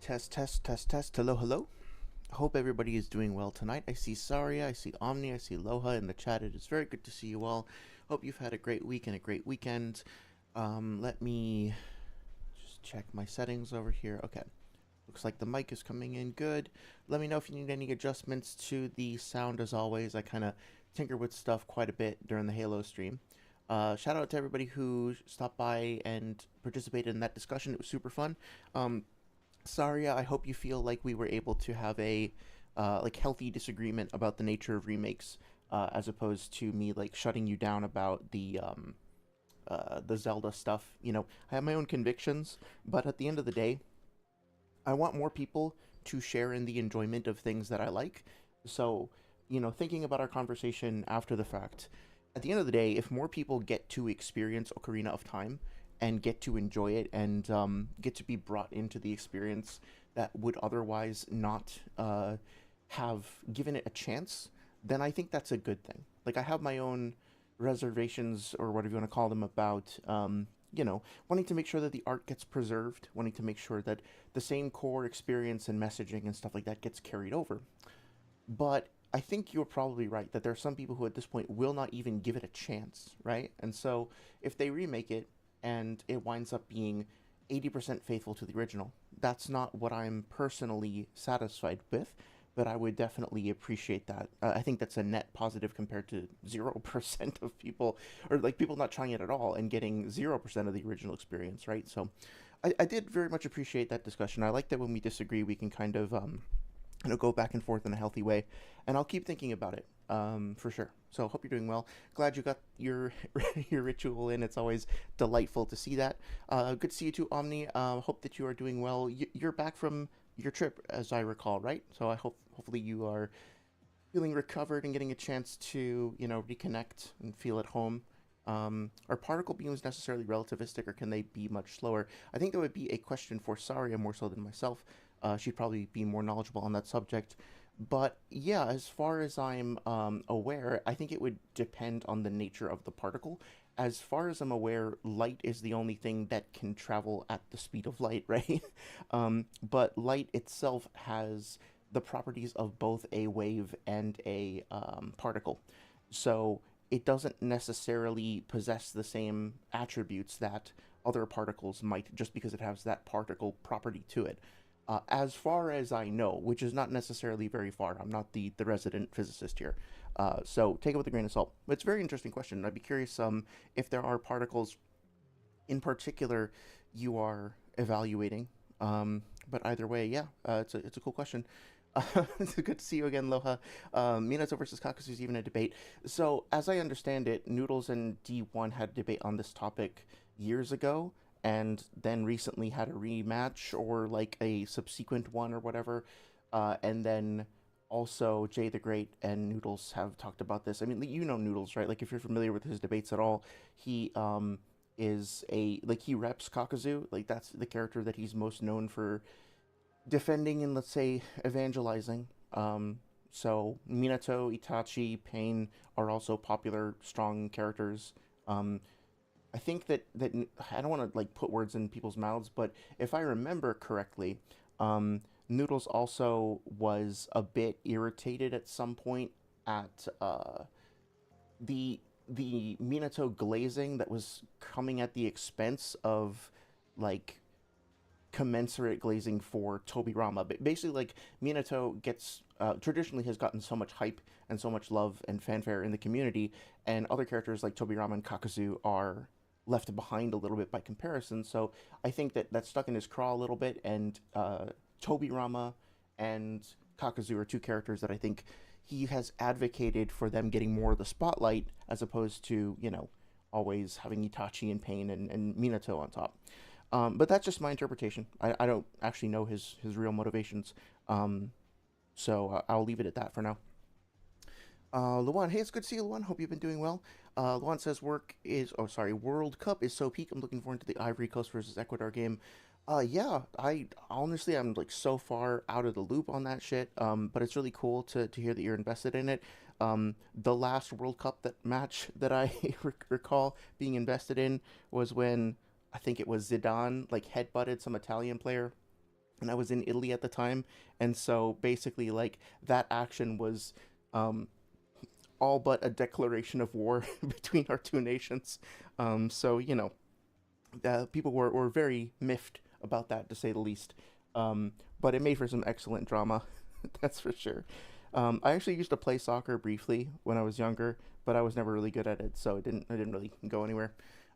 Test, test, test, test. Hello, hello. Hope everybody is doing well tonight. I see Saria, I see Omni, I see Loha in the chat. It is very good to see you all. Hope you've had a great week and a great weekend. Let me just check my settings over here. Okay. Looks like the mic is coming in good. Let me know if you need any adjustments to the sound. As always, I kind of tinker with stuff quite a bit during the Halo stream. Shout out to everybody who stopped by and participated in that discussion. It was super fun. Saria, I hope you feel like we were able to have a healthy disagreement about the nature of remakes, as opposed to me like shutting you down about the Zelda stuff. You know, I have my own convictions, but at the end of the day, I want more people to share in the enjoyment of things that I like. So, you know, thinking about our conversation after the fact, at the end of the day, if more people get to experience Ocarina of Time and get to enjoy it and get to be brought into the experience that would otherwise not have given it a chance, then I think that's a good thing. Like, I have my own reservations, or whatever you want to call them, about wanting to make sure that the art gets preserved, wanting to make sure that the same core experience and messaging and stuff like that gets carried over. But I think you're probably right that there are some people who at this point will not even give it a chance, right? And so if they remake it and it winds up being 80% faithful to the original, that's not what I'm personally satisfied with, but I would definitely appreciate that. I think that's a net positive compared to 0% of people, or like people not trying it at all and getting 0% of the original experience, right? So I did very much appreciate that discussion. I like that when we disagree, we can kind of go back and forth in a healthy way, and I'll keep thinking about it, for sure. So hope you're doing well. Glad you got your your ritual in. It's always delightful to see that. Good to see you too, Omni. Hope that you are doing well. You're back from your trip, as I recall, right? So I hopefully you are feeling recovered and getting a chance to reconnect and feel at home. Are particle beams necessarily relativistic, or can they be much slower? I think that would be a question for Saria more so than myself. She'd probably be more knowledgeable on that subject. But yeah, as far as I'm aware, I think it would depend on the nature of the particle. As far as I'm aware, light is the only thing that can travel at the speed of light, right? But light itself has the properties of both a wave and a particle. So it doesn't necessarily possess the same attributes that other particles might, just because it has that particle property to it. As far as I know, which is not necessarily very far. I'm not the resident physicist here. So take it with a grain of salt. But it's a very interesting question. I'd be curious if there are particles in particular you are evaluating. But either way, yeah, it's a cool question. It's good to see you again, Loha. Minato versus Kakuzu is even a debate. So, as I understand it, Noodles and D1 had a debate on this topic years ago, and then recently had a rematch or like a subsequent one or whatever. And then also JTheGreat and Noodles have talked about this. I mean, you know Noodles, right? Like, if you're familiar with his debates at all, he is he reps Kakuzu. Like, that's the character that he's most known for defending and, let's say, evangelizing. So Minato, Itachi, Pain are also popular, strong characters. I think that I don't want to like put words in people's mouths, but if I remember correctly, Noodles also was a bit irritated at some point at the Minato glazing that was coming at the expense of like commensurate glazing for Tobirama. But basically, like, Minato gets traditionally has gotten so much hype and so much love and fanfare in the community, and other characters like Tobirama and Kakuzu are left behind a little bit by comparison. So I think that stuck in his craw a little bit, and Tobirama and Kakuzu are two characters that I think he has advocated for them getting more of the spotlight, as opposed to, always having Itachi and Pain and Minato on top. But that's just my interpretation. I don't actually know his real motivations. So I'll leave it at that for now. Luan, hey, it's good to see you, Luan. Hope you've been doing well. Luan says World Cup is so peak. I'm looking forward to the Ivory Coast versus Ecuador game. Yeah, I honestly, I'm like so far out of the loop on that shit. But it's really cool to hear that you're invested in it. The last World Cup match that I recall being invested in was when I think it was Zidane like headbutted some Italian player. and I was in Italy at the time, and so basically like that action was um, all but a declaration of war between our two nations. So people were very miffed about that, to say the least. But it made for some excellent drama, that's for sure. I actually used to play soccer briefly when I was younger, but I was never really good at it, so I didn't really go anywhere.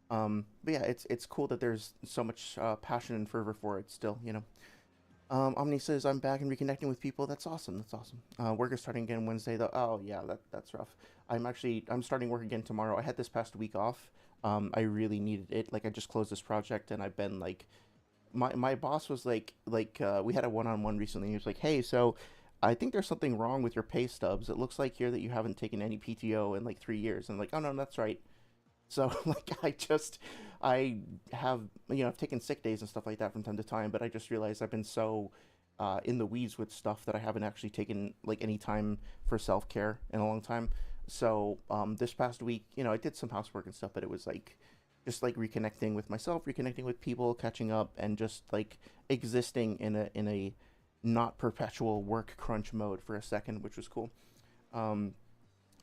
But yeah, it's cool that there's so much passion and fervor for it still. Omni says I'm back and reconnecting with people. That's awesome. That's awesome. Work is starting again Wednesday though. Oh yeah, that's rough. I'm starting work again tomorrow. I had this past week off. I really needed it. Like I just closed this project and I've been like, my boss was like we had a one-on-one recently. He was like, hey, so I think there's something wrong with your pay stubs. It looks like here that you haven't taken any PTO in like 3 years. And I'm like, oh no, that's right. So like I have I've taken sick days and stuff like that from time to time, but I just realized I've been so in the weeds with stuff that I haven't actually taken like any time for self care in a long time. So this past week, I did some housework and stuff, but it was like just like reconnecting with myself, reconnecting with people, catching up, and just like existing in a not perpetual work crunch mode for a second, which was cool. Um,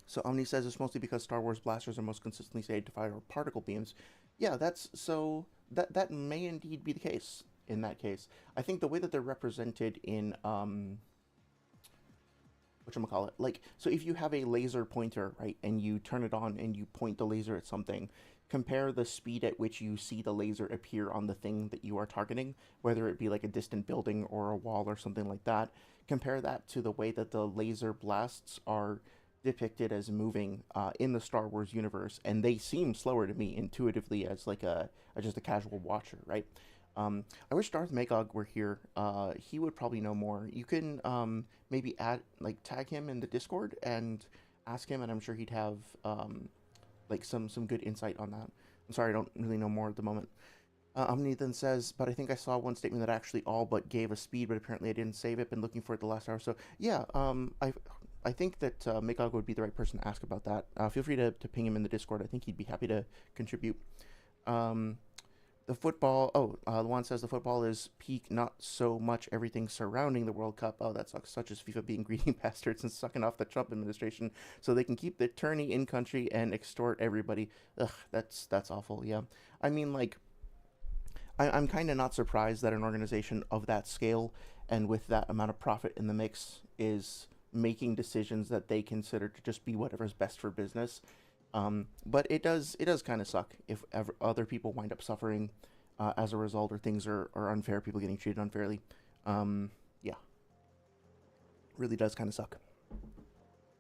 so Omni says it's mostly because Star Wars blasters are most consistently said to fire particle beams. Yeah, that may indeed be the case in that case. I think the way that they're represented in whatchamacallit, like, so if you have a laser pointer, right, and you turn it on and you point the laser at something, compare the speed at which you see the laser appear on the thing that you are targeting, whether it be like a distant building or a wall or something like that. Compare that to the way that the laser blasts are depicted as moving in the Star Wars universe, and they seem slower to me intuitively as like a just a casual watcher, right? I wish Darth Magog were here. He would probably know more. You can maybe add like tag him in the Discord and ask him, and I'm sure he'd have like some good insight on that. I'm sorry, I don't really know more at the moment. Omni then says, but I think I saw one statement that actually all but gave a speed, but apparently I didn't save it. Been looking for it the last hour. So yeah, I think that Magog would be the right person to ask about that. Feel free to ping him in the Discord. I think he'd be happy to contribute. Um, the football. Oh, Luan says the football is peak, not so much everything surrounding the World Cup. Oh, that sucks. Such as FIFA being greedy bastards and sucking off the Trump administration so they can keep the tourney in country and extort everybody. Ugh, that's awful. Yeah, I mean, like, I'm kind of not surprised that an organization of that scale and with that amount of profit in the mix is making decisions that they consider to just be whatever's best for business. But it does kind of suck if other people wind up suffering as a result, or things are unfair, people getting treated unfairly. Yeah, really does kind of suck.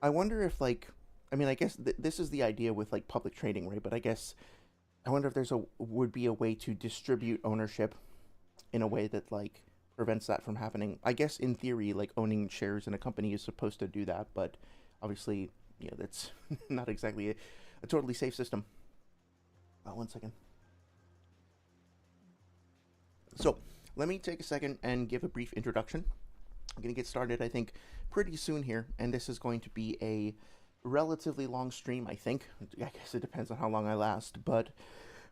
I wonder if like, I mean, I guess this is the idea with like public trading, right? But I guess I wonder if there's a would be a way to distribute ownership in a way that like prevents that from happening. I guess in theory, like owning shares in a company is supposed to do that, but obviously, that's not exactly a totally safe system. 1 second. So let me take a second and give a brief introduction. I'm going to get started, I think, pretty soon here, and this is going to be a relatively long stream, I think. I guess it depends on how long I last, but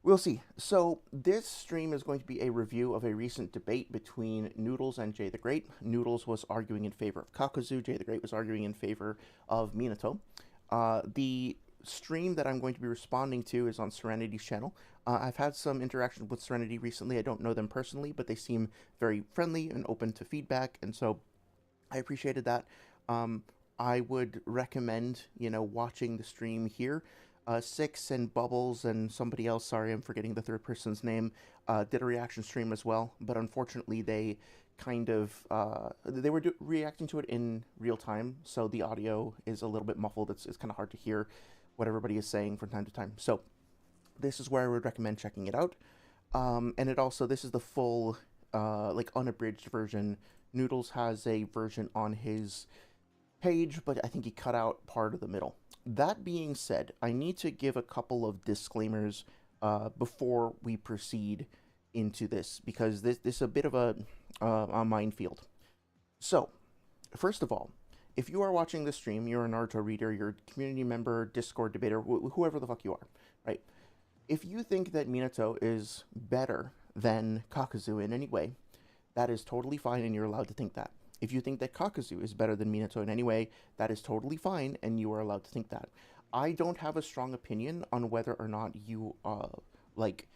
we'll see. So this stream is going to be a review of a recent debate between Noodles and JTheGreat. Noodles was arguing in favor of Kakuzu. JTheGreat was arguing in favor of Minato. The stream that I'm going to be responding to is on Serenity's channel. I've had some interaction with Serenity recently. I don't know them personally, but they seem very friendly and open to feedback, and so I appreciated that. I would recommend, watching the stream here. Six and Bubbles and somebody else, sorry, I'm forgetting the third person's name, did a reaction stream as well, but unfortunately they kind of, they were reacting to it in real time, so the audio is a little bit muffled. It's kind of hard to hear what everybody is saying from time to time. So this is where I would recommend checking it out. And this is the full, like, unabridged version. Noodles has a version on his page, but I think he cut out part of the middle. That being said, I need to give a couple of disclaimers before we proceed into this, because this is a bit of a minefield. So, first of all, if you are watching this stream, you're a Naruto reader, you're a community member, Discord debater, whoever the fuck you are, right? If you think that Minato is better than Kakuzu in any way, that is totally fine, and you're allowed to think that. If you think that Kakuzu is better than Minato in any way, that is totally fine, and you are allowed to think that. I don't have a strong opinion on whether or not you, like,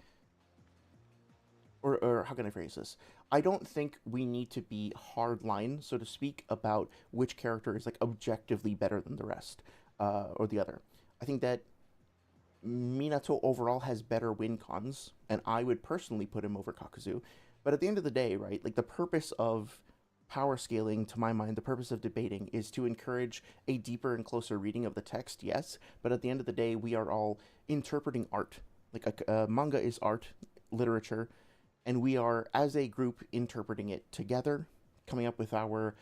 or how can I phrase this? I don't think we need to be hard line, so to speak, about which character is like objectively better than the rest, or the other. I think that Minato overall has better win cons, and I would personally put him over Kakuzu. But at the end of the day, right, like the purpose of power scaling, to my mind, the purpose of debating is to encourage a deeper and closer reading of the text, yes, but at the end of the day, we are all interpreting art. Like a manga is art, literature, and we are, as a group, interpreting it together, coming up with our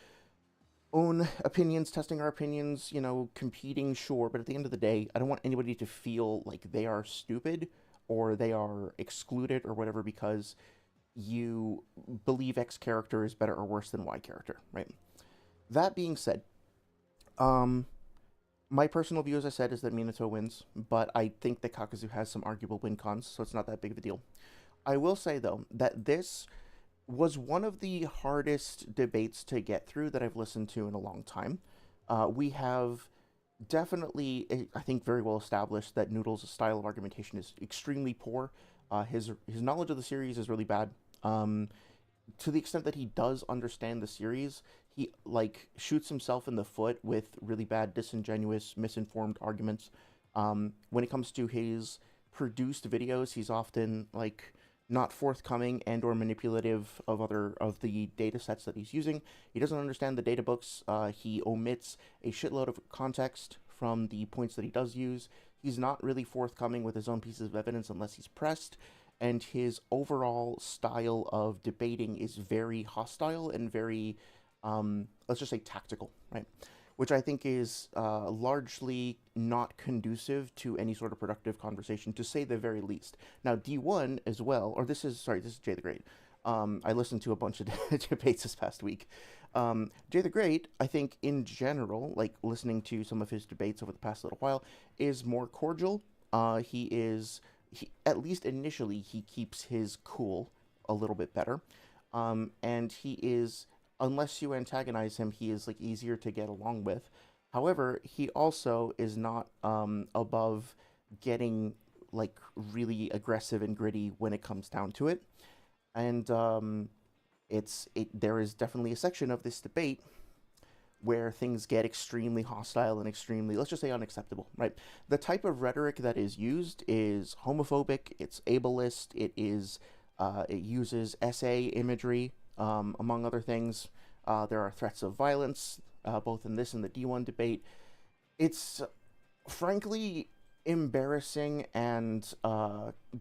own opinions, testing our opinions, competing, sure, but at the end of the day, I don't want anybody to feel like they are stupid or they are excluded or whatever because you believe X character is better or worse than Y character, right? That being said, my personal view, as I said, is that Minato wins, but I think that Kakuzu has some arguable win cons, so it's not that big of a deal. I will say, though, that this was one of the hardest debates to get through that I've listened to in a long time. We have definitely, I think, very well established that Noodles' style of argumentation is extremely poor. His knowledge of the series is really bad. To the extent that he does understand the series, he like shoots himself in the foot with really bad, disingenuous, misinformed arguments. When it comes to his produced videos, he's often like not forthcoming and or manipulative of the data sets that he's using. He doesn't understand the data books. He omits a shitload of context from the points that he does use. He's not really forthcoming with his own pieces of evidence unless he's pressed, and his overall style of debating is very hostile and very, let's just say, tactical, right? Which I think is largely not conducive to any sort of productive conversation, to say the very least. Now, D1 as well, or this is JTheGreat. I listened to a bunch of debates this past week. JTheGreat, I think in general, like listening to some of his debates over the past little while, is more cordial. At least initially, he keeps his cool a little bit better. And he is, unless you antagonize him, he is like easier to get along with. However, he also is not above getting like really aggressive and gritty when it comes down to it. And there is definitely a section of this debate where things get extremely hostile and extremely, let's just say, unacceptable, right? The type of rhetoric that is used is homophobic, it's ableist, it uses SA imagery, among other things. There are threats of violence, both in this and the D1 debate. It's frankly embarrassing and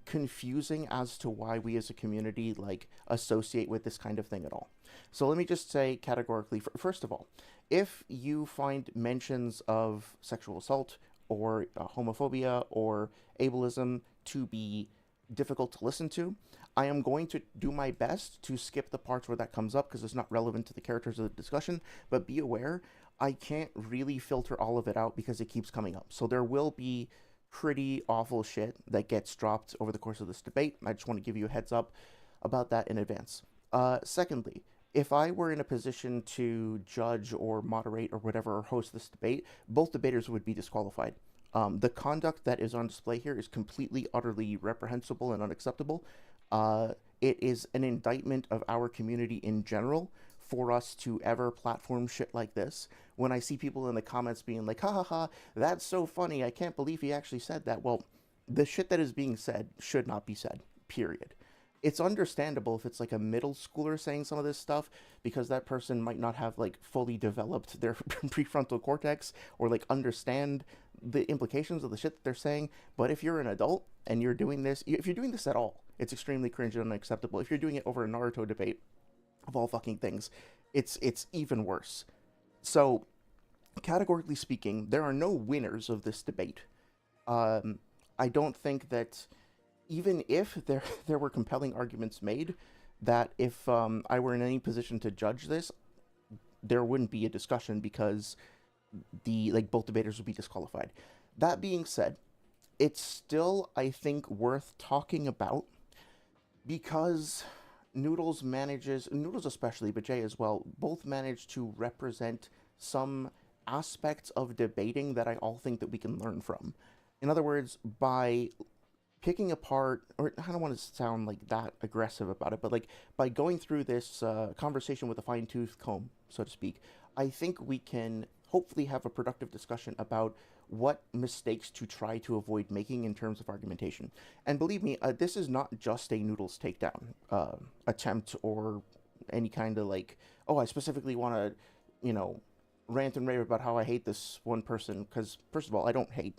confusing as to why we as a community like associate with this kind of thing at all. So let me just say categorically, first of all, if you find mentions of sexual assault or homophobia or ableism to be difficult to listen to, I am going to do my best to skip the parts where that comes up because it's not relevant to the characters of the discussion, but be aware, I can't really filter all of it out because it keeps coming up. So there will be pretty awful shit that gets dropped over the course of this debate. I just want to give you a heads up about that in advance. Secondly, if I were in a position to judge or moderate or whatever or host this debate, both debaters would be disqualified. The conduct that is on display here is completely, utterly reprehensible and unacceptable. It is an indictment of our community in general for us to ever platform shit like this. When I see people in the comments being like, ha ha ha, that's so funny, I can't believe he actually said that. Well, the shit that is being said should not be said, period. It's understandable if it's like a middle schooler saying some of this stuff because that person might not have like fully developed their prefrontal cortex or like understand the implications of the shit that they're saying. But if you're an adult and you're doing this, if you're doing this at all, it's extremely cringe and unacceptable. If you're doing it over a Naruto debate, of all fucking things, it's even worse. So, categorically speaking, there are no winners of this debate. I don't think that even if there were compelling arguments made, that if I were in any position to judge this, there wouldn't be a discussion because both debaters would be disqualified. That being said, it's still, I think, worth talking about because Noodles especially, but Jay as well, both manage to represent some aspects of debating that I all think that we can learn from. In other words, by picking apart, or I don't want to sound like that aggressive about it, but like by going through this conversation with a fine tooth comb, so to speak, I think we can hopefully have a productive discussion about what mistakes to try to avoid making in terms of argumentation. And believe me, this is not just a Noodles takedown attempt or any kind of like, oh, I specifically want to, you know, rant and rave about how I hate this one person. Because first of all, I don't hate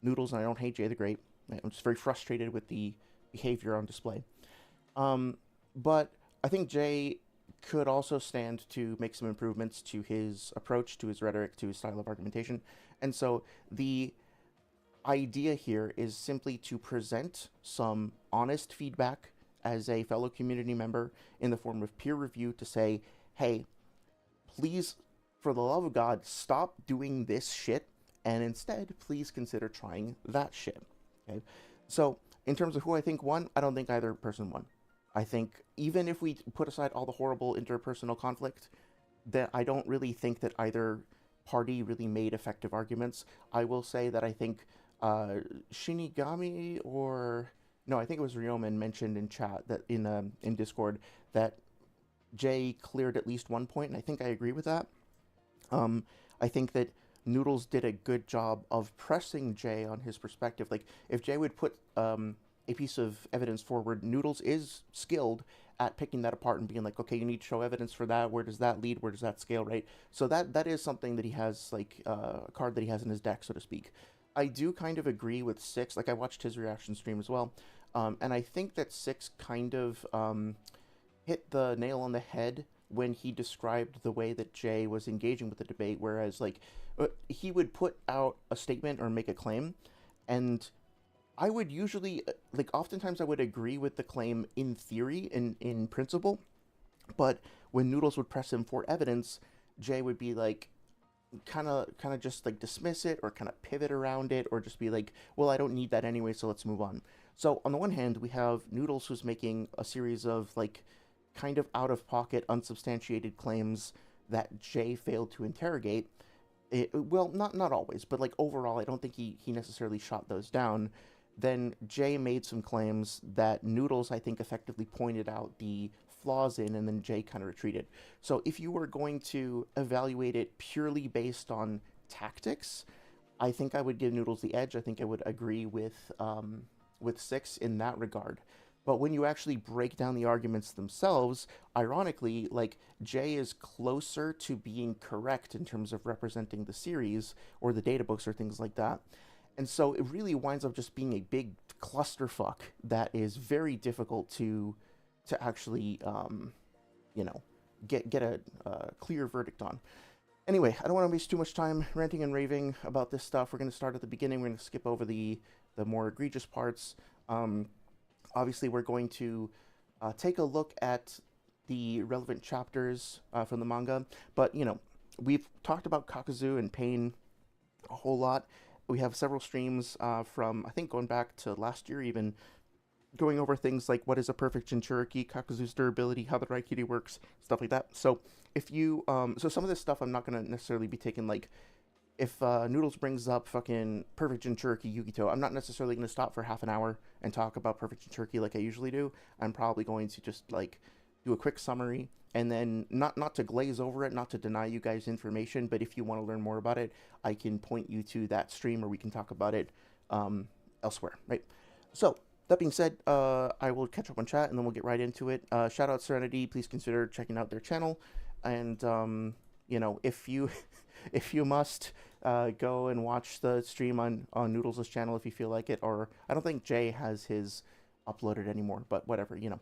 Noodles, and I don't hate JTheGreat. I'm just very frustrated with the behavior on display. But I think Jay could also stand to make some improvements to his approach, to his rhetoric, to his style of argumentation. And so the idea here is simply to present some honest feedback as a fellow community member in the form of peer review to say, hey, please, for the love of God, stop doing this shit, and instead, please consider trying that shit. Okay? So, in terms of who I think won, I don't think either person won. I think even if we put aside all the horrible interpersonal conflict, that I don't really think that either party really made effective arguments. I will say that I think Shinigami, or no, I think it was Ryomen, mentioned in chat that in Discord that Jay cleared at least one point, and I think I agree with that. I think that Noodles did a good job of pressing Jay on his perspective. Like, if Jay would put a piece of evidence forward, Noodles is skilled at picking that apart and being like, okay, you need to show evidence for that. Where does that lead? Where does that scale, right? So that is something that he has, like, a card that he has in his deck, so to speak. I do kind of agree with Six. Like, I watched his reaction stream as well. And I think that Six kind of hit the nail on the head when he described the way that Jay was engaging with the debate, whereas, like, he would put out a statement or make a claim, and I would usually, like, oftentimes I would agree with the claim in theory, in principle, but when Noodles would press him for evidence, Jay would be like, kind of just like dismiss it, or kind of pivot around it, or just be like, well, I don't need that anyway, so let's move on. So on the one hand, we have Noodles, who's making a series of, like, kind of out of pocket, unsubstantiated claims that Jay failed to interrogate. Well, not always, but like overall, I don't think he necessarily shot those down. Then Jay made some claims that Noodles, I think, effectively pointed out the flaws in, and then Jay kind of retreated. So if you were going to evaluate it purely based on tactics, I think I would give Noodles the edge. I think I would agree with Six in that regard. But when you actually break down the arguments themselves, ironically, like, Jay is closer to being correct in terms of representing the series or the data books or things like that. And so it really winds up just being a big clusterfuck that is very difficult to actually, you know, get a clear verdict on. Anyway, I don't want to waste too much time ranting and raving about this stuff. We're going to start at the beginning. We're going to skip over the more egregious parts. Obviously, we're going to take a look at the relevant chapters from the manga. But, you know, we've talked about Kakuzu and Pain a whole lot. We have several streams from, I think, going back to last year even, going over things like what is a perfect Jinchuriki, Kakuzu's durability, how the Raikiri works, stuff like that. So if you, so some of this stuff I'm not going to necessarily be taking, like, if Noodles brings up fucking perfect Jinchuriki Yukito, I'm not necessarily going to stop for half an hour and talk about perfect Jinchuriki like I usually do. I'm probably going to just, like, do a quick summary, and then not to glaze over it, not to deny you guys information, but if you want to learn more about it, I can point you to that stream, or we can talk about it elsewhere, right? So, that being said, I will catch up on chat, and then we'll get right into it. Shout out Serenity, please consider checking out their channel, and, you know, if you if you must, go and watch the stream on Noodles' channel if you feel like it, or I don't think Jay has his uploaded anymore, but whatever, you know.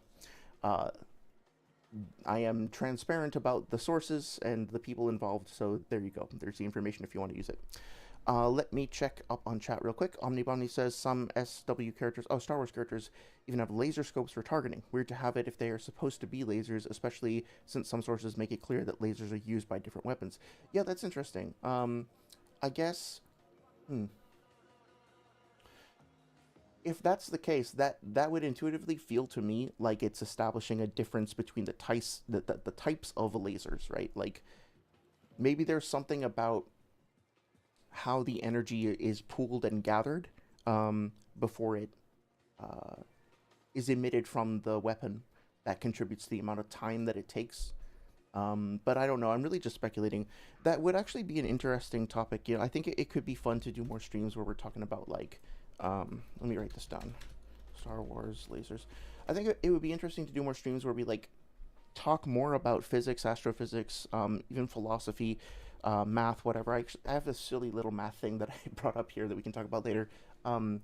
I am transparent about the sources and the people involved, so there you go. There's the information if you want to use it. Let me check up on chat real quick. Omnibomni says some SW characters, Star Wars characters, even have laser scopes for targeting. Weird to have it if they are supposed to be lasers, especially since some sources make it clear that lasers are used by different weapons. Yeah, that's interesting. I guess, if that's the case, that would intuitively feel to me like it's establishing a difference between the types of lasers, right? Like maybe there's something about how the energy is pooled and gathered before it uh, is emitted from the weapon that contributes to the amount of time that it takes. But I don't know. I'm really just speculating. That would actually be an interesting topic. I think it could be fun to do more streams where we're talking about like, let me write this down. Star Wars lasers. I think it would be interesting to do more streams where we like talk more about physics, astrophysics, even philosophy, math, whatever. I have this silly little math thing that I brought up here that we can talk about later, um,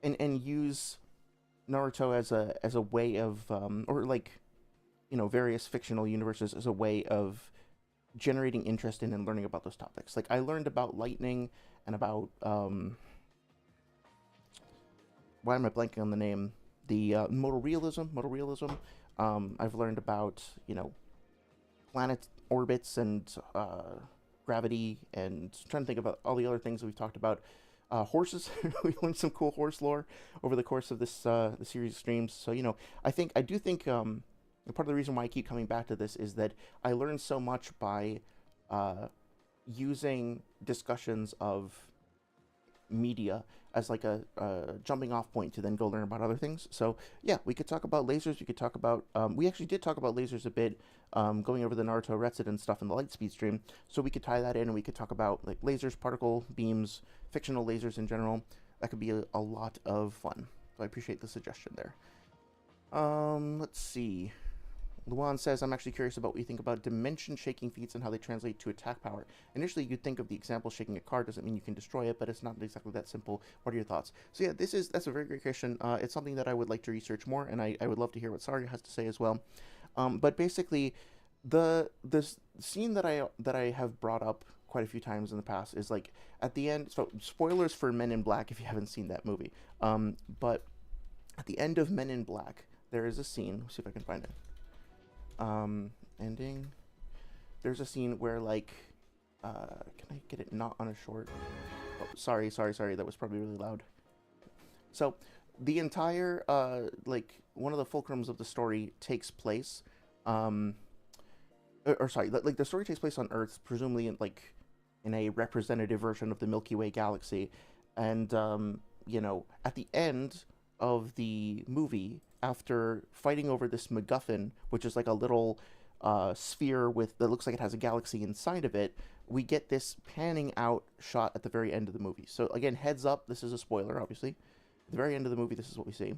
and use Naruto as a way of or like various fictional universes as a way of generating interest in and learning about those topics. Like I learned about lightning and about why am I blanking on the name? The modal realism. Modal realism. I've learned about planet orbits and gravity, and trying to think about all the other things that we've talked about. Horses. We learned some cool horse lore over the course of this the series of streams. So I do think part of the reason why I keep coming back to this is that I learned so much by using discussions of media as like a jumping off point to then go learn about other things. So yeah, we could talk about lasers. We could talk about we actually did talk about lasers a bit, going over the Naruto Retsu and stuff in the Lightspeed stream. So we could tie that in, and we could talk about like lasers, particle beams, fictional lasers in general. That could be a lot of fun. So I appreciate the suggestion there. Let's see. Luan says, I'm actually curious about what you think about dimension shaking feats and how they translate to attack power. Initially, you'd think of the example shaking a car doesn't mean you can destroy it, but it's not exactly that simple. What are your thoughts? So yeah, that's a very great question. It's something that I would like to research more, and I would love to hear what Saria has to say as well. But basically, this scene that I have brought up quite a few times in the past is like at the end. So spoilers for Men in Black if you haven't seen that movie. But at the end of Men in Black, there is a scene. Let's see if I can find it. Ending. There's a scene where like, can I get it not on a short? Oh, sorry. That was probably really loud. So, the entire like one of the fulcrums of the story takes place, or sorry, like the story takes place on Earth, presumably in a representative version of the Milky Way galaxy, and at the end of the movie, after fighting over this MacGuffin, which is like a little sphere that looks like it has a galaxy inside of it, we get this panning out shot at the very end of the movie. So again, heads up, this is a spoiler, obviously. At the very end of the movie, this is what we see.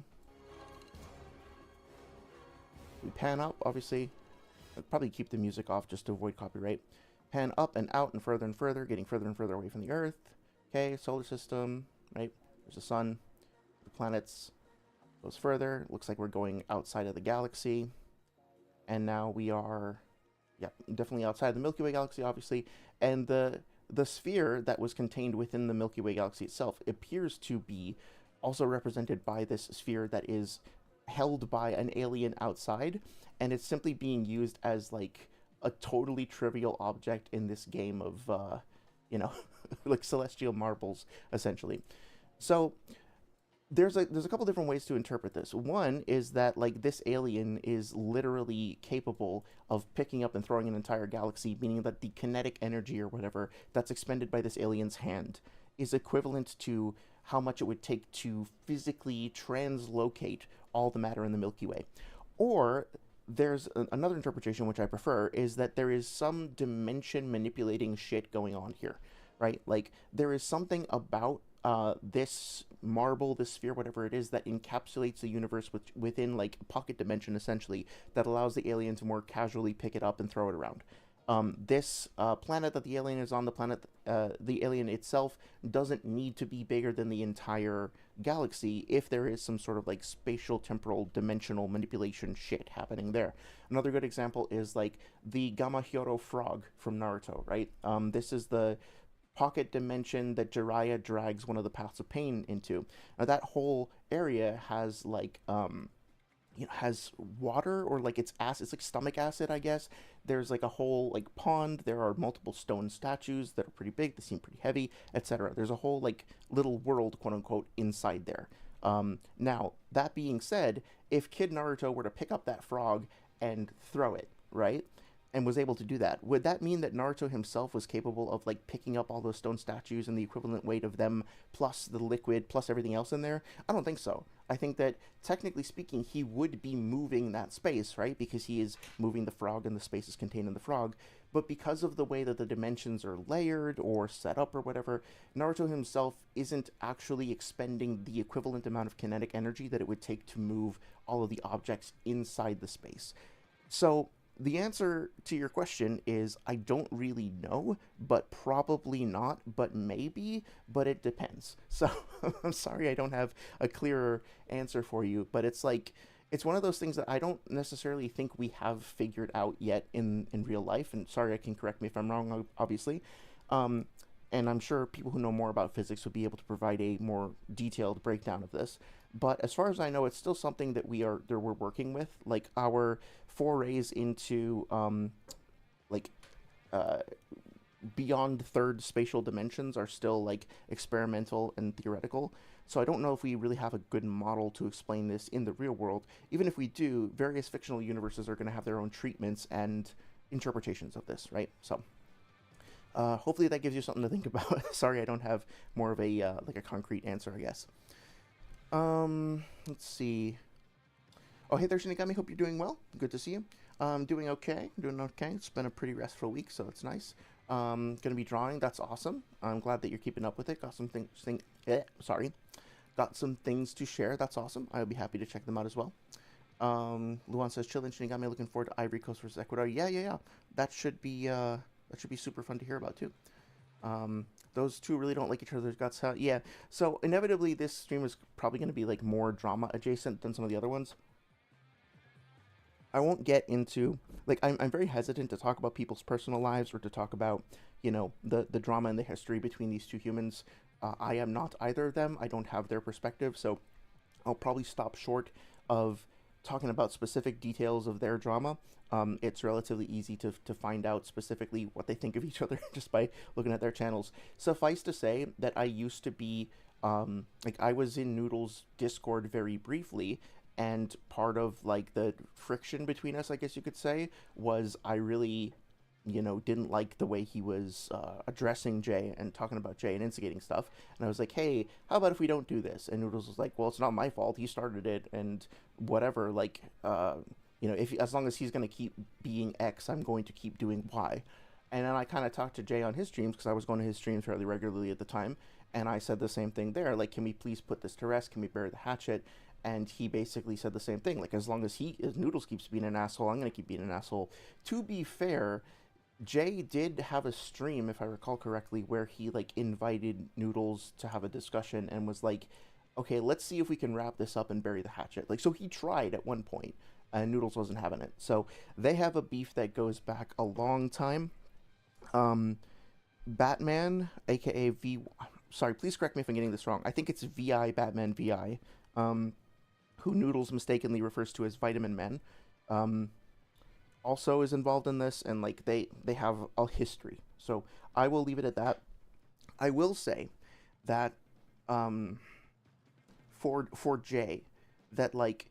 We pan up, obviously. I'll probably keep the music off just to avoid copyright. Pan up and out and further, getting further and further away from the Earth. Okay, solar system, right? There's the sun, the planets. Goes further. Looks like we're going outside of the galaxy. And now we are, yeah, definitely outside the Milky Way galaxy, obviously. And the sphere that was contained within the Milky Way galaxy itself appears to be also represented by this sphere that is held by an alien outside, and it's simply being used as like a totally trivial object in this game of like celestial marbles, essentially. So there's a couple different ways to interpret this. One is that like this alien is literally capable of picking up and throwing an entire galaxy, meaning that the kinetic energy or whatever that's expended by this alien's hand is equivalent to how much it would take to physically translocate all the matter in the Milky Way. Or there's another interpretation, which I prefer, is that there is some dimension manipulating shit going on here, right? Like there is something about this marble, this sphere, whatever it is, that encapsulates the universe within like a pocket dimension, essentially, that allows the alien to more casually pick it up and throw it around. This planet that the alien is on, the alien itself doesn't need to be bigger than the entire galaxy if there is some sort of like spatial, temporal, dimensional manipulation shit happening there. Another good example is like the Gamahiro frog from Naruto, right? This is the pocket dimension that Jiraiya drags one of the paths of pain into. Now that whole area has like has water, or like it's acid, it's like stomach acid, I guess. There's like a whole like pond. There are multiple stone statues that are pretty big, they seem pretty heavy, etc. There's a whole like little world, quote unquote, inside there. Now, that being said, if Kid Naruto were to pick up that frog and throw it, right? And was able to do that, would that mean that Naruto himself was capable of like picking up all those stone statues and the equivalent weight of them plus the liquid plus everything else in there? I don't think so. I think that technically speaking, he would be moving that space, right? Because he is moving the frog and the space is contained in the frog. But because of the way that the dimensions are layered or set up or whatever, Naruto himself isn't actually expending the equivalent amount of kinetic energy that it would take to move all of the objects inside the space. So the answer to your question is I don't really know, but probably not, but maybe, but it depends. So I'm sorry I don't have a clearer answer for you, but it's like it's one of those things that I don't necessarily think we have figured out yet in real life. And sorry, I can correct me if I'm wrong, obviously. Um, and I'm sure people who know more about physics would be able to provide a more detailed breakdown of this. But as far as I know, it's still something that we're working with. Like our forays into like uh, beyond third spatial dimensions are still like experimental and theoretical. So I don't know if we really have a good model to explain this in the real world. Even if we do, various fictional universes are going to have their own treatments and interpretations of this, right? So hopefully that gives you something to think about. Sorry, I don't have more of a like a concrete answer, I guess. Let's see. Oh, hey there, Shinigami. Hope you're doing well. Good to see you. Doing okay. Doing okay. It's been a pretty restful week, so it's nice. Gonna be drawing. That's awesome. I'm glad that you're keeping up with it. Got some things. Sorry. Got some things to share. That's awesome. I would be happy to check them out as well. Luan says, "Chillin' Shinigami. Looking forward to Ivory Coast versus Ecuador." Yeah, yeah, yeah. That should be super fun to hear about too. Those two really don't like each other's guts. Huh? Yeah. So inevitably, this stream is probably going to be like more drama adjacent than some of the other ones. I won't get into like I'm very hesitant to talk about people's personal lives or to talk about the drama and the history between these two humans. I am not either of them. I don't have their perspective, so I'll probably stop short of talking about specific details of their drama. It's relatively easy to find out specifically what they think of each other just by looking at their channels. Suffice to say that I used to be, like, I was in Noodles' Discord very briefly, and part of, like, the friction between us, I guess you could say, was I really, didn't like the way he was addressing Jay and talking about Jay and instigating stuff. And I was like, hey, how about if we don't do this? And Noodles was like, well, it's not my fault. He started it and whatever. Like, if as long as he's going to keep being X, I'm going to keep doing Y. And then I kind of talked to Jay on his streams because I was going to his streams fairly regularly at the time. And I said the same thing there. Like, can we please put this to rest? Can we bury the hatchet? And he basically said the same thing. Like, as long as Noodles keeps being an asshole, I'm going to keep being an asshole. To be fair, Jay did have a stream, if I recall correctly, where he like invited Noodles to have a discussion and was like, "Okay, let's see if we can wrap this up and bury the hatchet." Like, so he tried at one point, and Noodles wasn't having it. So they have a beef that goes back a long time. Um, Batman, aka V. Sorry, please correct me if I'm getting this wrong. I think it's VI Batman VI, who Noodles mistakenly refers to as Vitamin Man. Um, Also is involved in this, and like they have a history. So I will leave it at that. I will say that um, for Jay, that like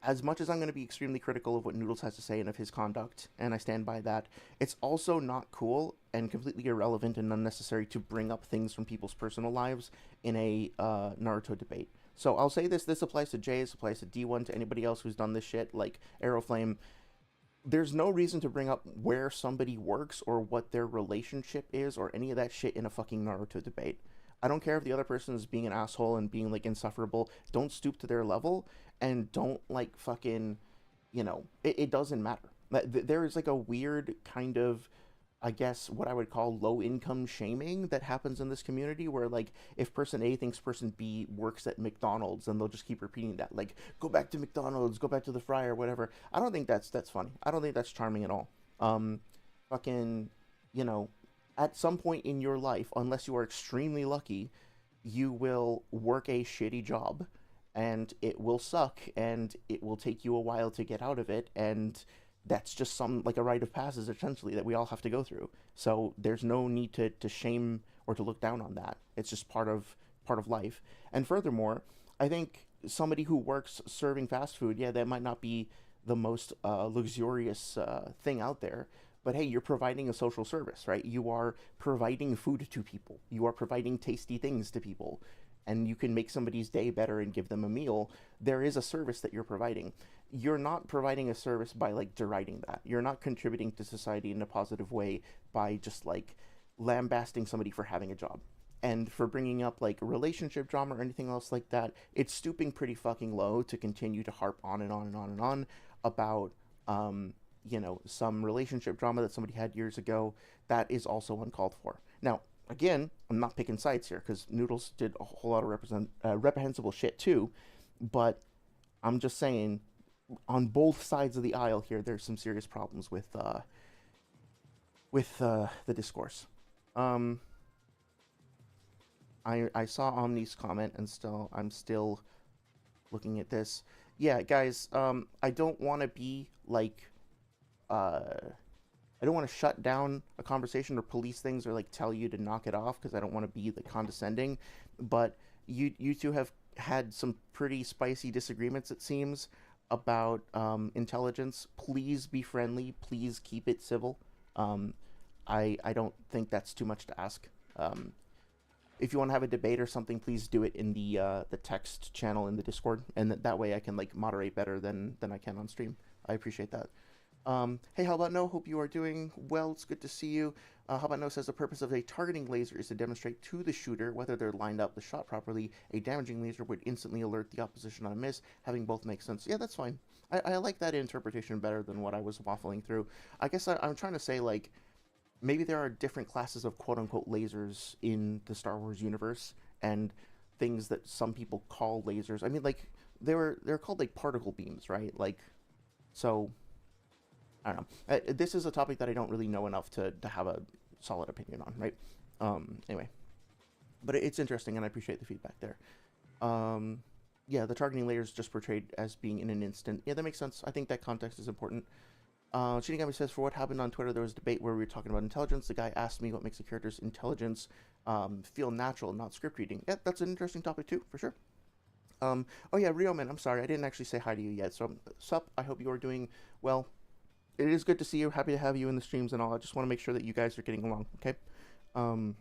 as much as I'm going to be extremely critical of what Noodles has to say and of his conduct, and I stand by that, it's also not cool and completely irrelevant and unnecessary to bring up things from people's personal lives in a Naruto debate. So I'll say this: this applies to Jay, this applies to D1, to anybody else who's done this shit, like Arrowflame. There's no reason to bring up where somebody works or what their relationship is or any of that shit in a fucking Naruto debate. I don't care if the other person is being an asshole and being like insufferable. Don't stoop to their level and don't like fucking, it doesn't matter. There is like a weird kind of, I guess, what I would call low income shaming that happens in this community where, like, if person A thinks person B works at McDonald's, then they'll just keep repeating that. Like, go back to McDonald's, go back to the fry or whatever. I don't think that's funny. I don't think that's charming at all. Fucking, you know, at some point in your life, unless you are extremely lucky, you will work a shitty job and it will suck and it will take you a while to get out of it, and that's just some like a rite of passage essentially that we all have to go through. So there's no need to shame or to look down on that. It's just part of life. And furthermore, I think somebody who works serving fast food, yeah, that might not be the most luxurious thing out there. But hey, you're providing a social service, right? You are providing food to people. You are providing tasty things to people. And you can make somebody's day better and give them a meal. There is a service that you're providing. You're not providing a service by like deriding that. You're not contributing to society in a positive way by just like lambasting somebody for having a job and for bringing up like relationship drama or anything else like that. It's stooping pretty fucking low to continue to harp on and on and on and on about some relationship drama that somebody had years ago. That is also uncalled for. Now, again, I'm not picking sides here because Noodles did a whole lot of reprehensible shit too, but I'm just saying on both sides of the aisle here, there's some serious problems with the discourse. Um, I saw Omni's comment and I'm still looking at this. Yeah, guys, I don't want to be like I don't want to shut down a conversation or police things or like tell you to knock it off because I don't want to be like condescending, but you two have had some pretty spicy disagreements it seems about intelligence. Please be friendly. Please keep it civil. Um, I don't think that's too much to ask. Um, if you want to have a debate or something, please do it in the text channel in the Discord, and that way I can like moderate better than I can on stream. I appreciate that. Hey, how about No? Hope you are doing well. It's good to see you. How about No says the purpose of a targeting laser is to demonstrate to the shooter whether they're lined up the shot properly. A damaging laser would instantly alert the opposition on a miss. Having both make sense. Yeah, that's fine. I like that interpretation better than what I was waffling through. I guess I'm trying to say like maybe there are different classes of quote unquote lasers in the Star Wars universe and things that some people call lasers. I mean, like they're called like particle beams, right? Like so. I don't know. This is a topic that I don't really know enough to have a solid opinion on, right? Anyway, but it's interesting, and I appreciate the feedback there. Um, yeah, the targeting layer is just portrayed as being in an instant. Yeah, that makes sense. I think that context is important. Shinigami says, for what happened on Twitter, there was a debate where we were talking about intelligence. The guy asked me what makes a character's intelligence feel natural, not script reading. Yeah, that's an interesting topic too, for sure. Oh yeah, Rioman, I'm sorry, I didn't actually say hi to you yet. So, sup, I hope you are doing well. It is good to see you. Happy to have you in the streams and all. I just want to make sure that you guys are getting along, okay? Um,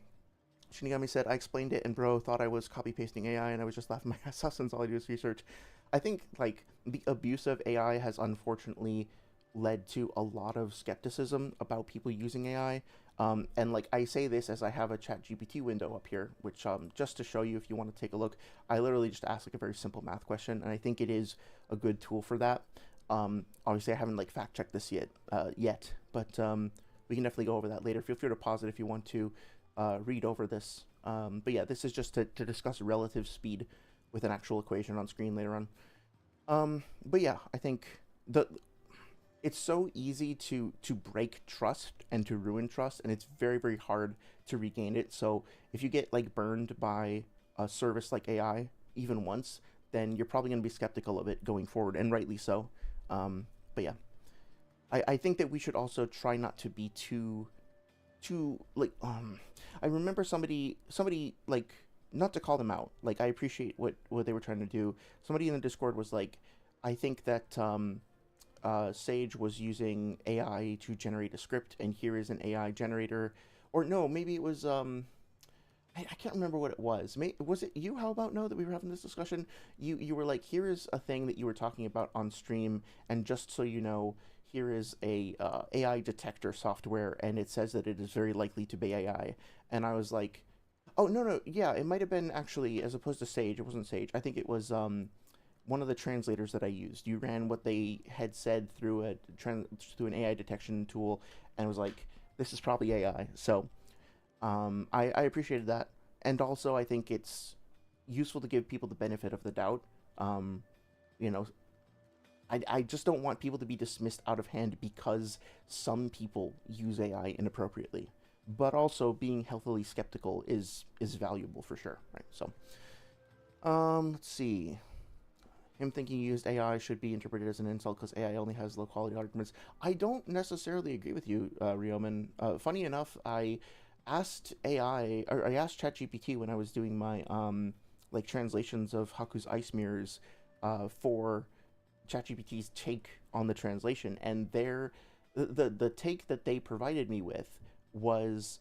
Shinigami said, I explained it and bro thought I was copy pasting AI and I was just laughing my ass off since all I do is research. I think, like, the abuse of AI has unfortunately led to a lot of skepticism about people using AI. And, like, I say this as I have a chat GPT window up here, which, just to show you if you want to take a look, I literally just asked, like, a very simple math question, and I think it is a good tool for that. Obviously, I haven't like fact checked this yet, but we can definitely go over that later. Feel free to pause it if you want to read over this. But yeah, this is just to discuss relative speed with an actual equation on screen later on. But yeah, I think it's so easy to break trust and to ruin trust, and it's very very hard to regain it. So if you get like burned by a service like AI even once, then you're probably going to be skeptical of it going forward, and rightly so. But yeah, I think that we should also try not to be too like I remember somebody like, not to call them out, like I appreciate what they were trying to do. Somebody in the Discord was like, I think that Sage was using AI to generate a script, and here is an AI generator, or no, maybe it was I can't remember what it was. Was it you? How about No that we were having this discussion? You were like, here is a thing that you were talking about on stream, and just so you know, here is a AI detector software, and it says that it is very likely to be AI. And I was like, oh no, yeah, it might have been actually as opposed to Sage. It wasn't Sage. I think it was one of the translators that I used. You ran what they had said through through an AI detection tool, and was like, this is probably AI. So. I appreciated that, and also I think it's useful to give people the benefit of the doubt. Um, you know, I just don't want people to be dismissed out of hand because some people use AI inappropriately. But also being healthily skeptical is valuable for sure, right? So, let's see. Him thinking he used AI should be interpreted as an insult because AI only has low quality arguments. I don't necessarily agree with you, Rioman. Funny enough, I asked AI, or I asked ChatGPT when I was doing my like translations of Haku's ice mirrors for ChatGPT's take on the translation, and the take that they provided me with was,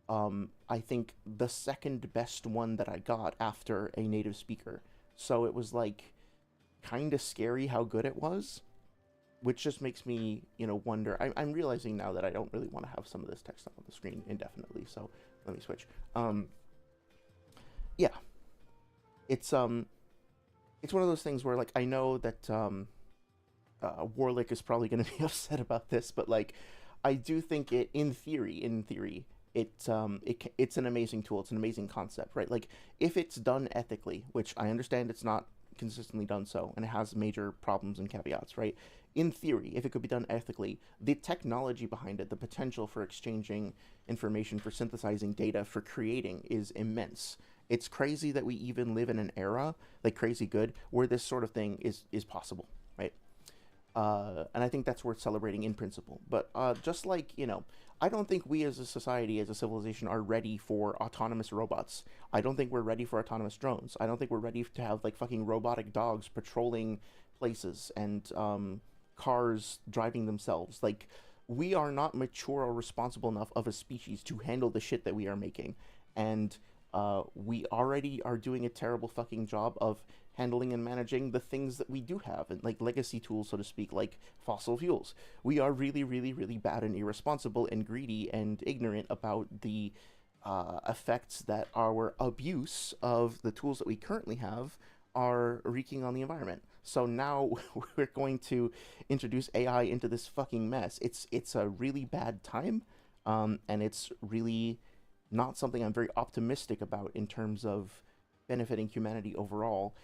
I think, the second best one that I got after a native speaker. So it was like kind of scary how good it was, which just makes me, wonder. I'm realizing now that I don't really want to have some of this text on the screen indefinitely. So let me switch. Yeah, it's one of those things where, like, I know that Warlick is probably going to be upset about this, but like, I do think it, in theory, it's an amazing tool. It's an amazing concept, right? Like, if it's done ethically, which I understand it's not consistently done so, and it has major problems and caveats, right? In theory, if it could be done ethically, the technology behind it, the potential for exchanging information, for synthesizing data, for creating is immense. It's crazy that we even live in an era, like crazy good, where this sort of thing is possible, right? And I think that's worth celebrating in principle. But just like, I don't think we as a society, as a civilization, are ready for autonomous robots. I don't think we're ready for autonomous drones. I don't think we're ready to have, like, fucking robotic dogs patrolling places and cars driving themselves. Like, we are not mature or responsible enough of a species to handle the shit that we are making. And we already are doing a terrible fucking job of handling and managing the things that we do have, and like legacy tools, so to speak, like fossil fuels. We are really, really, really bad and irresponsible and greedy and ignorant about the effects that our abuse of the tools that we currently have are wreaking on the environment. So now we're going to introduce AI into this fucking mess. It's a really bad time, and it's really not something I'm very optimistic about in terms of benefiting humanity overall.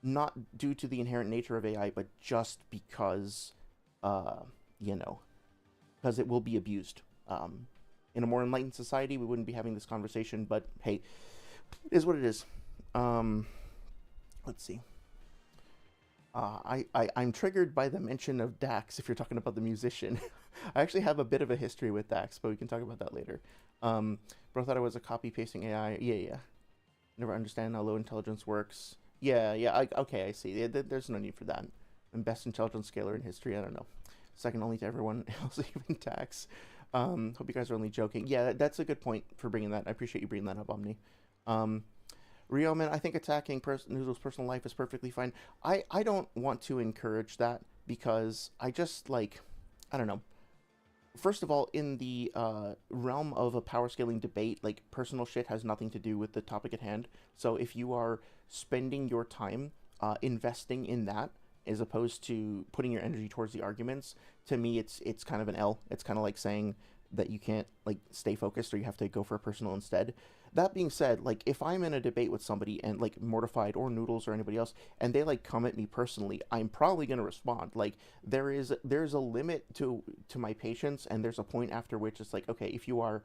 Not due to the inherent nature of AI, but just because, you know, because it will be abused. In a more enlightened society, we wouldn't be having this conversation, but hey, it is what it is. Let's see. I'm triggered by the mention of Dax, if you're talking about the musician. I actually have a bit of a history with Dax, but we can talk about that later. Bro thought I was a copy-pasting AI. Yeah. Never understand how low intelligence works. Yeah, okay, I see. There's no need for that. And best intelligence scaler in history, I don't know. Second only to everyone else, even Dax. Hope you guys are only joking. Yeah, that's a good point for bringing that. I appreciate you bringing that up, Omni. Rioman, I think attacking Noodles' personal life is perfectly fine. I don't want to encourage that because I just, like, I don't know. First of all, in the realm of a power scaling debate, like, personal shit has nothing to do with the topic at hand. So if you are spending your time investing in that as opposed to putting your energy towards the arguments, to me it's kind of an L. It's kind of like saying that you can't, like, stay focused, or you have to go for a personal instead. That being said, like, if I'm in a debate with somebody, and, like, Mortified or Noodles or anybody else, and they, like, come at me personally, I'm probably going to respond. Like, there's a limit to my patience, and there's a point after which it's like, okay, if you are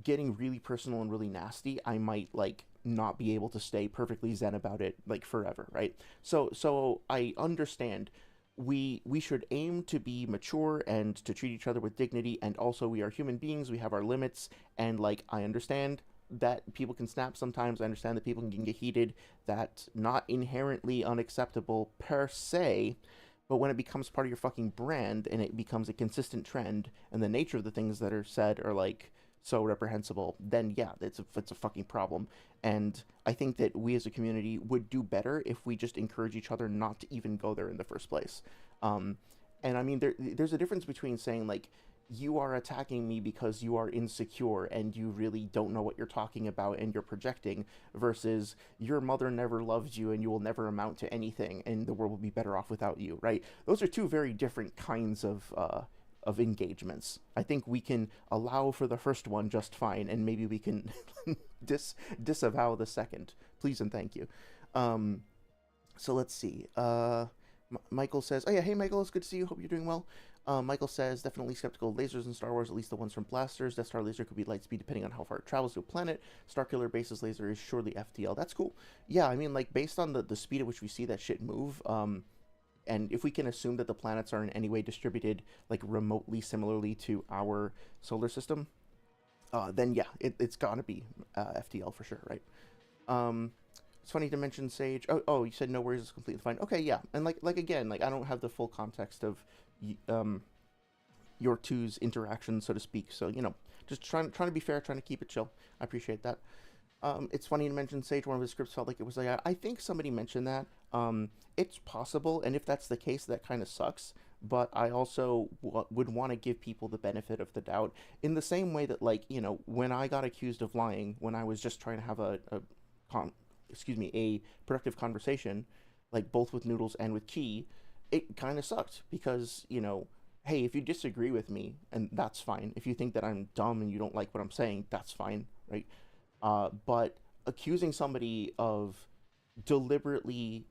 getting really personal and really nasty, I might, like, not be able to stay perfectly zen about it, like, forever, right? So I understand we should aim to be mature and to treat each other with dignity, and also we are human beings, we have our limits, and, like, I understand that people can snap sometimes. I understand that people can get heated. That's not inherently unacceptable per se, but when it becomes part of your fucking brand and it becomes a consistent trend, and the nature of the things that are said are, like, so reprehensible, then yeah, it's a fucking problem. And I think that we as a community would do better if we just encourage each other not to even go there in the first place. And I mean, there's a difference between saying, like, you are attacking me because you are insecure and you really don't know what you're talking about and you're projecting, versus your mother never loved you and you will never amount to anything and the world will be better off without you, right? Those are two very different kinds of engagements. I think we can allow for the first one just fine, and maybe we can disavow the second. Please and thank you. So let's see. Michael says, oh yeah, hey Michael, it's good to see you. Hope you're doing well. Michael says, definitely skeptical of lasers in Star Wars, at least the ones from blasters. Death Star laser could be light speed depending on how far it travels to a planet. Starkiller base's laser is surely FTL. That's cool. Yeah, I mean, like, based on the speed at which we see that shit move, and if we can assume that the planets are in any way distributed, like, remotely similarly to our solar system, then yeah, it's gotta be FTL for sure, right? It's funny to mention Sage. Oh, you said no worries is completely fine. Okay, yeah, and like again, like I don't have the full context of your two's interaction, so to speak. So just trying to be fair, trying to keep it chill. I appreciate that. It's funny to mention Sage. One of his scripts felt like it was like I think somebody mentioned that. It's possible, and if that's the case, that kind of sucks. But I also would want to give people the benefit of the doubt in the same way that, like, when I got accused of lying when I was just trying to have con- a productive conversation, like both with Noodles and with Key, it kind of sucked because hey, if you disagree with me, and that's fine. If you think that I'm dumb and you don't like what I'm saying, that's fine, right? But accusing somebody of deliberately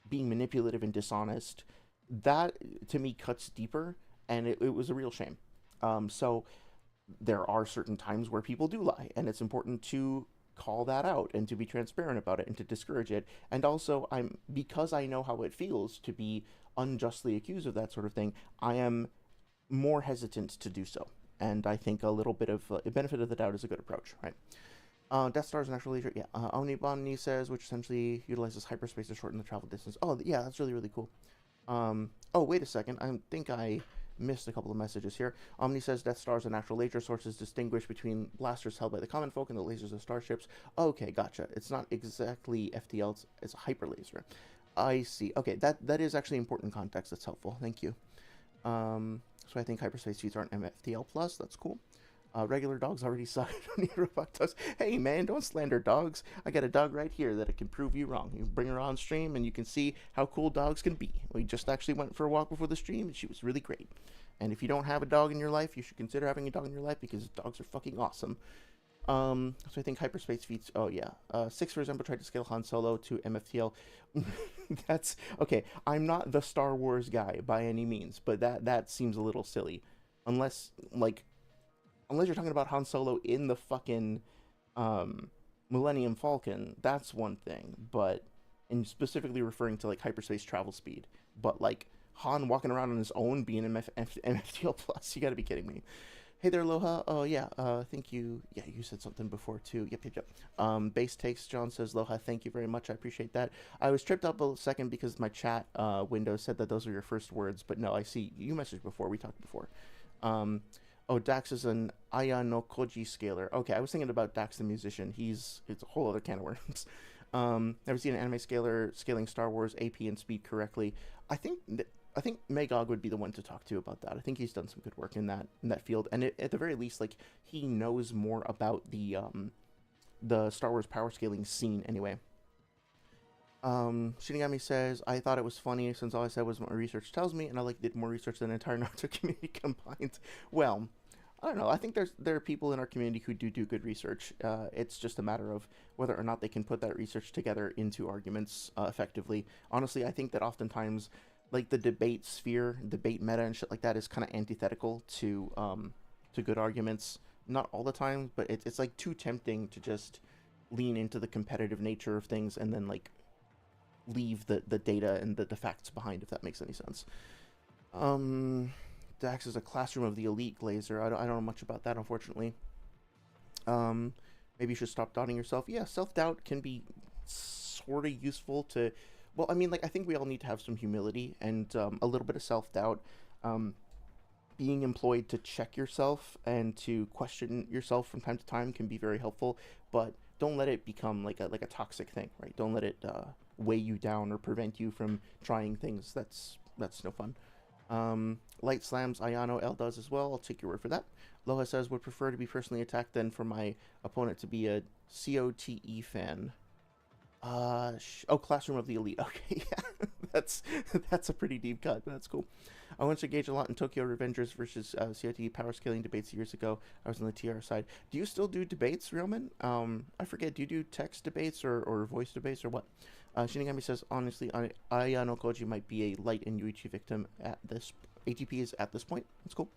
being manipulative and dishonest, that to me cuts deeper, and it was a real shame. So there are certain times where people do lie, and it's important to call that out and to be transparent about it and to discourage it. And also, because I know how it feels to be unjustly accused of that sort of thing, I am more hesitant to do so. And I think a little bit of a benefit of the doubt is a good approach, right? Death Star's natural leisure, yeah. Omnibomni says, which essentially utilizes hyperspace to shorten the travel distance. Oh, yeah, that's really, really cool. Oh, wait a second. I think I missed a couple of messages here. Omni says Death Stars and natural laser sources distinguish between blasters held by the common folk and the lasers of starships. Okay, gotcha. It's not exactly FTL, it's a hyper laser. I see. Okay, that is actually important context. That's helpful. Thank you. So I think hyperspace feeds aren't MFTL plus. That's cool. Regular dogs already suck. Robot dogs. Hey man, don't slander dogs. I got a dog right here that can prove you wrong. You bring her on stream and you can see how cool dogs can be. We just actually went for a walk before the stream and she was really great. And if you don't have a dog in your life, you should consider having a dog in your life because dogs are fucking awesome. So I think hyperspace feeds. Oh yeah. Six, for example, tried to scale Han Solo to MFTL. That's okay. I'm not the Star Wars guy by any means, but that seems a little silly, unless you're talking about Han Solo in the fucking Millennium Falcon. That's one thing, but and specifically referring to like hyperspace travel speed, but like Han walking around on his own being MFTL plus. You got to be kidding me. Hey there, Aloha. Oh, yeah, thank you. Yeah, you said something before, too. Yep. Base takes, John says, Aloha, thank you very much. I appreciate that. I was tripped up a second because my chat window said that those were your first words, but no, I see you messaged before. We talked before. Oh, Dax is an Aya no Koji scaler. Okay, I was thinking about Dax the musician. It's a whole other can of worms. Never seen an anime scaler scaling Star Wars AP and speed correctly. I think Magog would be the one to talk to about that. I think he's done some good work in that field, and at the very least, like he knows more about the Star Wars power scaling scene anyway. Shinigami says, I thought it was funny since all I said was what my research tells me, and I did more research than the entire Naruto community combined. Well, I don't know. I think there are people in our community who do good research. It's just a matter of whether or not they can put that research together into arguments effectively. Honestly, I think that oftentimes, like the debate sphere, debate meta, and shit like that is kind of antithetical to good arguments. Not all the time, but it's like too tempting to just lean into the competitive nature of things and then like leave the data and the facts behind, if that makes any sense. Dax is a classroom of the elite glazer. I don't know much about that, unfortunately. Maybe you should stop doubting yourself. Yeah, self-doubt can be sort of useful to... Well, I mean, like, I think we all need to have some humility and a little bit of self-doubt. Being employed to check yourself and to question yourself from time to time can be very helpful, but don't let it become like a toxic thing, right? Don't let it weigh you down or prevent you from trying things. That's no fun. Light slams Ayano L does as well. I'll take your word for that. Loha says, would prefer to be personally attacked than for my opponent to be a COTE fan. Classroom of the Elite. Okay, yeah, that's a pretty deep cut. That's cool. I once engaged a lot in Tokyo Revengers versus COTE power scaling debates years ago. I was on the TR side. Do you still do debates, Realman? I forget. Do you do text debates or voice debates or what? Shinigami says, honestly, Ayano Koji might be a Light and Yuichi victim at this... ATP is at this point. That's cool.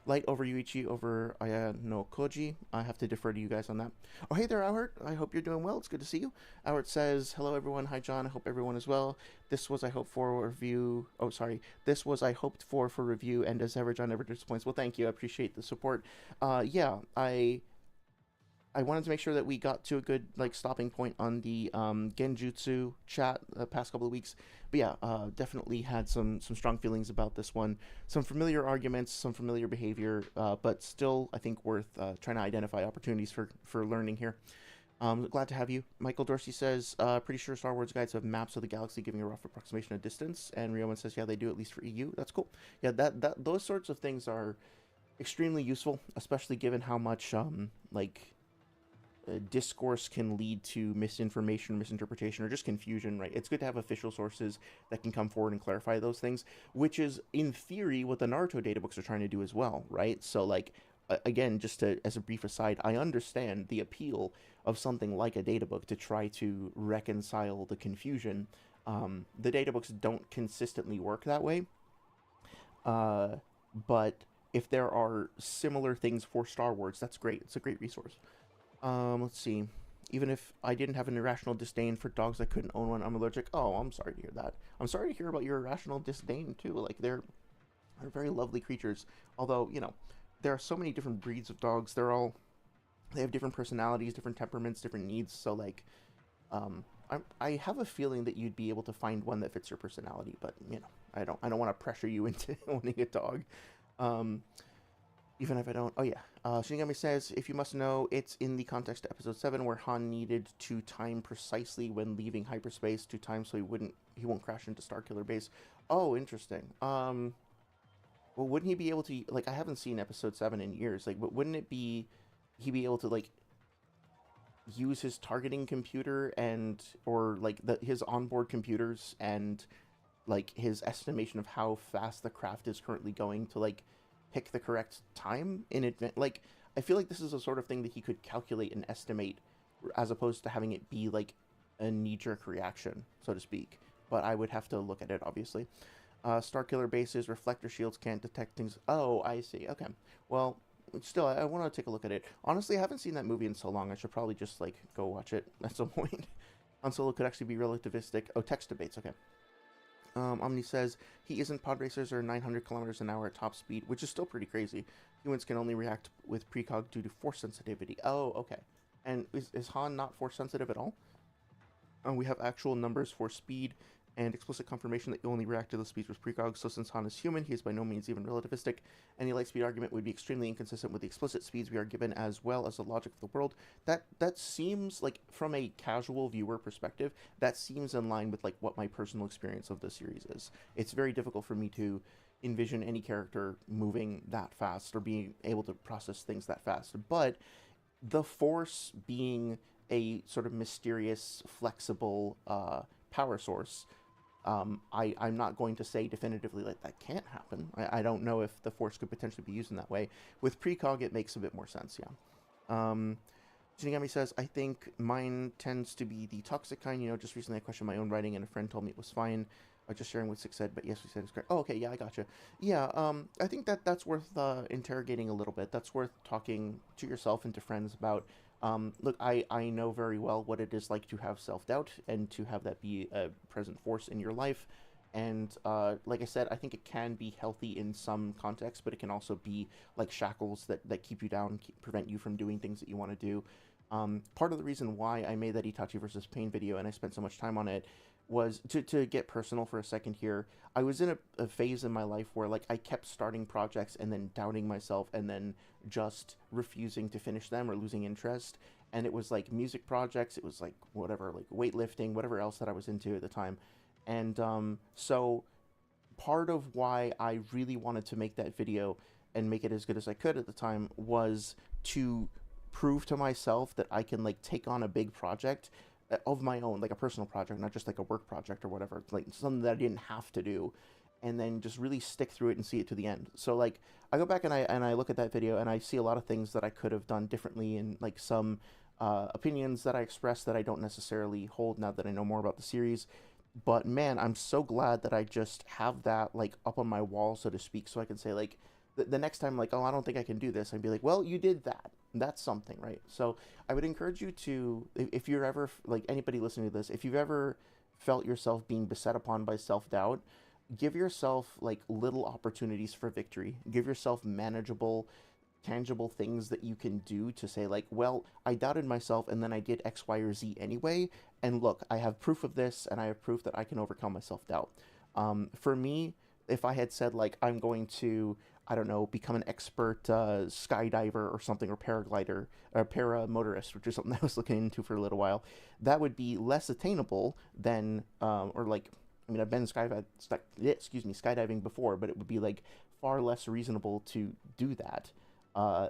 Light over Yuichi over Ayano Koji. I have to defer to you guys on that. Oh, hey there, Albert. I hope you're doing well. It's good to see you. Albert says, hello, everyone. Hi, John. I hope everyone is well. This was I hoped for review. Oh, sorry. This was I hoped for review, and as ever, John never disappoints. Well, thank you. I appreciate the support. Yeah, I I wanted to make sure that we got to a good like stopping point on the Genjutsu chat the past couple of weeks. But yeah, definitely had some strong feelings about this one. Some familiar arguments, some familiar behavior, but still I think worth trying to identify opportunities for learning here. Glad to have you. Michael Dorsey says, pretty sure Star Wars guides have maps of the galaxy giving a rough approximation of distance. And Rioman says, yeah, they do, at least for EU. That's cool. Yeah, that those sorts of things are extremely useful, especially given how much discourse can lead to misinformation, misinterpretation, or just confusion, right? It's good to have official sources that can come forward and clarify those things, which is, in theory, what the Naruto databooks are trying to do as well, right? So, like, again, just as a brief aside, I understand the appeal of something like a databook to try to reconcile the confusion. The databooks don't consistently work that way, but if there are similar things for Star Wars, that's great. It's a great resource. Let's see. Even if I didn't have an irrational disdain for dogs, I couldn't own one. I'm allergic. Oh, I'm sorry to hear that. I'm sorry to hear about your irrational disdain too. Like they're very lovely creatures. Although there are so many different breeds of dogs. They have different personalities, different temperaments, different needs. So like, I have a feeling that you'd be able to find one that fits your personality. But I don't want to pressure you into owning a dog. Even if I don't. Oh, yeah. Shinigami says, if you must know, it's in the context of episode 7 where Han needed to time precisely when leaving hyperspace to time so he won't crash into Starkiller Base. Oh, interesting. Well, wouldn't he be able to, like, I haven't seen episode 7 in years, like, but wouldn't it be, he be able to, like, use his targeting computer or, like, his onboard computers and, like, his estimation of how fast the craft is currently going to, like, pick the correct time in advance? Like, I feel like this is a sort of thing that he could calculate and estimate, as opposed to having it be like a knee-jerk reaction, so to speak. But I would have to look at it, obviously. Starkiller bases, reflector shields can't detect things. Oh, I see. Okay. Well, still, I want to take a look at it. Honestly, I haven't seen that movie in so long. I should probably just, like, go watch it at some point. Han Solo could actually be relativistic. Oh, text debates. Okay. Omni says he isn't. Pod racers are 900 kilometers an hour at top speed, which is still pretty crazy. Humans can only react with precog due to force sensitivity. Oh, okay. And is Han not force sensitive at all? We have actual numbers for speed and explicit confirmation that you only react to the speeds with precog. So since Han is human, he is by no means even relativistic. Any light speed argument would be extremely inconsistent with the explicit speeds we are given, as well as the logic of the world. That seems like, from a casual viewer perspective, that seems in line with like what my personal experience of the series is. It's very difficult for me to envision any character moving that fast or being able to process things that fast. But the Force being a sort of mysterious, flexible power source, I'm not going to say definitively like that can't happen. I don't know if the Force could potentially be used in that way. With precog, it makes a bit more sense, yeah. Shinigami says, I think mine tends to be the toxic kind. Just recently I questioned my own writing and a friend told me it was fine. I was just sharing what Six said, but yes, we said it's great. Oh, okay, yeah, I gotcha. Yeah, I think that's worth interrogating a little bit. That's worth talking to yourself and to friends about. Look, I know very well what it is like to have self-doubt and to have that be a present force in your life. And like I said, I think it can be healthy in some contexts, but it can also be like shackles that keep you down, prevent you from doing things that you want to do. Part of the reason why I made that Itachi versus Pain video and I spent so much time on it was to get personal for a second here. I was in a phase in my life where like I kept starting projects and then doubting myself and then just refusing to finish them or losing interest. And it was like music projects, it was like whatever, like weightlifting, whatever else that I was into at the time. And so part of why I really wanted to make that video and make it as good as I could at the time was to prove to myself that I can like take on a big project of my own, like a personal project, not just like a work project or whatever, like something that I didn't have to do, and then just really stick through it and see it to the end. So like I go back and I look at that video and I see a lot of things that I could have done differently, and like some opinions that I expressed that I don't necessarily hold now that I know more about the series. But man, I'm so glad that I just have that like up on my wall, so to speak, so I can say like the next time, like, oh, I don't think I can do this, I'd be like, well, you did that. That's something, right? So I would encourage you to, if you're ever, like, anybody listening to this, if you've ever felt yourself being beset upon by self-doubt, give yourself, like, little opportunities for victory. Give yourself manageable tangible things that you can do to say like, well, I doubted myself and then I did X, Y, or Z anyway, and look, I have proof of this and I have proof that I can overcome my self-doubt. For me, if I had said like I'm going to, I don't know, become an expert skydiver or something, or paraglider or paramotorist, which is something I was looking into for a little while, that would be less attainable than, or like, I mean, I've been skydiving before, but it would be like far less reasonable to do that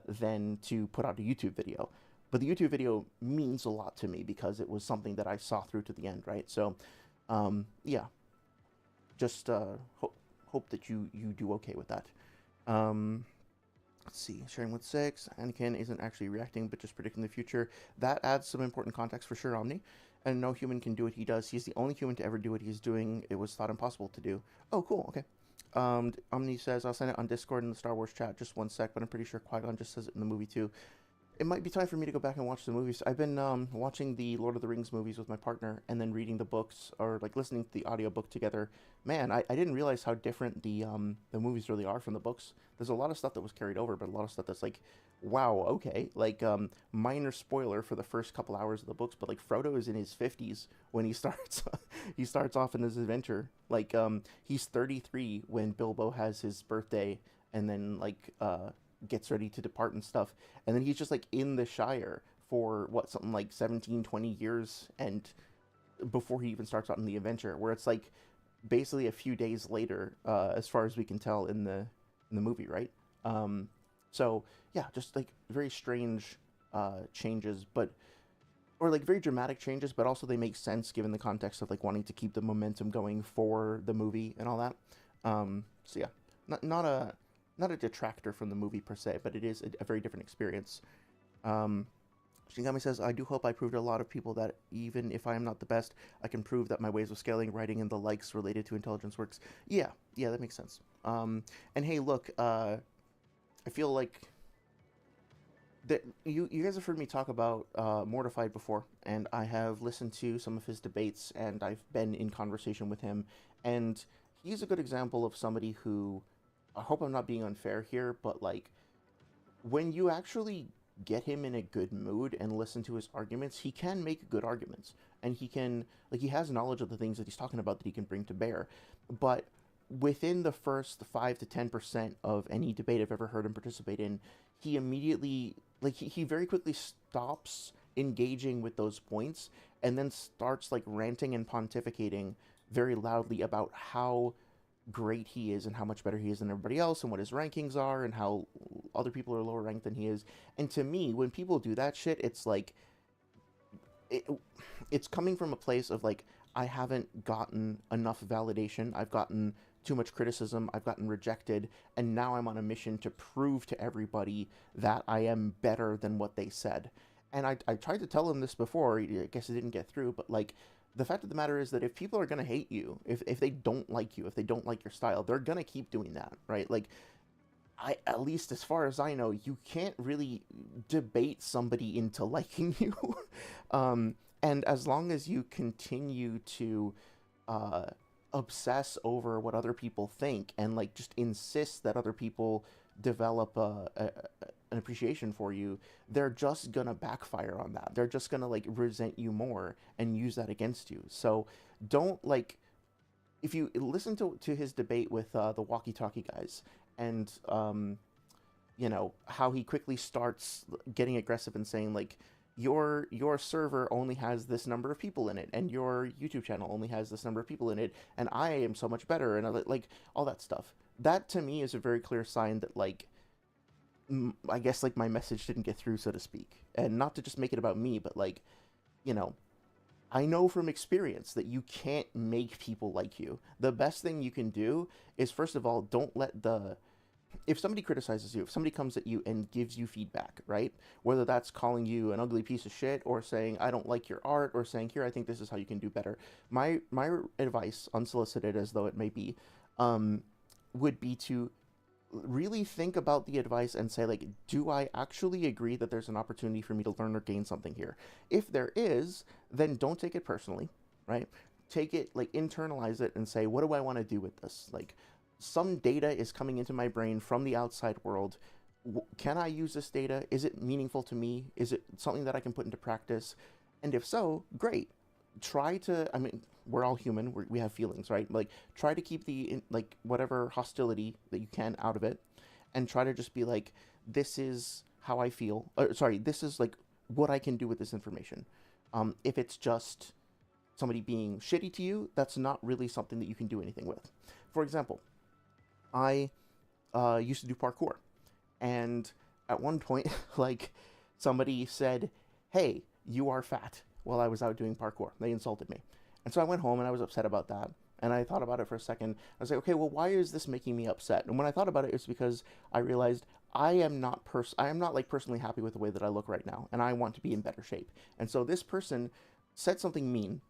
than to put out a YouTube video. But the YouTube video means a lot to me because it was something that I saw through to the end, right? So, yeah, just hope that you do okay with that. Let's see, sharing with six. Anakin isn't actually reacting, but just predicting the future. That adds some important context for sure, Omni. And no human can do what he does. He's the only human to ever do what he's doing. It was thought impossible to do. Oh, cool. Okay. Omni says, I'll send it on Discord in the Star Wars chat. Just one sec, but I'm pretty sure Qui-Gon just says it in the movie too. It might be time for me to go back and watch the movies. I've been watching the Lord of the Rings movies with my partner and then reading the books, or like listening to the audiobook together. Man, I didn't realize how different the movies really are from the books. There's a lot of stuff that was carried over, but a lot of stuff that's like, wow, okay. Like, minor spoiler for the first couple hours of the books, but like Frodo is in his 50s when he starts he starts off in his adventure. Like, he's 33 when Bilbo has his birthday, and then like gets ready to depart and stuff, and then he's just like in the Shire for what, something like 17-20 years, and before he even starts out in the adventure, where it's like basically a few days later, as far as we can tell in the movie, right? So yeah, just like very strange changes, but, or like very dramatic changes, but also they make sense given the context of like wanting to keep the momentum going for the movie and all that. So yeah, not a detractor from the movie per se, but it is a very different experience. Shingami says, I do hope I proved to a lot of people that even if I am not the best, I can prove that my ways of scaling, writing, and the likes related to intelligence works. Yeah, that makes sense. And hey, look, I feel like that you guys have heard me talk about Mortified before, and I have listened to some of his debates, and I've been in conversation with him, and he's a good example of somebody who, I hope I'm not being unfair here, but like, when you actually get him in a good mood and listen to his arguments, he can make good arguments, and he can, like, he has knowledge of the things that he's talking about that he can bring to bear. But within the first 5 to 10% of any debate I've ever heard him participate in, he immediately, like, he very quickly stops engaging with those points and then starts like ranting and pontificating very loudly about how great he is and how much better he is than everybody else, and what his rankings are, and how other people are lower ranked than he is. And to me, when people do that shit, it's like, it's coming from a place of like, I haven't gotten enough validation, I've gotten too much criticism, I've gotten rejected, and now I'm on a mission to prove to everybody that I am better than what they said. And I tried to tell him this before, I guess it didn't get through, but like, the fact of the matter is that if people are going to hate you, if they don't like you, if they don't like your style, they're going to keep doing that, right? Like, at least as far as I know, you can't really debate somebody into liking you. And as long as you continue to obsess over what other people think, and like just insist that other people develop an appreciation for you, they're just gonna backfire on that. They're just gonna like resent you more and use that against you. So don't, like, if you listen to his debate with the walkie-talkie guys, and you know how he quickly starts getting aggressive and saying like, your server only has this number of people in it, and your YouTube channel only has this number of people in it, and I am so much better, and like all that stuff. That to me is a very clear sign that like, I guess like my message didn't get through, so to speak. And not to just make it about me, but like, you know, I know from experience that you can't make people like you. The best thing you can do is, first of all, don't let the, if somebody criticizes you, if somebody comes at you and gives you feedback, right? Whether that's calling you an ugly piece of shit, or saying, I don't like your art, or saying, here, I think this is how you can do better. My advice, unsolicited as though it may be, would be to really think about the advice and say, like, do I actually agree that there's an opportunity for me to learn or gain something here? If there is, then don't take it personally, right? Take it, like, internalize it and say, what do I want to do with this? Like, some data is coming into my brain from the outside world. can I use this data? Is it meaningful to me? Is it something that I can put into practice? And if so, great. Try to, I mean, we're all human. We have feelings, right? Like, try to keep like, whatever hostility that you can out of it, and try to just be like, this is how I feel. Sorry, this is like what I can do with this information. If it's just somebody being shitty to you, that's not really something that you can do anything with. For example, I used to do parkour, and at one point, like, somebody said, "Hey, you are fat," while I was out doing parkour. They insulted me. And so I went home and I was upset about that. And I thought about it for a second. I was like, okay, well, why is this making me upset? And when I thought about it, it's because I realized I am not like personally happy with the way that I look right now, and I want to be in better shape. And so this person said something mean,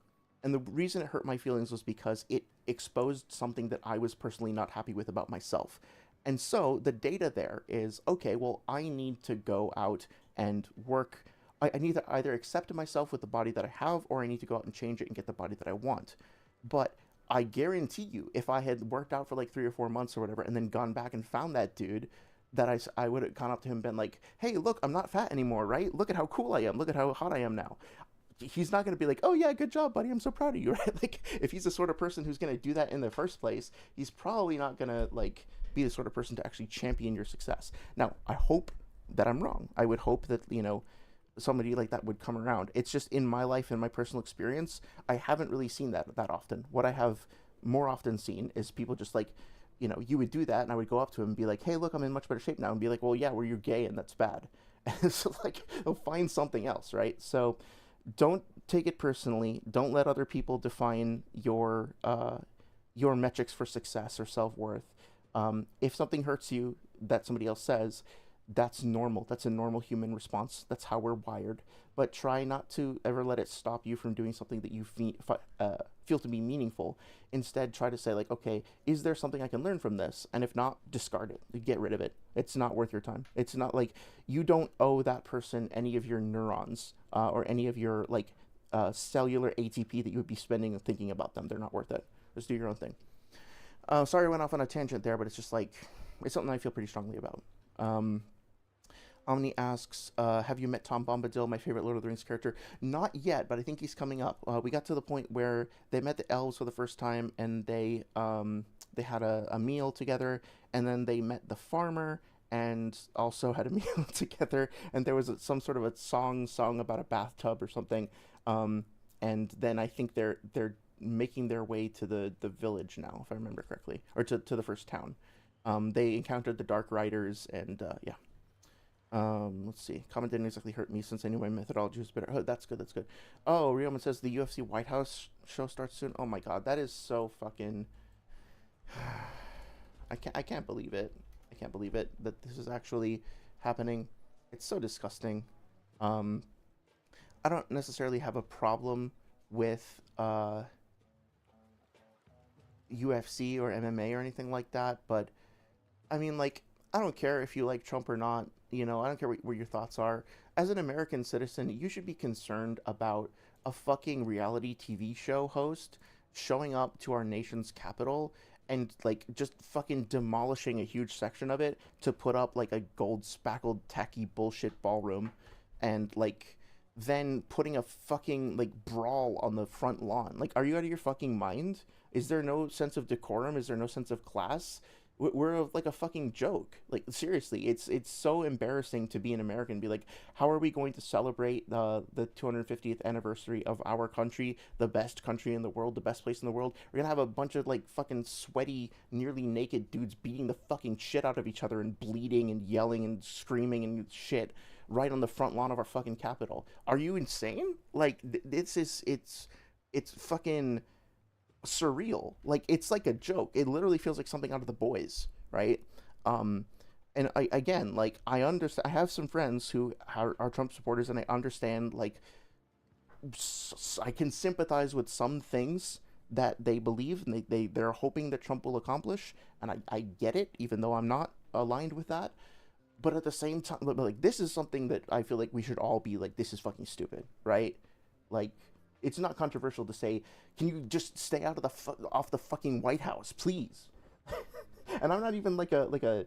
and the reason it hurt my feelings was because it exposed something that I was personally not happy with about myself. And so the data there is, okay, well, I need to go out and work. I need to either accept myself with the body that I have, or I need to go out and change it and get the body that I want. But I guarantee you, if I had worked out for like 3 or 4 months or whatever, and then gone back and found that dude, that I would have gone up to him and been like, hey, look, I'm not fat anymore, right? Look at how cool I am. Look at how hot I am now. He's not going to be like, oh yeah, good job, buddy, I'm so proud of you, right? Like, if he's the sort of person who's going to do that in the first place, he's probably not going to, like, be the sort of person to actually champion your success. Now, I hope that I'm wrong. I would hope that, somebody like that would come around. It's just, in my life and my personal experience, I haven't really seen that often. What I have more often seen is people just like, you would do that, and I would go up to him and be like, hey, look, I'm in much better shape now, and be like, well, yeah, well, you're gay and that's bad. And so, like, they'll find something else, right? So don't take it personally. Don't let other people define your metrics for success or self-worth. If something hurts you that somebody else says, that's normal. That's a normal human response. That's how we're wired. But try not to ever let it stop you from doing something that you feel to be meaningful. Instead, try to say, like, okay, is there something I can learn from this? And if not, discard it. Get rid of it. It's not worth your time. It's not like, you don't owe that person any of your neurons, or any of your, like, cellular ATP that you would be spending thinking about them. They're not worth it. Just do your own thing. Sorry I went off on a tangent there, but it's just like, it's something I feel pretty strongly about. Omni asks, have you met Tom Bombadil, my favorite Lord of the Rings character? Not yet, but I think he's coming up. We got to the point where they met the elves for the first time, and they had a meal together, and then they met the farmer, and also had a meal together, and there was some sort of a song about a bathtub or something, and then I think they're making their way to the village now, if I remember correctly, or to the first town. They encountered the Dark Riders, and yeah. Let's see. Comment didn't exactly hurt me since I knew my methodology was better. Oh, that's good. That's good. Oh, Rioman says the UFC White House show starts soon. Oh my God, that is so fucking. I can't believe it. I can't believe it that this is actually happening. It's so disgusting. I don't necessarily have a problem with UFC or MMA or anything like that, but I mean, like, I don't care if you like Trump or not. I don't care what your thoughts are. As an American citizen, you should be concerned about a fucking reality TV show host showing up to our nation's capital and, like, just fucking demolishing a huge section of it to put up, like, a gold spackled tacky bullshit ballroom, and, like, then putting a fucking, like, brawl on the front lawn. Like, are you out of your fucking mind? Is there no sense of decorum? Is there no sense of class? We're like a fucking joke. Like, seriously, it's so embarrassing to be an American and be like, how are we going to celebrate the 250th anniversary of our country, the best country in the world, the best place in the world? We're gonna have a bunch of, like, fucking sweaty, nearly naked dudes beating the fucking shit out of each other and bleeding and yelling and screaming and shit right on the front lawn of our fucking capital. Are you insane? Like, it's fucking surreal. Like, it's like a joke. It literally feels like something out of The Boys, right? And again, like, I understand. I have some friends who are Trump supporters, and I understand, like, I can sympathize with some things that they believe and they're hoping that Trump will accomplish, and I get it, even though I'm not aligned with that. But at the same time, like, this is something that I feel like we should all be like, this is fucking stupid, right? Like, it's not controversial to say, can you just stay out of off the fucking White House, please? And I'm not even like a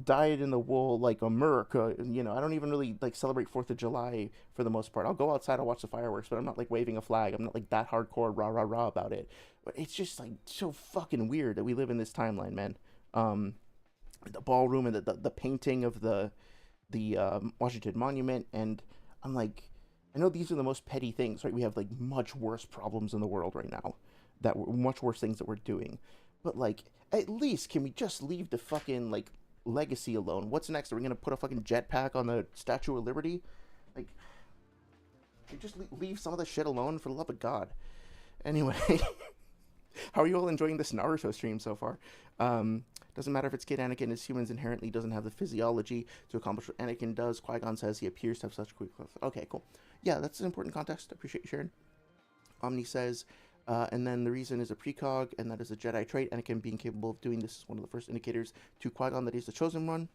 dyed in the wool like America. I don't even really like celebrate 4th of July for the most part. I'll go outside, I'll watch the fireworks, but I'm not like waving a flag. I'm not like that hardcore rah rah rah about it. But it's just like so fucking weird that we live in this timeline, man. Um, the ballroom and the painting of the Washington Monument, and I'm like, I know these are the most petty things, right? We have like much worse problems in the world right now, that we're much worse things that we're doing, but like, at least can we just leave the fucking like legacy alone? What's next? Are we gonna put a fucking jetpack on the Statue of Liberty? Like, just leave some of the shit alone for the love of God. Anyway, how are you all enjoying this Naruto stream so far? Doesn't matter if it's Kid Anakin, as humans inherently doesn't have the physiology to accomplish what Anakin does. Qui-Gon says he appears to have such quick... Okay, cool. Yeah, that's an important context. I appreciate you sharing. Omni says, and then the reason is a precog, and that is a Jedi trait. Anakin being capable of doing this is one of the first indicators to Qui-Gon that he's the chosen one.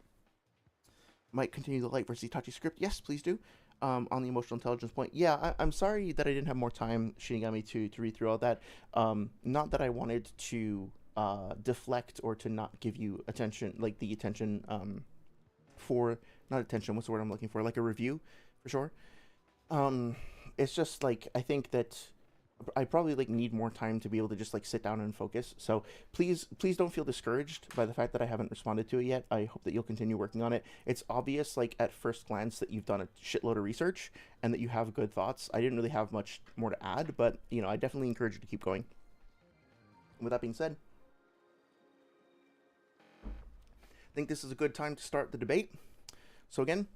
Might continue the Light versus Itachi script. Yes, please do. On the emotional intelligence point, yeah, I'm sorry that I didn't have more time, Shinigami, to read through all that. Not that I wanted to deflect or to not give you attention, like the attention for, not attention, what's the word I'm looking for, like a review, for sure. It's just like, I think that I probably like need more time to be able to just like sit down and focus. So please don't feel discouraged by the fact that I haven't responded to it yet. I hope that you'll continue working on it. It's obvious, like at first glance, that you've done a shitload of research and that you have good thoughts. I didn't really have much more to add, but I definitely encourage you to keep going. And with that being said, I think this is a good time to start the debate. So again,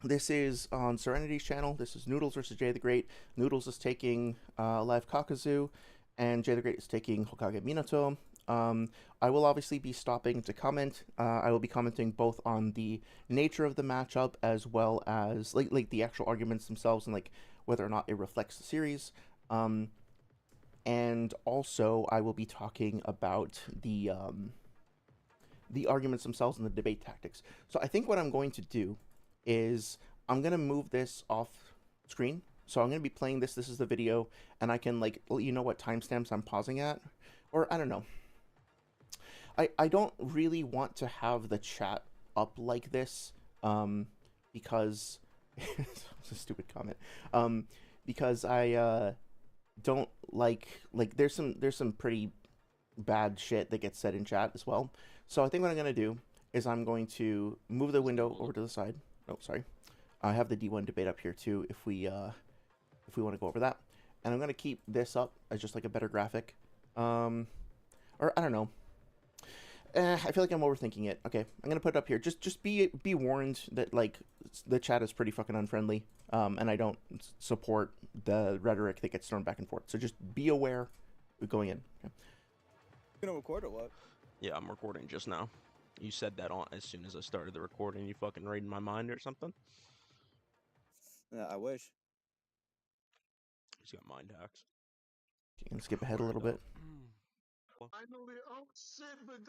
this is on Serenity's channel. This is Noodles versus JTheGreat. Noodles is taking live Kakuzu, and JTheGreat is taking Hokage Minato. I will obviously be stopping to comment. I will be commenting both on the nature of the matchup as well as like the actual arguments themselves and like whether or not it reflects the series. And also I will be talking about the arguments themselves and the debate tactics. So I think what I'm going to do is I'm going to move this off screen. So I'm going to be playing this. This is the video, and I can like let you know what timestamps I'm pausing at. Or I don't know. I don't really want to have the chat up like this because it's a stupid comment. Because I don't like there's some pretty bad shit that gets said in chat as well. So I think what I'm going to do is I'm going to move the window over to the side. Oh, sorry. I have the D1 debate up here too if we want to go over that. And I'm going to keep this up as just like a better graphic. Or I don't know. I feel like I'm overthinking it. Okay, I'm going to put it up here. Just be warned that like the chat is pretty fucking unfriendly. And I don't support the rhetoric that gets thrown back and forth. So just be aware going in. Okay. You gonna record or what? Yeah, I'm recording just now. You said that on as soon as I started the recording. You fucking reading my mind or something? Yeah, I wish. He's got mind hacks. You can skip ahead a little bit. Finally, oh shit,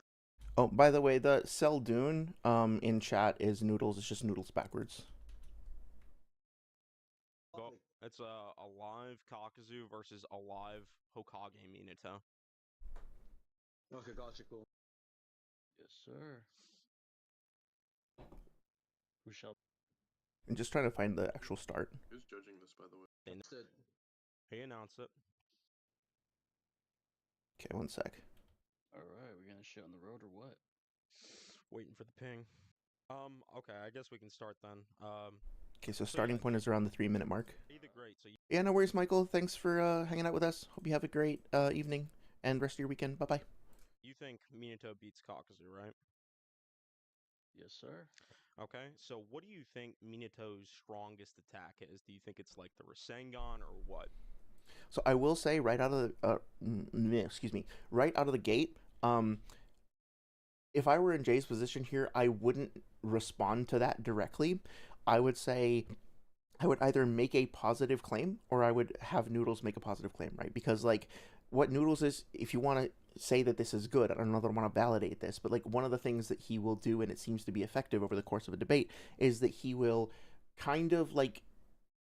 Oh, by the way, the Seldoon in chat is Noodles. It's just Noodles backwards. Well, it's a live Kakuzu versus a live Hokage Minato. Okay, gotcha, cool. Yes, sir. Who shall? I'm just trying to find the actual start. Who's judging this, by the way? He announced it. Okay, one sec. Alright, we're gonna shit on the road or what? Waiting for the ping. Okay, I guess we can start then. Okay, so starting point is around the 3-minute mark. JTheGreat, so Yeah, no worries, Michael. Thanks for hanging out with us. Hope you have a great evening and rest of your weekend. Bye-bye. you think Minato beats Kakuzu, right? Yes, sir. Okay, so what do you think Minato's strongest attack is? Do you think it's like the Rasengan or what? So I will say right out of the right out of the gate, if I were in Jay's position here, I wouldn't respond to that directly. I would say I would either make a positive claim or I would have Noodles make a positive claim, right? Because like what Noodles is, if you want to say that this is good, I don't know that I want to validate this, but like one of the things that he will do, and it seems to be effective over the course of a debate, is that he will kind of like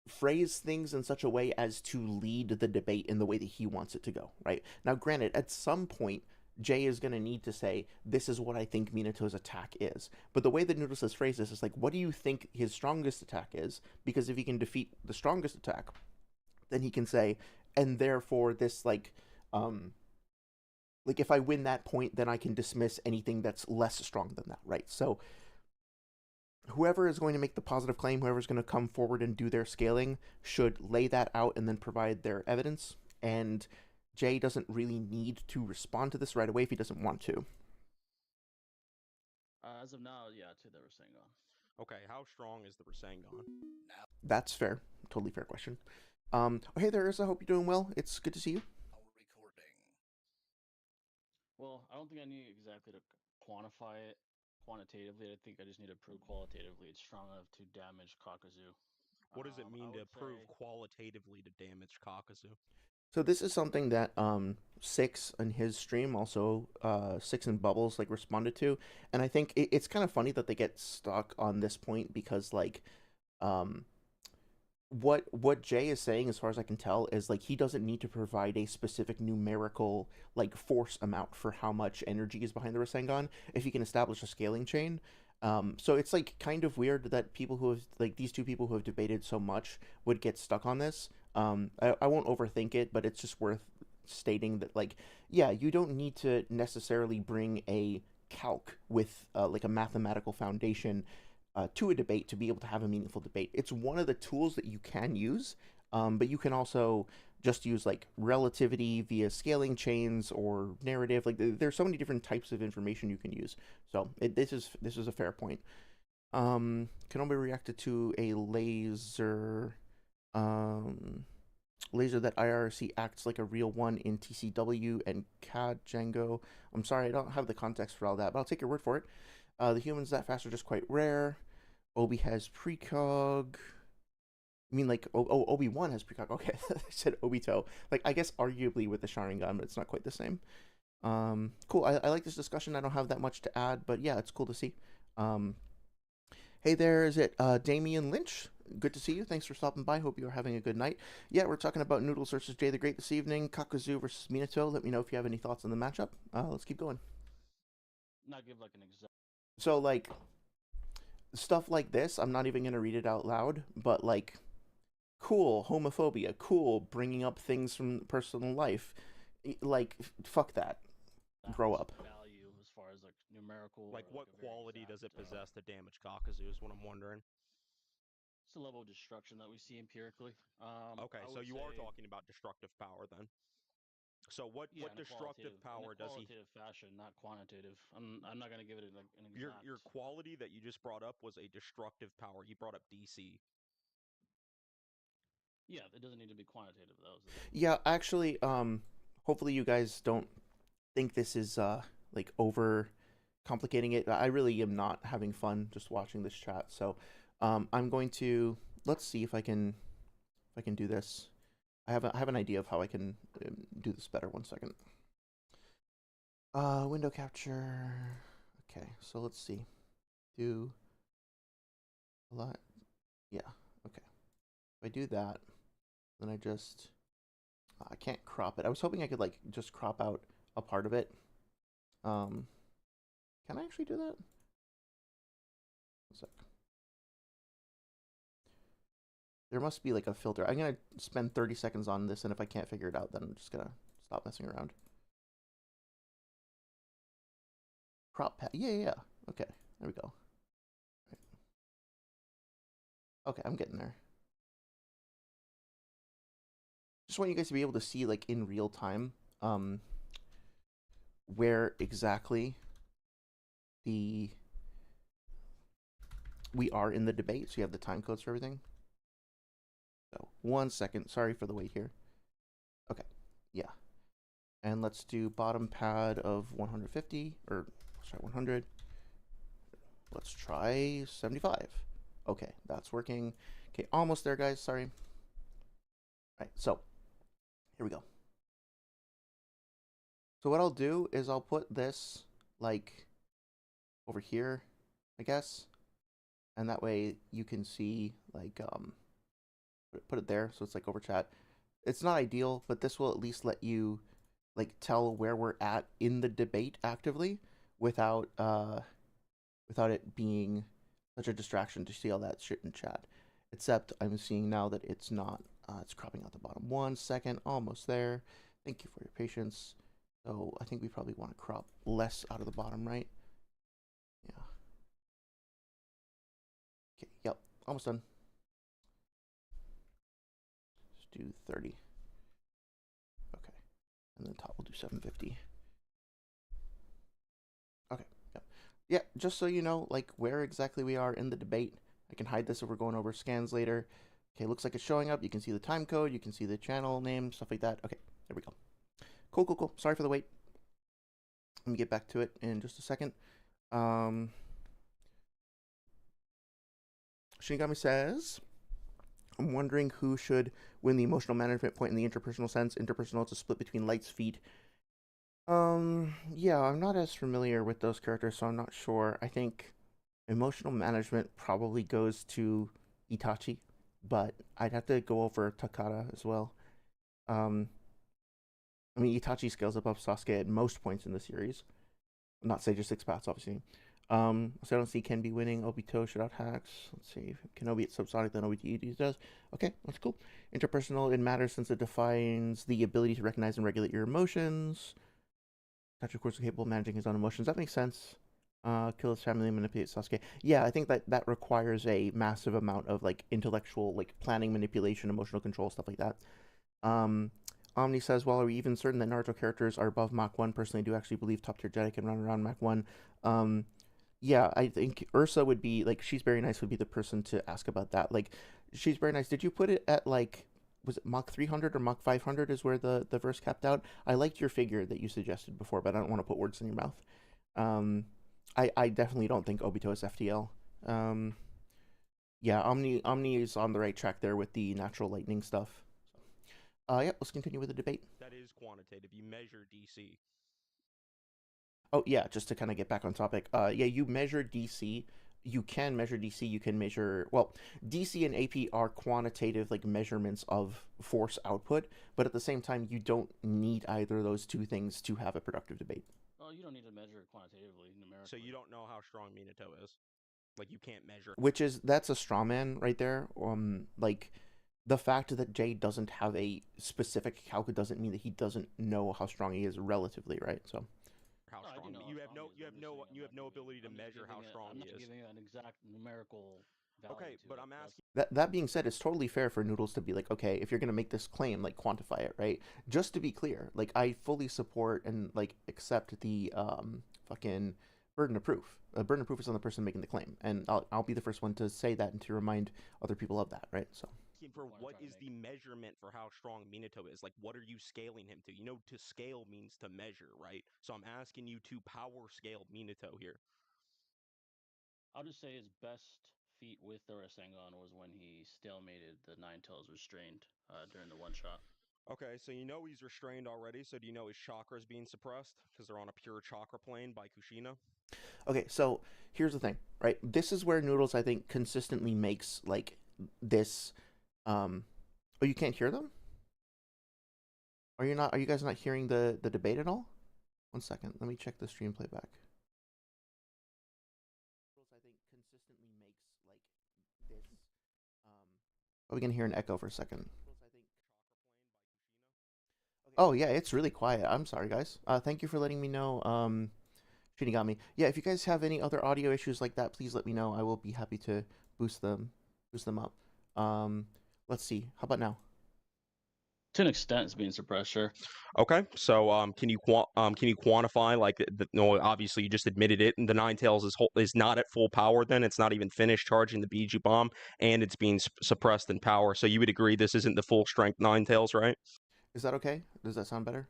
phrase things in such a way as to lead the debate in the way that he wants it to go, right? Now, granted, at some point, Jay is going to need to say, this is what I think Minato's attack is. But the way that Noodles has phrased this is like, what do you think his strongest attack is? Because if he can defeat the strongest attack, then he can say, and therefore this, like if I win that point, then I can dismiss anything that's less strong than that, right? So whoever is going to make the positive claim, whoever's going to come forward and do their scaling, should lay that out and then provide their evidence. And Jay doesn't really need to respond to this right away if he doesn't want to. As of now, yeah, to the Rasengan. Okay, how strong is the Rasengan? That's fair. Totally fair question. Oh, hey there, Ursa. Hope you're doing well. It's good to see you. Well, I don't think I need exactly to quantify it quantitatively. I think I just need to prove qualitatively it's strong enough to damage Kakuzu. What does it mean I to would prove say- qualitatively to damage Kakuzu? So this is something that Six in his stream, also Six and Bubbles, like responded to, and I think it's kind of funny that they get stuck on this point because like what Jay is saying, as far as I can tell, is like he doesn't need to provide a specific numerical like force amount for how much energy is behind the Rasengan if he can establish a scaling chain. So it's like kind of weird that people who have like these two people who have debated so much would get stuck on this. I won't overthink it, but it's just worth stating that like yeah, you don't need to necessarily bring a calc with like a mathematical foundation to a debate to be able to have a meaningful debate. It's one of the tools that you can use, but you can also just use like relativity via scaling chains or narrative. Like there's so many different types of information you can use. So this is a fair point. Can only be reacted to a laser. Laser that IRC acts like a real one in TCW and CAD Django. I'm sorry, I don't have the context for all that, but I'll take your word for it. The humans that fast are just quite rare. Obi has precog. I mean, like, Obi-Wan has precog. Okay, I said Obito. Like, I guess arguably with the Sharingan, but it's not quite the same. Cool. I like this discussion. I don't have that much to add, but yeah, it's cool to see. Hey there, is it Damian Lynch? Good to see you. Thanks for stopping by. Hope you're having a good night. Yeah, we're talking about Noodles versus JTheGreat this evening. Kakuzu versus Minato. Let me know if you have any thoughts on the matchup. Let's keep going. Not give like an exact. So, like, stuff like this, I'm not even going to read it out loud, but, like, cool, homophobia, cool, bringing up things from personal life. Like, fuck that. Grow up. Value as far as like numerical. Like, or, what a very quality does it exact, possess to damage Kakuzu is what I'm wondering. It's the level of destruction that we see empirically. Okay, so you are talking about destructive power then. So what destructive power does he? Qualitative fashion, not quantitative. I'm not gonna give it like an exact. Your quality that you just brought up was a destructive power. You brought up DC. Yeah, it doesn't need to be quantitative. That was the thing. Yeah, actually, hopefully you guys don't think this is like over complicating it. I really am not having fun just watching this chat. So I'm going to let's see if I can do this. I have an idea of how I can do this better. 1 second. Window capture. Okay, so let's see. Do a lot. Yeah. Okay. If I do that, then I just I can't crop it. I was hoping I could like just crop out a part of it. Can I actually do that? 1 sec. There must be like a filter. I'm gonna spend 30 seconds on this, and if I can't figure it out, then I'm just gonna stop messing around. Crop pad. Yeah. Okay, there we go. Right. Okay, I'm getting there. Just want you guys to be able to see like in real time where exactly we are in the debate. So you have the time codes for everything. So 1 second. Sorry for the wait here. Okay, yeah. And let's do bottom pad of 150, or sorry, 100. Let's try 75. Okay, that's working. Okay, almost there, guys. Sorry. All right, so here we go. So what I'll do is I'll put this like over here, I guess, and that way you can see like put it there, so it's like over chat. It's not ideal, but this will at least let you like tell where we're at in the debate actively without without it being such a distraction to see all that shit in chat. Except I'm seeing now that it's not. It's cropping out the bottom. 1 second, almost there. Thank you for your patience. So I think we probably want to crop less out of the bottom right. Yeah. Okay, yep, almost done. Let's do 30. Okay, and then top we'll do 750. Okay, yep. Yeah, just so you know, like, where exactly we are in the debate. I can hide this if we're going over scans later. Okay, looks like it's showing up. You can see the time code, you can see the channel name, stuff like that. Okay, there we go. Cool, cool, cool. Sorry for the wait. Let me get back to it in just a second. Shinigami says, I'm wondering who should win the emotional management point in the interpersonal sense. Interpersonal, it's a split between Light's feet. Yeah, I'm not as familiar with those characters, so I'm not sure. I think emotional management probably goes to Itachi, but I'd have to go over Takara as well. I mean, Itachi scales above Sasuke at most points in the series. Not say just 6 paths, obviously. So I don't see Kenby winning. Obito should out hacks. Let's see. Kenobi at subsonic, then Obito does. Okay, that's cool. Interpersonal, it matters since it defines the ability to recognize and regulate your emotions. Itachi, of course, is capable of managing his own emotions. That makes sense. Kill his family and manipulate Sasuke. Yeah, I think that requires a massive amount of like intellectual, like planning, manipulation, emotional control, stuff like that. Omni says, well, are we even certain that Naruto characters are above Mach 1? Personally, I do actually believe top tier Jedi can run around Mach 1. Yeah, I think Ursa would be, like, She's Very Nice would be the person to ask about that. Like, She's Very Nice, did you put it at, like, was it Mach 300 or Mach 500 is where the verse capped out? I liked your figure that you suggested before, but I don't want to put words in your mouth. I definitely don't think Obito is FTL. Yeah, Omni is on the right track there with the natural lightning stuff. Yeah, let's continue with the debate. That is quantitative. You measure DC. Oh, yeah, just to kind of get back on topic. Yeah, you measure DC. You can measure DC. You can measure, well, DC and AP are quantitative, like, measurements of force output, but at the same time, you don't need either of those two things to have a productive debate. Oh, you don't need to measure it quantitatively, numerically. So you don't know how strong Minato is. Like, you can't measure. That's a straw man right there. Like, the fact that Jay doesn't have a specific calc doesn't mean that he doesn't know how strong he is relatively, right? So how strong you have no ability to measure how strong he is. I'm not giving an exact numerical value. Okay, but I'm asking. That being said, it's totally fair for Noodles to be like, okay, if you're gonna make this claim, like, quantify it, right? Just to be clear, like, I fully support and like accept the fucking burden of proof. Burden of proof is on the person making the claim, and I'll be the first one to say that and to remind other people of that, right? So. For what is the measurement for how strong Minato is? Like, what are you scaling him to? You know, to scale means to measure, right? So I'm asking you to power scale Minato here. I'll just say his best feat with the Rasengan was when he stalemated the Nine Tails restrained during the one shot. Okay, so you know he's restrained already, so do you know his chakras being suppressed? Because they're on a pure chakra plane by Kushina? Okay, so here's the thing, right? This is where Noodles, I think, consistently makes, like, this... Oh, you can't hear them? Are you guys not hearing the debate at all? 1 second, let me check the stream playback. I think consistently makes, like, this, we can hear an echo for a second. Oh yeah, it's really quiet. I'm sorry, guys. Thank you for letting me know. Shinigami. Yeah, if you guys have any other audio issues like that, please let me know. I will be happy to boost them up. Let's see. How about now? To an extent, it's being suppressed, sure. Okay, so can you quantify, like, no, obviously you just admitted it, and the Nine Tails is not at full power. Then it's not even finished charging the Biju bomb, and it's being suppressed in power. So you would agree this isn't the full strength Nine Tails, right? Is that okay? Does that sound better?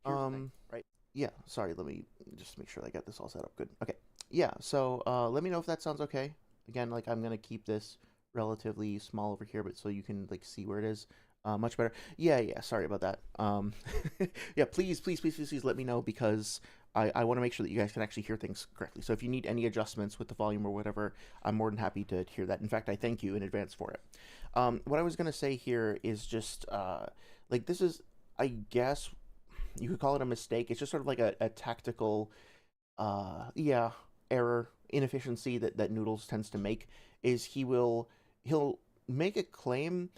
Right. Yeah. Sorry. Let me just make sure I got this all set up good. Okay. Yeah. So let me know if that sounds okay. Again, like, I'm gonna keep this relatively small over here, but so you can, like, see where it is. Much better. Yeah, sorry about that. Yeah, please let me know, because I want to make sure that you guys can actually hear things correctly. So if you need any adjustments with the volume or whatever, I'm more than happy to hear that. In fact, I thank you in advance for it. What I was going to say here is just, like, this is, I guess, you could call it a mistake. It's just sort of like a tactical, error, inefficiency that Noodles tends to make. Is he'll make a claim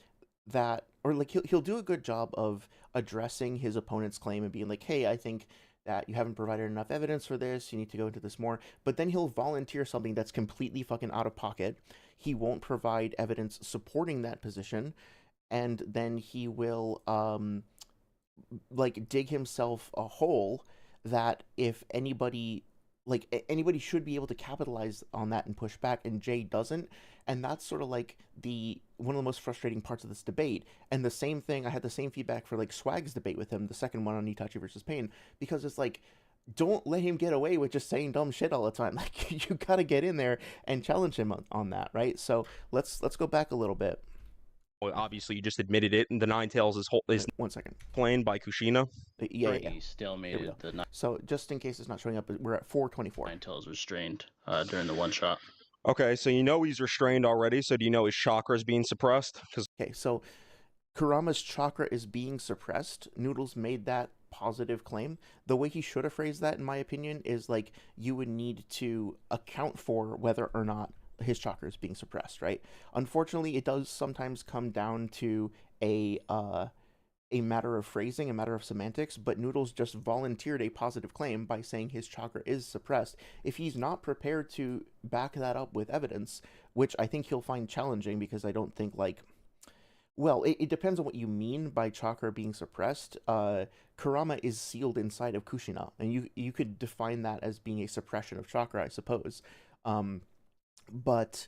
that, or like he'll do a good job of addressing his opponent's claim and being like, hey, I think that you haven't provided enough evidence for this, you need to go into this more. But then he'll volunteer something that's completely fucking out of pocket. He won't provide evidence supporting that position, and then he will like dig himself a hole that if anybody, anybody should be able to capitalize on that and push back, and Jay doesn't. And that's sort of like the one of the most frustrating parts of this debate. And the same thing, I had the same feedback for like Swag's debate with him, the second one on Itachi versus Pain, because it's like, don't let him get away with just saying dumb shit all the time. Like, you gotta get in there and challenge him on that, right? So let's go back a little bit. Well, obviously, you just admitted it, and the Ninetales is 1 second. played by Kushina. Yeah. He still made There we it. go. The So just in case it's not showing up, we're at 424. Ninetales restrained during the one shot. Okay, so you know he's restrained already. So do you know his chakra is being suppressed? Because Okay, so Kurama's chakra is being suppressed. Noodles made that positive claim. The way he should have phrased that, in my opinion, is like you would need to account for whether or not his chakra is being suppressed, right? Unfortunately, it does sometimes come down to a matter of phrasing, a matter of semantics, but Noodles just volunteered a positive claim by saying his chakra is suppressed. If he's not prepared to back that up with evidence, which I think he'll find challenging, because I don't think, like, well, it depends on what you mean by chakra being suppressed. Kurama is sealed inside of Kushina, and you could define that as being a suppression of chakra, I suppose. But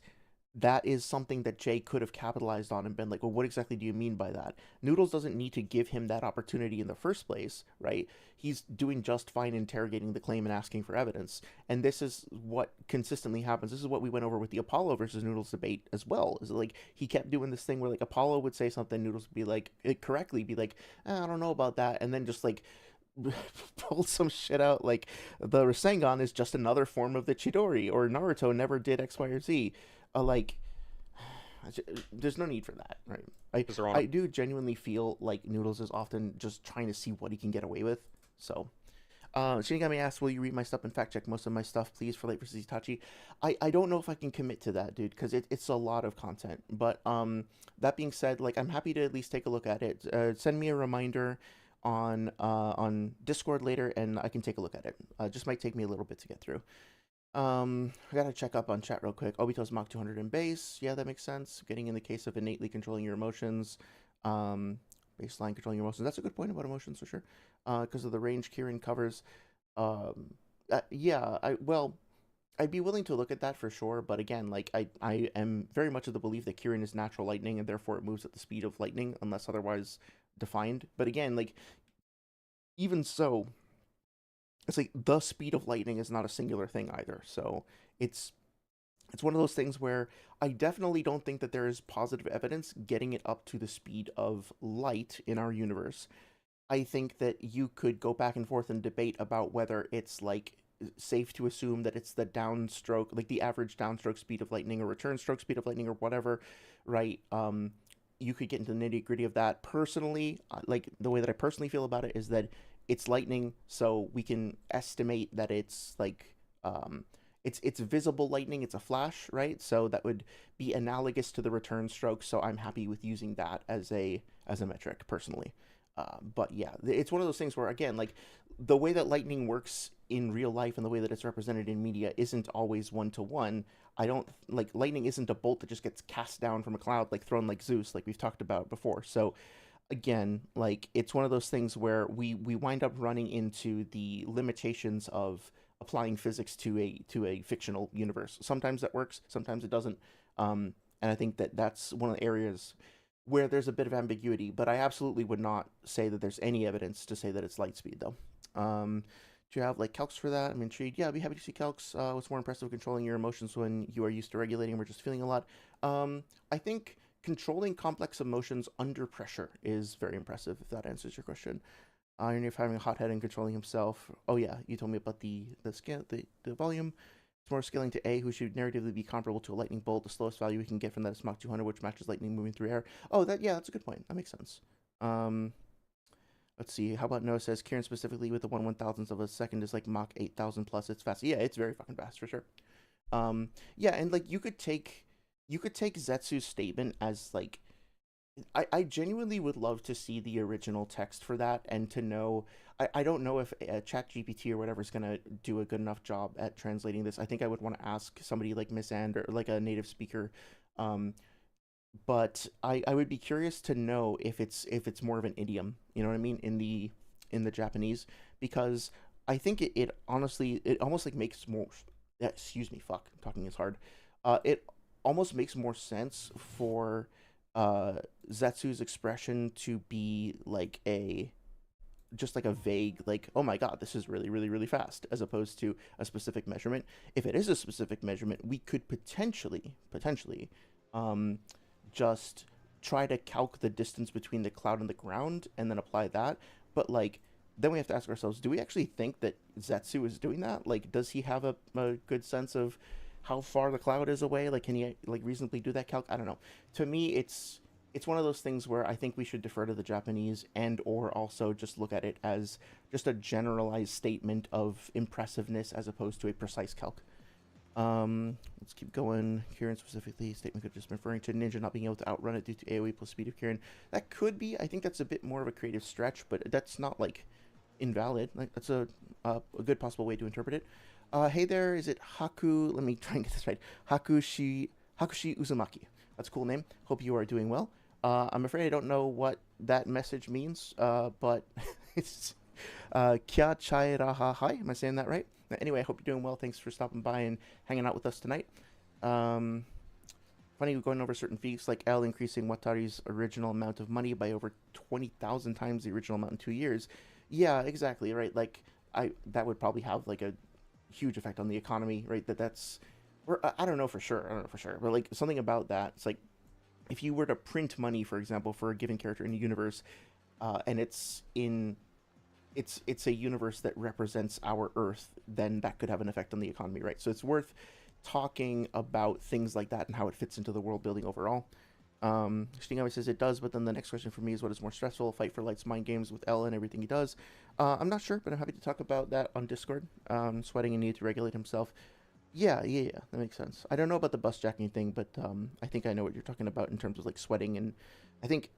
that is something that Jay could have capitalized on and been like, well, what exactly do you mean by that? Noodles doesn't need to give him that opportunity in the first place, right? He's doing just fine interrogating the claim and asking for evidence. And this is what consistently happens. This is what we went over with the Apollo versus Noodles debate as well. Is like he kept doing this thing where like Apollo would say something, Noodles would be like, correctly be like, I don't know about that. And then just like pull some shit out like the Rasengan is just another form of the Chidori, or Naruto never did X, Y, or Z. Like, there's no need for that, right? I do genuinely feel like Noodles is often just trying to see what he can get away with. So, Shinigami asked, will you read my stuff and fact check most of my stuff, please, for Late vs. Itachi? I don't know if I can commit to that, dude, because it's a lot of content. But that being said, like, I'm happy to at least take a look at it. Send me a reminder on Discord later, and I can take a look at it. Just might take me a little bit to get through. I gotta check up on chat real quick. Obito's Mach 200 in base. Yeah, that makes sense. Getting in the case of innately controlling your emotions. Baseline controlling your emotions. That's a good point about emotions for sure. Because of the range Kieran covers. Yeah, I'd be willing to look at that for sure. But again, like, I am very much of the belief that Kieran is natural lightning, and therefore it moves at the speed of lightning unless otherwise defined. But again, like, even so, it's like the speed of lightning is not a singular thing either. So it's one of those things where I definitely don't think that there is positive evidence getting it up to the speed of light in our universe. I think that you could go back and forth and debate about whether it's like safe to assume that it's the downstroke, like the average downstroke speed of lightning or return stroke speed of lightning or whatever, right? You could get into the nitty gritty of that. Personally, like the way that I personally feel about it is that it's lightning, so we can estimate that it's like it's visible lightning, it's a flash, right? So that would be analogous to the return stroke, so I'm happy with using that as a metric personally. But yeah, it's one of those things where, again, like the way that lightning works in real life and the way that it's represented in media isn't always one-to-one. I don't like lightning isn't a bolt that just gets cast down from a cloud, like thrown like Zeus, like we've talked about before. So again, like it's one of those things where we wind up running into the limitations of applying physics to a fictional universe. Sometimes that works, sometimes it doesn't. And I think that that's one of the areas where there's a bit of ambiguity, but I absolutely would not say that there's any evidence to say that it's light speed, though. Do you have, like, calcs for that? I'm intrigued. Yeah, I'd be happy to see calcs. What's more impressive, controlling your emotions when you are used to regulating or just feeling a lot? I think controlling complex emotions under pressure is very impressive, if that answers your question. Irony of having a hot head and controlling himself. Oh, yeah, you told me about the volume. It's more scaling to A, who should narratively be comparable to a lightning bolt. The slowest value we can get from that is Mach 200, which matches lightning moving through air. Oh, that's a good point. That makes sense. Let's see. How about Noah says Kieran specifically with the 1/1000th of a second is like Mach 8,000 plus. It's fast. Yeah, it's very fucking fast for sure. Yeah, and like you could take Zetsu's statement as like I genuinely would love to see the original text for that and to know. I don't know if ChatGPT or whatever is gonna do a good enough job at translating this. I think I would want to ask somebody like Miss And or like a native speaker. But I would be curious to know if it's more of an idiom, you know what I mean, in the Japanese, because I think it honestly it almost like makes more excuse me, fuck, talking is hard. It almost makes more sense for Zetsu's expression to be like a just like a vague like, oh my god, this is really really really fast, as opposed to a specific measurement. If it is a specific measurement, we could potentially just try to calc the distance between the cloud and the ground and then apply that. But like then we have to ask ourselves, do we actually think that Zetsu is doing that? Like, does he have a good sense of how far the cloud is away? Like, can he like reasonably do that calc? I don't know. To me, it's one of those things where I think we should defer to the Japanese and or also just look at it as just a generalized statement of impressiveness as opposed to a precise calc. Let's keep going. Kieran specifically, statement could have just been referring to Ninja not being able to outrun it due to AoE plus speed of Kieran. That could be. I think that's a bit more of a creative stretch, but that's not like invalid. Like that's a good possible way to interpret it. Hey there, is it Haku? Let me try and get this right. Hakushi Uzumaki. That's a cool name. Hope you are doing well. I'm afraid I don't know what that message means, but it's Kya Chai Raha Hai. Am I saying that right? Anyway, I hope you're doing well. Thanks for stopping by and hanging out with us tonight. Funny, going over certain feats like L increasing Watari's original amount of money by over 20,000 times the original amount in 2 years. Yeah, exactly, right? Like, that would probably have like a huge effect on the economy, right? I don't know for sure, but like something about that. It's like if you were to print money, for example, for a given character in a universe, and it's a universe that represents our Earth, then that could have an effect on the economy, right? So it's worth talking about things like that and how it fits into the world building overall. Stingami says it does, but then the next question for me is what is more stressful, fight for Light's mind games with L and everything he does? I'm not sure, but I'm happy to talk about that on Discord. Sweating and need to regulate himself. Yeah, that makes sense. I don't know about the bus jacking thing, but I think I know what you're talking about in terms of like sweating, and I think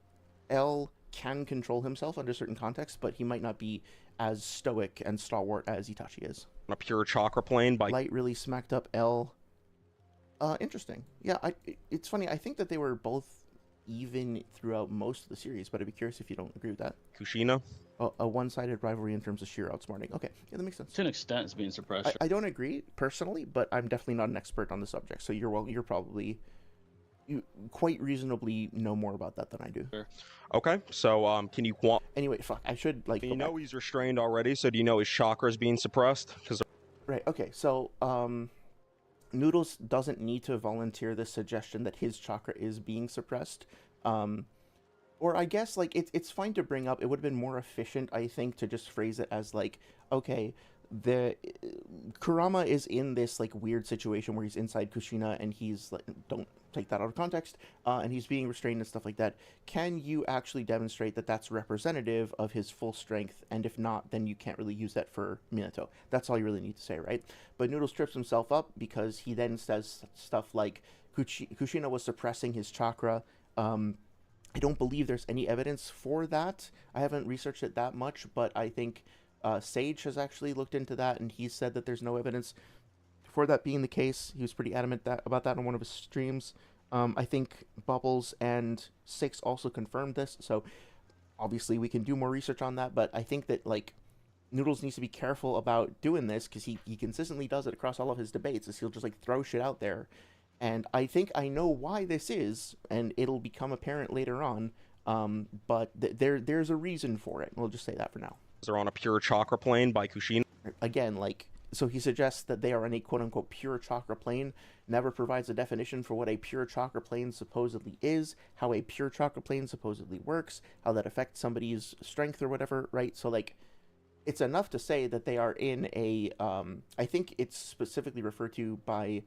L can control himself under certain contexts, but he might not be as stoic and stalwart as Itachi is. On a pure chakra plane by Light really smacked up L. Interesting. Yeah, it's funny. I think that they were both even throughout most of the series, but I'd be curious if you don't agree with that. Kushina. A one-sided rivalry in terms of sheer outsmarting. Okay, yeah, that makes sense. To an extent, it's being suppressed. I don't agree personally, but I'm definitely not an expert on the subject. So you're probably you quite reasonably know more about that than I do. Sure. Okay, so can you Anyway, fuck. I should like. You know he's restrained already, so do you know his chakra is being suppressed? Right. Okay. So Noodles doesn't need to volunteer the suggestion that his chakra is being suppressed. Or I guess like it's fine to bring up. It would have been more efficient, I think, to just phrase it as like, okay, the Kurama is in this like weird situation where he's inside Kushina and he's like, don't take that out of context, and he's being restrained and stuff like that. Can you actually demonstrate that that's representative of his full strength? And if not, then you can't really use that for Minato. That's all you really need to say, right? But Noodle trips himself up because he then says stuff like Kushina was suppressing his chakra. I don't believe there's any evidence for that. I haven't researched it that much, but I think Sage has actually looked into that, and he said that there's no evidence for that being the case. He was pretty adamant about that on one of his streams. I think Bubbles and Six also confirmed this, so obviously we can do more research on that, but I think that, like, Noodles needs to be careful about doing this, because he consistently does it across all of his debates, is he'll just, like, throw shit out there. And I think I know why this is, and it'll become apparent later on, but there's a reason for it. We'll just say that for now. They're on a pure chakra plane by Kushina. Again, like, so he suggests that they are on a quote-unquote pure chakra plane, never provides a definition for what a pure chakra plane supposedly is, how a pure chakra plane supposedly works, how that affects somebody's strength or whatever, right? So, like, it's enough to say that they are in a, I think it's specifically referred to by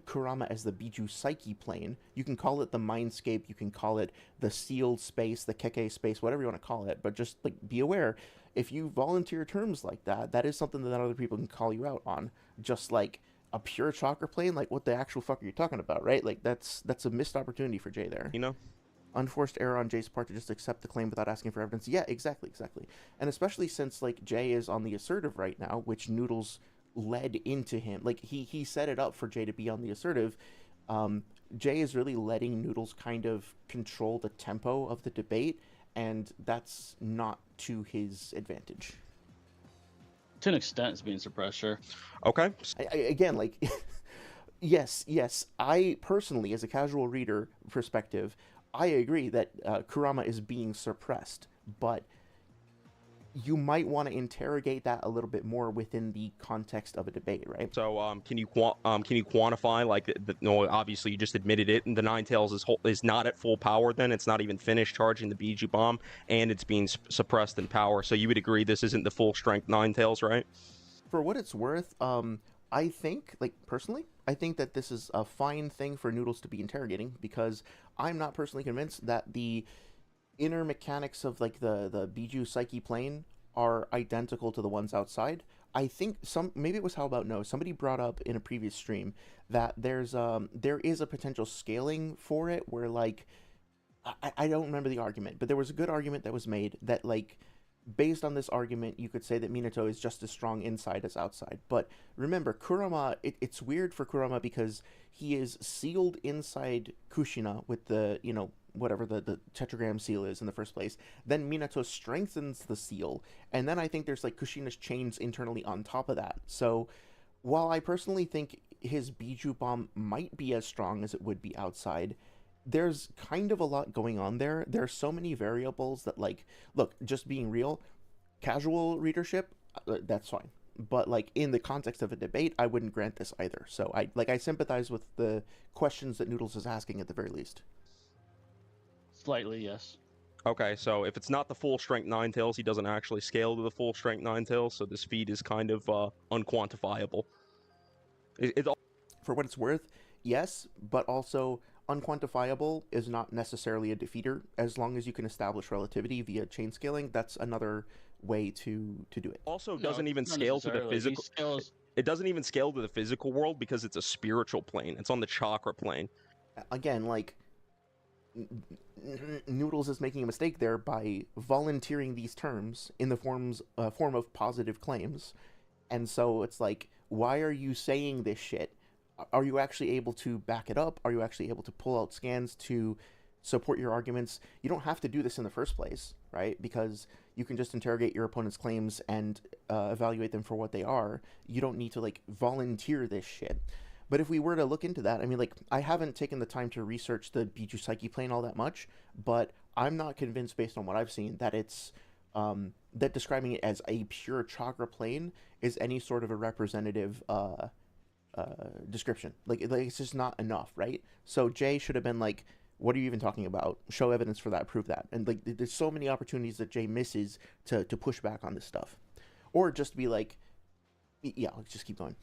Kurama as the Biju Psyche plane. You can call it the Mindscape, you can call it the sealed space, the Keke space, whatever you want to call it, but just like be aware, if you volunteer terms like that, that is something that other people can call you out on. Just like a pure chakra plane, like what the actual fuck are you talking about, right? Like that's a missed opportunity for Jay there. You know? Unforced error on Jay's part to just accept the claim without asking for evidence. Yeah, exactly. And especially since like Jay is on the assertive right now, which Noodles led into him. Like he set it up for Jay to be on the assertive. Jay is really letting Noodles kind of control the tempo of the debate, and that's not to his advantage. To an extent, it's being suppressed, sure. Okay. Again, like, yes. I personally, as a casual reader perspective, I agree that Kurama is being suppressed, but you might want to interrogate that a little bit more within the context of a debate, right? So, can you quantify, like, no, obviously you just admitted it, and the Ninetales is not at full power. Then it's not even finished charging the Biju bomb, and it's being suppressed in power. So you would agree this isn't the full strength Ninetales, right? For what it's worth, I think, like personally, I think that this is a fine thing for Noodles to be interrogating, because I'm not personally convinced that the inner mechanics of like the Biju Psyche plane are identical to the ones outside. I think maybe it was How About No, somebody brought up in a previous stream that there is a potential scaling for it where like I don't remember the argument, but there was a good argument that was made that like based on this argument you could say that Minato is just as strong inside as outside. But remember, Kurama, it's weird for Kurama because he is sealed inside Kushina with the, you know, whatever the tetragram seal is in the first place. Then Minato strengthens the seal, and then I think there's like Kushina's chains internally on top of that. So while I personally think his Biju bomb might be as strong as it would be outside, there's kind of a lot going on there. There's so many variables that, like, look, just being real, casual readership, that's fine. But like in the context of a debate, I wouldn't grant this either. So I sympathize with the questions that Noodles is asking at the very least. Slightly, yes. Okay, so if it's not the full strength Ninetales, he doesn't actually scale to the full strength Ninetales, so this feat is kind of unquantifiable. For what it's worth, yes, but also unquantifiable is not necessarily a defeater. As long as you can establish relativity via chain scaling, that's another way to do it. Also doesn't even scale to the physical. It doesn't even scale to the physical world because it's a spiritual plane. It's on the chakra plane. Again, like Noodles is making a mistake there by volunteering these terms in the form of positive claims. And so it's like, why are you saying this shit? Are you actually able to back it up? Are you actually able to pull out scans to support your arguments? You don't have to do this in the first place, right? Because you can just interrogate your opponent's claims and evaluate them for what they are. You don't need to like volunteer this shit. But if we were to look into that, I mean, like, I haven't taken the time to research the Biju Psyche plane all that much, but I'm not convinced based on what I've seen that it's that describing it as a pure chakra plane is any sort of a representative description. Like it's just not enough, right? So Jay should have been like, what are you even talking about? Show evidence for that, prove that. And like there's so many opportunities that Jay misses to push back on this stuff. Or just be like, yeah, let's just keep going.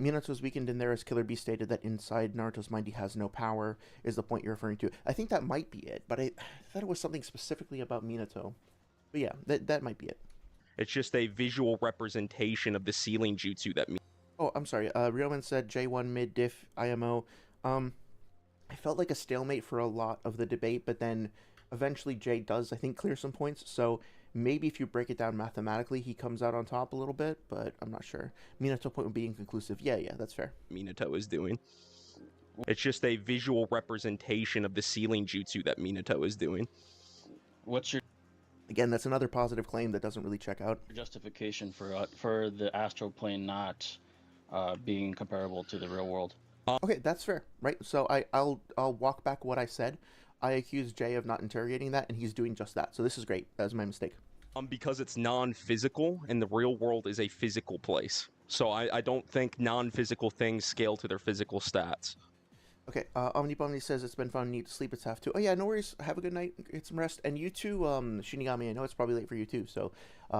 Minato's weakened in there as Killer Bee stated that inside Naruto's mind he has no power is the point you're referring to. I think that might be it, but I thought it was something specifically about Minato. But yeah, that might be it. It's just a visual representation of the sealing jutsu that Oh, I'm sorry. Ryoman said J1 mid diff IMO. I felt like a stalemate for a lot of the debate, but then eventually Jay does, I think, clear some points. So maybe if you break it down mathematically, he comes out on top a little bit, but I'm not sure. Minato point would be inconclusive. Yeah, that's fair. Minato is doing. It's just a visual representation of the sealing jutsu that Minato is doing. What's your Again, that's another positive claim that doesn't really check out. justification for the astral plane not being comparable to the real world? Okay, that's fair, right? So I'll walk back what I said. I accused Jay of not interrogating that, and he's doing just that. So this is great. That was my mistake. Because it's non-physical, and the real world is a physical place. So I don't think non-physical things scale to their physical stats. Okay, Omnibomni says it's been fun, need to sleep, it's have to. Oh yeah, no worries, have a good night, get some rest. And you too, Shinigami, I know it's probably late for you too, so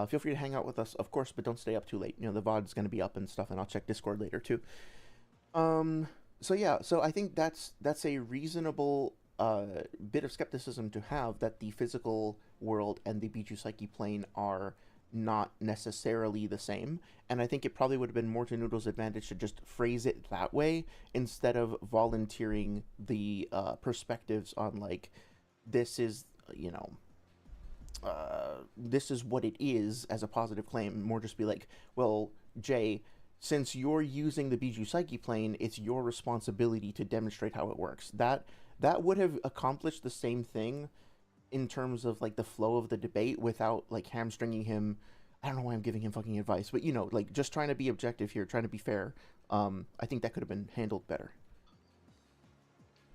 feel free to hang out with us, of course, but don't stay up too late. You know, the VOD's going to be up and stuff, and I'll check Discord later too. So yeah, so I think that's a reasonable bit of skepticism to have, that the physical world and the Bijou Psyche plane are not necessarily the same. And I think it probably would have been more to Noodle's advantage to just phrase it that way instead of volunteering the perspectives on, like, this is, you know, this is what it is as a positive claim. More just be like, well, Jay, since you're using the Bijou Psyche plane, it's your responsibility to demonstrate how it works. That would have accomplished the same thing in terms of, like, the flow of the debate without, like, hamstringing him. I don't know why I'm giving him fucking advice, but, you know, like, just trying to be objective here, trying to be fair. I think that could have been handled better.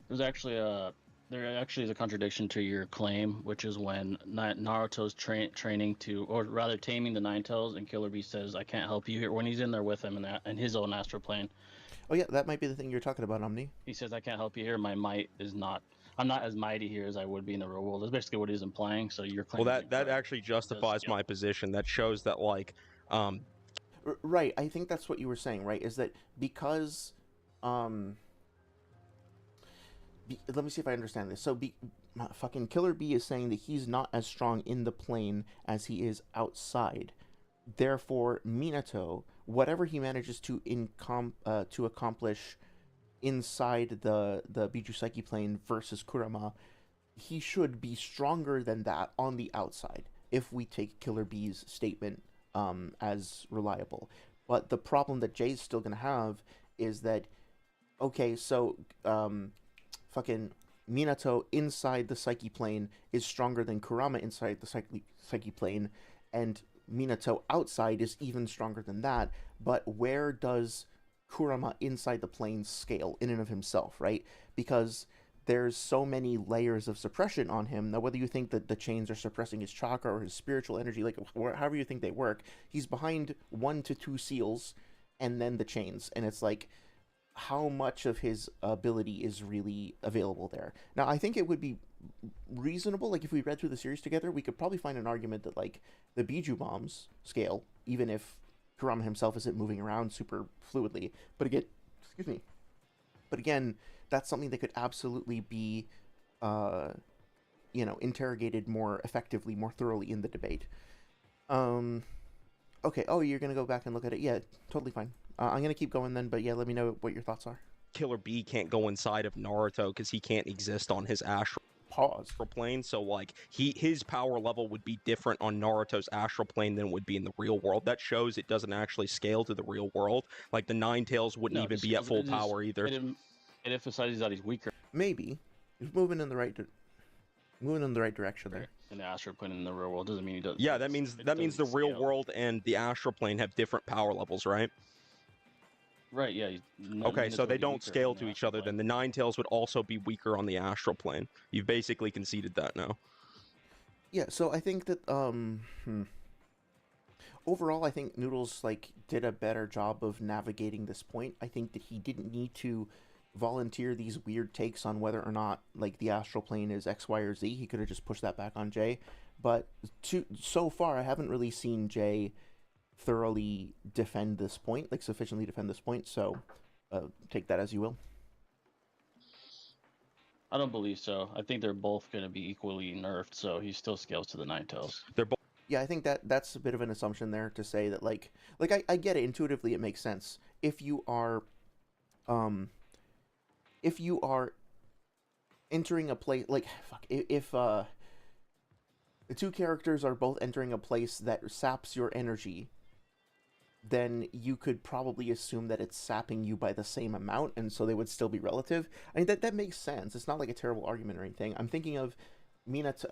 There's actually a there actually is a contradiction to your claim, which is when Naruto's training to, or rather taming the Nine Tails, and Killer Bee says, "I can't help you here." When he's in there with him in his own astral plane, Oh yeah, that might be the thing you're talking about, Omni. he says, "I can't help you here. My might is not. I'm not as mighty here as I would be in the real world." That's basically what he's implying. So your claim. Well, is that incorrect. actually justifies my position. That shows that, like, um, Right, I think that's what you were saying, right? Is that because, let me see if I understand this. So, fucking Killer Bee is saying that he's not as strong in the plane as he is outside. Therefore, Minato, whatever he manages to to accomplish inside the Bijou Psyche plane versus Kurama, he should be stronger than that on the outside, if we take Killer Bee's statement as reliable. But the problem that Jay's still going to have is that, okay, so fucking Minato inside the Psyche plane is stronger than Kurama inside the Psyche plane, and Minato outside is even stronger than that. But where does Kurama inside the plane scale in and of himself, right? Because there's so many layers of suppression on him. Now, whether you think that the chains are suppressing his chakra or his spiritual energy, like, however you think they work, he's behind 1 to 2 seals and then the chains. And it's like, how much of his ability is really available there? Now, I think it would be reasonable, like, if we read through the series together, we could probably find an argument that, like, the Bijou bombs scale, even if Kurama himself isn't moving around super fluidly. But again, excuse me. But again, that's something that could absolutely be, interrogated more effectively, more thoroughly in the debate. Okay. Oh, you're gonna go back and look at it? Yeah, totally fine. I'm gonna keep going then, but yeah, let me know what your thoughts are. Killer Bee can't go inside of Naruto because he can't exist on his astral Pause. plane. So, like, his power level would be different on Naruto's astral plane than it would be in the real world. That shows it doesn't actually scale to the real world. Like, the Nine Tails wouldn't even be at full power either. It emphasizes that he's weaker. Maybe he's moving in the right direction there. In the astral plane in the real world doesn't mean he does. Yeah, that means the real world and the astral plane have different power levels, right? Right, yeah. Okay, so they don't scale to each other. Then the Nine Tails would also be weaker on the astral plane. You've basically conceded that now. Yeah, so I think that overall, I think Noodles, like, did a better job of navigating this point. I think that he didn't need to volunteer these weird takes on whether or not, like, the astral plane is X, Y, or Z. He could have just pushed that back on Jay. But so far, I haven't really seen Jay thoroughly defend this point, like, sufficiently defend this point. So take that as you will. I don't believe so. I think they're both going to be equally nerfed, so he still scales to the Nine Tails. They're both. Yeah, I think that's a bit of an assumption there to say that, like I get it intuitively. It makes sense if you are entering a place, like, if the two characters are both entering a place that saps your energy, then you could probably assume that it's sapping you by the same amount, and so they would still be relative. I mean, that makes sense. It's not like a terrible argument or anything. I'm thinking of Minato,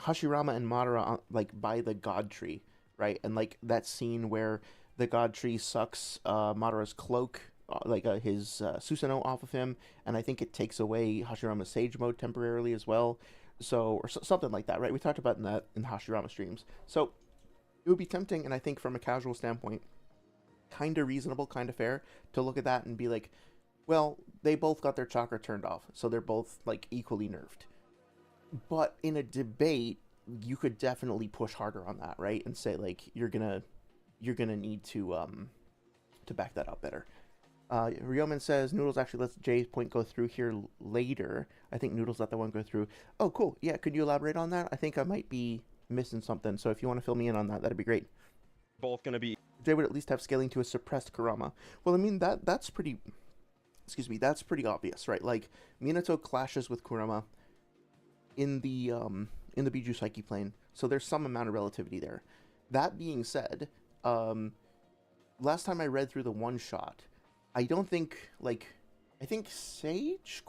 Hashirama and Madara, like, by the God Tree, right? And, like, that scene where the God Tree sucks Madara's cloak, his Susanoo off of him, and I think it takes away Hashirama's Sage Mode temporarily as well. So, or something like that, right? We talked about that in Hashirama streams. So it would be tempting, and I think from a casual standpoint, kind of reasonable, kind of fair, to look at that and be like, well, they both got their chakra turned off, so they're both, like, equally nerfed. But in a debate, you could definitely push harder on that, right? And say, like, you're gonna need to to back that out better. Ryoman says Noodles actually lets Jay's point go through here later. I think Noodles let that one go through. Oh, cool. Yeah, could you elaborate on that? I think I might be missing something. So if you want to fill me in on that, that'd be great. Both going to be... Jay would at least have scaling to a suppressed Kurama. Well, I mean, that's pretty... Excuse me, that's pretty obvious, right? Like, Minato clashes with Kurama in the Biju Psyche plane. So there's some amount of relativity there. That being said, last time I read through the one-shot, I don't think, like, I think Sage,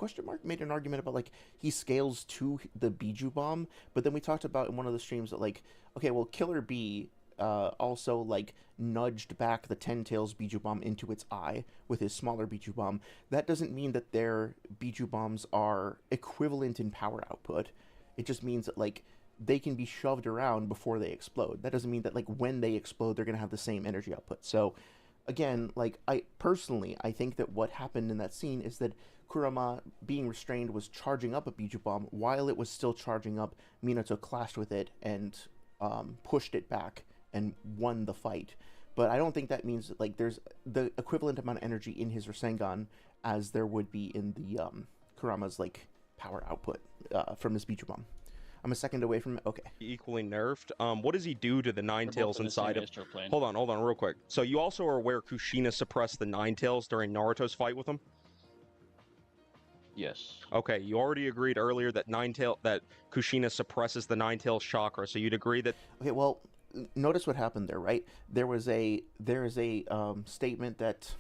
made an argument about, like, he scales to the Biju bomb, but then we talked about in one of the streams that, like, okay, well, Killer B also, like, nudged back the Ten Tails Biju bomb into its eye with his smaller Biju bomb. That doesn't mean that their Biju bombs are equivalent in power output. It just means that, like, they can be shoved around before they explode. That doesn't mean that, like, when they explode, they're going to have the same energy output. So, again, like, I think that what happened in that scene is that Kurama, being restrained, was charging up a Biju bomb. While it was still charging up, Minato clashed with it and pushed it back and won the fight. But I don't think that means that, like, there's the equivalent amount of energy in his Rasengan as there would be in the Kurama's, like, power output from his Biju bomb. I'm a second away from it. Okay. Equally nerfed. What does he do to the Nine Tails inside of... Plane. Hold on, real quick. So you also are aware Kushina suppressed the Nine Tails during Naruto's fight with him? Yes. Okay, you already agreed earlier that Kushina suppresses the Nine Tails chakra, so you'd agree that... Okay, well, notice what happened there, right? There is a statement that...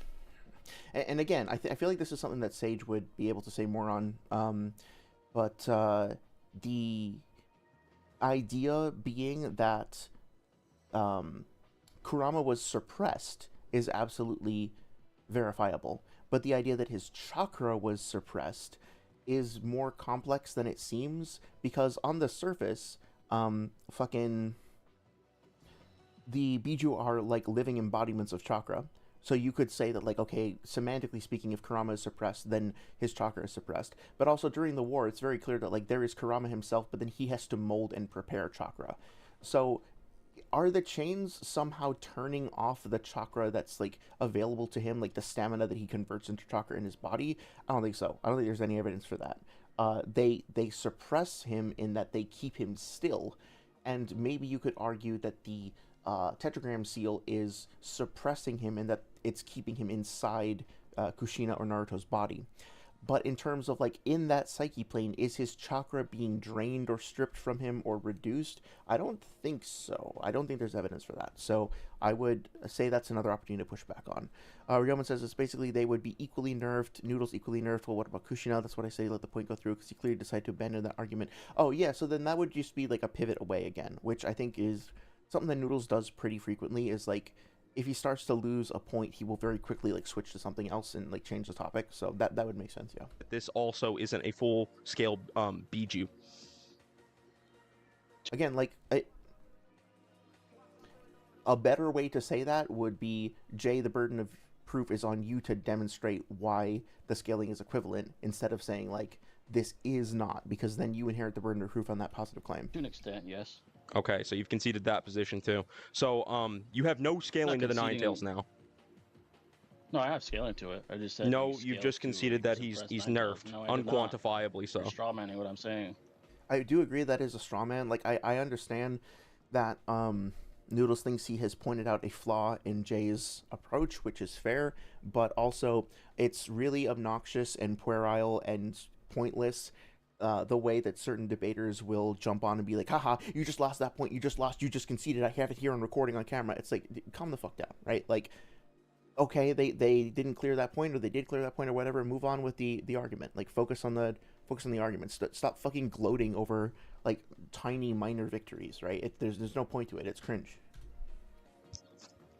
And again, I feel like this is something that Sage would be able to say more on, but the idea being that Kurama was suppressed is absolutely verifiable, but the idea that his chakra was suppressed is more complex than it seems, because on the surface, fucking the Biju are like living embodiments of chakra. So you could say that, like, okay, semantically speaking, if Kurama is suppressed, then his chakra is suppressed. But also during the war, it's very clear that, like, there is Kurama himself, but then he has to mold and prepare chakra. So are the chains somehow turning off the chakra that's, like, available to him, like the stamina that he converts into chakra in his body? I don't think so. I don't think there's any evidence for that. They suppress him in that they keep him still. And maybe you could argue that the tetragram seal is suppressing him and that it's keeping him inside Kushina or Naruto's body. But in terms of, like, in that psyche plane, is his chakra being drained or stripped from him or reduced? I don't think so. I don't think there's evidence for that. So I would say that's another opportunity to push back on. Ryoman says it's basically they would be equally nerfed, Noodles equally nerfed. Well, what about Kushina? That's what I say, let the point go through, because he clearly decided to abandon that argument. Oh, yeah, so then that would just be, like, a pivot away again, which I think is something that Noodles does pretty frequently, is, like, if he starts to lose a point, he will very quickly, like, switch to something else and, like, change the topic. So that would make sense, yeah. This also isn't a full-scale Biju. Again, like, a better way to say that would be, Jay, the burden of proof is on you to demonstrate why the scaling is equivalent, instead of saying, like, this is not, because then you inherit the burden of proof on that positive claim. To an extent, yes. Okay, so you've conceded that position too. So, you have no scaling to the Nine Tails now. No, I have scaling to it. I just said no. You've just conceded that he's nerfed, no, unquantifiably so. You're straw manning what I'm saying. I do agree that is a straw man. Like, I understand that Noodles thinks he has pointed out a flaw in Jay's approach, which is fair, but also it's really obnoxious and puerile and pointless. The way that certain debaters will jump on and be like, haha, you just lost that point, you just conceded, I have it here on recording on camera. It's like, calm the fuck down, right? Like, okay, they didn't clear that point, or they did clear that point, or whatever, move on with the argument. Like, focus on the argument. Stop fucking gloating over, like, tiny minor victories, right? There's no point to it. It's cringe.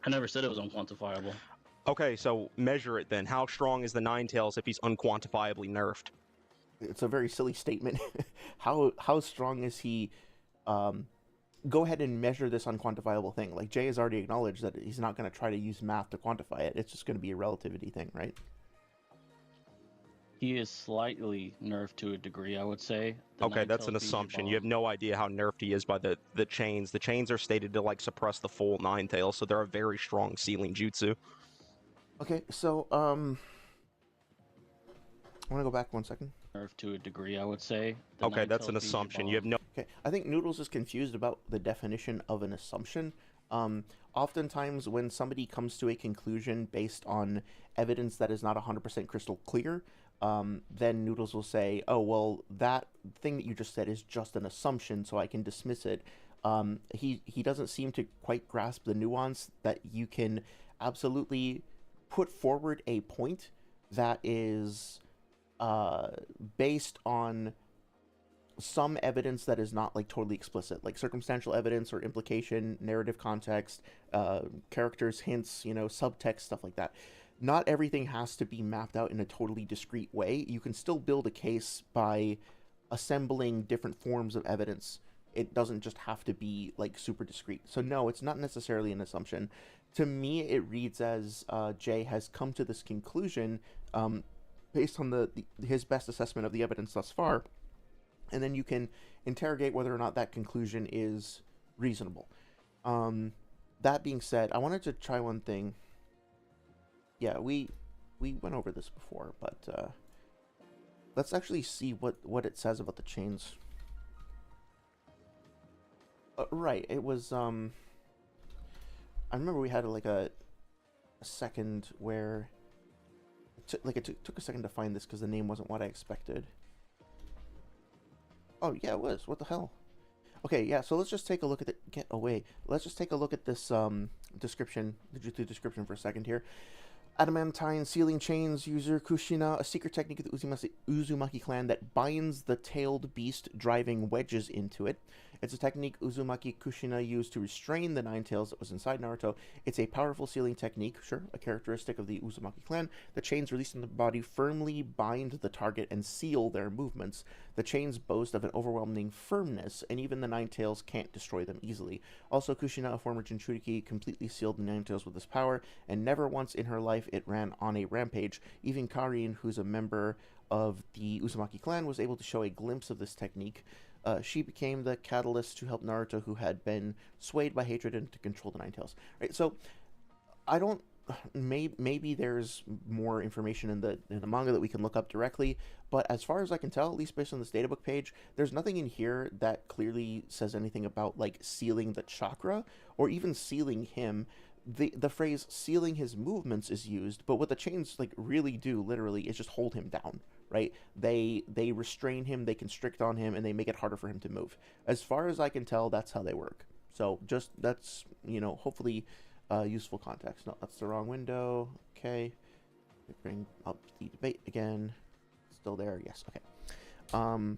I never said it was unquantifiable. Okay, so measure it then. How strong is the Nine Tails if he's unquantifiably nerfed? It's a very silly statement. How strong is he? Go ahead and measure this unquantifiable thing. Like, Jay has already acknowledged that he's not going to try to use math to quantify it. It's just going to be a relativity thing, right? He is slightly nerfed to a degree, I would say. Okay, that's an assumption. You have no idea how nerfed he is by the chains. The chains are stated to, like, suppress the full Nine Tails, so they're a very strong sealing jutsu. Okay, so I want to go back 1 second. To a degree, I would say. The Okay, that's an Ninetales Bijou assumption. You Bomb. have no. Okay, I think Noodles is confused about the definition of an assumption. Oftentimes, when somebody comes to a conclusion based on evidence that is not 100% crystal clear, then Noodles will say, oh, well, that thing that you just said is just an assumption, so I can dismiss it. He doesn't seem to quite grasp the nuance that you can absolutely put forward a point that is based on some evidence that is not like totally explicit, like circumstantial evidence or implication, narrative context, characters, hints, subtext, stuff like that. Not everything has to be mapped out in a totally discrete way. You can still build a case by assembling different forms of evidence. It doesn't just have to be like super discrete. So no, it's not necessarily an assumption. To me, it reads as Jay has come to this conclusion based on his best assessment of the evidence thus far, and then you can interrogate whether or not that conclusion is reasonable. That being said, I wanted to try one thing. Yeah, we went over this before, but let's actually see what it says about the chains. Right, it was I remember we had like a second where it took a second to find this because the name wasn't what I expected. Oh, yeah, it was. What the hell? Okay, yeah, so let's just take a look at it. Get away. Let's just take a look at this description, the Jutsu description for a second here. Adamantine sealing chains user Kushina, a secret technique of the Uzumaki clan that binds the tailed beast, driving wedges into it. It's a technique Uzumaki Kushina used to restrain the nine tails that was inside Naruto. It's a powerful sealing technique, sure, a characteristic of the Uzumaki clan. The chains released in the body firmly bind the target and seal their movements. The chains boast of an overwhelming firmness, and even the nine tails can't destroy them easily. Also, Kushina, a former Jinchuriki, completely sealed the nine tails with this power, and never once in her life it ran on a rampage. Even Karin, who's a member of the Uzumaki clan, was able to show a glimpse of this technique. She became the catalyst to help Naruto, who had been swayed by hatred and to control the nine tails. Right, so I don't. Maybe there's more information in the manga that we can look up directly, but as far as I can tell, at least based on this databook page, there's nothing in here that clearly says anything about like sealing the chakra or even sealing him. The phrase sealing his movements is used, but what the chains like really do literally is just hold him down, right? They restrain him, they constrict on him, and they make it harder for him to move. As far as I can tell, that's how they work. So just that's hopefully useful context. No, that's the wrong window. Okay, bring up the debate again. Still there? Yes. Okay.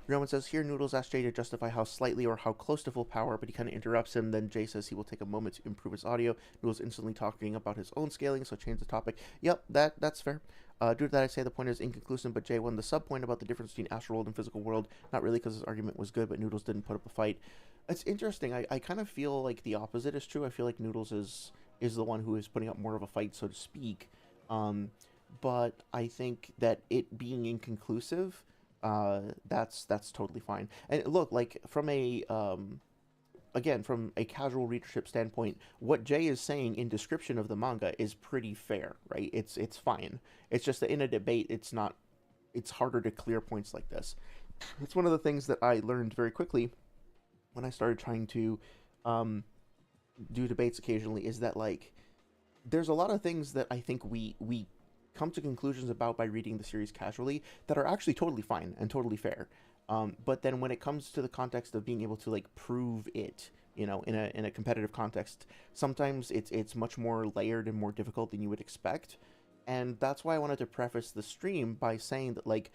Roman says, here Noodles asks Jay to justify how slightly or how close to full power, but he kind of interrupts him. Then Jay says he will take a moment to improve his audio. Noodles instantly talking about his own scaling, so change the topic. Yep, that's fair. Due to that, I say the point is inconclusive, but Jay won the sub-point about the difference between astral world and physical world. Not really because his argument was good, but Noodles didn't put up a fight. It's interesting. I kind of feel like the opposite is true. I feel like Noodles is the one who is putting up more of a fight, so to speak. But I think that it being inconclusive, that's totally fine. And look, like from a again, from a casual readership standpoint, what Jay is saying in description of the manga is pretty fair, right? It's fine. It's just that in a debate, it's harder to clear points like this. It's one of the things that I learned very quickly when I started trying to do debates occasionally, is that like there's a lot of things that I think we come to conclusions about by reading the series casually that are actually totally fine and totally fair. But then when it comes to the context of being able to like prove it, in a competitive context, sometimes it's much more layered and more difficult than you would expect. And that's why I wanted to preface the stream by saying that like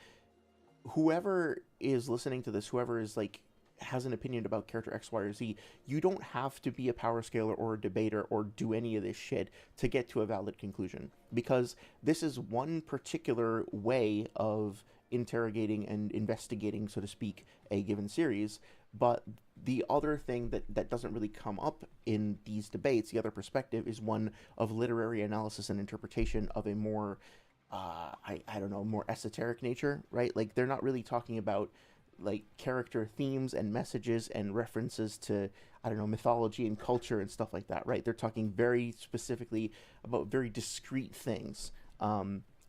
whoever is listening to this, whoever is like has an opinion about character X, Y, or Z, you don't have to be a power scaler or a debater or do any of this shit to get to a valid conclusion, because this is one particular way of interrogating and investigating, so to speak, a given series. But the other thing that doesn't really come up in these debates, the other perspective, is one of literary analysis and interpretation of a more I don't know, more esoteric nature, right? Like they're not really talking about like character themes and messages and references to, I don't know, mythology and culture and stuff like that, right? They're talking very specifically about very discrete things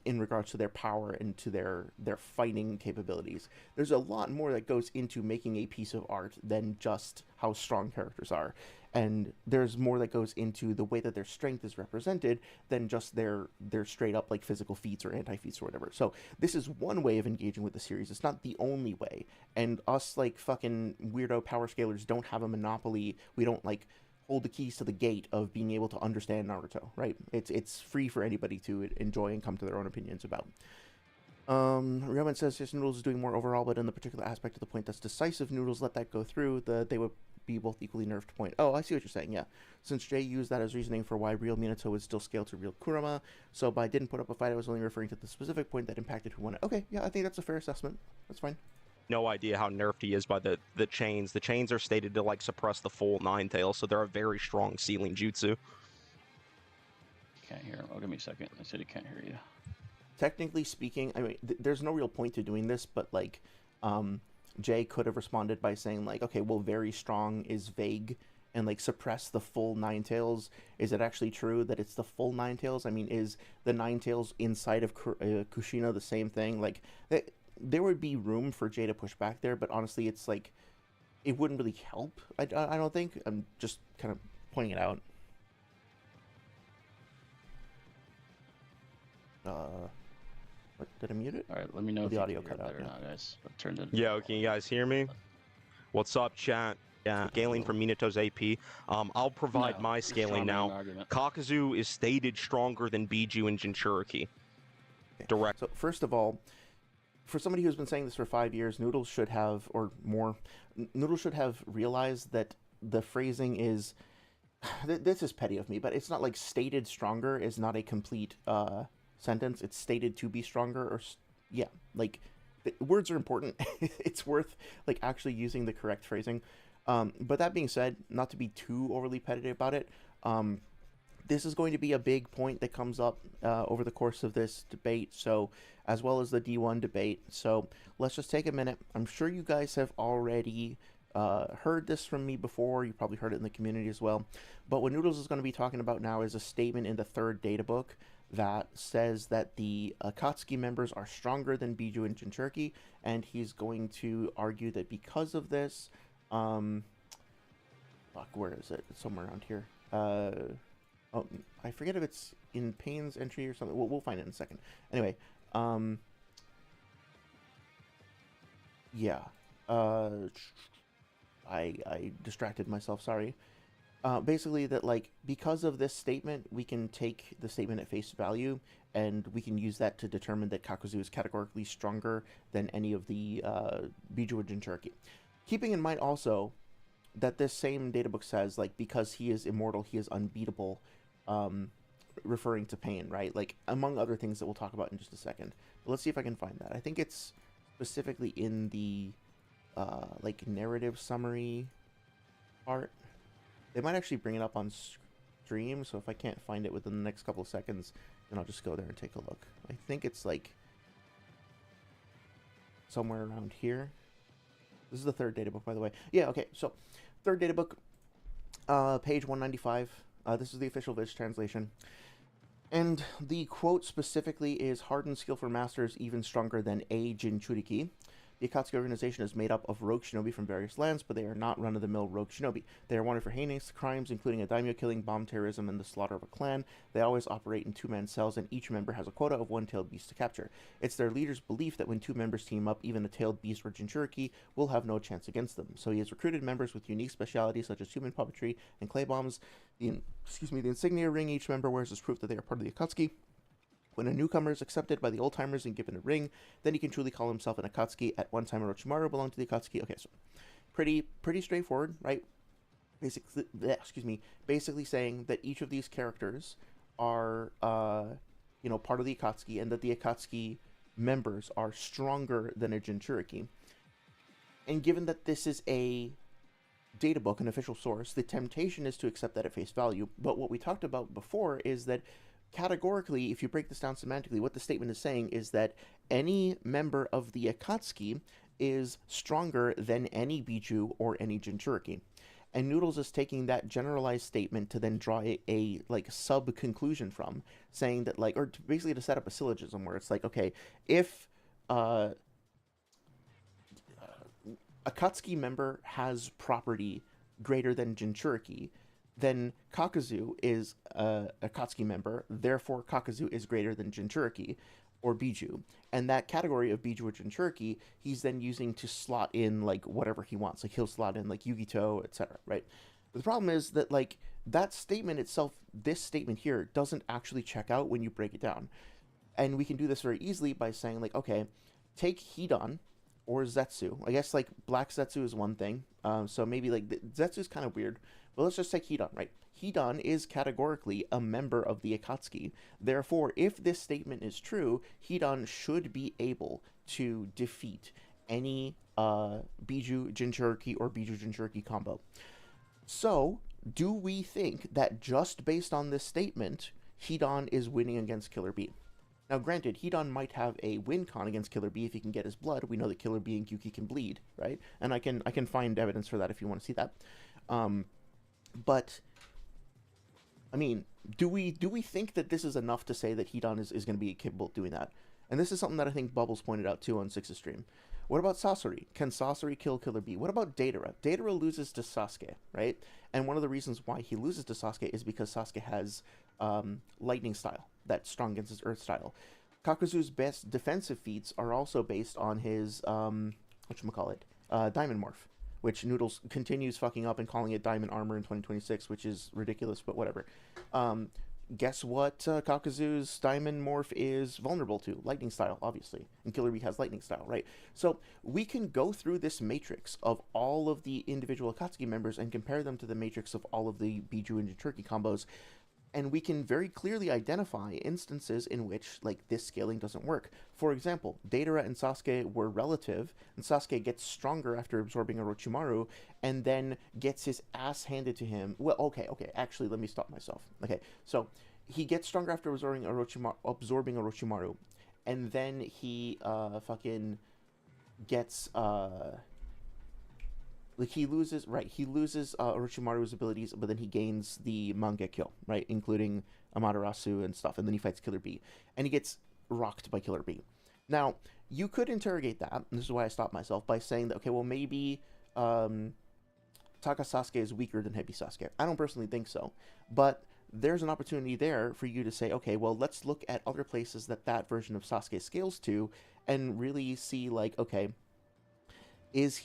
in regards to their power and to their fighting capabilities. There's a lot more that goes into making a piece of art than just how strong characters are. And there's more that goes into the way that their strength is represented than just their straight up like physical feats or anti-feats or whatever. So this is one way of engaging with the series. It's not the only way. And us like fucking weirdo power scalers don't have a monopoly. We don't like hold the keys to the gate of being able to understand Naruto, right? It's free for anybody to enjoy and come to their own opinions about. Ryoman says yes, Noodles is doing more overall, but in the particular aspect of the point that's decisive, Noodles let that go through. They would be both equally nerfed point. Oh, I see what you're saying, yeah. Since Jay used that as reasoning for why real Minato would still scale to real Kurama, so by didn't put up a fight, I was only referring to the specific point that impacted who won it. Okay, yeah, I think that's a fair assessment. That's fine. No idea how nerfed he is by the chains. The chains are stated to like suppress the full nine tails, so they're a very strong ceiling jutsu. Can't hear him. Oh, give me a second. I said he can't hear you. Technically speaking, I mean, there's no real point to doing this, but like, Jay could have responded by saying like, okay, well, very strong is vague, and like suppress the full nine tails. Is it actually true that it's the full nine tails? I mean, is the nine tails inside of Kushina the same thing? Like, there would be room for Jay to push back there, but honestly, it's like, it wouldn't really help. I don't think. I'm just kind of pointing it out. What, did I mute it? All right, let me know if the you audio can hear cut out better now. now, guys. I've turned it. Yo, can you guys hear me? What's up, chat? Yeah, scaling from Minato's AP. I'll provide my scaling now. Kakuzu is stated stronger than Biju and Jinchuriki. Direct. So first of all, for somebody who's been saying this for 5 years, Noodles should have, or more, Noodles should have realized that the phrasing is, this is petty of me, but it's not like stated stronger is not a complete sentence. It's stated to be stronger, or yeah, like words are important. It's worth like actually using the correct phrasing. But that being said, not to be too overly petty about it, this is going to be a big point that comes up over the course of this debate, so as well as the D1 debate. So let's just take a minute. I'm sure you guys have already heard this from me before. You probably heard it in the community as well. But what Noodles is going to be talking about now is a statement in the third data book that says that the Akatsuki members are stronger than Biju and Jinchuriki, and he's going to argue that because of this, fuck, where is it? It's somewhere around here. Oh, I forget if it's in Payne's entry or something. We'll find it in a second. Anyway, yeah. I distracted myself, sorry. Basically that, like, because of this statement, we can take the statement at face value, and we can use that to determine that Kakuzu is categorically stronger than any of the Biju or Jinchuriki. Keeping in mind also that this same databook says, like, because he is immortal, he is unbeatable, referring to Pain, right? Like, among other things that we'll talk about in just a second. But let's see if I can find that. I think it's specifically in the, like, narrative summary part. They might actually bring it up on stream, so if I can't find it within the next couple of seconds, then I'll just go there and take a look. I think it's, like, somewhere around here. This is the third data book, by the way. Yeah, okay, so third data book, page 195. This is the official Viz translation. And the quote specifically is, hardened, skillful masters even stronger than a Jinchuriki. The Akatsuki organization is made up of rogue shinobi from various lands, but they are not run-of-the-mill rogue shinobi. They are wanted for heinous crimes, including a daimyo killing, bomb terrorism, and the slaughter of a clan. They always operate in two-man cells, and each member has a quota of one-tailed beast to capture. It's their leader's belief that when two members team up, even a tailed beast or Jinchuriki will have no chance against them. So he has recruited members with unique specialities such as human puppetry and clay bombs. The insignia ring each member wears is proof that they are part of the Akatsuki. When a newcomer is accepted by the old-timers and given a ring, then he can truly call himself an Akatsuki. At one time, Orochimaru belonged to the Akatsuki. Okay, so pretty straightforward, right? Basically saying that each of these characters are, part of the Akatsuki, and that the Akatsuki members are stronger than a Jinchuriki. And given that this is a data book, an official source, the temptation is to accept that at face value. But what we talked about before is that categorically, if you break this down semantically, what the statement is saying is that any member of the Akatsuki is stronger than any Biju or any Jinchuriki. And Noodles is taking that generalized statement to then draw a like sub-conclusion from, saying that like, or basically to set up a syllogism where it's like, okay, if Akatsuki member has property greater than Jinchuriki, then Kakuzu is a Akatsuki member, therefore Kakuzu is greater than Jinchuriki or Biju. And that category of Biju or Jinchuriki, he's then using to slot in like whatever he wants. Like he'll slot in like Yugito, etc. Right? But the problem is that like that statement itself, this statement here, doesn't actually check out when you break it down. And we can do this very easily by saying like, okay, take Hidan or Zetsu. I guess like Black Zetsu is one thing. So maybe like Zetsu is kind of weird. But let's just take Hidan, right? Hidan is categorically a member of the Akatsuki. Therefore, if this statement is true, Hidan should be able to defeat any Biju Jinchuriki or Biju Jinchuriki combo. So, do we think that just based on this statement, Hidan is winning against Killer Bee? Now, granted, Hidan might have a win con against Killer Bee if he can get his blood. We know that Killer Bee and Gyuki can bleed, right? And I can find evidence for that if you want to see that. But I mean, do we think that this is enough to say that Hidan is going to be capable of doing that? And this is something that I think Bubbles pointed out too on Six's stream. What about Sasori? Can Sasori kill Killer Bee? What about Datara? Datara loses to Sasuke, right? And one of the reasons why he loses to Sasuke is because Sasuke has lightning style, that's strong against his earth style. Kakuzu's best defensive feats are also based on his, whatchamacallit, diamond morph, which Noodles continues fucking up and calling it diamond armor in 2026, which is ridiculous, but whatever. Guess what Kakuzu's diamond morph is vulnerable to? Lightning style, obviously. And Killer Bee has lightning style, right? So we can go through this matrix of all of the individual Akatsuki members and compare them to the matrix of all of the Biju and Jinchuriki combos, and we can very clearly identify instances in which like this scaling doesn't work. For example, Datara and Sasuke were relative, and Sasuke gets stronger after absorbing Orochimaru, and then gets his ass handed to him. Well, okay, actually, let me stop myself. Okay, so he gets stronger after absorbing Orochimaru, and then he fucking gets like he loses Orochimaru's abilities, but then he gains the Mangekyo, right, including Amaterasu and stuff, and then he fights Killer Bee, and he gets rocked by Killer Bee. Now, you could interrogate that, and this is why I stopped myself, by saying that, okay, well, maybe Taka Sasuke is weaker than Heavy Sasuke. I don't personally think so, but there's an opportunity there for you to say, okay, well, let's look at other places that version of Sasuke scales to, and really see, like, okay, is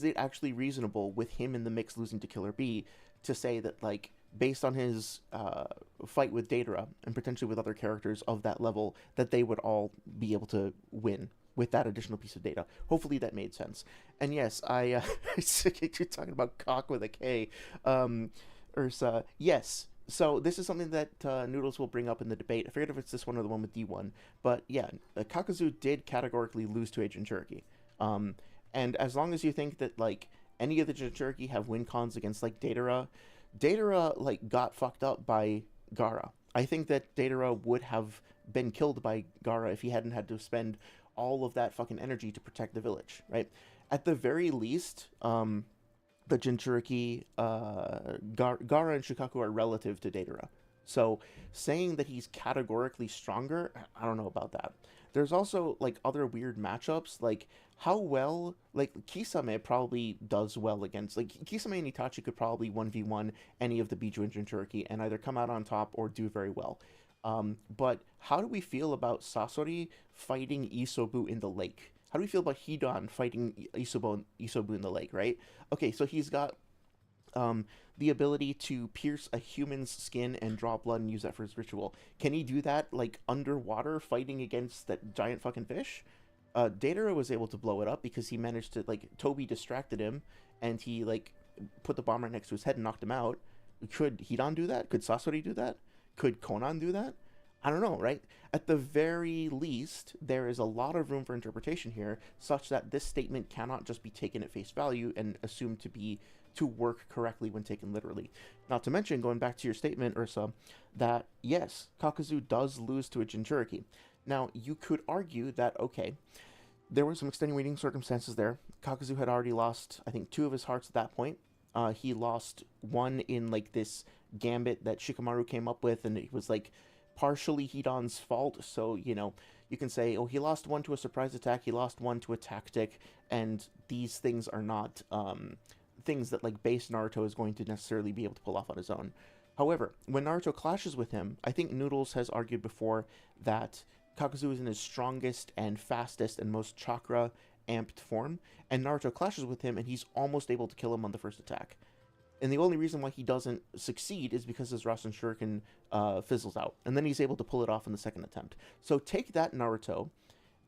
it actually reasonable with him in the mix losing to Killer Bee to say that, like, based on his fight with Datara and potentially with other characters of that level, that they would all be able to win with that additional piece of data? Hopefully that made sense. And yes, I you're talking about cock with a K, Ursa. Yes. So this is something that Noodles will bring up in the debate. I forget if it's this one or the one with D1, but yeah, Kakuzu did categorically lose to a Jinchuriki. And as long as you think that, like, any of the Jinchuriki have win cons against, like, Datara, like, got fucked up by Gaara. I think that Datara would have been killed by Gaara if he hadn't had to spend all of that fucking energy to protect the village, right? At the very least, the Jinchuriki, Gaara and Shukaku are relative to Datara. So saying that he's categorically stronger, I don't know about that. There's also, like, other weird matchups, like, how well, like, Kisame probably does well against, like, Kisame and Itachi could probably 1v1 any of the Biju and Jinchuriki and either come out on top or do very well. But how do we feel about Sasori fighting Isobu in the lake? How do we feel about Hidan fighting Isobu in the lake, right? Okay, so he's got the ability to pierce a human's skin and draw blood and use that for his ritual. Can he do that, like, underwater fighting against that giant fucking fish? Datara was able to blow it up because he managed to, like, Toby distracted him, and he, like, put the bomb right next to his head and knocked him out. Could Hidan do that? Could Sasori do that? Could Konan do that? I don't know, right? At the very least, there is a lot of room for interpretation here, such that this statement cannot just be taken at face value and assumed to work correctly when taken literally. Not to mention, going back to your statement, Ursa, that yes, Kakuzu does lose to a Jinchuriki. Now, you could argue that, okay, there were some extenuating circumstances there. Kakuzu had already lost, I think, 2 of his hearts at that point. He lost one in like this gambit that Shikamaru came up with, and it was like partially Hidan's fault. So, you know, you can say, oh, he lost one to a surprise attack, he lost one to a tactic, and these things are not things that like base Naruto is going to necessarily be able to pull off on his own. However, when Naruto clashes with him, I think Noodles has argued before that Kakuzu is in his strongest and fastest and most chakra amped form, and Naruto clashes with him and he's almost able to kill him on the first attack. And the only reason why he doesn't succeed is because his Rasen Shuriken fizzles out, and then he's able to pull it off in the second attempt. So take that Naruto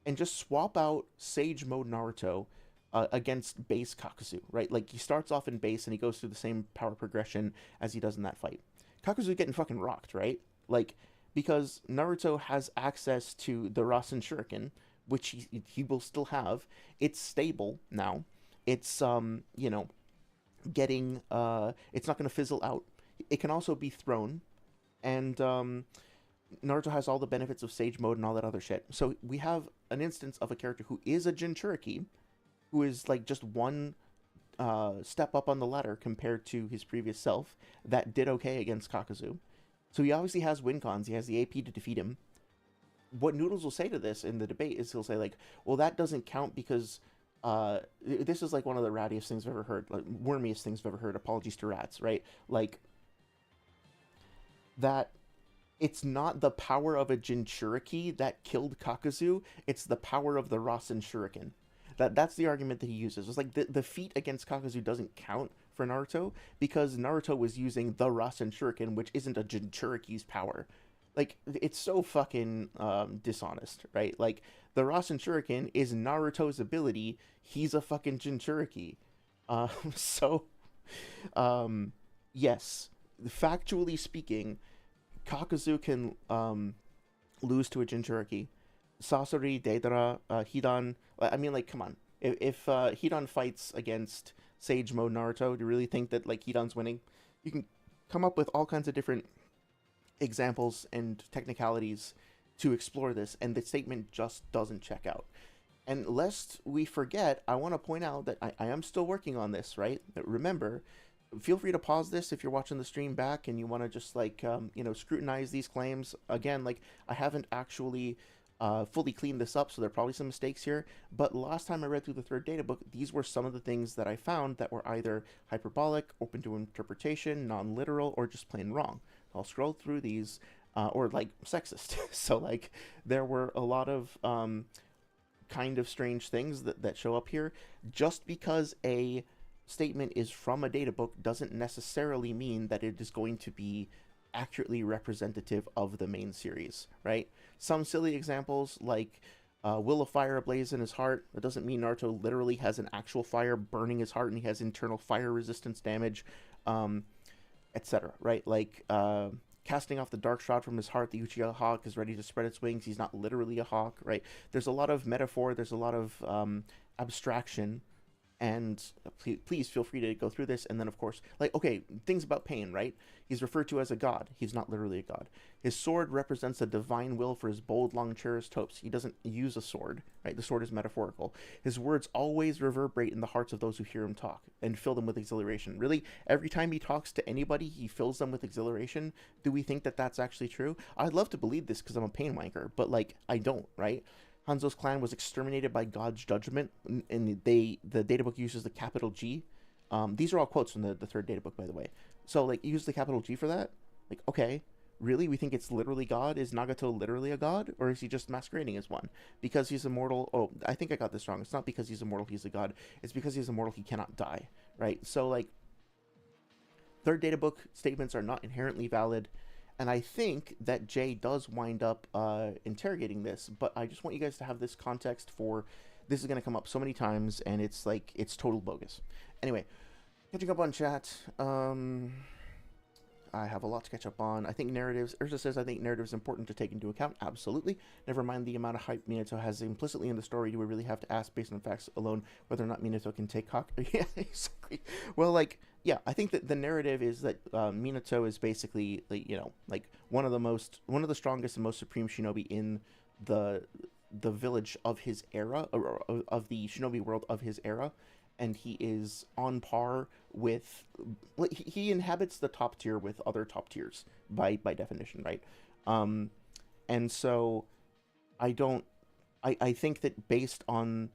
and just swap out Sage Mode Naruto against base Kakuzu, right? Like, he starts off in base and he goes through the same power progression as he does in that fight. Kakuzu getting fucking rocked, right? Like, because Naruto has access to the Rasen Shuriken, which he will still have. It's stable now. It's, you know, getting, it's not going to fizzle out. It can also be thrown, and Naruto has all the benefits of Sage Mode and all that other shit. So we have an instance of a character who is a Jinchuriki, who is, like, just one step up on the ladder compared to his previous self, that did okay against Kakuzu. So he obviously has win cons, he has the AP to defeat him. What Noodles will say to this in the debate is he'll say, like, well, that doesn't count because this is like one of the rattiest things I've ever heard, like wormiest things I've ever heard, apologies to rats, right? Like, that it's not the power of a Jinchuriki that killed Kakuzu, it's the power of the Rasen Shuriken. That's the argument that he uses. It's like the feat against Kakuzu doesn't count for Naruto because Naruto was using the Rasen Shuriken, which isn't a Jinchuriki's power. Like, it's so fucking dishonest, right? Like, the Rasen Shuriken is Naruto's ability. He's a fucking Jinchuriki. Yes, factually speaking, Kakuzu can lose to a Jinchuriki. Sasori, Deidara, Hidan. I mean, like, come on. If Hidan fights against Sage Mode Naruto, do you really think that, like, Hidan's winning? You can come up with all kinds of different examples and technicalities to explore this, and the statement just doesn't check out. And lest we forget, I want to point out that I am still working on this, right? Remember, feel free to pause this if you're watching the stream back and you want to just, like, you know, scrutinize these claims. Again, like, I haven't actually fully cleaned this up, so there are probably some mistakes here, but last time I read through the third data book, these were some of the things that I found that were either hyperbolic, open to interpretation, non-literal, or just plain wrong. I'll scroll through these, or, like, sexist. So, like, there were a lot of kind of strange things that show up here. Just because a statement is from a data book doesn't necessarily mean that it is going to be accurately representative of the main series, right? Some silly examples, like, will a fire ablaze in his heart? That doesn't mean Naruto literally has an actual fire burning his heart and he has internal fire resistance damage, etc., right? Like, casting off the dark shroud from his heart, the Uchiha hawk is ready to spread its wings. He's not literally a hawk, right? There's a lot of metaphor, there's a lot of abstraction, and please feel free to go through this. And then, of course, like, okay, things about pain, right? He's referred to as a god. He's not literally a god. His sword represents a divine will for his bold, long, cherished hopes. He doesn't use a sword, right? The sword is metaphorical. His words always reverberate in the hearts of those who hear him talk and fill them with exhilaration. Really, every time he talks to anybody, he fills them with exhilaration. Do we think that that's actually true? I'd love to believe this because I'm a pain wanker, but, like, I don't, right? Hanzo's clan was exterminated by God's judgment, and the databook uses the capital G. These are all quotes from the third databook, by the way. So, like, use the capital G for that? Like, okay, really? We think it's literally God? Is Nagato literally a god? Or is he just masquerading as one? Because he's immortal... Oh, I think I got this wrong. It's not because he's immortal he's a god. It's because he's immortal he cannot die, right? So, like, third databook statements are not inherently valid. And I think that Jay does wind up interrogating this, but I just want you guys to have this context for this is going to come up so many times, and it's like, it's total bogus. Anyway, catching up on chat. I have a lot to catch up on. I think narratives, Ursa says, I think narrative is important to take into account. Absolutely. Never mind the amount of hype Minato has implicitly in the story. Do we really have to ask, based on facts alone, whether or not Minato can take Yeah, exactly. Well, like, yeah, I think that the narrative is that Minato is basically, like, you know, like one of the strongest and most supreme shinobi in the the village of his era, or of the shinobi world of his era, and he is on par with, like, he inhabits the top tier with other top tiers by definition, right? And so I think that based on,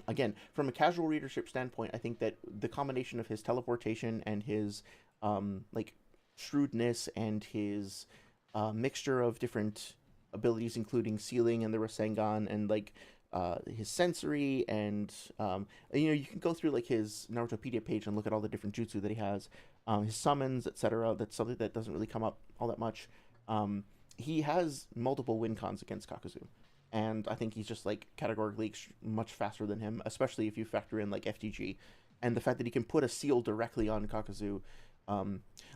again, from a casual readership standpoint, I think that the combination of his teleportation and his like shrewdness and his mixture of different abilities, including sealing and the Rasengan, and like his sensory, and you can go through like his Narutopedia page and look at all the different jutsu that he has, his summons, etc. That's something that doesn't really come up all that much. He has multiple win cons against Kakuzu, and I think he's just like categorically much faster than him, especially if you factor in like FTG, and the fact that he can put a seal directly on Kakuzu.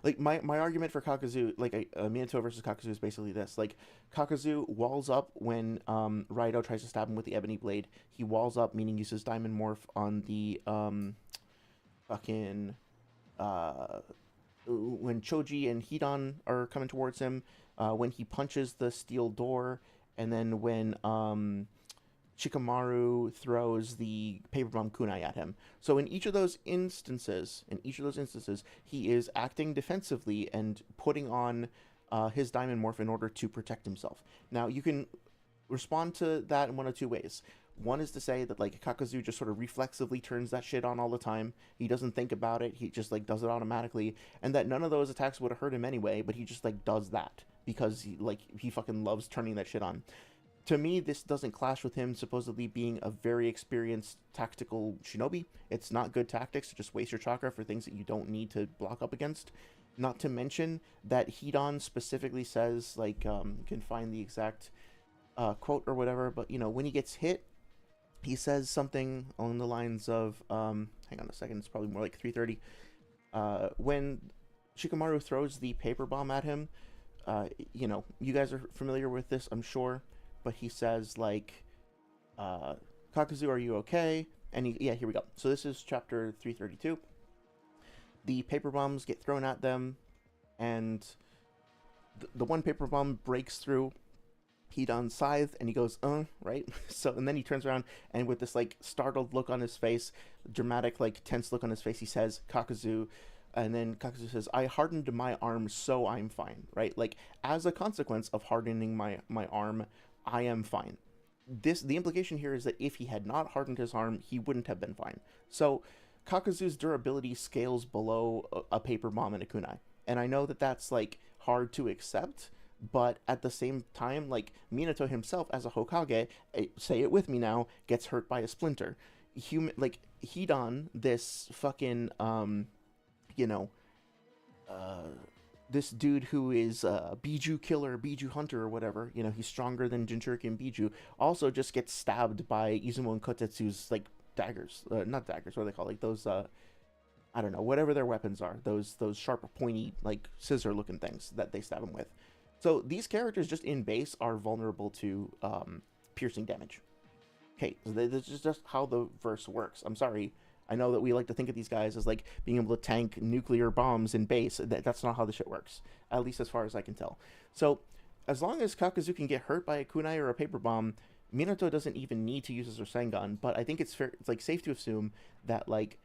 Like my argument for Kakuzu, like Minato versus Kakuzu, is basically this: like Kakuzu walls up when Raido tries to stab him with the ebony blade. He walls up, meaning uses diamond morph on the fucking when Choji and Hidan are coming towards him, when he punches the steel door, and then when Shikamaru throws the paper bomb kunai at him. So in each of those instances, he is acting defensively and putting on his diamond morph in order to protect himself. Now, you can respond to that in one of two ways. One is to say that like Kakuzu just sort of reflexively turns that shit on all the time. He doesn't think about it. He just like does it automatically, and that none of those attacks would have hurt him anyway, but he just like does that because he fucking loves turning that shit on. To me, this doesn't clash with him supposedly being a very experienced tactical shinobi. It's not good tactics to just waste your chakra for things that you don't need to block up against. Not to mention that Hidan specifically says, like, you can find the exact quote or whatever, but, when he gets hit, he says something along the lines of, hang on a second, it's probably more like 330. When Shikamaru throws the paper bomb at him, you guys are familiar with this, I'm sure. But he says, like, Kakuzu, are you okay? And here we go. So this is chapter 332. The paper bombs get thrown at them, and the one paper bomb breaks through Hidan's scythe, and he goes, right? So, and then he turns around, and with this, like, startled look on his face, dramatic, like, tense look on his face, he says, Kakuzu, and then Kakuzu says, I hardened my arm, so I'm fine, right? Like, as a consequence of hardening my arm, I am fine. The implication here is that if he had not hardened his arm, he wouldn't have been fine. So Kakuzu's durability scales below a paper bomb and a kunai. And I know that that's like hard to accept, but at the same time, like Minato himself as a Hokage, say it with me now, gets hurt by a splinter. Like Hidan, this fucking this dude who is a Biju killer, Biju hunter, or whatever, he's stronger than Jinchuriki and Biju, also just gets stabbed by Izumo and Kotetsu's, like, daggers. Not daggers, what are they called? Like, those, I don't know, whatever their weapons are. Those sharp, pointy, like, scissor-looking things that they stab him with. So these characters, just in base, are vulnerable to piercing damage. Okay, so this is just how the verse works. I'm sorry. I know that we like to think of these guys as, like, being able to tank nuclear bombs in base. That's not how the shit works, at least as far as I can tell. So, as long as Kakuzu can get hurt by a kunai or a paper bomb, Minato doesn't even need to use his Rasengan, but I think it's safe to assume that, like,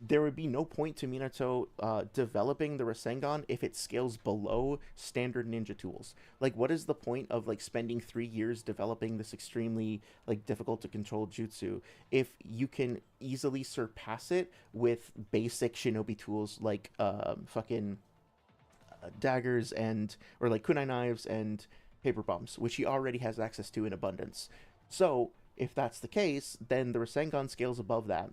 there would be no point to Minato developing the Rasengan if it scales below standard ninja tools. Like, what is the point of, like, spending 3 years developing this extremely, like, difficult to control jutsu if you can easily surpass it with basic shinobi tools like fucking daggers or like kunai knives and paper bombs, which he already has access to in abundance. So if that's the case, then the Rasengan scales above that.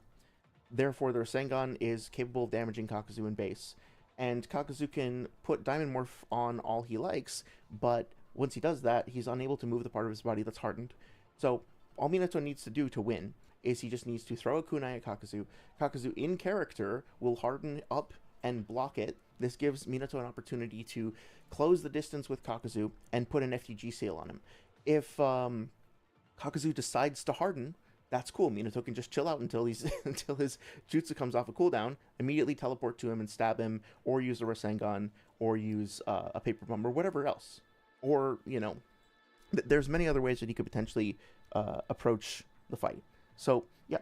Therefore, the Rasengan is capable of damaging Kakuzu in base. And Kakuzu can put Diamond Morph on all he likes, but once he does that, he's unable to move the part of his body that's hardened. So, all Minato needs to do to win is he just needs to throw a kunai at Kakuzu. Kakuzu, in character, will harden up and block it. This gives Minato an opportunity to close the distance with Kakuzu and put an FTG seal on him. If Kakuzu decides to harden, that's cool. Minato can just chill out until his jutsu comes off a cooldown, immediately teleport to him and stab him, or use a Rasengan, or use a paper bomb, or whatever else. Or, there's many other ways that he could potentially approach the fight. So yeah,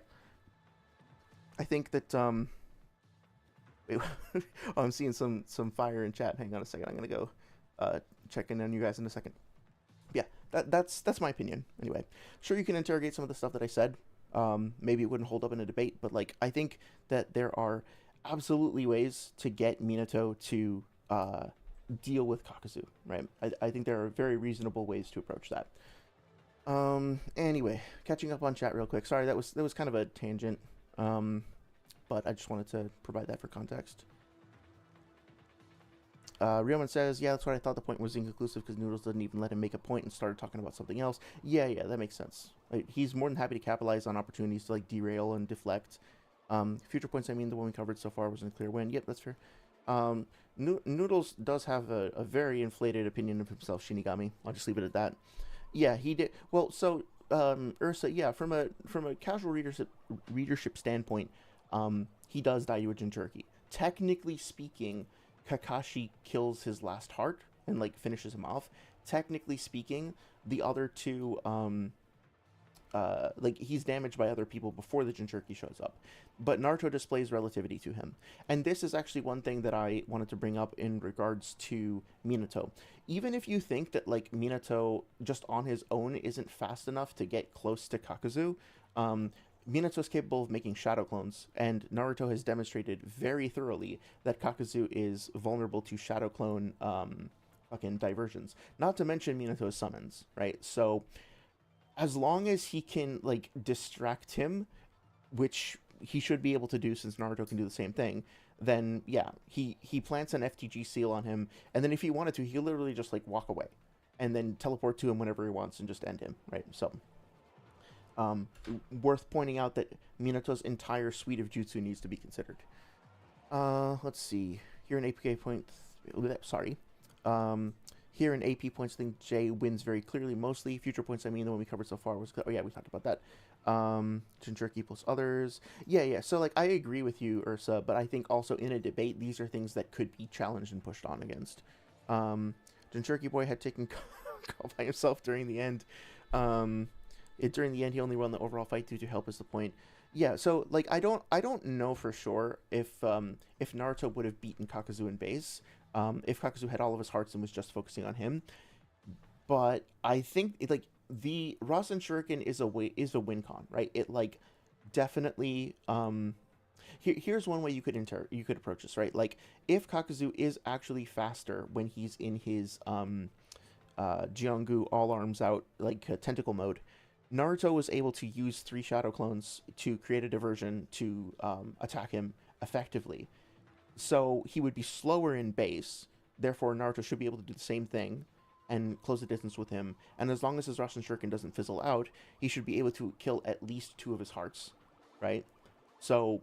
I think that wait, oh, I'm seeing some fire in chat. Hang on a second. I'm gonna go check in on you guys in a second. Yeah, that's my opinion. Anyway, sure, you can interrogate some of the stuff that I said. Maybe it wouldn't hold up in a debate, but like I think that there are absolutely ways to get Minato to deal with Kakuzu, right? I think there are very reasonable ways to approach that. Anyway, catching up on chat real quick. Sorry, that was kind of a tangent. But I just wanted to provide that for context. Rioman says, yeah, that's what I thought. The point was inconclusive because Noodles didn't even let him make a point and started talking about something else. Yeah, that makes sense. Like, he's more than happy to capitalize on opportunities to like derail and deflect. Future points, I mean, the one we covered so far wasn't a clear win. Yep, that's fair. Noodles does have a very inflated opinion of himself, Shinigami. I'll just leave it at that. Yeah, he did. Well, so Ursa, yeah, from a casual readership standpoint, he does die to a Jinchuriki. Technically speaking, Kakashi kills his last heart and like finishes him off. Technically speaking, the other two, like he's damaged by other people before the Jinchuriki shows up. But Naruto displays relativity to him. And this is actually one thing that I wanted to bring up in regards to Minato. Even if you think that like Minato just on his own isn't fast enough to get close to Kakuzu, Minato is capable of making shadow clones, and Naruto has demonstrated very thoroughly that Kakuzu is vulnerable to shadow clone fucking diversions. Not to mention Minato's summons, right? So as long as he can like distract him, which he should be able to do since Naruto can do the same thing, then yeah, he plants an FTG seal on him, and then if he wanted to, he could literally just like walk away and then teleport to him whenever he wants and just end him, right? So worth pointing out that Minato's entire suite of jutsu needs to be considered. Let's see. Here in APK points, sorry. Here in AP points, I think J wins very clearly. Mostly future points, I mean, the one we covered so far was, oh yeah, we talked about that. Jinchuriki plus others. Yeah. So like, I agree with you, Ursa, but I think also in a debate, these are things that could be challenged and pushed on against. Jinchuriki boy had taken call by himself during the end. During the end, he only won the overall fight due to help is the point. Yeah, so like I don't know for sure if Naruto would have beaten Kakuzu in base, if Kakuzu had all of his hearts and was just focusing on him. But I think like the Rasen Shuriken is a win con, right? It like definitely here's one way you could approach this, right? Like if Kakuzu is actually faster when he's in his Jiangu all arms out like tentacle mode, Naruto was able to use 3 shadow clones to create a diversion to attack him effectively. So he would be slower in base, therefore Naruto should be able to do the same thing and close the distance with him. And as long as his Rasen Shuriken doesn't fizzle out, he should be able to kill at least 2 of his hearts, right? So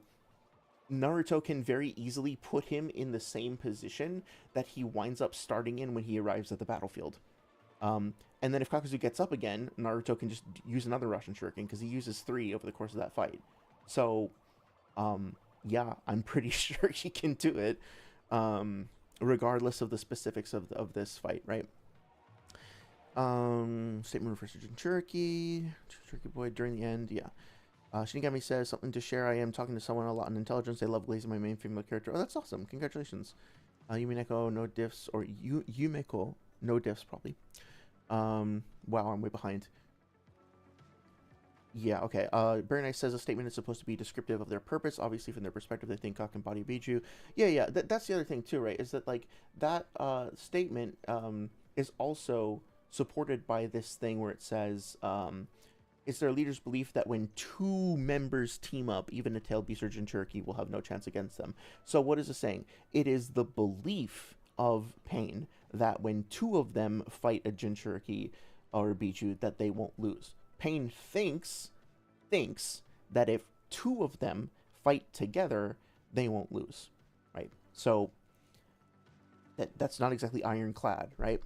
Naruto can very easily put him in the same position that he winds up starting in when he arrives at the battlefield. And then if Kakuzu gets up again, Naruto can just use another Rasen Shuriken because he uses 3 over the course of that fight. So, yeah, I'm pretty sure he can do it, regardless of the specifics of this fight, right? Statement refers to Jinchuriki boy during the end, yeah. Shinigami says, something to share. I am talking to someone a lot on intelligence. They love glazing my main female character. Oh, that's awesome. Congratulations. Yumineko, no diffs, or Yumeko, no diffs, probably. Wow, I'm way behind. Yeah, okay. Very Nice says a statement is supposed to be descriptive of their purpose. Obviously, from their perspective, they think Gak and body Biju. Yeah. That's the other thing too, right? Is that like that statement is also supported by this thing where it says it's their leader's belief that when 2 members team up, even a tailed beast or Jinchuriki will have no chance against them. So what is it saying? It is the belief of Pain that when 2 of them fight a Jinchuriki or a Biju, that they won't lose. Pain thinks that if 2 of them fight together, they won't lose, right? So that's not exactly ironclad, right?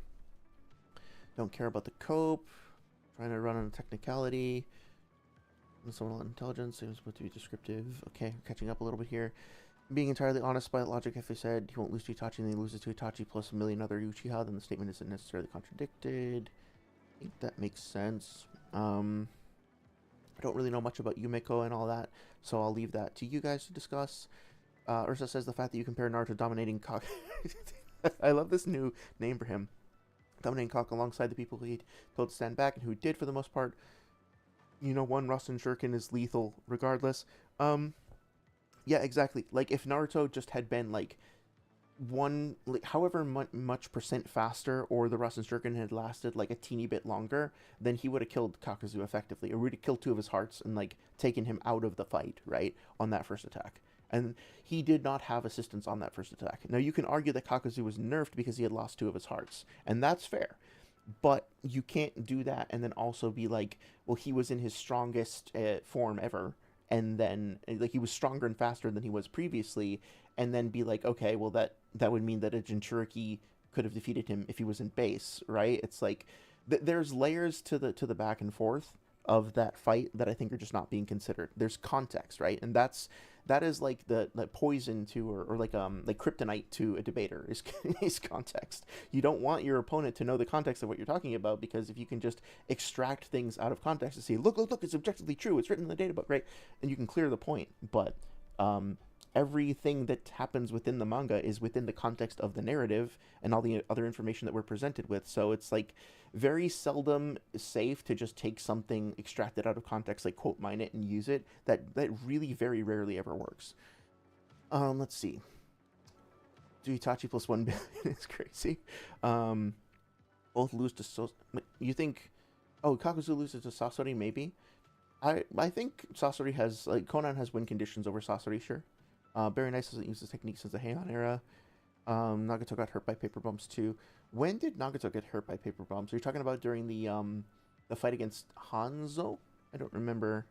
Don't care about the cope. Trying to run on a technicality. Someone on intelligence seems supposed to be descriptive. Okay, catching up a little bit here. Being entirely honest by logic, if they said he won't lose to Itachi and then he loses to Itachi plus a million other Uchiha, then the statement isn't necessarily contradicted. think that makes sense. I don't really know much about Yumiko and all that, so I'll leave that to you guys to discuss. Ursa says the fact that you compare Naruto dominating cock. I love this new name for him. Dominating cock alongside the people he told to stand back and who did for the most part. You know, one Rasen Shuriken is lethal regardless. Yeah, exactly. Like, if Naruto just had been, like, however much percent faster, or the Rasen Shuriken had lasted, like, a teeny bit longer, then he would have killed Kakuzu effectively, or would have killed two of his hearts and, like, taken him out of the fight, right, on that first attack. And he did not have assistance on that first attack. Now, you can argue that Kakuzu was nerfed because he had lost two of his hearts, and that's fair. But you can't do that and then also be like, well, he was in his strongest form ever, and then like he was stronger and faster than he was previously, and then be like, okay, well that would mean that a Jinchuriki could have defeated him if he was in base, right? It's like there's layers to the back and forth of that fight that I think are just not being considered. There's context, right? And that is like the poison to or like kryptonite to a debater is is context. You don't want your opponent to know the context of what you're talking about, because if you can just extract things out of context and say, look, it's objectively true, it's written in the data book, right? And you can clear the point. But everything that happens within the manga is within the context of the narrative and all the other information that we're presented with. So it's like very seldom safe to just take something extracted out of context, like quote mine it and use it. That really very rarely ever works. Let's see. Do Itachi plus 1 billion is crazy. Both lose to you think? Oh, Kakuzu loses to Sasori, maybe. I think Sasori has, like, Conan has win conditions over Sasori, sure. Very Nice doesn't use this technique since the Heian era. Nagato got hurt by paper bombs too. When did Nagato get hurt by paper bombs? Are you talking about during the fight against Hanzo? I don't remember.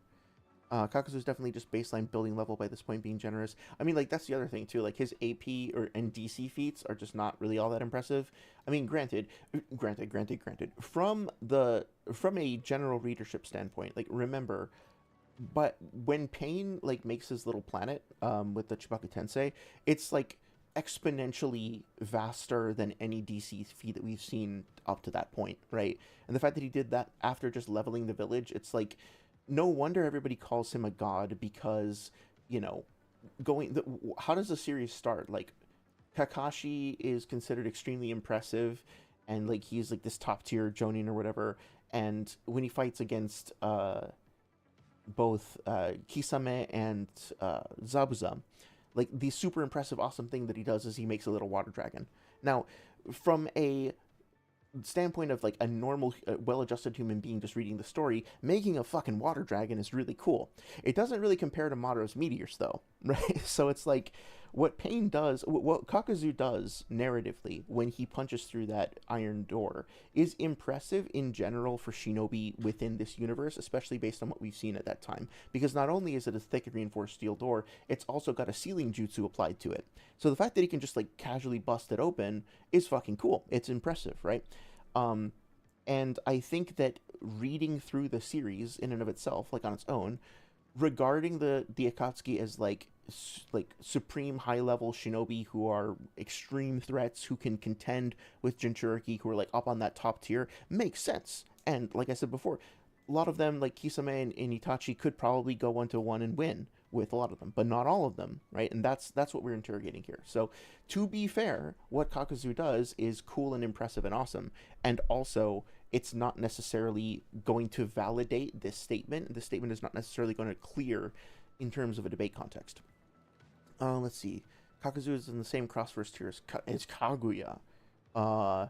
Kakuzu's definitely just baseline building level by this point, being generous. I mean, like, that's the other thing too. Like, his AP and DC feats are just not really all that impressive. I mean, granted. From a general readership standpoint, like, remember, but when Pain, like, makes his little planet with the Chibaku Tensei, it's like exponentially vaster than any DC feat that we've seen up to that point, right? And the fact that he did that after just leveling the village, it's like, no wonder everybody calls him a god, because, you know, how does the series start? Like, Kakashi is considered extremely impressive, and, like, he's like this top tier Jonin or whatever, and when he fights against both Kisame and Zabuza, like, the super impressive awesome thing that he does is he makes a little water dragon. Now, from a standpoint of, like, a normal well-adjusted human being just reading the story, making a fucking water dragon is really cool. It doesn't really compare to Mado's meteors though, right? So it's like, what Pain does, what Kakuzu does narratively when he punches through that iron door is impressive in general for shinobi within this universe, especially based on what we've seen at that time, because not only is it a thick reinforced steel door, it's also got a sealing jutsu applied to it. So the fact that he can just, like, casually bust it open is fucking cool. It's impressive, right? And I think that reading through the series in and of itself, like, on its own, regarding the Akatsuki as like supreme high level shinobi who are extreme threats, who can contend with Jinchuriki, who are, like, up on that top tier, makes sense. And like I said before, a lot of them, like Kisame and Itachi, could probably go 1-1 and win with a lot of them, but not all of them, right? And that's what we're interrogating here. So, to be fair, what Kakuzu does is cool and impressive and awesome, and also it's not necessarily going to validate this statement. This statement is not necessarily going to clear in terms of a debate context. Let's see. Kakuzu is in the same cross-verse tier as Kaguya. Oh,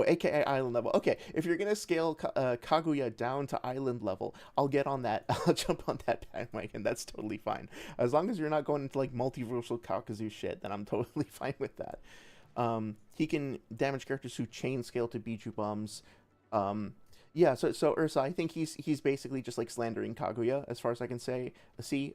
aka island level. Okay, if you're gonna scale Kaguya down to island level, I'll get on that. I'll jump on that bandwagon. That's totally fine. As long as you're not going into, like, multiversal Kakuzu shit, then I'm totally fine with that. He can damage characters who chain scale to Biju bombs. Yeah, so Ursa, I think he's basically just, like, slandering Kaguya, as far as I can see,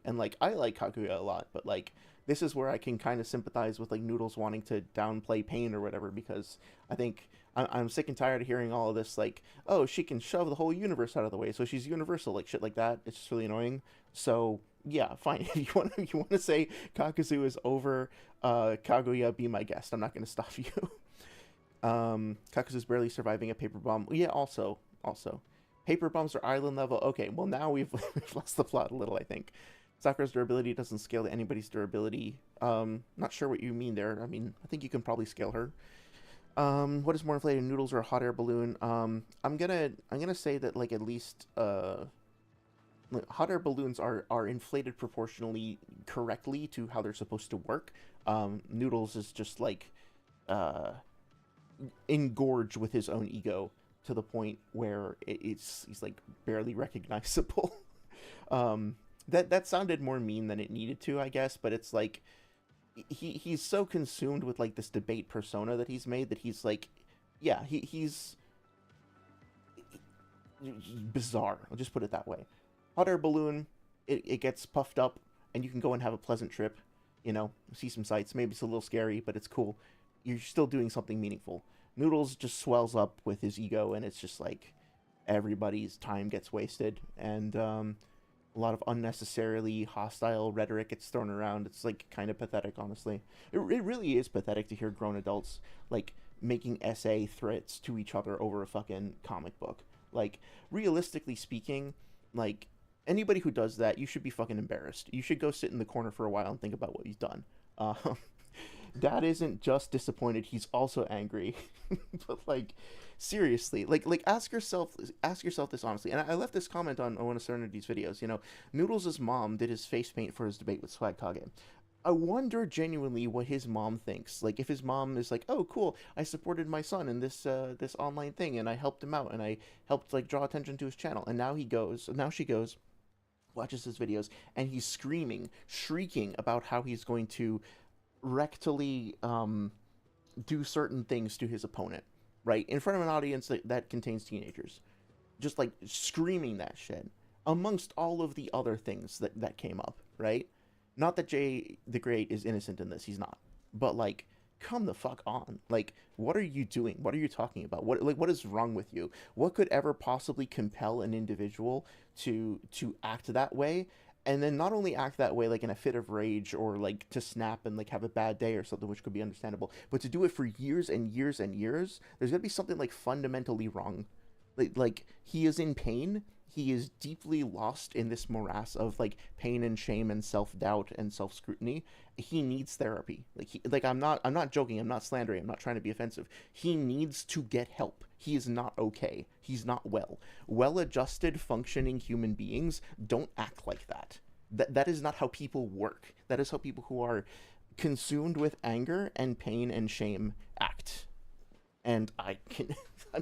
and, like, I like Kaguya a lot, but, like, this is where I can kind of sympathize with, like, Noodles wanting to downplay Pain or whatever, because I think I'm sick and tired of hearing all of this, like, oh, she can shove the whole universe out of the way, so she's universal, like, shit like that. It's just really annoying. So yeah, fine. If you want to say Kakuzu is over Kaguya, be my guest. I'm not going to stop you. Kakuzu's barely surviving a paper bomb. Yeah, also. Paper bombs are island level. Okay, well now we've lost the plot a little, I think. Sakura's durability doesn't scale to anybody's durability. Not sure what you mean there. I mean, I think you can probably scale her. What is more inflated, noodles or a hot air balloon? I'm gonna say that, like, at least like, hot air balloons are inflated proportionally correctly to how they're supposed to work. Noodles is just like engorged with his own ego to the point where he's like barely recognizable. That sounded more mean than it needed to, I guess, but it's like he's so consumed with like this debate persona that he's made that he's like, yeah, he's bizarre. I'll just put it that way. Hot air balloon, it gets puffed up, and you can go and have a pleasant trip, you know, see some sights. Maybe it's a little scary, but it's cool. You're still doing something meaningful. Noodles just swells up with his ego, and it's just like everybody's time gets wasted, and a lot of unnecessarily hostile rhetoric gets thrown around. It's like kind of pathetic, honestly. It really is pathetic to hear grown adults like making essay threats to each other over a fucking comic book. Like, realistically speaking, like, anybody who does that, you should be fucking embarrassed. You should go sit in the corner for a while and think about what you've done. Dad isn't just disappointed, he's also angry. But, like, seriously, like ask yourself this honestly. And I left this comment on one of Serenity's videos. You know, Noodles' mom did his face paint for his debate with Swag Kage. I wonder genuinely what his mom thinks. Like, if his mom is like, oh, cool, I supported my son in this this online thing, and I helped him out, and I helped, like, draw attention to his channel, and now she goes, watches his videos, and he's shrieking about how he's going to rectally do certain things to his opponent, right? In front of an audience that contains teenagers. Just, like, screaming that shit. Amongst all of the other things that came up, right? Not that JTheGreat is innocent in this, he's not. But, like, come the fuck on. Like, what are you doing? What are you talking about? What is wrong with you? What could ever possibly compel an individual to act that way? And then not only act that way, like, in a fit of rage, or, like, to snap and, like, have a bad day or something, which could be understandable, but to do it for years and years and years, there's gonna be something, like, fundamentally wrong. Like, he is in pain. He is deeply lost in this morass of, like, pain and shame and self-doubt and self-scrutiny. He needs therapy. Like, I'm not joking. I'm not slandering. I'm not trying to be offensive. He needs to get help. He is not okay. He's not well. Well-adjusted, functioning human beings don't act like that. That is not how people work. That is how people who are consumed with anger and pain and shame act. And I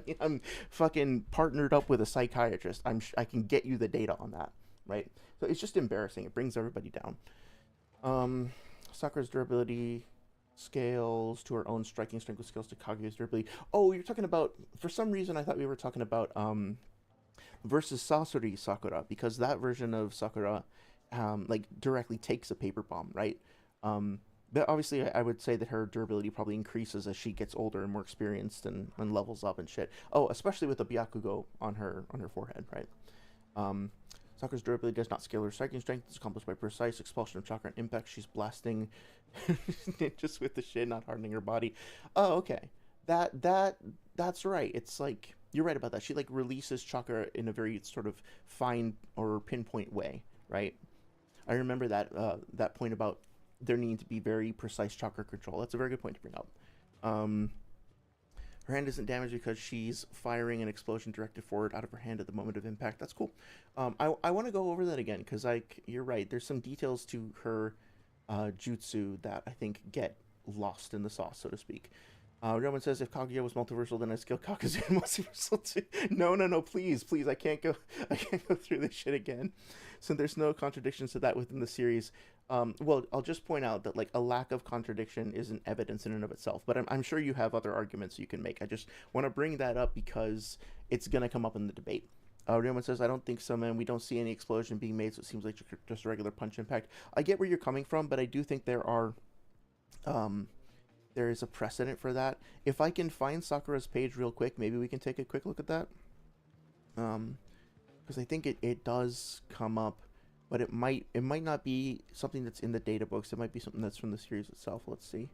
mean, I'm fucking partnered up with a psychiatrist. I can get you the data on that, right? So it's just embarrassing. It brings everybody down. Sakura's durability scales to her own striking strength with scales to Kaguya's durability. Oh, you're talking about, for some reason I thought we were talking about versus Sasori Sakura, because that version of Sakura like directly takes a paper bomb, right? But obviously, I would say that her durability probably increases as she gets older and more experienced and levels up and shit. Oh, especially with the Byakugo on her forehead, right? Sakura's durability does not scale her striking strength. It's accomplished by precise expulsion of chakra and impact. She's blasting ninjas with the shit, not hardening her body. Oh, okay. That's right. It's like, you're right about that. She, like, releases chakra in a very sort of fine or pinpoint way, right? I remember that point about there needing to be very precise chakra control. That's a very good point to bring up. Her hand isn't damaged because she's firing an explosion directed forward out of her hand at the moment of impact. That's cool. I want to go over that again, because, like, you're right. There's some details to her jutsu that I think get lost in the sauce, so to speak. Roman says, if Kaguya was multiversal, then I skill Kakuzu multiversal too. No, please, I can't go through this shit again. So there's no contradictions to that within the series. Well, I'll just point out that, like, a lack of contradiction isn't evidence in and of itself, but I'm sure you have other arguments you can make. I just want to bring that up because it's going to come up in the debate. Roman says, I don't think so, man. We don't see any explosion being made, so it seems like just a regular punch impact. I get where you're coming from, but I do think there is a precedent for that. If I can find Sakura's page real quick, maybe we can take a quick look at that. Because I think it does come up, but it might not be something that's in the data books. It might be something that's from the series itself. Let's see.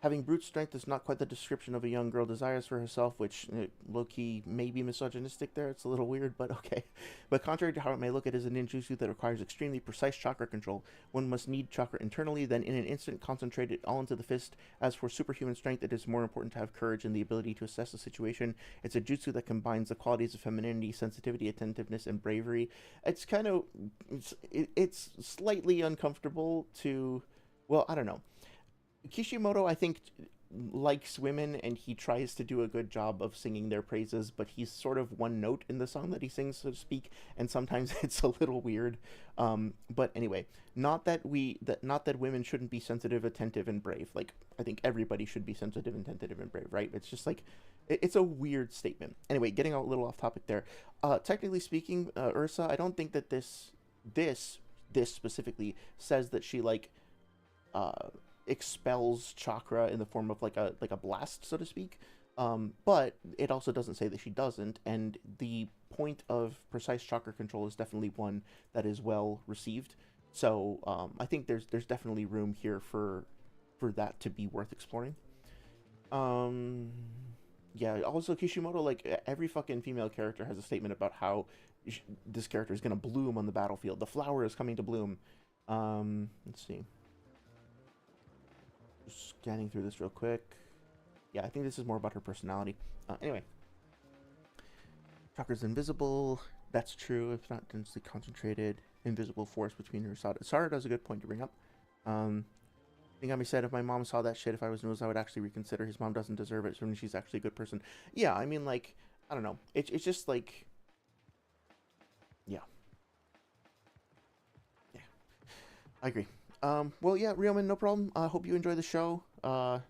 Having brute strength is not quite the description of a young girl desires for herself, which low-key may be misogynistic there. It's a little weird, but okay. But contrary to how it may look, it is a ninjutsu that requires extremely precise chakra control. One must need chakra internally, then in an instant concentrate it all into the fist. As for superhuman strength, it is more important to have courage and the ability to assess the situation. It's a jutsu that combines the qualities of femininity, sensitivity, attentiveness, and bravery. It's kind of... it's slightly uncomfortable to... Well, I don't know. Kishimoto, I think, likes women, and he tries to do a good job of singing their praises, but he's sort of one note in the song that he sings, so to speak, and sometimes it's a little weird. But anyway, not that women shouldn't be sensitive, attentive, and brave. Like, I think everybody should be sensitive, attentive, and brave, right? It's just like, it's a weird statement. Anyway, getting a little off topic there. Technically speaking, Ursa, I don't think that this specifically says that she, like, expels chakra in the form of like a blast, so to speak, but it also doesn't say that she doesn't, and the point of precise chakra control is definitely one that is well received. So I think there's definitely room here for that to be worth exploring. Yeah, also Kishimoto, like, every fucking female character has a statement about how this character is gonna bloom on the battlefield. The flower is coming to bloom. Let's see. Scanning through this real quick. Yeah, I think this is more about her personality. Anyway. Chakra's invisible. That's true. It's not densely concentrated. Invisible force between her. Sarada is a good point to bring up. Nagami said, if my mom saw that shit, if I was Noodles, I would actually reconsider. His mom doesn't deserve it, so she's actually a good person. Yeah, I mean, like, I don't know. It's just like... Yeah. Yeah. I agree. Well, yeah, Rioman, no problem. I hope you enjoy the show,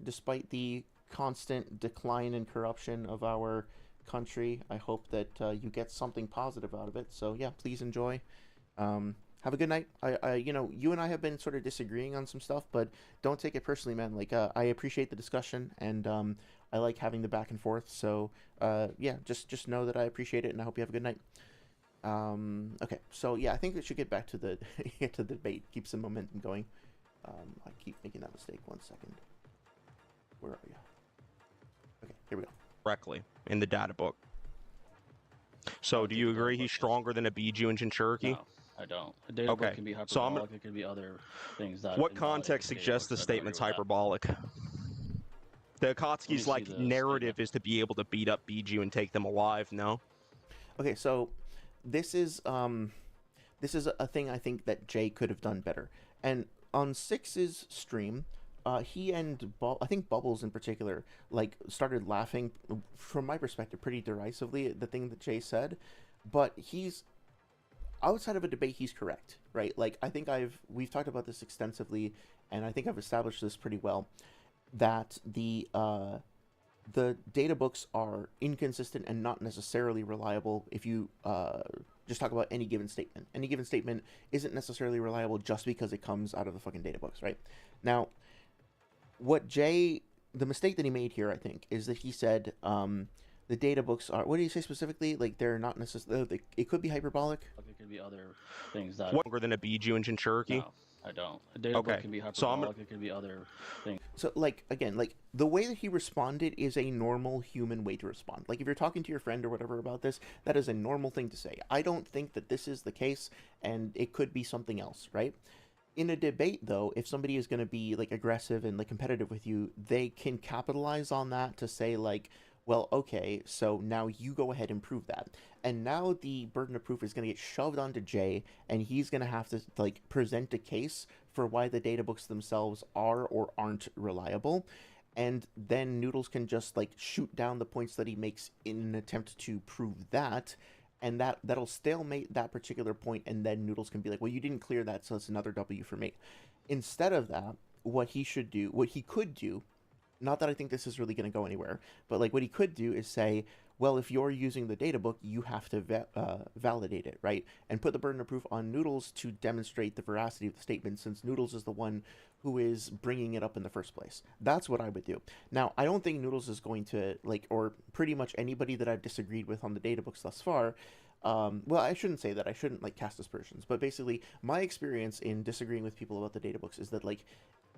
despite the constant decline and corruption of our country. I hope that you get something positive out of it. So, yeah, please enjoy. Have a good night. You know, you and I have been sort of disagreeing on some stuff, but don't take it personally, man. Like, I appreciate the discussion, and I like having the back and forth. So, yeah, just know that I appreciate it, and I hope you have a good night. Okay, so yeah, I think we should get back to the debate. Keep some momentum going. I keep making that mistake. 1 second. Where are you? Okay, here we go. Correctly in the data book. So, do you agree he's stronger than a Biju and Jinchuriki? No, I don't. A data book can be hyperbolic. It could be other things that. What context suggests the statement's hyperbolic? The Akatsuki's like narrative is to be able to beat up Biju and take them alive. No. Okay, so this is a thing I think that Jay could have done better. And on Six's stream, he and I think Bubbles in particular, like, started laughing, from my perspective, pretty derisively at the thing that Jay said. But he's, outside of a debate, he's correct, right? Like, I think we've talked about this extensively, and I think I've established this pretty well, that the data books are inconsistent and not necessarily reliable if you just talk about any given statement. Any given statement isn't necessarily reliable just because it comes out of the fucking data books, right? Now, the mistake that he made here, I think, is that he said the data books are, what did he say specifically? Like, they're not necessarily, it could be hyperbolic. It could be other things that. Longer than a Biju and Jinchuriki? No, I don't. A data book can be hyperbolic. It could be other things. So, like, again, like, the way that he responded is a normal human way to respond. Like, if you're talking to your friend or whatever about this, that is a normal thing to say. I don't think that this is the case, and it could be something else, right? In a debate, though, if somebody is going to be, like, aggressive and, like, competitive with you, they can capitalize on that to say, like, well, okay, so now you go ahead and prove that. And now the burden of proof is going to get shoved onto Jay, and he's going to have to, like, present a case for why the data books themselves are or aren't reliable. And then Noodles can just, like, shoot down the points that he makes in an attempt to prove that, and that'll stalemate that particular point, and then Noodles can be like, well, you didn't clear that, so it's another W for me. Instead of that, what he could do, not that I think this is really going to go anywhere, but, like, what he could do is say, well, if you're using the data book, you have to validate it, right? And put the burden of proof on Noodles to demonstrate the veracity of the statement, since Noodles is the one who is bringing it up in the first place. That's what I would do. Now, I don't think Noodles is going to, like, or pretty much anybody that I've disagreed with on the data books thus far, Well, I shouldn't say that. I shouldn't like cast aspersions, but basically, my experience in disagreeing with people about the data books is that like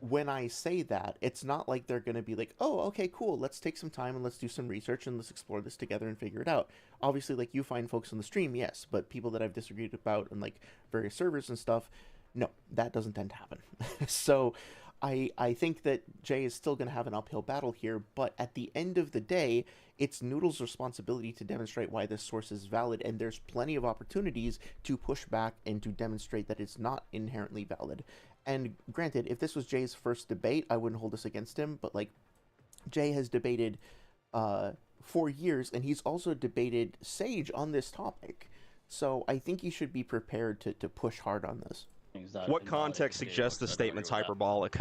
when I say that, it's not like they're going to be like, oh, okay, cool, let's take some time and let's do some research and let's explore this together and figure it out. Obviously, like you find folks on the stream, yes, but people that I've disagreed about on like various servers and stuff, no, that doesn't tend to happen. So I think that Jay is still going to have an uphill battle here, but at the end of the day, it's Noodle's responsibility to demonstrate why this source is valid, and there's plenty of opportunities to push back and to demonstrate that it's not inherently valid. And granted, if this was Jay's first debate, I wouldn't hold this against him, but like Jay has debated for years, and he's also debated Sage on this topic. So I think he should be prepared to push hard on this. What context suggests the statement's hyperbolic?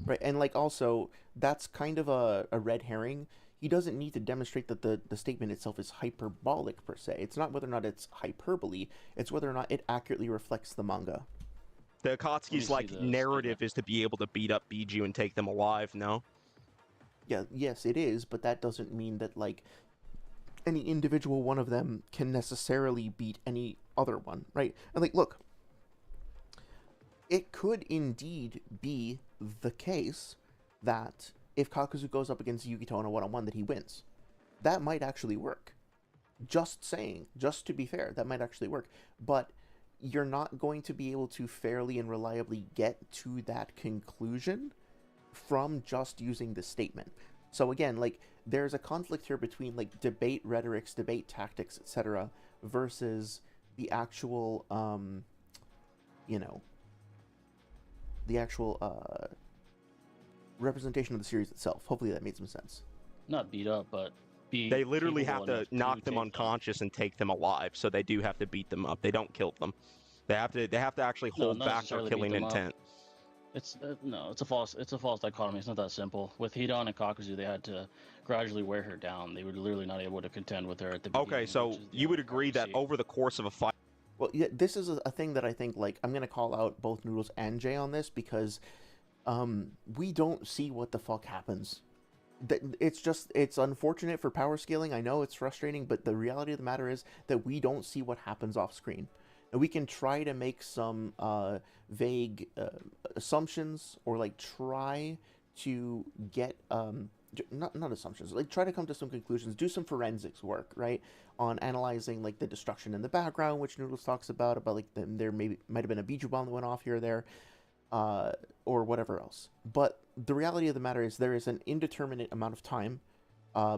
Right, and like also, that's kind of a red herring. He doesn't need to demonstrate that the statement itself is hyperbolic per se. It's not whether or not it's hyperbole, it's whether or not it accurately reflects the manga. The Akatsuki's like narrative is to be able to beat up Biju and take them alive, no? Yeah, yes, it is, but that doesn't mean that like any individual one of them can necessarily beat any other one, right? And like, look, it could indeed be the case that if Kakuzu goes up against Yukito in a one-on-one that he wins. That might actually work. Just saying, just to be fair, that might actually work. But you're not going to be able to fairly and reliably get to that conclusion from just using the statement. So again, like, there's a conflict here between like debate rhetorics, debate tactics, etc., versus the actual you know, the actual representation of the series itself. Hopefully that made some sense. Not beat up, but they literally have to knock them take unconscious and take them alive, so they do have to beat them up. They don't kill them. They have to actually hold not back their necessarily killing beat them up. intent. It's no, it's a false dichotomy. It's not that simple. With Hidan and Kakuzu, they had to gradually wear her down. They were literally not able to contend with her at the beginning. Okay, so you would agree that over the course of a fight. Well, yeah, this is a thing that I think, like, I'm going to call out both Noodles and Jay on this because we don't see what the fuck happens. It's unfortunate for power scaling. I know it's frustrating, but the reality of the matter is that we don't see what happens off screen. And we can try to make some vague assumptions or, like, try to get, not assumptions, like, try to come to some conclusions, do some forensics work, right, on analyzing, like, the destruction in the background, which Noodles talks about like, there might have been a Biju bomb that went off here or there, or whatever else. But the reality of the matter is there is an indeterminate amount of time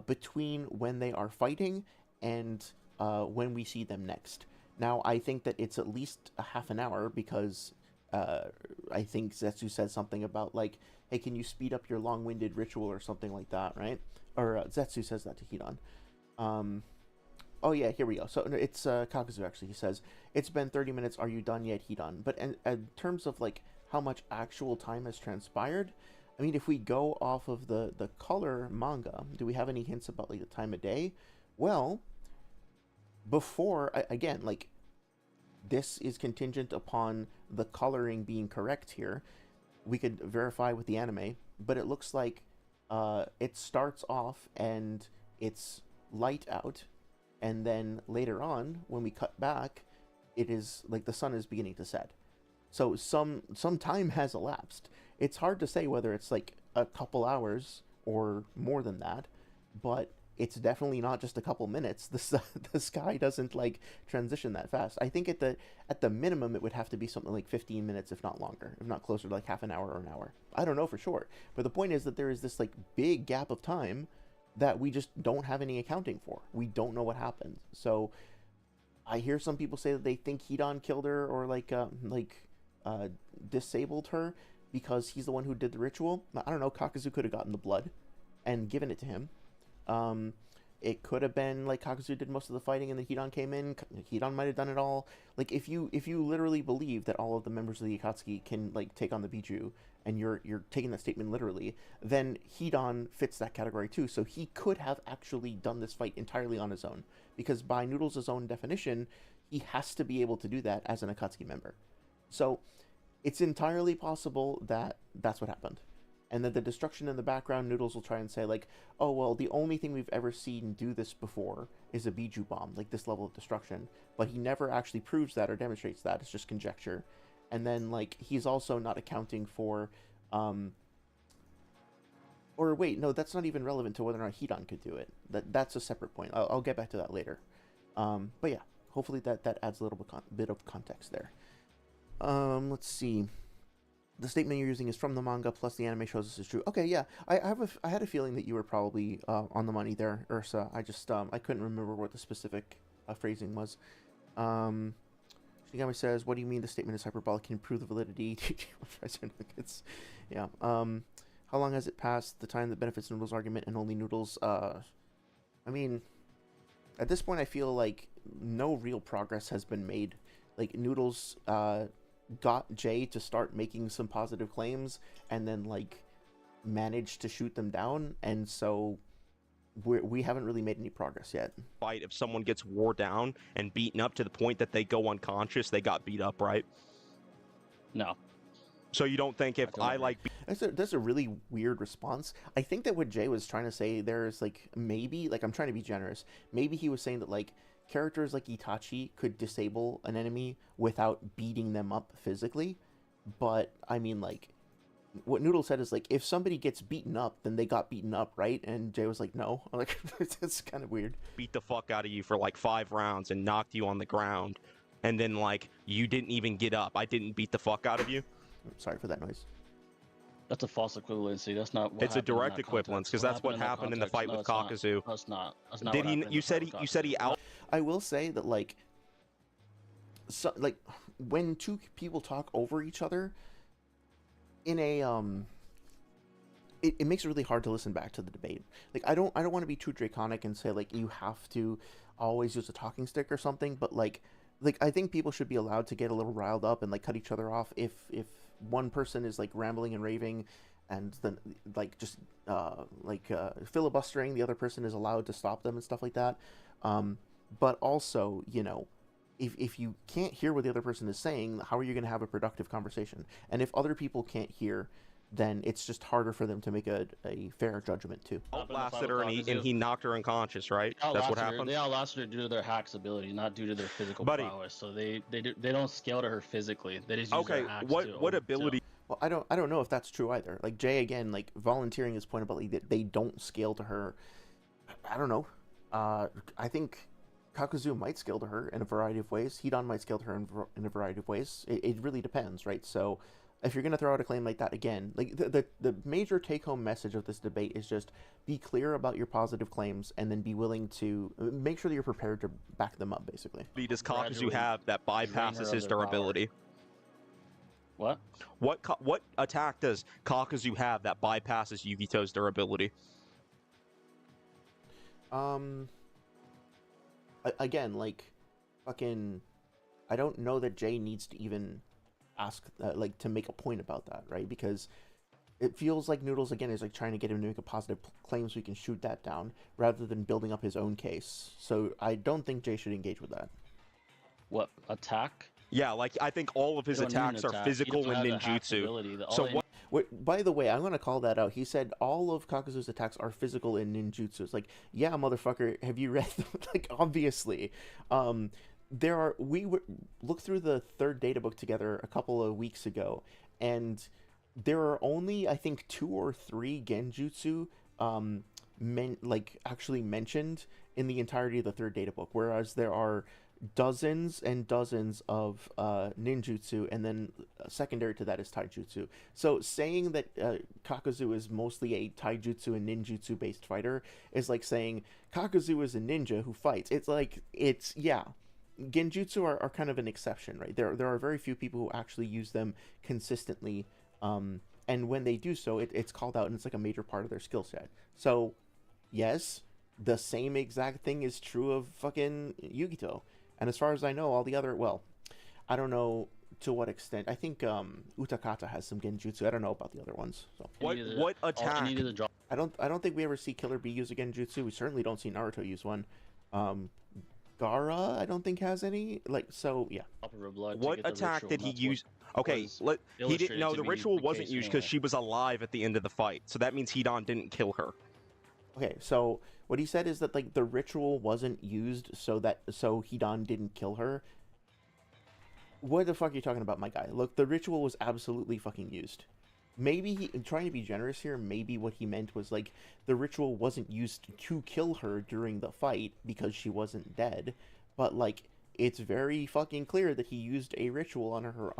between when they are fighting and when we see them next. Now, I think that it's at least a half an hour because I think Zetsu said something about, like, hey, can you speed up your long-winded ritual or something like that, right? Or Zetsu says that to Hidan. Oh, yeah, here we go. So it's Kakuzu, actually. He says, it's been 30 minutes. Are you done yet, Hidan? But in terms of, like, how much actual time has transpired, I mean, if we go off of the color manga, do we have any hints about, like, the time of day? Well, before, again, like, this is contingent upon the coloring being correct here. We could verify with the anime, but it looks like it starts off and it's light out, and then later on, when we cut back, it is like the sun is beginning to set. So some time has elapsed. It's hard to say whether it's like a couple hours or more than that, but it's definitely not just a couple minutes. The sky doesn't like transition that fast. I think at the minimum it would have to be something like 15 minutes, if not longer, if not closer to like half an hour or an hour. I don't know for sure, but the point is that there is this like big gap of time that we just don't have any accounting for. We don't know what happened. So I hear some people say that they think Hidan killed her or disabled her because he's the one who did the ritual. I don't know. Kakuzu could have gotten the blood and given it to him. It could have been like Kakuzu did most of the fighting and then Hidan came in. Hidan might have done it all. Like, if you literally believe that all of the members of the Akatsuki can like take on the Biju, and you're taking that statement literally, then Hidan fits that category too. So he could have actually done this fight entirely on his own, because by Noodles' own definition, he has to be able to do that as an Akatsuki member. So it's entirely possible that that's what happened. And then the destruction in the background, Noodles will try and say like, oh well, the only thing we've ever seen do this before is a Biju bomb, like this level of destruction. But he never actually proves that or demonstrates that. It's just conjecture. And then like he's also not accounting for, or wait, no, that's not even relevant to whether or not Hidan could do it. That's a separate point. I'll get back to that later. But yeah, hopefully that adds a little bit of context there. Let's see. The statement you're using is from the manga, plus the anime shows this is true. Okay, yeah, I had a feeling that you were probably on the money there, Ursa. I just I couldn't remember what the specific phrasing was. Shinigami says, "What do you mean the statement is hyperbolic? Can improve the validity?" Yeah. How long has it passed the time that benefits Noodles' argument and only Noodles? I mean, at this point, I feel like no real progress has been made. Like Noodles got Jay to start making some positive claims and then like managed to shoot them down, and so we haven't really made any progress yet. Fight if someone gets wore down and beaten up to the point that they go unconscious, they got beat up, right? No. So you don't think if I like... That's a really weird response. I think that what Jay was trying to say there is like, maybe, like I'm trying to be generous, maybe he was saying that like characters like Itachi could disable an enemy without beating them up physically. But I mean, like, what Noodle said is like, if somebody gets beaten up, then they got beaten up, right? And Jay was like, no. Like, it's kind of weird. Beat the fuck out of you for like 5 rounds and knocked you on the ground, and then like you didn't even get up. I didn't beat the fuck out of you. Sorry for that noise. That's a false equivalency. That's not what it's a direct equivalence, because that's what happened in the fight with Kakuzu. That's not. That's not. Did he? You said he out. I will say that like, when two people talk over each other, in a it makes it really hard to listen back to the debate. Like I don't want to be too draconic and say like you have to always use a talking stick or something, but like I think people should be allowed to get a little riled up and like cut each other off if one person is like rambling and raving, and then like just filibustering, the other person is allowed to stop them and stuff like that. But also, you know, if you can't hear what the other person is saying, how are you going to have a productive conversation? And if other people can't hear, then it's just harder for them to make a fair judgment too. Outlasted her and he knocked her unconscious, right? That's what happened. They outlasted her due to their hacks ability, not due to their physical prowess. So they don't scale to her physically. They just use their hacks. What ability? Well, I don't know if that's true either. Like Jay again, like volunteering his point about like, that they don't scale to her. I don't know. I think Kakuzu might scale to her in a variety of ways. Hidan might scale to her in a variety of ways. It really depends, right? So if you're going to throw out a claim like that again, like the major take-home message of this debate is just be clear about your positive claims and then be willing to make sure that you're prepared to back them up, basically. Does Kakuzu have that bypasses his durability? What? What attack does Kakuzu have that bypasses Yugito's durability? Again, like, fucking, I don't know that Jay needs to even ask, like, to make a point about that, right? Because it feels like Noodles, again, is, like, trying to get him to make a positive claim so he can shoot that down, rather than building up his own case. So I don't think Jay should engage with that. What, attack? Yeah, like, I think all of his attacks are physical and ninjutsu. So what? Wait, by the way, I'm going to call that out. He said all of Kakuzu's attacks are physical and ninjutsu. It's like, yeah, motherfucker, have you read them? Like, obviously. We looked through the third data book together a couple of weeks ago, and there are only, I think, 2 or 3 genjutsu actually mentioned in the entirety of the third data book, whereas there are dozens and dozens of ninjutsu, and then secondary to that is taijutsu. So saying that Kakuzu is mostly a taijutsu and ninjutsu based fighter is like saying Kakuzu is a ninja who fights. It's like, yeah, genjutsu are kind of an exception, right? There are very few people who actually use them consistently, and when they do so, it's called out and it's like a major part of their skill set. So yes, the same exact thing is true of fucking Yugito. And as far as I know, all the other, well, I don't know to what extent. I think Utakata has some genjutsu. I don't know about the other ones. So what attack? I don't think we ever see Killer Bee use a genjutsu. We certainly don't see Naruto use one. Gaara, I don't think has any. Like, so yeah. Upper blood to What get the attack ritual, did he and that's what use? Okay, was he didn't. illustrated No, to the be ritual the wasn't case used because anyway. she was alive at the end of the fight. So that means Hidan didn't kill her. Okay, so what he said is that like the ritual wasn't used so Hidan didn't kill her. What the fuck are you talking about, my guy? Look, the ritual was absolutely fucking used. Maybe he, trying to be generous here, maybe what he meant was like the ritual wasn't used to kill her during the fight because she wasn't dead, but like it's very fucking clear that he used a ritual on her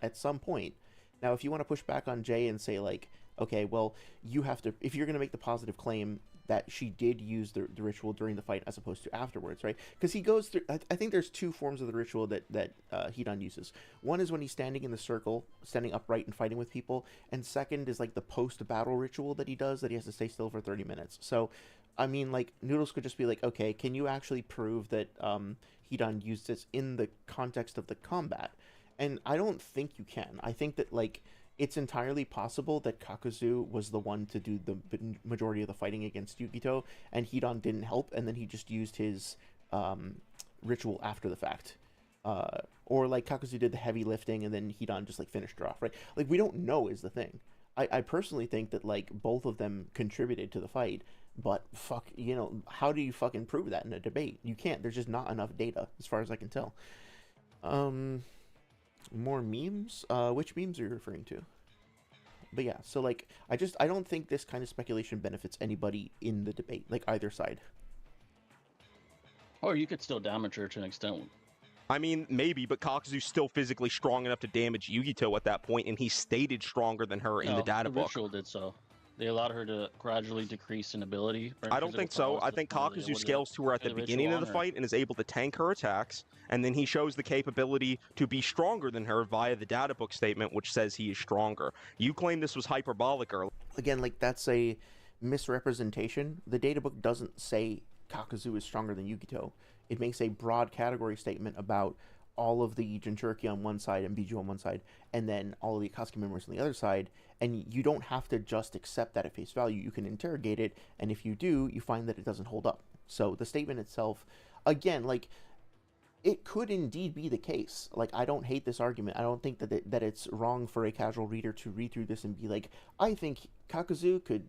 at some point. Now, if you want to push back on Jay and say like, okay, well, you have to, if you're going to make the positive claim that she did use the ritual during the fight as opposed to afterwards, right? Because he goes through, I think there's two forms of the ritual that Hidan uses. One is when he's standing in the circle, standing upright and fighting with people, and second is like the post-battle ritual that he does, that he has to stay still for 30 minutes. So, I mean, like, Noodles could just be like, okay, can you actually prove that Hidan used this in the context of the combat? And I don't think you can. I think that, like, it's entirely possible that Kakuzu was the one to do the majority of the fighting against Yukito, and Hidan didn't help, and then he just used his ritual after the fact. Or, like, Kakuzu did the heavy lifting, and then Hidan just, like, finished her off, right? Like, we don't know is the thing. I personally think that, like, both of them contributed to the fight, but fuck, you know, how do you fucking prove that in a debate? You can't. There's just not enough data, as far as I can tell. More memes? Which memes are you referring to? But yeah, so like, I don't think this kind of speculation benefits anybody in the debate, like either side. Or you could still damage her to an extent. I mean, maybe, but Kakuzu's still physically strong enough to damage Yugito at that point, and he stated stronger than her in the data book. Ritual did so. They allowed her to gradually decrease in ability. I don't think so. I think Kakuzu scales to her at the beginning of the fight and is able to tank her attacks, and then he shows the capability to be stronger than her via the data book statement, which says he is stronger. You claim this was hyperbolic earlier. Again, like, that's a misrepresentation. The data book doesn't say Kakuzu is stronger than Yukito. It makes a broad category statement about all of the Jinchuriki on one side and Biju on one side, and then all of the Akatsuki members on the other side, and you don't have to just accept that at face value. You can interrogate it, and if you do, you find that it doesn't hold up. So the statement itself, again, like, it could indeed be the case. Like, I don't hate this argument. I don't think that it's wrong for a casual reader to read through this and be like, I think Kakuzu could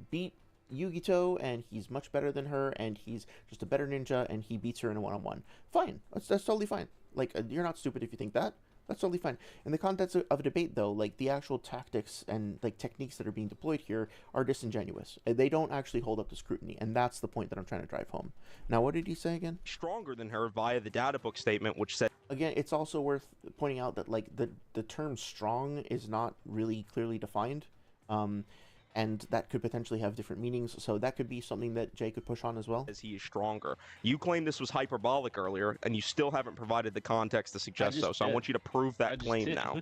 beat Yugito, and he's much better than her, and he's just a better ninja, and he beats her in a one-on-one. Fine. That's totally fine. Like, you're not stupid if you think that. That's totally fine. In the context of a debate, though, like, the actual tactics and, like, techniques that are being deployed here are disingenuous. They don't actually hold up to scrutiny, and that's the point that I'm trying to drive home. Now, what did he say again? Stronger than her via the data book statement, which said... Again, it's also worth pointing out that, like, the term strong is not really clearly defined. And that could potentially have different meanings, so that could be something that Jay could push on as well. As he is stronger. You claimed this was hyperbolic earlier, and you still haven't provided the context to suggest so, so I want you to prove that claim now.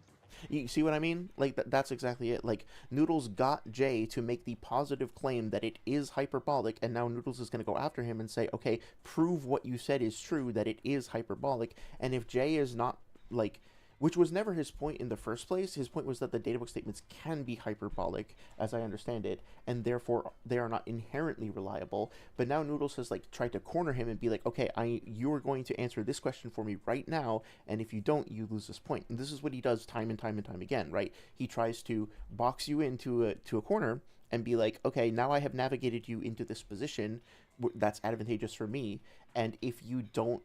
You see what I mean? Like, that's exactly it. Like, Noodles got Jay to make the positive claim that it is hyperbolic, and now Noodles is going to go after him and say, okay, prove what you said is true, that it is hyperbolic, and if Jay is not, like... Which was never his point in the first place. His point was that the databook statements can be hyperbolic, as I understand it, and therefore they are not inherently reliable. But now Noodles has, like, tried to corner him and be like, okay, you are going to answer this question for me right now, and if you don't, you lose this point. And this is what he does time and time and time again, right? He tries to box you into a corner and be like, okay, now I have navigated you into this position that's advantageous for me, and if you don't,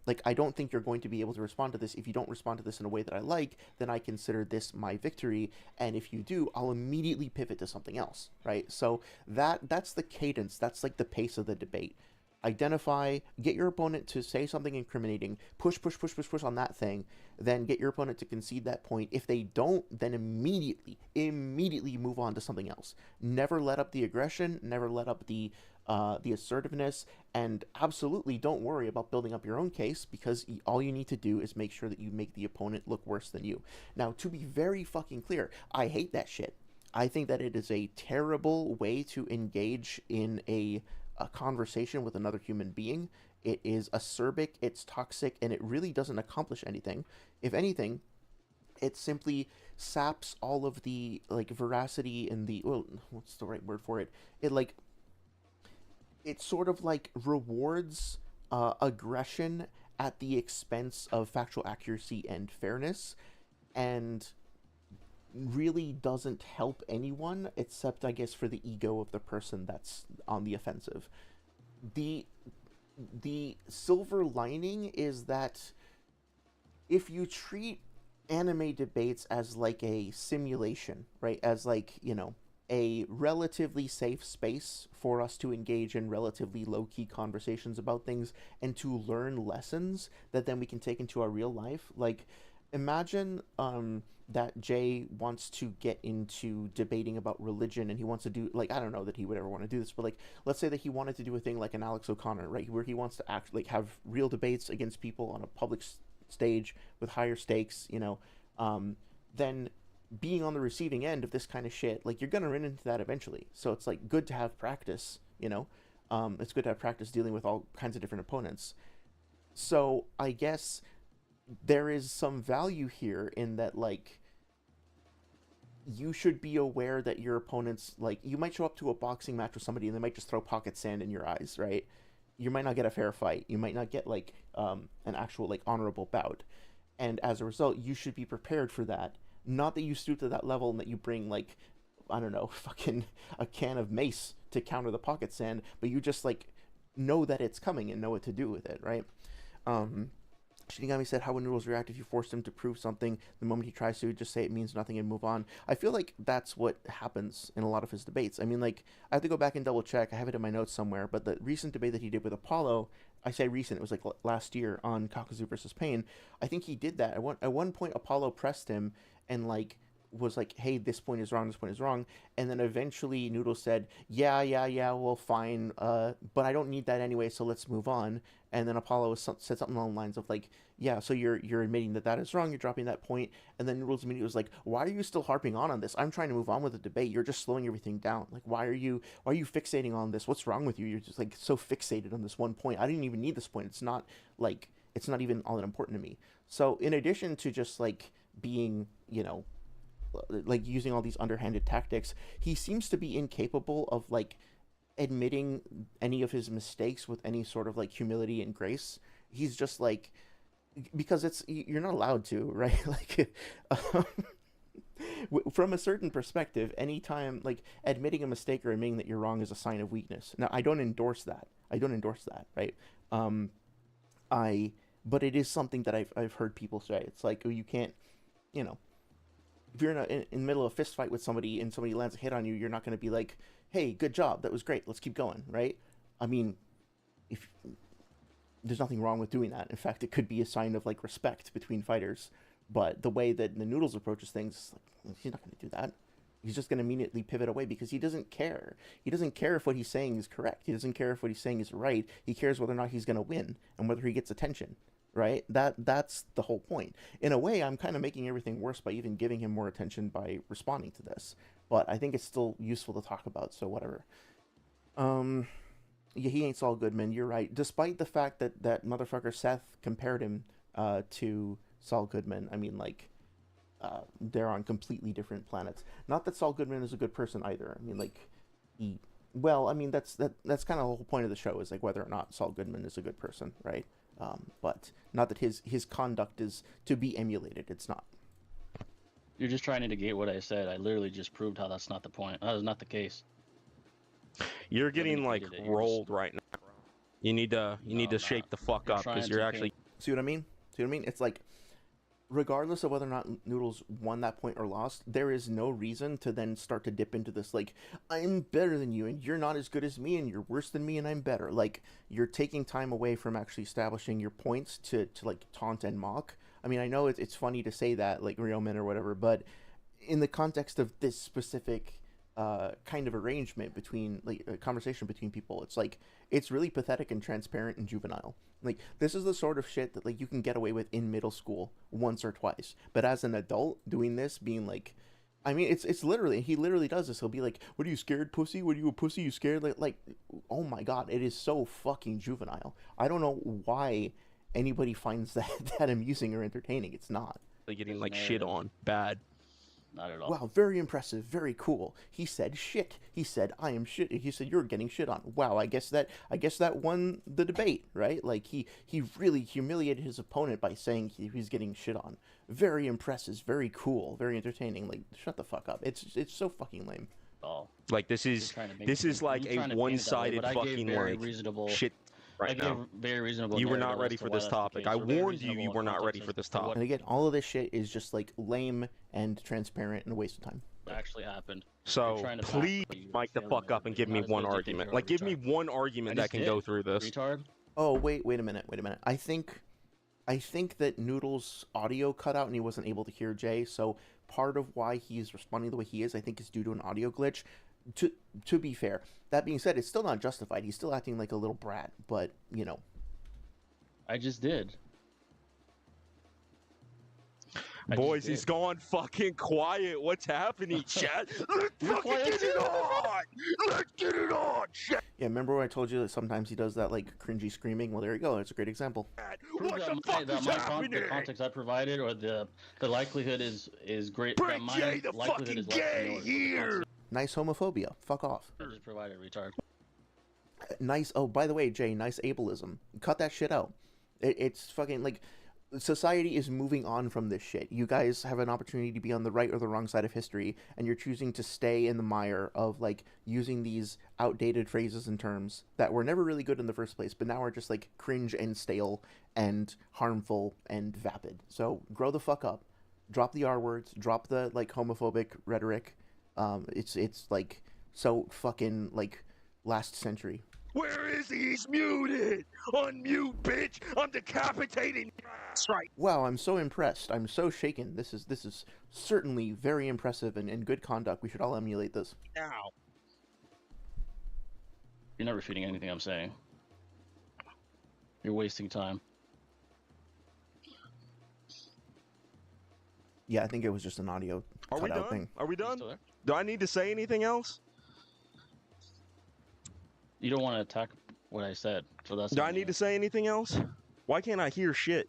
like, I don't think you're going to be able to respond to this. If you don't respond to this in a way that I like, then I consider this my victory, and if you do, I'll immediately pivot to something else, right? So that's the cadence, that's like the pace of the debate. Identify, get your opponent to say something incriminating, push on that thing, then get your opponent to concede that point. If they don't, then immediately move on to something else. Never let up the aggression, never let up the assertiveness, and absolutely don't worry about building up your own case, because all you need to do is make sure that you make the opponent look worse than you. Now, to be very fucking clear, I hate that shit. I think that it is a terrible way to engage in a conversation with another human being. It is acerbic, it's toxic, and it really doesn't accomplish anything. If anything, it simply saps all of the, like, veracity and the, well, what's the right word for it? It sort of, like, rewards aggression at the expense of factual accuracy and fairness, and really doesn't help anyone except, I guess, for the ego of the person that's on the offensive. The silver lining is that if you treat anime debates as like a simulation, right, as like, you know, a relatively safe space for us to engage in relatively low-key conversations about things and to learn lessons that then we can take into our real life. Like, imagine that Jay wants to get into debating about religion, and he wants to do, like, I don't know that he would ever want to do this, but like, let's say that he wanted to do a thing like an Alex O'Connor, right, where he wants to act like have real debates against people on a public stage with higher stakes, you know, then being on the receiving end of this kind of shit, like, you're gonna run into that eventually. So it's like good to have practice, you know. It's good to have practice dealing with all kinds of different opponents. So I guess there is some value here in that, like, you should be aware that your opponents, like, you might show up to a boxing match with somebody and they might just throw pocket sand in your eyes, right? You might not get a fair fight. You might not get, like, an actual, like, honorable bout. And as a result, you should be prepared for that. Not that you stoop to that level and that you bring, like, I don't know, fucking a can of mace to counter the pocket sand, but you just, like, know that it's coming and know what to do with it, right? Shinigami said, how would Noodles react if you forced him to prove something? The moment he tries to, just say it means nothing and move on. I feel like that's what happens in a lot of his debates. I mean, like, I have to go back and double check. I have it in my notes somewhere, but the recent debate that he did with Apollo, I say recent, it was like last year on Kakuzu versus Pain. I think he did that. At one point, Apollo pressed him and, like, was like, hey, this point is wrong, and then eventually Noodles said, yeah, well, fine, but I don't need that anyway, so let's move on. And then Apollo said something along the lines of, like, yeah, so you're admitting that is wrong, you're dropping that point. And then Noodles immediately was like, why are you still harping on this? I'm trying to move on with the debate. You're just slowing everything down. Like, why are you fixating on this? What's wrong with you? You're just, like, so fixated on this one point. I didn't even need this point. It's not even all that important to me. So in addition to just, like, being, you know, like, using all these underhanded tactics, he seems to be incapable of, like, admitting any of his mistakes with any sort of, like, humility and grace. He's just, like, because you're not allowed to, right? Like, from a certain perspective, anytime, like, admitting a mistake or admitting that you're wrong is a sign of weakness. Now, I don't endorse that, right? But it is something that I've heard people say. It's like, oh, you can't, you know, if you're in the middle of a fist fight with somebody and somebody lands a hit on you, you're not going to be like, hey, good job, that was great, let's keep going, right? I mean, if there's nothing wrong with doing that. In fact, it could be a sign of, like, respect between fighters. But the way that the Noodles approaches things, like, he's not going to do that. He's just going to immediately pivot away because he doesn't care. He doesn't care if what he's saying is correct. He doesn't care if what he's saying is right. He cares whether or not he's going to win and whether he gets attention, right? That's the whole point. In a way, I'm kind of making everything worse by even giving him more attention by responding to this. But I think it's still useful to talk about, so whatever. Yeah, he ain't Saul Goodman, you're right. Despite the fact that motherfucker Seth compared him to Saul Goodman, I mean, like, they're on completely different planets. Not that Saul Goodman is a good person either. I mean, like, that's kind of the whole point of the show, is, like, whether or not Saul Goodman is a good person, right? But not that his conduct is to be emulated. It's not. You're just trying to negate what I said. I literally just proved how that's not the point. That is not the case. You're getting, like, rolled right now. You need to shake the fuck up, because you're actually. See what I mean? It's like, regardless of whether or not Noodles won that point or lost, there is no reason to then start to dip into this, like, I'm better than you and you're not as good as me and you're worse than me and I'm better. Like, you're taking time away from actually establishing your points to like, taunt and mock. I mean, I know it's funny to say that, like, real men or whatever, but in the context of this specific kind of arrangement between, like, a conversation between people, it's like, it's really pathetic and transparent and juvenile. Like, this is the sort of shit that, like, you can get away with in middle school once or twice, but as an adult doing this, being like, I mean, it's literally, he literally does this. He'll be like, what are you, scared, pussy? What are you, a pussy? You scared? Like, oh my god, it is so fucking juvenile. I don't know why anybody finds that amusing or entertaining. It's not. Getting, like, shit on bad. not at all. Wow, very impressive, very cool. He said shit. He said I am shit. He said you're getting shit on. Wow, I guess that won the debate, right? Like he really humiliated his opponent by saying he's getting shit on. Very impressive, very cool, very entertaining. Like shut the fuck up. It's so fucking lame. All. Like this is like a one-sided fucking like shit right now. Very reasonable. You were not ready for this topic. I warned you you were not ready for this topic. And again, all of this shit is just like lame and transparent and a waste of time. What actually happened. So please mic the fuck up and give me one argument. Like give me one argument that can go through this. Retard. Oh wait a minute. I think that Noodles' audio cut out and he wasn't able to hear Jay. So part of why he's responding the way he is, I think, is due to an audio glitch. To be fair, that being said, it's still not justified. He's still acting like a little brat, but you know. I just did. Boys, he's gone fucking quiet. What's happening, chat? Let's fucking get it on! Let's get it on, chat! Yeah, remember when I told you that sometimes he does that like cringy screaming? Well, there you go. It's a great example. What the fuck is happening? The context I provided, or the likelihood is great. Bring Jay the fucking gay here! Nice homophobia. Fuck off. I just provided, retard. Nice. Oh, by the way, Jay, nice ableism. Cut that shit out. It's fucking like society is moving on from this shit. You guys have an opportunity to be on the right or the wrong side of history, and you're choosing to stay in the mire of like using these outdated phrases and terms that were never really good in the first place, but now are just like cringe and stale and harmful and vapid. So grow the fuck up. Drop the R words. Drop the like homophobic rhetoric. It's like so fucking like last century. Where is he? He's muted! Unmute, bitch! I'm decapitating! That's right. Wow, I'm so impressed. I'm so shaken. This is certainly very impressive and good conduct. We should all emulate this. Ow. You're not refuting anything I'm saying. You're wasting time. Yeah, I think it was just an audio cutout thing. Are we done? Do I need to say anything else? You don't want to attack what I said, so that's. Do I need to say anything else? Why can't I hear shit?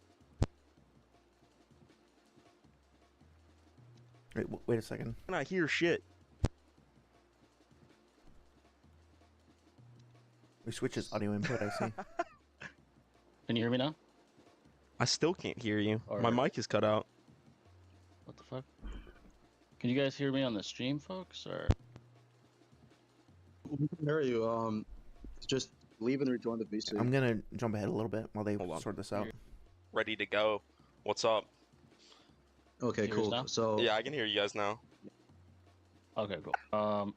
Wait a second. Can I hear shit? We switch his audio input, I see. Can you hear me now? I still can't hear you. Or... My mic is cut out. What the fuck? Can you guys hear me on the stream, folks, or? We can hear you. Just leave and rejoin the VC. I'm gonna jump ahead a little bit while they sort this out. Ready to go. What's up? Okay, cool. So yeah, I can hear you guys now. Okay, cool.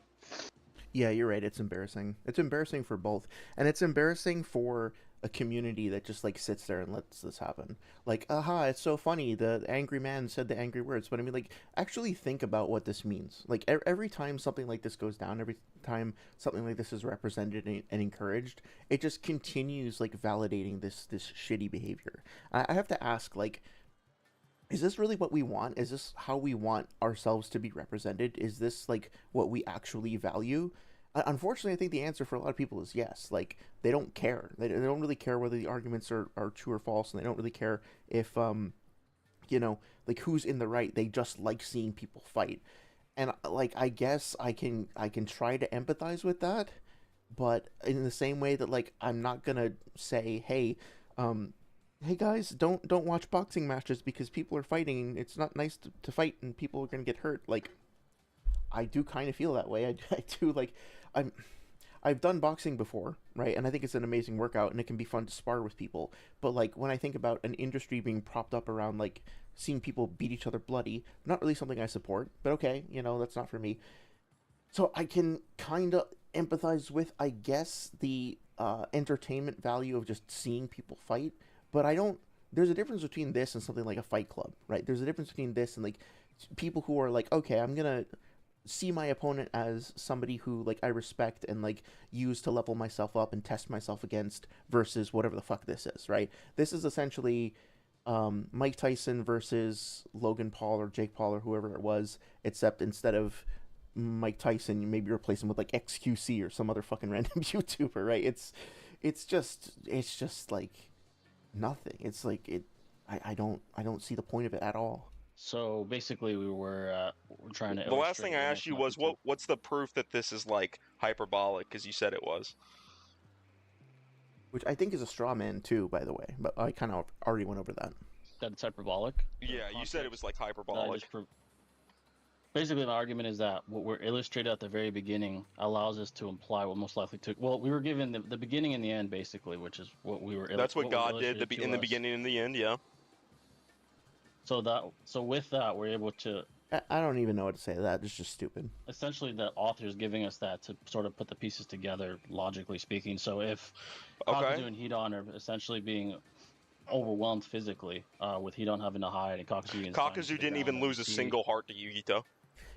Yeah, you're right. It's embarrassing. It's embarrassing for both, and it's embarrassing for a community that just like sits there and lets this happen. Like, aha, it's so funny. The angry man said the angry words, but I mean, like, actually think about what this means. Like, every time something like this goes down, every time something like this is represented and encouraged, it just continues like validating this shitty behavior. I have to ask, like, is this really what we want? Is this how we want ourselves to be represented? Is this like what we actually value? Unfortunately, I think the answer for a lot of people is yes. Like, they don't care. They don't really care whether the arguments are true or false, and they don't really care if, you know, like, who's in the right. They just like seeing people fight. And, like, I guess I can try to empathize with that, but in the same way that, like, I'm not gonna say, hey, hey guys, don't watch boxing matches because people are fighting. It's not nice to fight and people are gonna get hurt. Like, I do kind of feel that way. I do, like, I've done boxing before, right? And I think it's an amazing workout and it can be fun to spar with people. But like, when I think about an industry being propped up around like seeing people beat each other bloody, not really something I support, but okay, you know, that's not for me. So I can kind of empathize with, I guess, the entertainment value of just seeing people fight, but I don't, there's a difference between this and something like a Fight Club, right? There's a difference between this and like people who are like, okay, I'm gonna see my opponent as somebody who like I respect and like use to level myself up and test myself against versus whatever the fuck this is, right? This is essentially Mike Tyson versus Logan Paul or Jake Paul or whoever it was, except instead of Mike Tyson, you maybe replace him with like XQC or some other fucking random YouTuber, right? It's just like nothing. It's like I don't see the point of it at all. So basically, we're trying to The last illustrate thing I the asked you was what's the proof that this is like hyperbolic? Because you said it was. Which I think is a straw man too, by the way. But I kind of already went over that. that it's hyperbolic. Yeah, you said it was like hyperbolic. Basically, the argument is that what we're illustrated at the very beginning allows us to imply what most likely took. Well, we were given the beginning and the end, basically, which is what we were. That's what was God did illustrated to in the us. beginning and the end. Yeah. So with that, we're able to. I don't even know what to say to that. It's just stupid. Essentially, the author is giving us that to sort of put the pieces together, logically speaking. So if Kakuzu and Hidon are essentially being overwhelmed physically, with Hidon having to hide and Kakuzu didn't even lose a single heart to Yugito.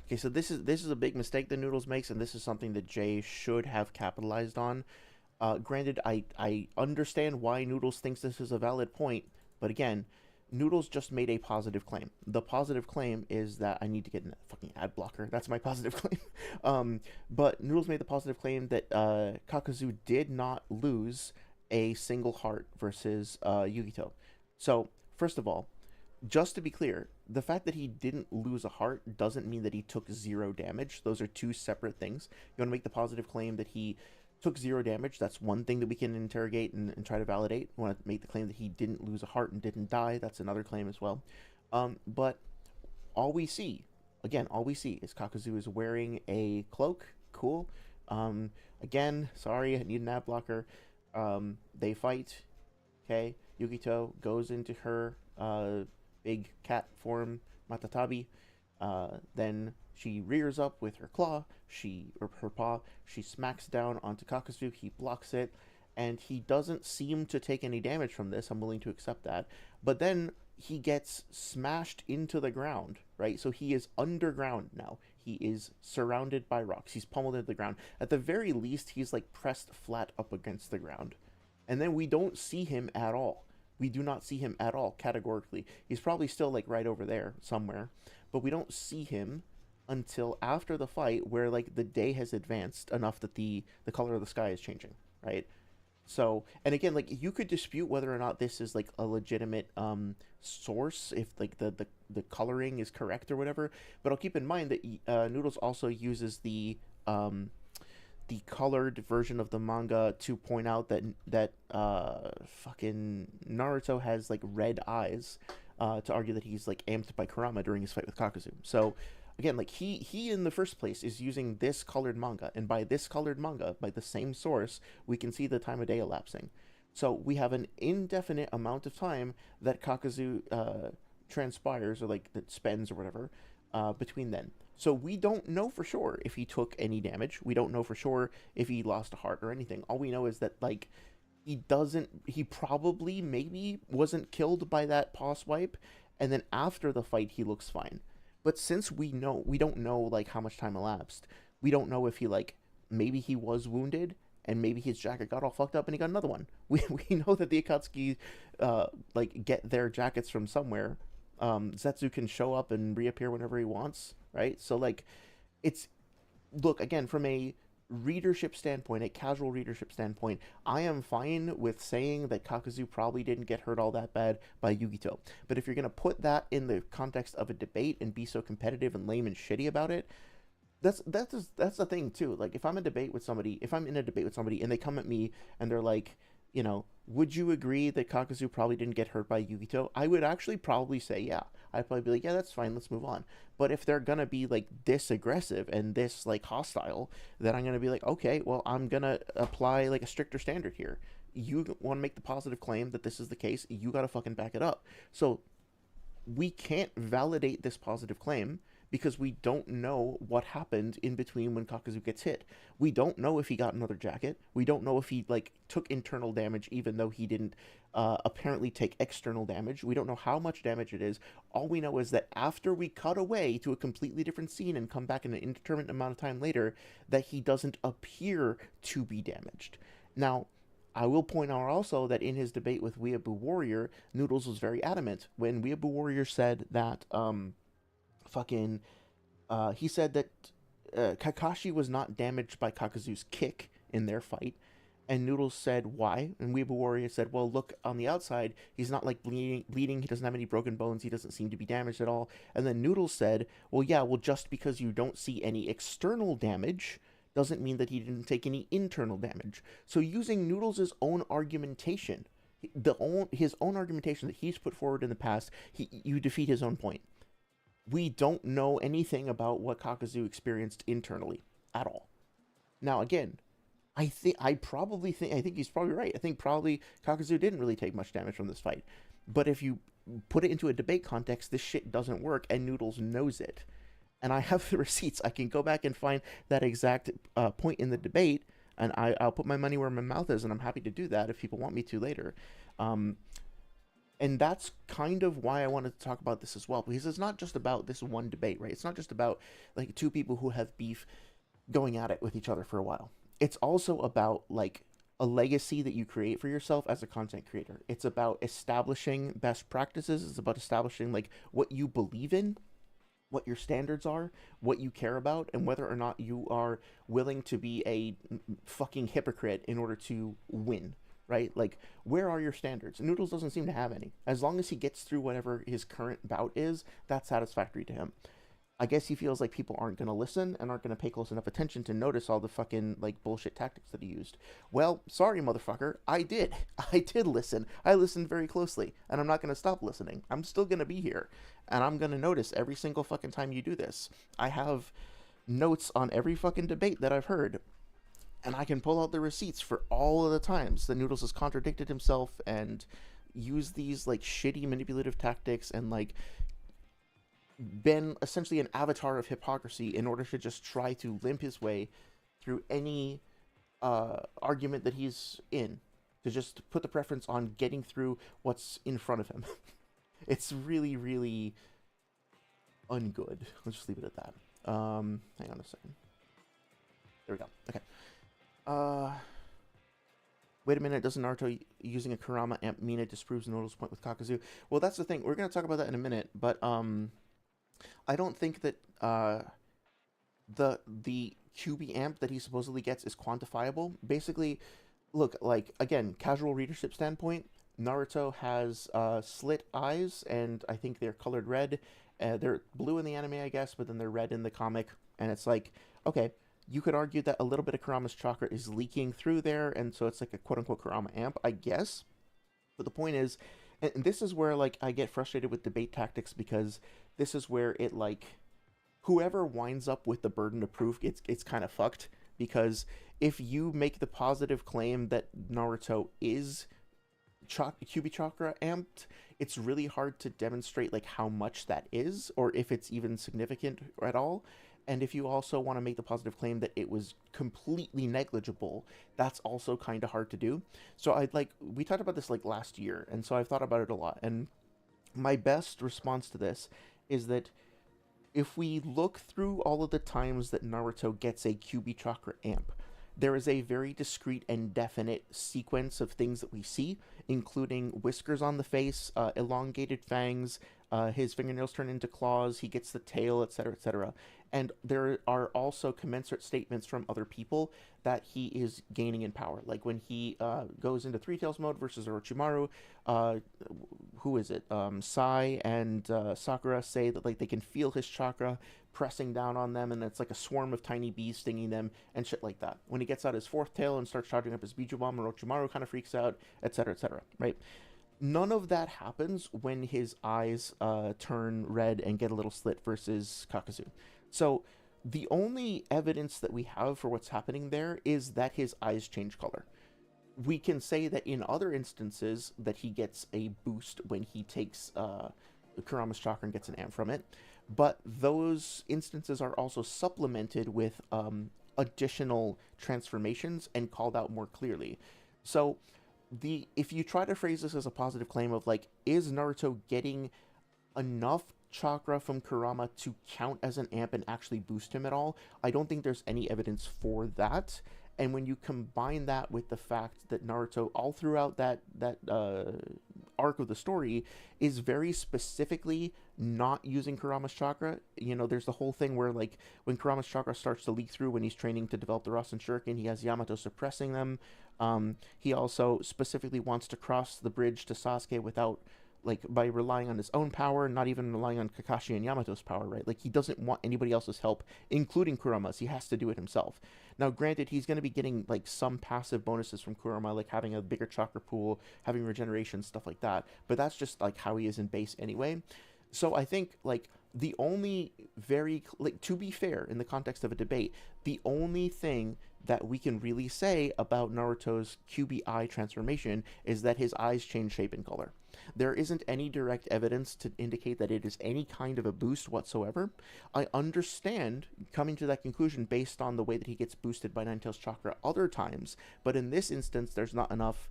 Okay, so this is a big mistake that Noodles makes, and this is something that Jay should have capitalized on. Granted, I understand why Noodles thinks this is a valid point, but again, Noodles just made a positive claim. The positive claim is that I need to get a fucking ad blocker. That's my positive claim. But Noodles made the positive claim that Kakuzu did not lose a single heart versus Yugito. So, first of all, just to be clear, the fact that he didn't lose a heart doesn't mean that he took 0 damage. Those are two separate things. You want to make the positive claim that he took 0 damage. That's one thing that we can interrogate and try to validate. You want to make the claim that he didn't lose a heart and didn't die. That's another claim as well. But all we see is Kakuzu is wearing a cloak. Cool. Again, sorry, I need an ad blocker. They fight. Okay. Yugito goes into her big cat form, Matatabi. Then she rears up with her her paw. She smacks down onto Kakuzu. He blocks it, and he doesn't seem to take any damage from this. I'm willing to accept that. But then he gets smashed into the ground, right? So he is underground now. He is surrounded by rocks. He's pummeled into the ground. At the very least, he's like pressed flat up against the ground. And then we don't see him at all. We do not see him at all, categorically. He's probably still like right over there somewhere, but we don't see him until after the fight, where like the day has advanced enough that the color of the sky is changing, right? So, and again, like you could dispute whether or not this is like a legitimate source, if like the coloring is correct or whatever. But I'll keep in mind that Noodles also uses the colored version of the manga to point out that fucking Naruto has like red eyes, to argue that he's like amped by Kurama during his fight with Kakuzu. So again, like he in the first place is using this colored manga, and by this colored manga, by the same source, we can see the time of day elapsing. So we have an indefinite amount of time that Kakuzu transpires, or like that spends or whatever, between then. So we don't know for sure if he took any damage. We don't know for sure if he lost a heart or anything. All we know is that like he probably maybe wasn't killed by that paw swipe, and then after the fight he looks fine. But since we don't know like how much time elapsed, we don't know if he like maybe he was wounded and maybe his jacket got all fucked up and he got another one. We know that the Akatsuki like get their jackets from somewhere. Zetsu can show up and reappear whenever he wants, right? So like look, again, from a readership standpoint, a casual readership standpoint, I am fine with saying that Kakuzu probably didn't get hurt all that bad by Yugito. But if you're going to put that in the context of a debate and be so competitive and lame and shitty about it, that's the thing too. Like if I'm in a debate with somebody and they come at me and they're like, you know, would you agree that Kakuzu probably didn't get hurt by Yugito? I would actually probably say, yeah. I'd probably be like, yeah, that's fine, let's move on. But if they're gonna be like this aggressive and this like hostile, then I'm gonna be like, okay, well, I'm gonna apply like a stricter standard here. You want to make the positive claim that this is the case, you gotta fucking back it up. So we can't validate this positive claim because we don't know what happened in between when Kakuzu gets hit. We don't know if he got another jacket. We don't know if he like took internal damage even though he didn't apparently take external damage. We don't know how much damage it is. All we know is that after we cut away to a completely different scene and come back in an indeterminate amount of time later, that he doesn't appear to be damaged. Now, I will point out also that in his debate with Weeaboo Warrior, Noodles was very adamant when Weeaboo Warrior said that he said that Kakashi was not damaged by Kakuzu's kick in their fight, And Noodles said, why? And Weeble Warrior said, well, look, on the outside, he's not like bleeding, he doesn't have any broken bones, he doesn't seem to be damaged at all. And then Noodles said, well, yeah, well, just because you don't see any external damage doesn't mean that he didn't take any internal damage. So using Noodles' own argumentation, his own argumentation that he's put forward in the past, you defeat his own point. We don't know anything about what Kakuzu experienced internally at all. Now, again, I think he's probably right. I think probably Kakuzu didn't really take much damage from this fight. But if you put it into a debate context, this shit doesn't work, and Noodles knows it. And I have the receipts. I can go back and find that exact point in the debate, and I'll put my money where my mouth is, and I'm happy to do that if people want me to later. And that's kind of why I wanted to talk about this as well, because it's not just about this one debate, right? It's not just about like two people who have beef going at it with each other for a while. It's also about like a legacy that you create for yourself as a content creator. It's about establishing best practices. It's about establishing like what you believe in, what your standards are, what you care about, and whether or not you are willing to be a fucking hypocrite in order to win, right? Like, where are your standards? Noodles doesn't seem to have any. As long as he gets through whatever his current bout is, that's satisfactory to him. I guess he feels like people aren't going to listen and aren't going to pay close enough attention to notice all the fucking, like, bullshit tactics that he used. Well, sorry, motherfucker. I did. I did listen. I listened very closely, and I'm not going to stop listening. I'm still going to be here, and I'm going to notice every single fucking time you do this. I have notes on every fucking debate that I've heard, and I can pull out the receipts for all of the times that Noodles has contradicted himself and used these, like, shitty manipulative tactics and, like, been essentially an avatar of hypocrisy in order to just try to limp his way through any argument that he's in, to just put the preference on getting through what's in front of him. It's really, really ungood. Let's just leave it at that. Hang on a second. There we go. Okay. Wait a minute, doesn't Naruto using a Kurama amp Mina disproves Noodles' point with Kakuzu? Well, that's the thing. We're going to talk about that in a minute, but I don't think that the QB amp that he supposedly gets is quantifiable. Basically, look, like, again, casual readership standpoint, Naruto has slit eyes, and I think they're colored red. They're blue in the anime, I guess, but then they're red in the comic, and it's like, okay, you could argue that a little bit of Kurama's chakra is leaking through there, and so it's like a quote-unquote Kurama amp, I guess. But the point is, and this is where, like, I get frustrated with debate tactics, because this is where it, like, whoever winds up with the burden of proof, it's kind of fucked, because if you make the positive claim that Naruto is QB chakra amped, it's really hard to demonstrate, like, how much that is, or if it's even significant at all. And if you also want to make the positive claim that it was completely negligible, that's also kind of hard to do. So we talked about this like last year, and so I've thought about it a lot. And my best response to this is that if we look through all of the times that Naruto gets a QB chakra amp, there is a very discrete and definite sequence of things that we see, including whiskers on the face, elongated fangs, his fingernails turn into claws, he gets the tail, etc., etc. And there are also commensurate statements from other people that he is gaining in power. Like when he goes into Three Tails mode versus Orochimaru, who is it? Sai and Sakura say that, like, they can feel his chakra pressing down on them, and it's like a swarm of tiny bees stinging them and shit like that. When he gets out his fourth tail and starts charging up his Bijou Bomb, Orochimaru kind of freaks out, etc., etc., right? None of that happens when his eyes turn red and get a little slit versus Kakuzu. So the only evidence that we have for what's happening there is that his eyes change color. We can say that in other instances that he gets a boost when he takes Kurama's chakra and gets an amp from it, but those instances are also supplemented with additional transformations and called out more clearly. So if you try to phrase this as a positive claim of, like, is Naruto getting enough chakra from Kurama to count as an amp and actually boost him at all, I don't think there's any evidence for that. And when you combine that with the fact that Naruto all throughout that arc of the story is very specifically not using Kurama's chakra. You know, there's the whole thing where, like, when Kurama's chakra starts to leak through when he's training to develop the Rasen Shuriken, he has Yamato suppressing them. He also specifically wants to cross the bridge to Sasuke without, like, by relying on his own power, not even relying on Kakashi and Yamato's power, right? Like, he doesn't want anybody else's help, including Kurama's. He has to do it himself. Now, granted, he's going to be getting, like, some passive bonuses from Kurama, like having a bigger chakra pool, having regeneration, stuff like that. But that's just, like, how he is in base anyway. So I think, like, the only like, to be fair, in the context of a debate, the only thing that we can really say about Naruto's QBI transformation is that his eyes change shape and color. There isn't any direct evidence to indicate that it is any kind of a boost whatsoever. I understand coming to that conclusion based on the way that he gets boosted by Ninetales Chakra other times, but in this instance, there's not enough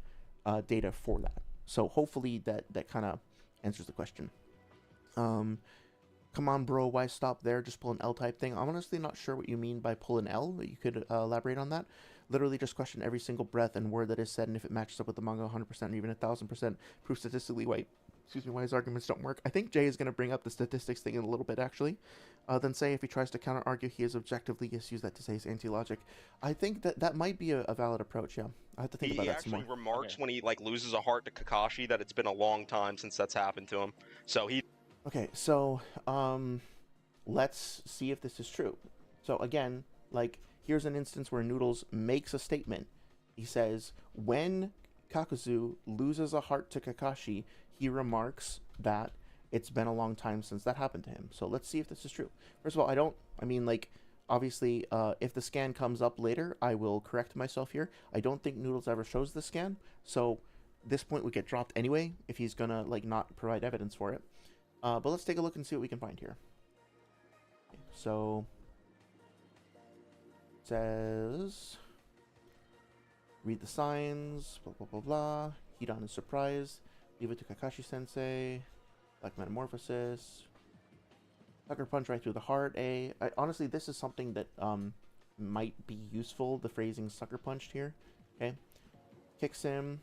data for that. So hopefully that kind of answers the question. Come on, bro, why stop there? Just pull an L type thing. I'm honestly not sure what you mean by pull an L. You could elaborate on that. Literally just question every single breath and word that is said, and if it matches up with the manga 100% or even 1,000%, prove statistically why his arguments don't work. I think Jay is going to bring up the statistics thing in a little bit, actually. Then say if he tries to counter-argue, he is objectively, just use that to say his anti-logic. I think that might be a valid approach, yeah. I have to think about that some more. He actually remarks when he, like, loses a heart to Kakashi that it's been a long time since that's happened to him. So he... Okay, so, let's see if this is true. So, again, like, here's an instance where Noodles makes a statement. He says, when Kakuzu loses a heart to Kakashi, he remarks that it's been a long time since that happened to him. So let's see if this is true. First of all, obviously, if the scan comes up later, I will correct myself here. I don't think Noodles ever shows the scan, so this point would get dropped anyway if he's gonna, like, not provide evidence for it. But let's take a look and see what we can find here. Okay, so... says, read the signs, blah blah blah blah. Hidan is surprised. Leave it to Kakashi Sensei. Black Metamorphosis. Sucker Punch right through the heart. Honestly, this is something that might be useful. The phrasing Sucker Punched here. Okay, kicks him.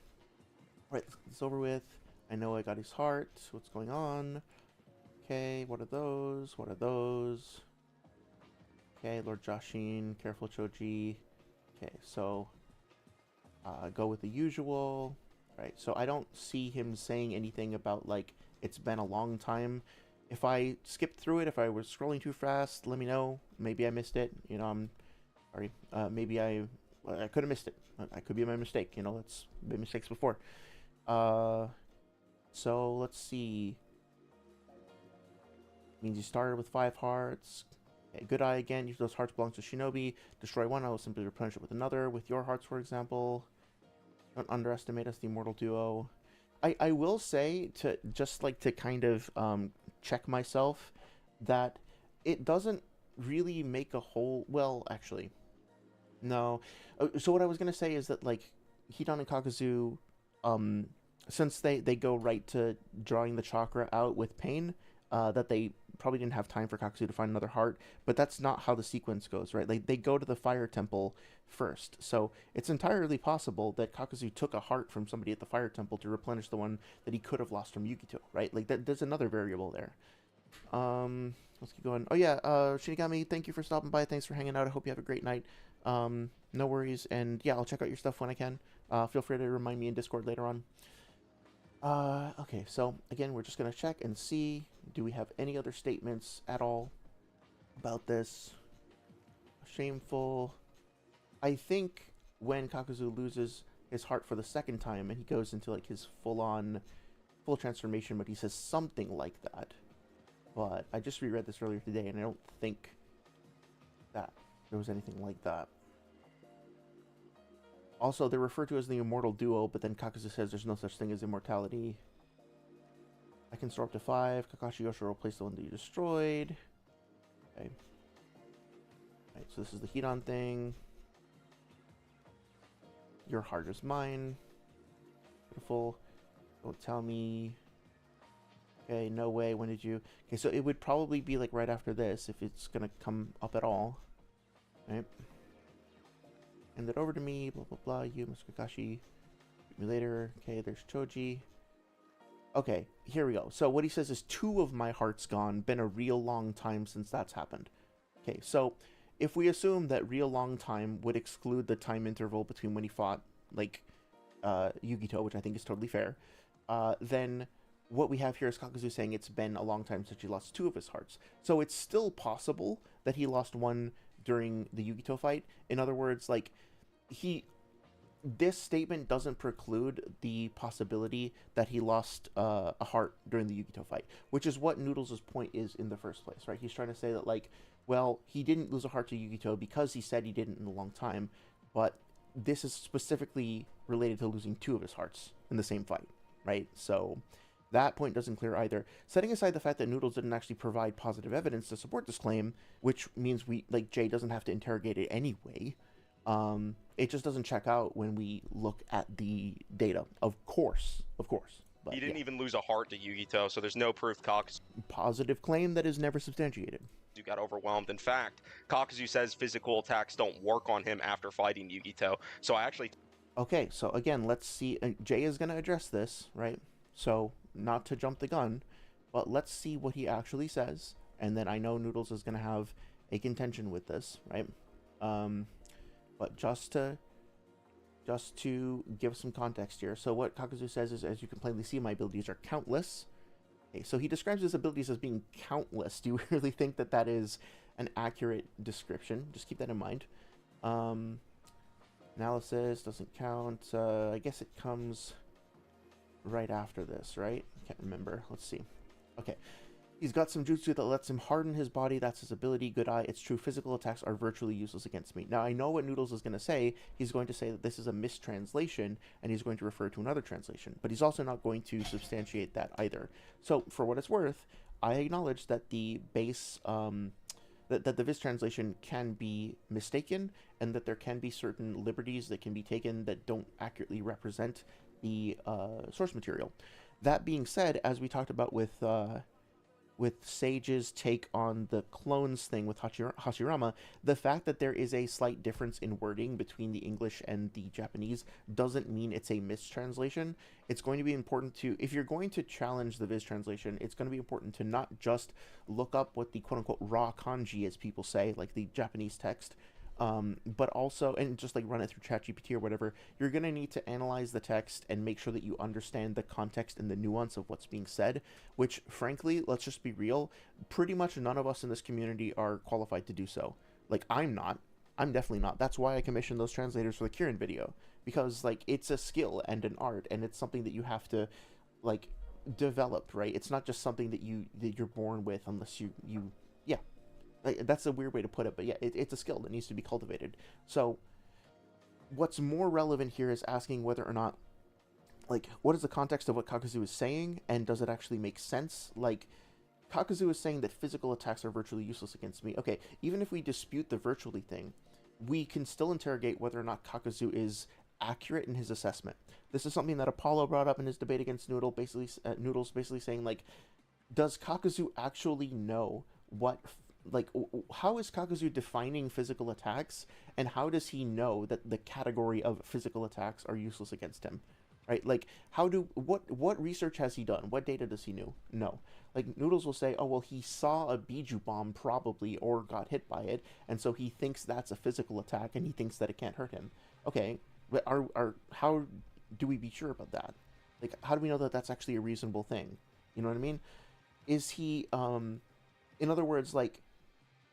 Right, it's over with. I know I got his heart. What's going on? Okay, what are those? What are those? Okay, Lord Jashin, careful Choji. Okay, so go with the usual. Right, so I don't see him saying anything about, like, it's been a long time. If I skipped through it, if I was scrolling too fast, let me know. Maybe I missed it. You know, I'm sorry. Maybe I could have missed it. I could be my mistake. You know, that's been mistakes before. So let's see. Means you started with 5 hearts. Okay, good eye again. Use those hearts belong to Shinobi. Destroy one, I will simply replenish it with another. With your hearts, for example. Don't underestimate us, the immortal duo. I will say, to just like to kind of check myself, that it doesn't really make a whole... Well, actually, no. So what I was going to say is that, like, Hidan and Kakuzu, since they go right to drawing the chakra out with pain, that they probably didn't have time for Kakuzu to find another heart, but that's not how the sequence goes, right? Like, they go to the fire temple first, so it's entirely possible that Kakuzu took a heart from somebody at the fire temple to replenish the one that he could have lost from Yukito, right? Like, there's another variable there. Let's keep going. Oh yeah, Shinigami, thank you for stopping by. Thanks for hanging out. I hope you have a great night. No worries, and yeah, I'll check out your stuff when I can. Feel free to remind me in Discord later on. Okay, so again, we're just gonna check and see, do we have any other statements at all about this? Shameful. I think when Kakuzu loses his heart for the second time and he goes into, like, his full transformation, but he says something like that. But I just reread this earlier today, and I don't think that there was anything like that. Also, they're referred to as the immortal duo, but then Kakuzu says there's no such thing as immortality. I can store up to 5. Kakashi Yosha will replace the one that you destroyed. Okay. Alright, so this is the Hidan thing. Your heart is mine. Beautiful. Don't tell me. Okay, no way. When did you... Okay, so it would probably be, like, right after this, if it's gonna come up at all. Right? Hand it over to me, blah blah blah. You, Mr. Kakashi. Meet me later. Okay, there's Choji. Okay, here we go. So what he says is 2 of my heart's gone. Been a real long time since that's happened. Okay, so if we assume that real long time would exclude the time interval between when he fought, like, Yugito, which I think is totally fair, then what we have here is Kakuzu saying it's been a long time since he lost 2 of his hearts. So it's still possible that he lost 1 during the Yugito fight. In other words, like, this statement doesn't preclude the possibility that he lost a heart during the Yugito fight, which is what Noodles' point is in the first place, right? He's trying to say that, like, well, he didn't lose a heart to Yugito because he said he didn't in a long time, but this is specifically related to losing 2 of his hearts in the same fight, right? So that point doesn't clear either. Setting aside the fact that Noodles didn't actually provide positive evidence to support this claim, which means Jay doesn't have to interrogate it anyway, it just doesn't check out when we look at the data. Of course. But he didn't even lose a heart to Yugito, so there's no proof Kakuzu positive claim that is never substantiated. got overwhelmed. In fact, Kakuzu says physical attacks don't work on him after fighting Yugito. So I actually... Okay, so again, let's see. Jay is going to address this, right? So, not to jump the gun, but let's see what he actually says. And then I know Noodles is going to have a contention with this, right? But just to give some context here. So what Kakuzu says is, as you can plainly see, my abilities are countless. Okay, so he describes his abilities as being countless. Do you really think that that is an accurate description? Just keep that in mind. Analysis doesn't count. I guess it comes right after this, right? Can't remember. Let's see. Okay. He's got some jutsu that lets him harden his body. That's his ability. Good eye. It's true. Physical attacks are virtually useless against me. Now, I know what Noodles is going to say. He's going to say that this is a mistranslation, and he's going to refer to another translation. But he's also not going to substantiate that either. So, for what it's worth, I acknowledge that the base... that the Viz translation can be mistaken, and that there can be certain liberties that can be taken that don't accurately represent the source material. That being said, as we talked about with Sage's take on the clones thing with Hashirama, the fact that there is a slight difference in wording between the English and the Japanese doesn't mean it's a mistranslation. It's going to be important to, if you're going to challenge the Viz translation, it's going to be important to not just look up what the quote-unquote raw kanji, as people say, like the Japanese text, but also, and just like run it through ChatGPT or whatever, you're going to need to analyze the text and make sure that you understand the context and the nuance of what's being said, which frankly, let's just be real, pretty much none of us in this community are qualified to do so. Like, I'm definitely not. That's why I commissioned those translators for the Kieran video, because like it's a skill and an art, and it's something that you have to like develop, right? It's not just something that you're born with, unless you yeah. That's a weird way to put it, but yeah, it's a skill that needs to be cultivated. So what's more relevant here is asking whether or not, like, what is the context of what Kakuzu is saying, and does it actually make sense? Like, Kakuzu is saying that physical attacks are virtually useless against me. Okay, even if we dispute the virtually thing, we can still interrogate whether or not Kakuzu is accurate in his assessment. This is something that Apollo brought up in his debate against Noodles, basically saying, like, does Kakuzu actually know what... Like, how is Kakuzu defining physical attacks, and how does he know that the category of physical attacks are useless against him, right? Like, what research has he done? What data does he know? Like, Noodles will say, oh, well, he saw a Biju bomb probably, or got hit by it, and so he thinks that's a physical attack, and he thinks that it can't hurt him. Okay, but how do we be sure about that? Like, how do we know that that's actually a reasonable thing? You know what I mean? Is he, in other words, like,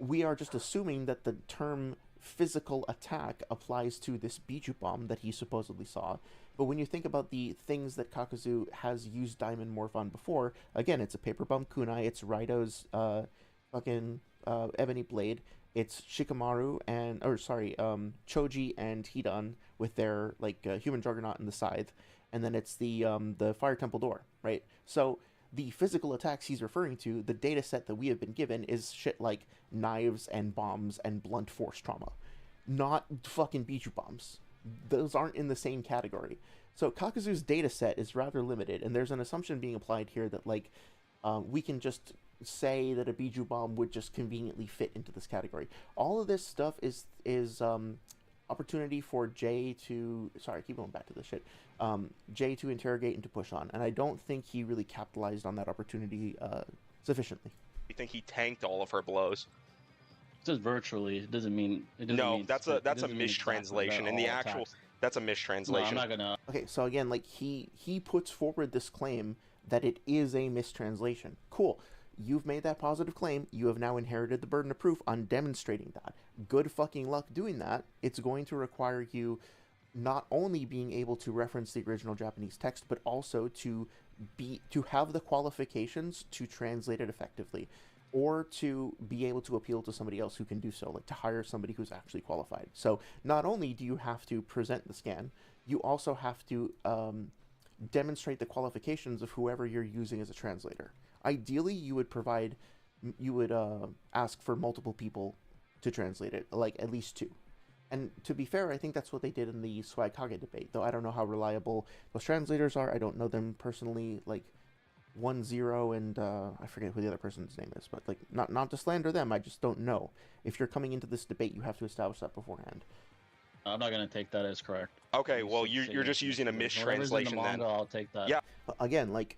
we are just assuming that the term physical attack applies to this Biju bomb that he supposedly saw. But when you think about the things that Kakuzu has used Diamond Morph on before, again, it's a Paper Bomb Kunai, it's Raido's Ebony Blade, it's Shikamaru and, Choji and Hidan with their, like, Human Juggernaut and the Scythe, and then it's the Fire Temple Door, right? So the physical attacks he's referring to, the data set that we have been given, is shit like knives and bombs and blunt force trauma. Not fucking Biju bombs. Those aren't in the same category. So Kakuzu's data set is rather limited, and there's an assumption being applied here that, like, we can just say that a Biju bomb would just conveniently fit into this category. All of this stuff is opportunity for Jay to, sorry, I keep going back to this shit, Jay to interrogate and to push on, and I don't think he really capitalized on that opportunity sufficiently. You think he tanked all of her blows? It says virtually. It doesn't mean. It doesn't No, mean that's it a doesn't mean exactly mistranslation. that In the all actual, attacks- that's a No, mistranslation. I'm not gonna. Okay, so again, like he puts forward this claim that it is a mistranslation. Cool. You've made that positive claim. You have now inherited the burden of proof on demonstrating that. Good fucking luck doing that. It's going to require you not only being able to reference the original Japanese text, but also to have the qualifications to translate it effectively, or to be able to appeal to somebody else who can do so, like to hire somebody who's actually qualified. So not only do you have to present the scan, you also have to demonstrate the qualifications of whoever you're using as a translator. Ideally, you would ask for multiple people to translate it, like at least 2. And to be fair, I think that's what they did in the Swaikage debate, though I don't know how reliable those translators are. I don't know them personally, like 1-0 and I forget who the other person's name is, but like not to slander them, I just don't know. If you're coming into this debate, you have to establish that beforehand. I'm not gonna take that as correct. Okay, well you're just using a mistranslation then. I'll take that. Yeah. Again, like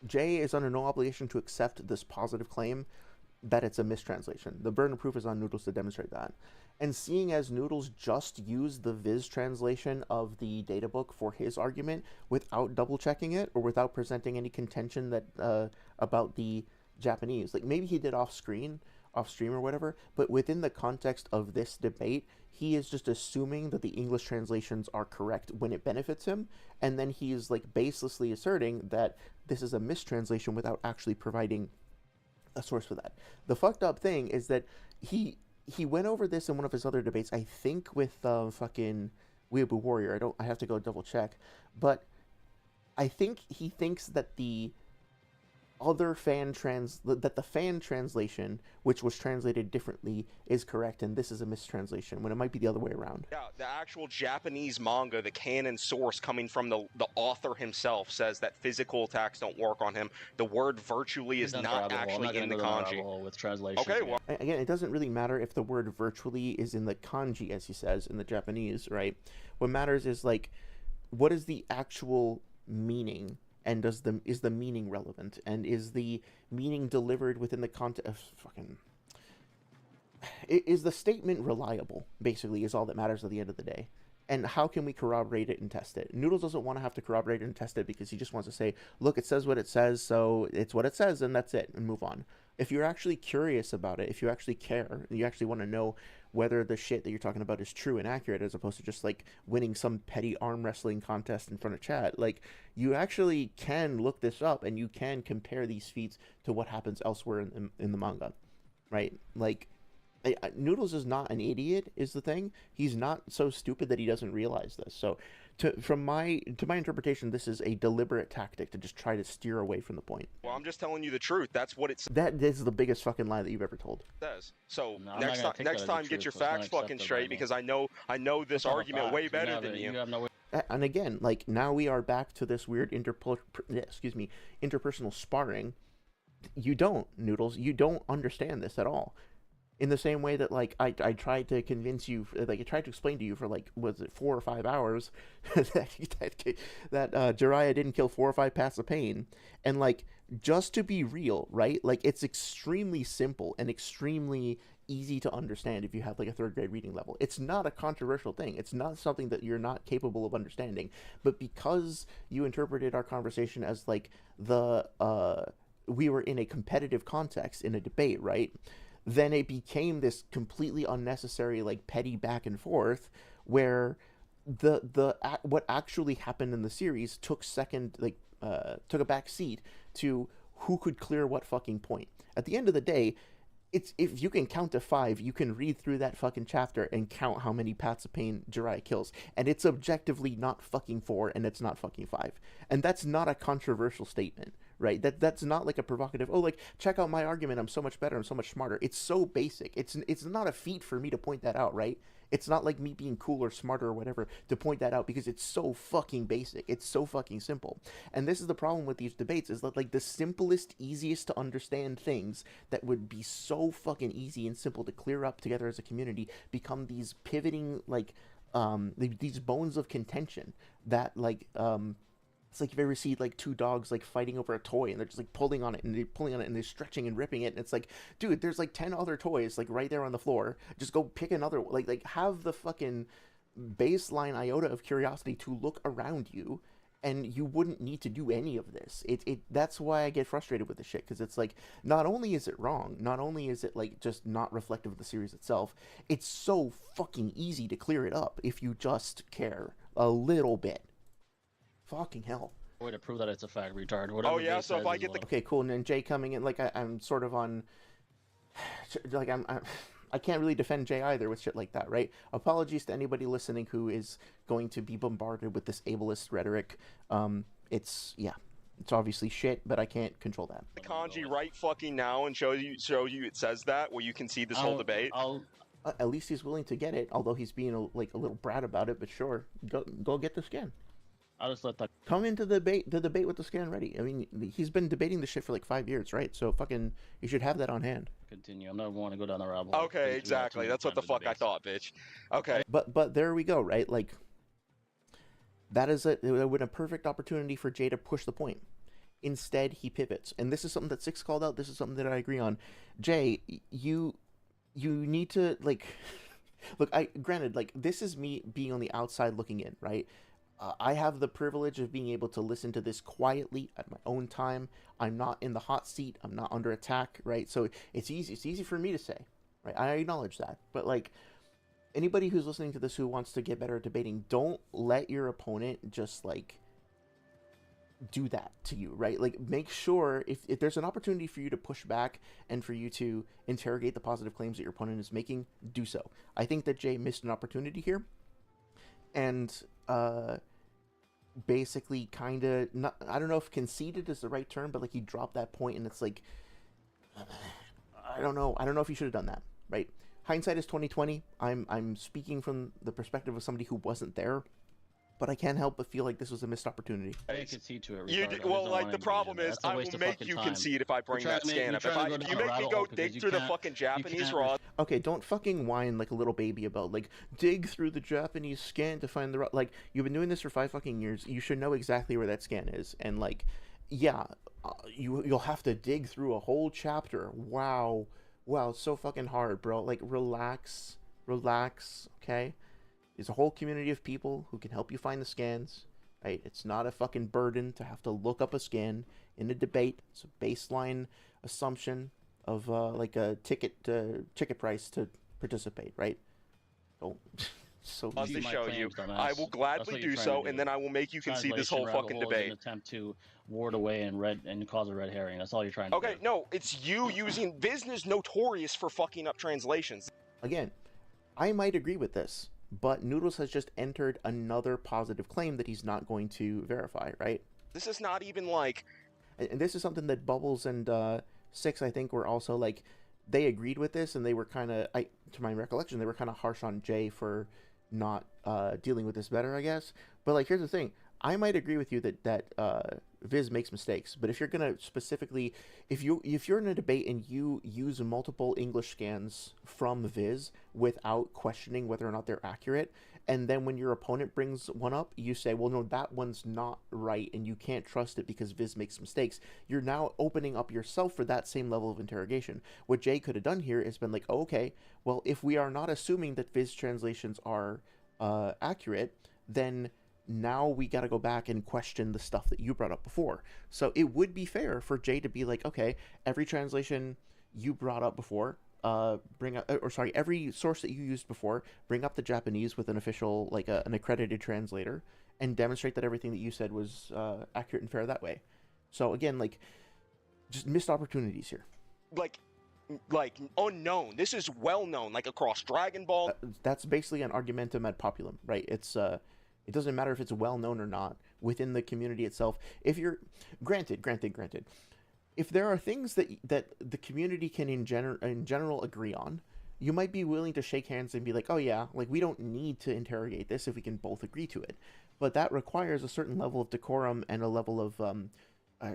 Jay is under no obligation to accept this positive claim that it's a mistranslation. The burden of proof is on Noodles to demonstrate that. And seeing as Noodles just used the Viz translation of the databook for his argument without double checking it or without presenting any contention that about the Japanese, like maybe he did off stream or whatever, but within the context of this debate, he is just assuming that the English translations are correct when it benefits him, and then he is like baselessly asserting that this is a mistranslation without actually providing a source for that. The fucked up thing is that he went over this in one of his other debates, I think with fucking Weeaboo Warrior. I have to go double check, but I think he thinks that the fan translation, which was translated differently, is correct, and this is a mistranslation, when it might be the other way around. Yeah, the actual Japanese manga, the canon source coming from the author himself, says that physical attacks don't work on him. The word virtually is not actually in the kanji. With translation. Okay, well, Again, it doesn't really matter if the word virtually is in the kanji, as he says, in the Japanese, right? What matters is, like, what is the actual meaning? And is the meaning relevant? And is the meaning delivered within the context of fucking... Is the statement reliable, basically, is all that matters at the end of the day. And how can we corroborate it and test it? Noodles doesn't want to have to corroborate it and test it because he just wants to say, look, it says what it says, so it's what it says, and that's it, and move on. If you're actually curious about it, if you actually care, you actually want to know whether the shit that you're talking about is true and accurate, as opposed to just like winning some petty arm wrestling contest in front of chat, like you actually can look this up and you can compare these feats to what happens elsewhere in the manga, right? Like Noodles is not an idiot, is the thing. He's not so stupid that he doesn't realize this. So to my interpretation, this is a deliberate tactic to just try to steer away from the point. well, I'm just telling you the truth. That's what it That is the biggest fucking lie that you've ever told. says. So No, I'm next not gonna time, take that as the get truth. your It's not facts fucking acceptable straight, by me. because I know this It's not a argument fact. way better than you. You have no. And again, like now we are back to this weird interpersonal sparring. You don't, Noodles. You don't understand this at all. In the same way that, like, I tried to convince you, like, I tried to explain to you for, like, was it 4 or 5 hours that Jiraiya didn't kill 4 or 5 paths of pain. And, like, just to be real, right? Like, it's extremely simple and extremely easy to understand if you have, like, a 3rd grade reading level. It's not a controversial thing. It's not something that you're not capable of understanding. But because you interpreted our conversation as, like, we were in a competitive context, in a debate, right? Then it became this completely unnecessary, like, petty back and forth where what actually happened in the series took a back seat to who could clear what fucking point. At the end of the day, if you can count to 5, you can read through that fucking chapter and count how many paths of pain Jiraiya kills. And it's objectively not fucking 4, and it's not fucking 5. And that's not a controversial statement, right? That's not like a provocative, oh, like, check out my argument, I'm so much better, I'm so much smarter. It's so basic. It's not a feat for me to point that out, right? It's not like me being cool or smarter or whatever to point that out, because it's so fucking basic. It's so fucking simple. And this is the problem with these debates, is that, like, the simplest, easiest to understand things that would be so fucking easy and simple to clear up together as a community become these pivoting, like, these bones of contention that like it's like you've ever seen like two dogs like fighting over a toy and they're just like pulling on it and they're pulling on it and they're stretching and ripping it and it's like, dude, there's like 10 other toys like right there on the floor. Just go pick another, like have the fucking baseline iota of curiosity to look around you, and you wouldn't need to do any of this. That's why I get frustrated with the shit, because it's like, not only is it wrong, not only is it like just not reflective of the series itself, it's so fucking easy to clear it up if you just care a little bit. Fucking hell. Way to prove that it's a fact, retard. Whatever Oh yeah, Jay so if says I is get the law. Okay, cool. And then Jay coming in, like I'm sort of on, like I can't really defend Jay either with shit like that, right? Apologies to anybody listening who is going to be bombarded with this ableist rhetoric. It's obviously shit, but I can't control that. the kanji right fucking now and show you it says that, where you can see this whole debate. At least he's willing to get it, although he's being a little brat about it. But sure, go get the scan. I'll just let that. Come into the debate with the scan ready. I mean, he's been debating this shit for like 5 years, right? So fucking, you should have that on hand. Continue. I'm not going to go down the rabbit hole. Okay, exactly. That's what the fuck I thought, bitch. Okay. But there we go, right? Like, that is it would have been a perfect opportunity for Jay to push the point. Instead, he pivots, and this is something that Six called out. This is something that I agree on. Jay, you need to like, look. Granted, like, this is me being on the outside looking in, right? I have the privilege of being able to listen to this quietly at my own time. I'm not in the hot seat. I'm not under attack, right? So it's easy. It's easy for me to say, right? I acknowledge that. But like, anybody who's listening to this who wants to get better at debating, don't let your opponent just like do that to you, right? Like, make sure if there's an opportunity for you to push back and for you to interrogate the positive claims that your opponent is making, do so. I think that Jay missed an opportunity here. And basically kind of, not, I don't know if conceded is the right term, but like, he dropped that point, and it's like, I don't know if you should have done that, right? Hindsight is 2020. I'm speaking from the perspective of somebody who wasn't there, but I can't help but feel like this was a missed opportunity. I didn't concede to it. You retard. I well, just like, don't the want problem engagement. is, That's a I waste will of make fucking you time. concede if I bring You're that trying to scan make- up. you're If trying to go you down a make me rabbit go hole because dig you through the can't- fucking Japanese can't- raw. Okay, don't fucking whine like a little baby about like, dig through the Japanese scan to find the like, you've been doing this for 5 fucking years. You should know exactly where that scan is. And like, yeah, you'll have to dig through a whole chapter. Wow, it's so fucking hard, bro. Like, relax, okay? There's a whole community of people who can help you find the scans, right? It's not a fucking burden to have to look up a scan in a debate. It's a baseline assumption of like a ticket price to participate, right? Oh, so Us Use to my show claims, you. dumbass. I will That's gladly what you're do trying so, to and do. then I will make you concede this Translation whole fucking rabbit hole is debate. an attempt to ward away and cause a red herring. That's all you're trying to Okay, do. no, it's you using business notorious for fucking up translations. again, I might agree with this, but Noodles has just entered another positive claim that he's not going to verify, right? This is not even like, And this is something that Bubbles and Six, I think, were also like, they agreed with this, and they were kind of, to my recollection, they were kind of harsh on Jay for not dealing with this better, I guess. But like, here's the thing: I might agree with you that Viz makes mistakes, but if you're gonna specifically, if you're in a debate and you use multiple English scans from Viz without questioning whether or not they're accurate, and then when your opponent brings one up, you say, well, no, that one's not right, and you can't trust it because Viz makes mistakes, you're now opening up yourself for that same level of interrogation. What Jay could have done here is been like, oh, okay, well, if we are not assuming that Viz translations are accurate, then now we got to go back and question the stuff that you brought up before. So it would be fair for Jay to be like, okay, every translation you brought up before, every source that you used before, bring up the Japanese with an official, like an accredited translator, and demonstrate that everything that you said was accurate and fair that way. So again, like, just missed opportunities here. like unknown. This is well known, like across Dragon Ball. That's basically an argumentum ad populum, right? It's it doesn't matter if it's well known or not within the community itself. If you're granted, if there are things that the community can in general agree on, you might be willing to shake hands and be like, oh yeah, like, we don't need to interrogate this if we can both agree to it. But that requires a certain level of decorum and a level of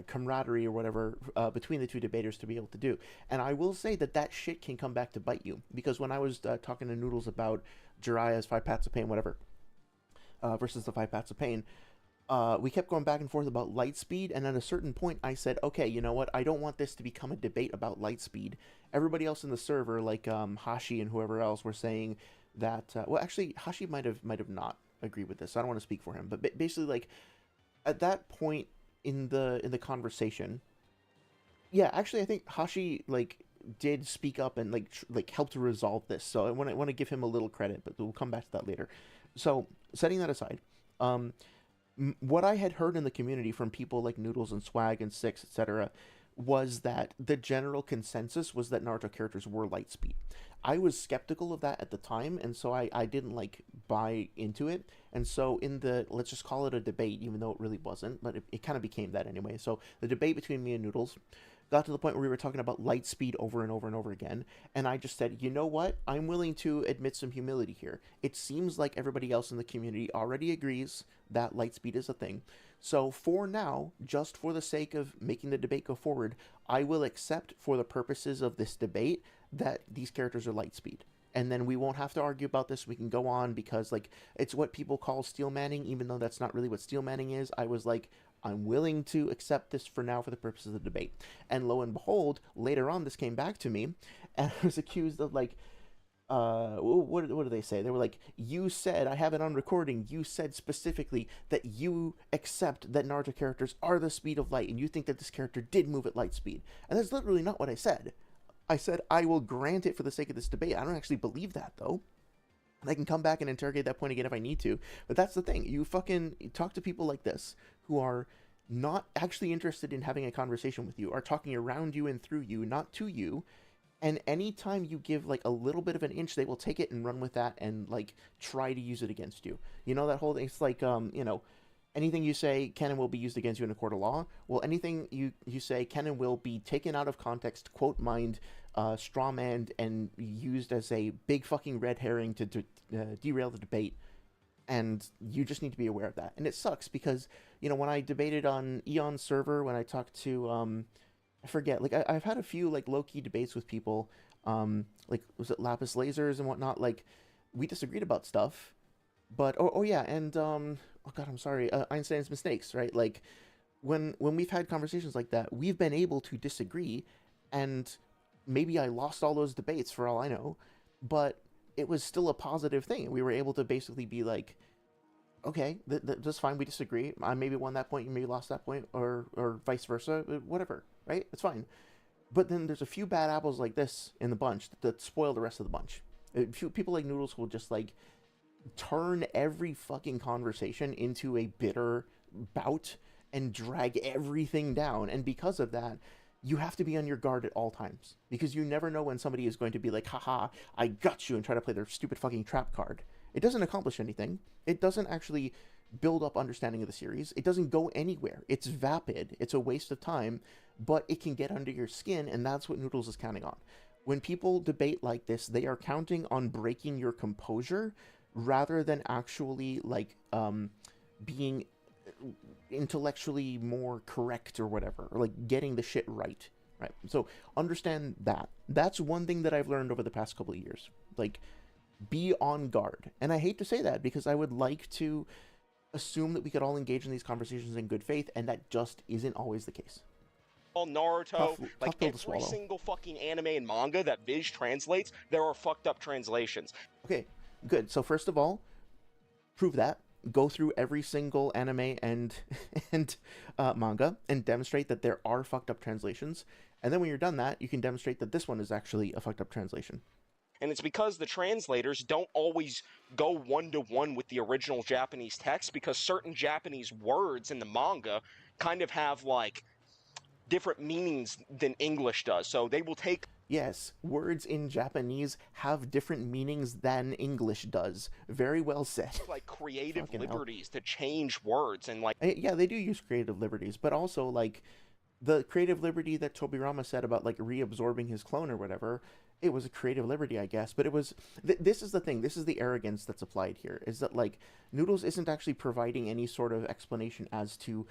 camaraderie or whatever between the two debaters to be able to do. And I will say that shit can come back to bite you, because when I was talking to Noodles about Jiraiya's 5 Paths of Pain, whatever, versus the 5 Paths of Pain, we kept going back and forth about light speed, and at a certain point I said, okay, you know what, I don't want this to become a debate about light speed. Everybody else in the server, like Hashi and whoever else, were saying that, well, actually, Hashi might have not agreed with this, so I don't want to speak for him, but basically, like, at that point in the conversation, yeah, actually, I think Hashi, like, did speak up and, like help to resolve this, so I want to give him a little credit, but we'll come back to that later. So, setting that aside, what I had heard in the community from people like Noodles and Swag and Six, etc., was that the general consensus was that Naruto characters were light speed. I was skeptical of that at the time, and so I didn't, like, buy into it. And so in the, let's just call it a debate, even though it really wasn't, but it kind of became that anyway. So the debate between me and Noodles got to the point where we were talking about light speed over and over and over again, and I just said, you know what, I'm willing to admit some humility here. It seems like everybody else in the community already agrees that light speed is a thing, so for now, just for the sake of making the debate go forward, I will accept, for the purposes of this debate, that these characters are light speed. And then we won't have to argue about this, we can go on, because, like, it's what people call steel manning, even though that's not really what steel manning is. I was like, I'm willing to accept this for now for the purposes of the debate. And lo and behold, later on this came back to me, and I was accused of, like, what do they say? They were like, you said, I have it on recording, you said specifically that you accept that Naruto characters are the speed of light, and you think that this character did move at light speed. And that's literally not what I said. I said, I will grant it for the sake of this debate. I don't actually believe that, though. And I can come back and interrogate that point again if I need to. But that's the thing. You fucking talk to people like this who are not actually interested in having a conversation with you, are talking around you and through you, not to you. And anytime you give, like, a little bit of an inch, they will take it and run with that and, like, try to use it against you. You know, that whole thing, it's like, you know, anything you say can and will be used against you in a court of law. Well, anything you say can and will be taken out of context, quote mined, strawmanned, and used as a big fucking red herring to derail the debate. And you just need to be aware of that. And it sucks because, you know, when I debated on Eon's server, when I talked to, I forget, like, I've had a few, like, low-key debates with people, like, was it Lapis Lasers and whatnot, like, we disagreed about stuff, but, oh yeah, and, oh god, I'm sorry, Einstein's mistakes, right, like, when we've had conversations like that, we've been able to disagree, and maybe I lost all those debates for all I know, but it was still a positive thing. We were able to basically be like, okay, that's fine, we disagree, I maybe won that point, you maybe lost that point, or vice versa, whatever, right? It's fine. But then there's a few bad apples like this in the bunch that spoil the rest of the bunch. A few people like Noodles will just, like, turn every fucking conversation into a bitter bout and drag everything down, and because of that, you have to be on your guard at all times, because you never know when somebody is going to be like, haha, I got you, and try to play their stupid fucking trap card. It doesn't accomplish anything. It doesn't actually build up understanding of the series. It doesn't go anywhere. It's vapid. It's a waste of time, but it can get under your skin, and that's what Noodles is counting on. When people debate like this, they are counting on breaking your composure rather than actually, like, being intellectually more correct or whatever, or, like, getting the shit right. Right? So understand that. That's one thing that I've learned over the past couple of years. Like, be on guard. And I hate to say that because I would like to assume that we could all engage in these conversations in good faith, and that just isn't always the case. Naruto, like, pill to every swallow. single fucking anime and manga that Viz translates, there are fucked up translations. Okay, good. So first of all, prove that. Go through every single anime and manga and demonstrate that there are fucked up translations. And then when you're done that, you can demonstrate that this one is actually a fucked up translation. And it's because the translators don't always go one-to-one with the original Japanese text, because certain Japanese words in the manga kind of have, like, different meanings than English does. So they will take... Yes, words in Japanese have different meanings than English does. Very well said. like, creative liberties to change words and, like... Yeah, they do use creative liberties, but also, like, the creative liberty that Tobirama said about, like, reabsorbing his clone or whatever, it was a creative liberty, I guess, but it was... this is the thing, this is the arrogance that's applied here, is that, like, Noodles isn't actually providing any sort of explanation as to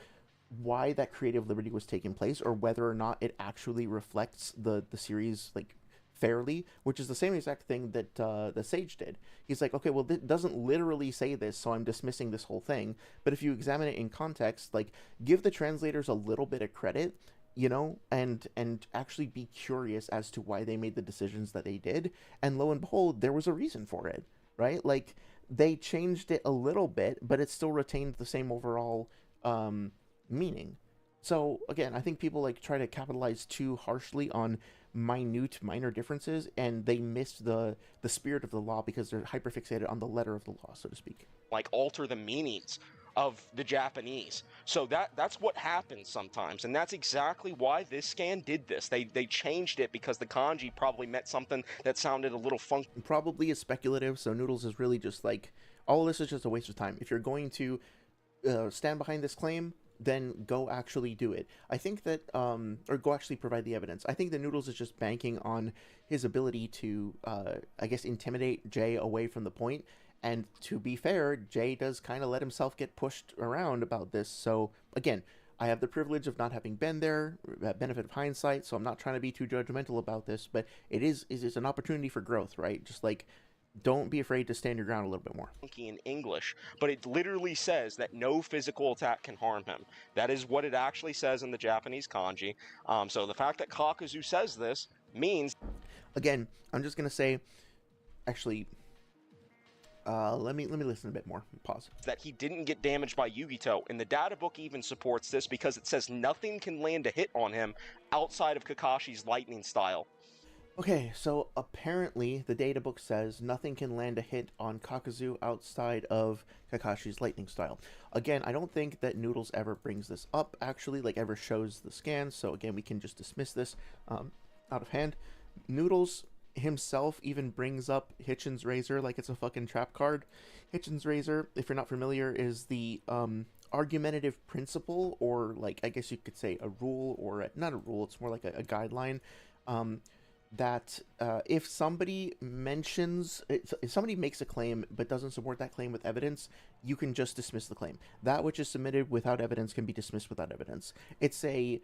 why that creative liberty was taking place, or whether or not it actually reflects the series, like, fairly, which is the same exact thing that the Sage did. He's like, okay, well, it doesn't literally say this, so I'm dismissing this whole thing. But if you examine it in context, like, give the translators a little bit of credit, you know, and actually be curious as to why they made the decisions that they did. And lo and behold, there was a reason for it, right? Like, they changed it a little bit, but it still retained the same overall meaning. So again, I think people like try to capitalize too harshly on minor differences, and they miss the spirit of the law because they're hyperfixated on the letter of the law, so to speak. Like alter the meanings of the Japanese. So that's what happens sometimes, and that's exactly why this scan did this. They changed it because the kanji probably meant something that sounded a little funky. Probably is speculative, so Noodles is really just like, all of this is just a waste of time. If you're going to stand behind this claim, then go actually do it. I think that, or go actually provide the evidence. I think that Noodles is just banking on his ability to, I guess, intimidate Jay away from the point. And to be fair, Jay does kind of let himself get pushed around about this. So again, I have the privilege of not having been there, benefit of hindsight, so I'm not trying to be too judgmental about this, but it's an opportunity for growth, right? Just like, don't be afraid to stand your ground a little bit more. In English, but it literally says that no physical attack can harm him. That is what it actually says in the Japanese kanji. So the fact that Kakuzu says this means... Again, I'm just going to say, actually... let me listen a bit more. Pause. That he didn't get damaged by Yugito, and the data book even supports this because it says nothing can land a hit on him outside of Kakashi's lightning style. Okay, so apparently the data book says nothing can land a hit on Kakuzu outside of Kakashi's lightning style. Again, I don't think that Noodles ever brings this up, actually, like ever shows the scans, so again, we can just dismiss this out of hand. Noodles himself even brings up Hitchin's Razor like it's a fucking trap card. Hitchin's Razor, if you're not familiar, is the argumentative principle, or like, I guess you could say a rule, or not a rule, it's more like a guideline, that if somebody mentions, if somebody makes a claim but doesn't support that claim with evidence, you can just dismiss the claim. That which is submitted without evidence can be dismissed without evidence. It's a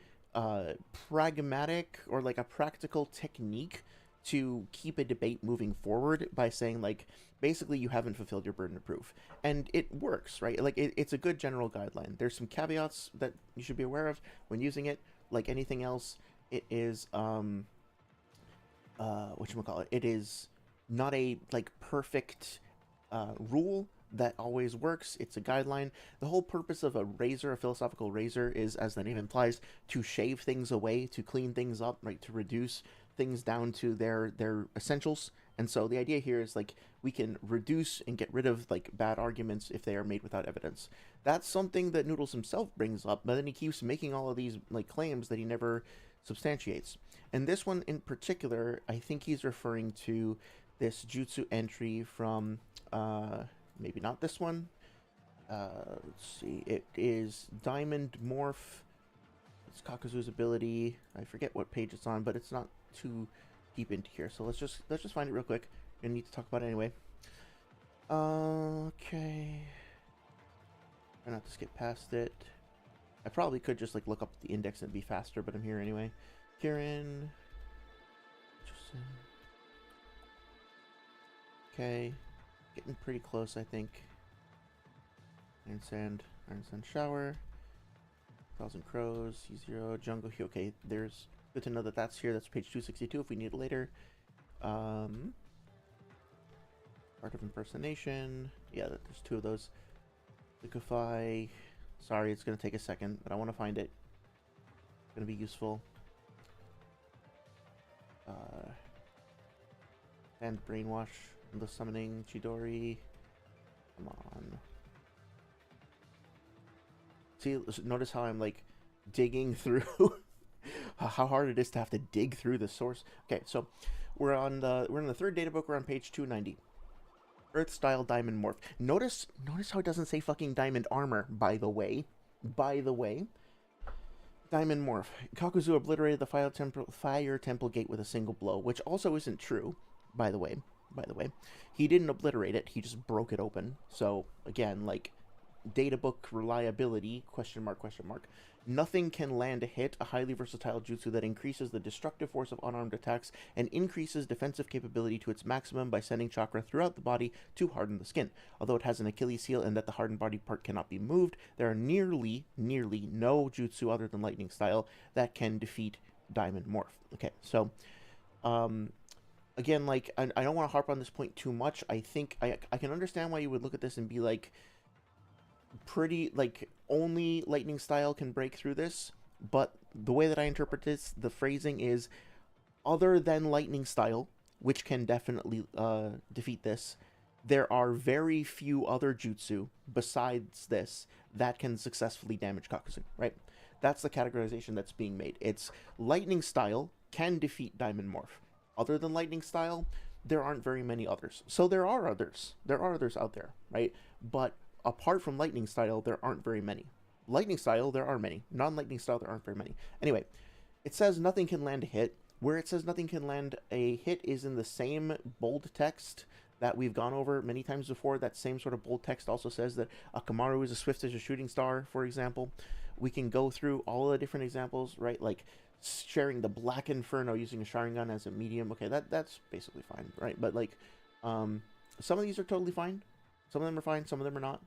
pragmatic, or like a practical technique to keep a debate moving forward by saying, like, basically you haven't fulfilled your burden of proof. And it works, right? Like, it's a good general guideline. There's some caveats that you should be aware of when using it. Like anything else, it is whatchamacallit, it is not a like perfect rule that always works. It's a guideline. The whole purpose of a razor, a philosophical razor, is, as the name implies, to shave things away, to clean things up, right, to reduce things down to their essentials. And so the idea here is, like, we can reduce and get rid of like bad arguments if they are made without evidence. That's something that Noodles himself brings up, but then he keeps making all of these like claims that he never substantiates. And this one in particular, I think he's referring to this jutsu entry from maybe not this one. Let's see, it is Diamond Morph. It's Kakuzu's ability. I forget what page it's on, but it's not too deep into here, so let's just find it real quick. I need to talk about it anyway. Okay, try not to skip past it. I probably could just like look up the index and be faster, but I'm here anyway. Kieran. Okay, getting pretty close, I think. Iron Sand Shower. Thousand Crows, C0, Jungle Hue. Okay, there's good to know that that's here. That's page 262 if we need it later. Art of Impersonation. Yeah, there's two of those. Liquefy. Sorry, it's going to take a second, but I want to find it. It's going to be useful. And Brainwash. The Summoning. Chidori. Come on. See, notice how I'm like digging through how hard it is to have to dig through the source. Okay, so we're in the third data book. We're on page 290. Earth style Diamond Morph. Notice how it doesn't say fucking Diamond Armor, by the way. Diamond Morph. Kakuzu obliterated the fire temple gate with a single blow, which also isn't true, by the way. He didn't obliterate it, he just broke it open. So again, like, Databook reliability, question mark, question mark. Nothing can land a hit, a highly versatile jutsu that increases the destructive force of unarmed attacks and increases defensive capability to its maximum by sending chakra throughout the body to harden the skin. Although it has an Achilles heel and that the hardened body part cannot be moved, there are nearly no jutsu other than lightning style that can defeat Diamond Morph. Okay, so, again, like, I don't want to harp on this point too much. I think I can understand why you would look at this and be like, pretty, like, only lightning style can break through this, but the way that I interpret this, the phrasing is, other than lightning style, which can definitely defeat this, there are very few other jutsu besides this that can successfully damage Kakuzu, right? That's the categorization that's being made. It's lightning style can defeat Diamond Morph. Other than lightning style, there aren't very many others. So there are others. There are others out there, right? But apart from lightning style, there aren't very many. Lightning style, there are many. Non-lightning style, there aren't very many. Anyway, it says nothing can land a hit. Where it says nothing can land a hit is in the same bold text that we've gone over many times before. That same sort of bold text also says that Akamaru is as swift as a shooting star, for example. We can go through all the different examples, right? Like sharing the Black Inferno using a Sharingan as a medium. Okay, that's basically fine, right? But like, some of these are totally fine. Some of them are fine, some of them are not.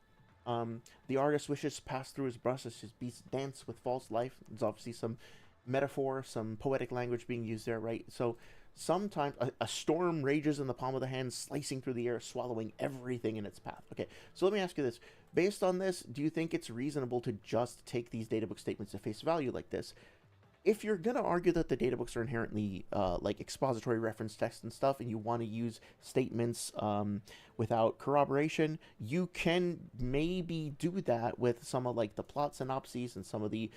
The artist wishes pass through his brush as his beasts dance with false life. There's obviously some metaphor, some poetic language being used there, right? So sometimes a storm rages in the palm of the hand, slicing through the air, swallowing everything in its path. Okay, so let me ask you this. Based on this, do you think it's reasonable to just take these databook statements at face value like this? If you're going to argue that the databooks are inherently like expository reference text and stuff, and you want to use statements without corroboration, you can maybe do that with some of like the plot synopses and some of the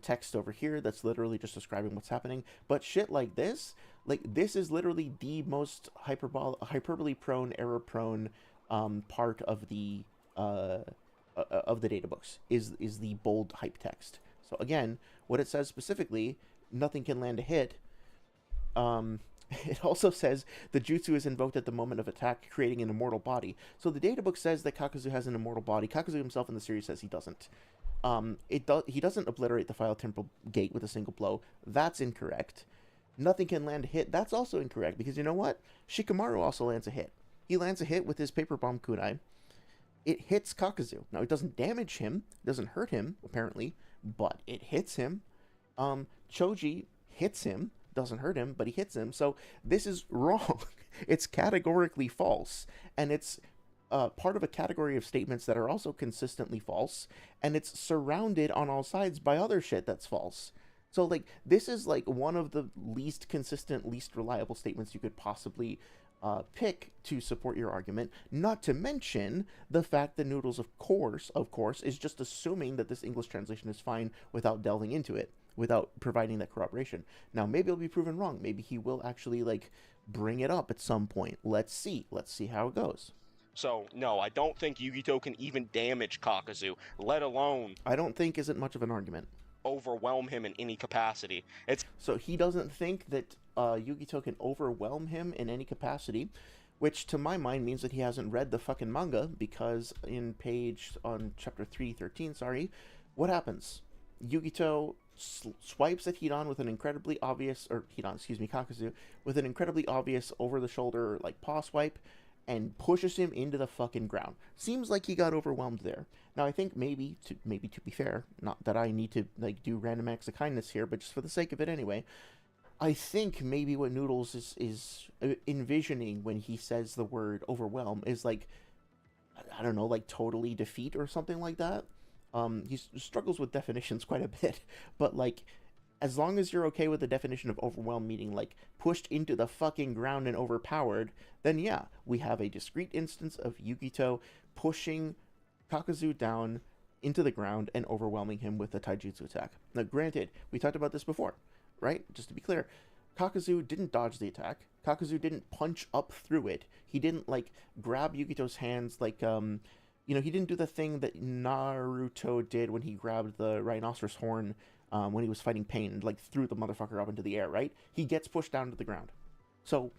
text over here that's literally just describing what's happening. But shit like this is literally the most hyperbole prone, error prone part of the databooks is the bold hype text. So again, what it says specifically, nothing can land a hit. It also says the jutsu is invoked at the moment of attack, creating an immortal body. So the databook says that Kakuzu has an immortal body. Kakuzu himself in the series says he doesn't. He doesn't obliterate the File Temple Gate with a single blow. That's incorrect. Nothing can land a hit. That's also incorrect, because you know what? Shikamaru also lands a hit. He lands a hit with his Paper Bomb Kunai. It hits Kakuzu. Now, it doesn't damage him. It doesn't hurt him, apparently, but it hits him. Choji hits him. Doesn't hurt him, but he hits him. So this is wrong. It's categorically false. And it's part of a category of statements that are also consistently false. And it's surrounded on all sides by other shit that's false. So, like, this is, like, one of the least consistent, least reliable statements you could possibly pick to support your argument, not to mention the fact that Noodles, of course, is just assuming that this English translation is fine without delving into it, without providing that corroboration. Now, maybe it'll be proven wrong. Maybe he will actually, like, bring it up at some point. Let's see. Let's see how it goes. So, no, I don't think Yugito can even damage Kakuzu, let alone... I don't think isn't much of an argument. ...overwhelm him in any capacity. So he doesn't think that Yugito can overwhelm him in any capacity, which to my mind means that he hasn't read the fucking manga, because on chapter 313, what happens? Yugito swipes at Kakuzu with an incredibly obvious over-the-shoulder, like, paw swipe, and pushes him into the fucking ground. Seems like he got overwhelmed there. Now, I think maybe to be fair, not that I need to, like, do random acts of kindness here, but just for the sake of it anyway, I think maybe what Noodles is envisioning when he says the word overwhelm is, like, I don't know, like, totally defeat or something like that. He struggles with definitions quite a bit, but, like, as long as you're okay with the definition of overwhelm meaning, like, pushed into the fucking ground and overpowered, then yeah, we have a discrete instance of Yugito pushing Kakuzu down into the ground and overwhelming him with a taijutsu attack. Now, granted, we talked about this before, right? Just to be clear, Kakuzu didn't dodge the attack. Kakuzu didn't punch up through it. He didn't, like, grab Yugito's hands like, he didn't do the thing that Naruto did when he grabbed the rhinoceros horn when he was fighting Pain and, like, threw the motherfucker up into the air, right? He gets pushed down to the ground. So,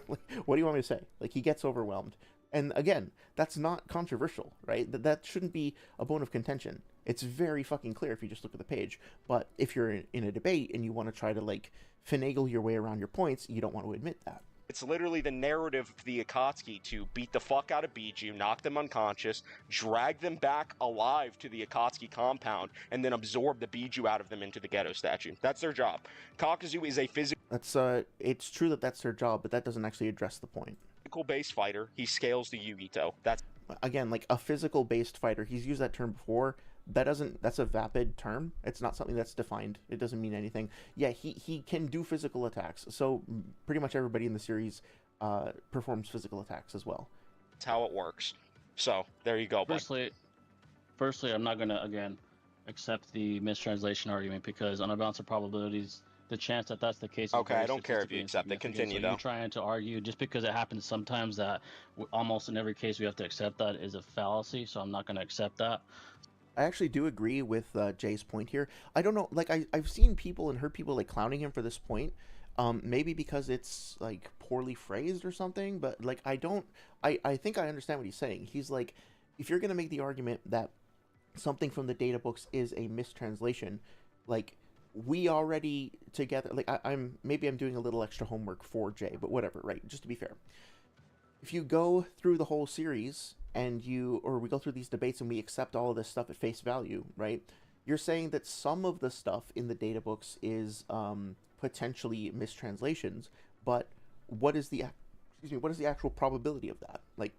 what do you want me to say? Like, he gets overwhelmed. And again, that's not controversial, right? That shouldn't be a bone of contention. It's very fucking clear if you just look at the page. But if you're in a debate and you want to try to like finagle your way around your points, you don't want to admit that. It's literally the narrative of the Akatsuki to beat the fuck out of Biju, knock them unconscious, drag them back alive to the Akatsuki compound, and then absorb the Biju out of them into the ghetto statue. That's their job. Kakuzu is a It's true that that's their job, but that doesn't actually address the point. Physical-based fighter. He scales to Yugito. That's Again, like a physical-based fighter. He's used that term before. That's a vapid term. It's not something that's defined. It doesn't mean anything. Yeah, he can do physical attacks. So pretty much everybody in the series performs physical attacks as well. That's how it works. So there you go. Firstly, I'm not gonna again accept the mistranslation argument because on a balance of probabilities, the chance that that's the case. Okay, I don't care if you accept it. Continue so though. You're trying to argue just because it happens sometimes that almost in every case we have to accept that is a fallacy. So I'm not gonna accept that. I actually do agree with Jay's point here. I don't know, like I've seen people and heard people like clowning him for this point. Maybe because it's like poorly phrased or something, but like I think I understand what he's saying. He's like, if you're gonna make the argument that something from the data books is a mistranslation, like we already together, like I'm doing a little extra homework for Jay, but whatever, right? Just to be fair. If you go through the whole series and we go through these debates and we accept all of this stuff at face value, right? You're saying that some of the stuff in the data books is potentially mistranslations, but what is the actual probability of that? Like,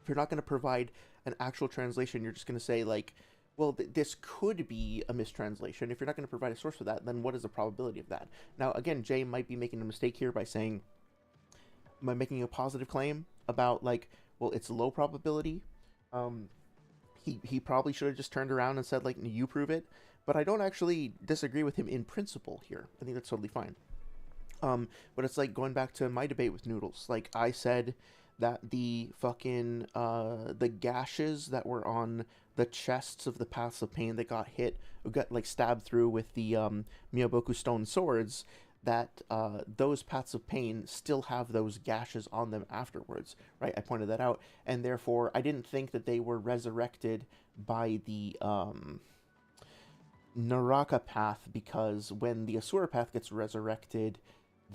if you're not going to provide an actual translation, you're just going to say like, well, this could be a mistranslation. If you're not going to provide a source for that, then what is the probability of that? Now, again, Jay might be making a mistake here by making a positive claim about like, well, it's low probability. He probably should have just turned around and said like, you prove it. But I don't actually disagree with him in principle here. I think that's totally fine. But it's like going back to my debate with Noodles. Like I said that the fucking the gashes that were on the chests of the paths of pain that got like stabbed through with the Miyaboku stone swords, that those paths of pain still have those gashes on them afterwards, right? I pointed that out, and therefore I didn't think that they were resurrected by the Naraka path, because when the Asura path gets resurrected,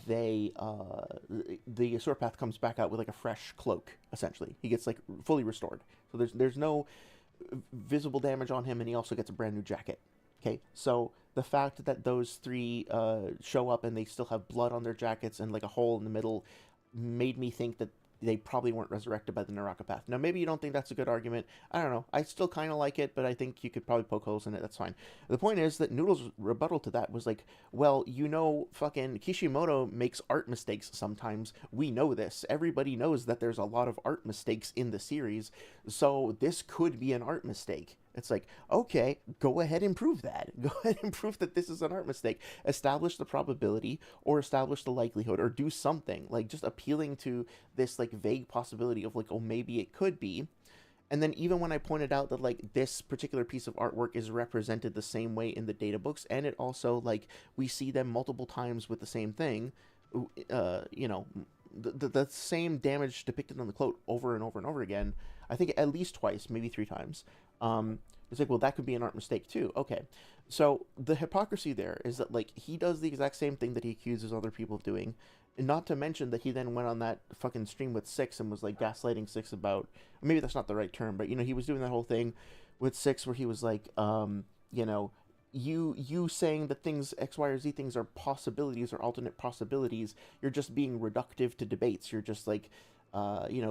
the Asura path comes back out with like a fresh cloak, essentially. He gets like fully restored. So there's no visible damage on him, and he also gets a brand new jacket. Okay, so the fact that those three show up and they still have blood on their jackets and like a hole in the middle made me think that they probably weren't resurrected by the Naraka path. Now, maybe you don't think that's a good argument. I don't know. I still kind of like it, but I think you could probably poke holes in it. That's fine. The point is that Noodles' rebuttal to that was like, well, fucking Kishimoto makes art mistakes sometimes. We know this. Everybody knows that there's a lot of art mistakes in the series, so this could be an art mistake. It's like, okay, go ahead and prove that. Go ahead and prove that this is an art mistake. Establish the probability or establish the likelihood or do something. Like just appealing to this like vague possibility of like, oh, maybe it could be. And then even when I pointed out that like this particular piece of artwork is represented the same way in the data books, and it also like we see them multiple times with the same thing, the same damage depicted on the cloak over and over and over again, I think at least twice, maybe 3 times. It's like, well, that could be an art mistake too. Okay, so the hypocrisy there is that like he does the exact same thing that he accuses other people of doing, and not to mention that he then went on that fucking stream with Six and was like gaslighting Six about, maybe that's not the right term, but he was doing that whole thing with Six where he was like, you saying that things X, Y, or Z things are possibilities or alternate possibilities, you're just being reductive to debates. You're just like,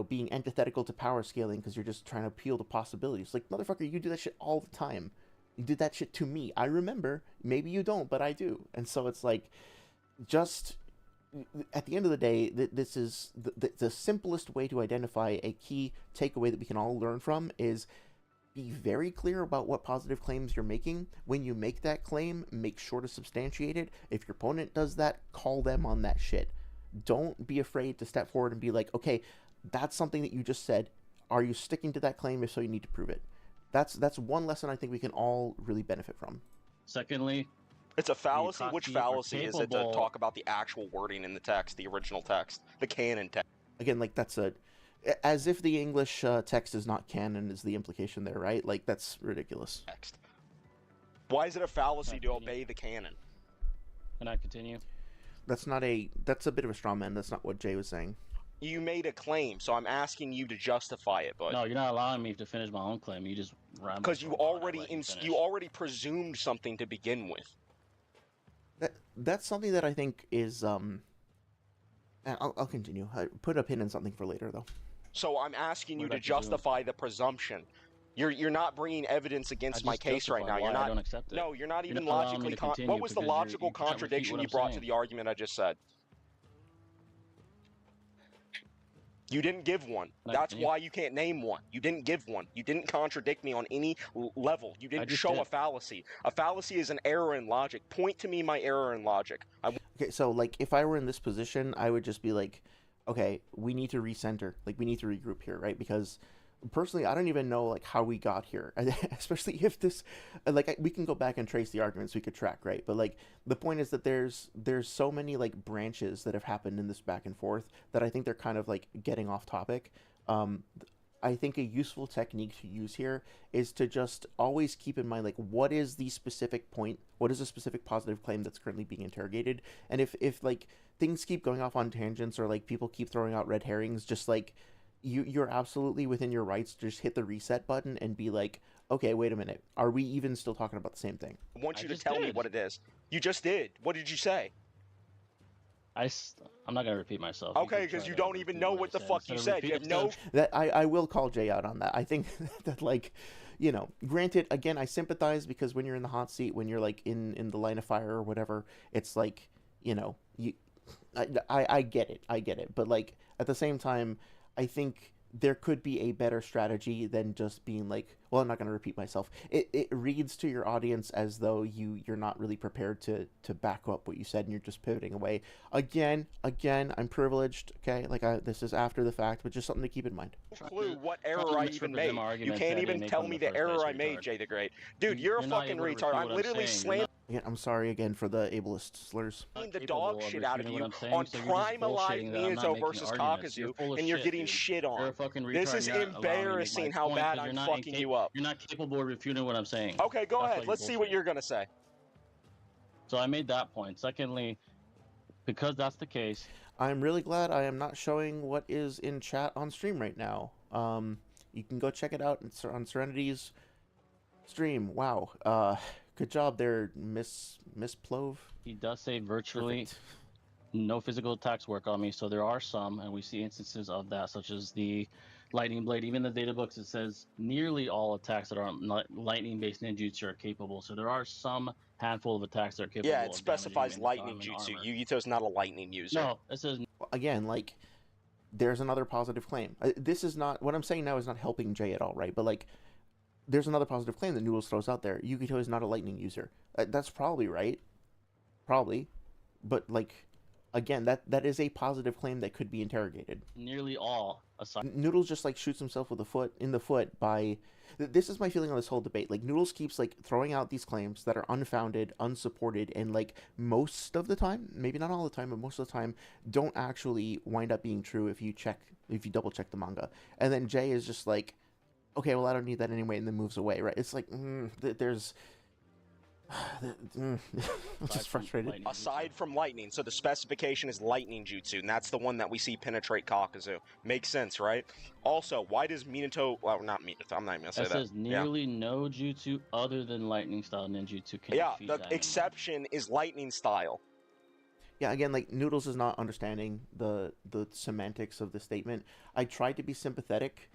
being antithetical to power scaling because you're just trying to appeal to possibilities. Like, motherfucker, you do that shit all the time. You did that shit to me. I remember. Maybe you don't, but I do. And so it's like, just at the end of the day, this is the simplest way to identify a key takeaway that we can all learn from is be very clear about what positive claims you're making. When you make that claim, make sure to substantiate it. If your opponent does that, call them on that shit. Don't be afraid to step forward and be like, okay, that's something that you just said. Are you sticking to that claim? If so, you need to prove it. That's one lesson I think we can all really benefit from. Secondly, it's a fallacy. Akatsuki Which fallacy is it to talk about the actual wording in the text, the original text, the canon text? Again, like that's As if the English text is not canon is the implication there, right? Like, that's ridiculous. Text. Why is it a fallacy to Continue. obey the canon? Can I continue? That's a bit of a straw man. That's not what Jay was saying. You made a claim, so I'm asking you to justify it, but No, you're not allowing me to finish my own claim. You just ramble. because for you a while and I already let you finish. you already presumed something to begin with. That's something that I think is I'll continue. I put a pin in something for later though. So I'm asking you What to did I presume? justify the presumption. You're not bringing evidence I against just my case right now. justified You're why I not. don't accept it. No, you're not You're even not allowing me logically. to continue What was the because you logical can't repeat contradiction what you I'm brought to saying. the argument I just said? You didn't give one. Can I That's continue? why you can't name one. You didn't give one. You didn't contradict me on any level. You didn't just show did. a fallacy. A fallacy is an error in logic. Point to me my error in logic. Okay, so like if I were in this position, I would just be like, okay, we need to recenter. Like we need to regroup here, right? Because personally, I don't even know like how we got here, especially if this, we can go back and trace the arguments we could track, right? But like the point is that there's so many like branches that have happened in this back and forth that I think they're kind of like getting off topic. I think a useful technique to use here is to just always keep in mind like what is the specific point, what is a specific positive claim that's currently being interrogated, and if like things keep going off on tangents or like people keep throwing out red herrings, just like you're absolutely within your rights to just hit the reset button and be like, okay, wait a minute, are we even still talking about the same thing? I want you to just tell me did. what it is. You just did. What did you say? I'm not gonna repeat myself. Okay, can because try you to don't even repeat know what what I the fuck you Instead of said. You have repeat- no. instead of- That I will call Jay out on that. I think that like, you know, granted, again, I sympathize because when you're in the hot seat, when you're like in the line of fire or whatever, it's like, you know, I get it, but like at the same time, I think there could be a better strategy than just being like, well, I'm not going to repeat myself. It reads to your audience as though you're not really prepared to back up what you said and you're just pivoting away. Again, I'm privileged, okay? Like this is after the fact, but just something to keep in mind. Clue what trying error to I even misrepresent made. my You arguments can't that I didn't even make tell in me the the first error place, I made, retard. JTheGreat. Dude, you're a not fucking able to retard. refute I'm what literally saying. slamming Again, I'm sorry again for the ableist slurs. Not the capable dog of shit out of refuting you what I'm saying, on so you're just Prime Alive bullshitting that I'm not Minato making versus arguments. You're Kakuzu, full of and you're shit, getting dude. shit You're a on. fucking retard. This is You're not allowing me to make my embarrassing how point bad 'cause I'm you're not fucking you up. You're not capable of refuting what I'm saying. Okay, go That's why ahead. you're Let's see what bullshitting. you're gonna say. So I made that point. Secondly, because that's the case, I'm really glad I am not showing what is in chat on stream right now. You can go check it out on Serenity's stream. Wow. Good job there, Miss Plove. he does say virtually Perfect. no physical attacks work on me. So there are some, and we see instances of that, such as the lightning blade. Even the data books, it says nearly all attacks that are lightning-based ninjutsu are capable. So there are some handful of attacks that are capable. Yeah, it of specifies damaging lightning diamond jutsu. armor. Yugito's not a lightning user. No, it says Again, like, there's another positive claim. This is not what I'm saying now is not helping Jay at all, right? But like, there's another positive claim that Noodles throws out there. Yugito is not a lightning user. That's probably right. Probably. But like, again, that is a positive claim that could be interrogated. nearly all aside. Noodles just like shoots himself with in the foot by. This is my feeling on this whole debate. Like Noodles keeps like throwing out these claims that are unfounded, unsupported, and like most of the time, maybe not all the time, but most of the time, don't actually wind up being true if you double check the manga. And then Jay is just like, okay, well I don't need that anyway, and then moves away. Right? It's like there's. I'm just frustrated. Aside from lightning, so the specification is lightning jutsu, and that's the one that we see penetrate Kakuzu. Makes sense, right? Also, why does Minato... Well, not Minato, I'm not even gonna say It that. says nearly no jutsu other than lightning style ninjutsu can Yeah, defeat the diamond. exception is lightning style. Yeah, again, like Noodles is not understanding the semantics of the statement. I tried to be sympathetic,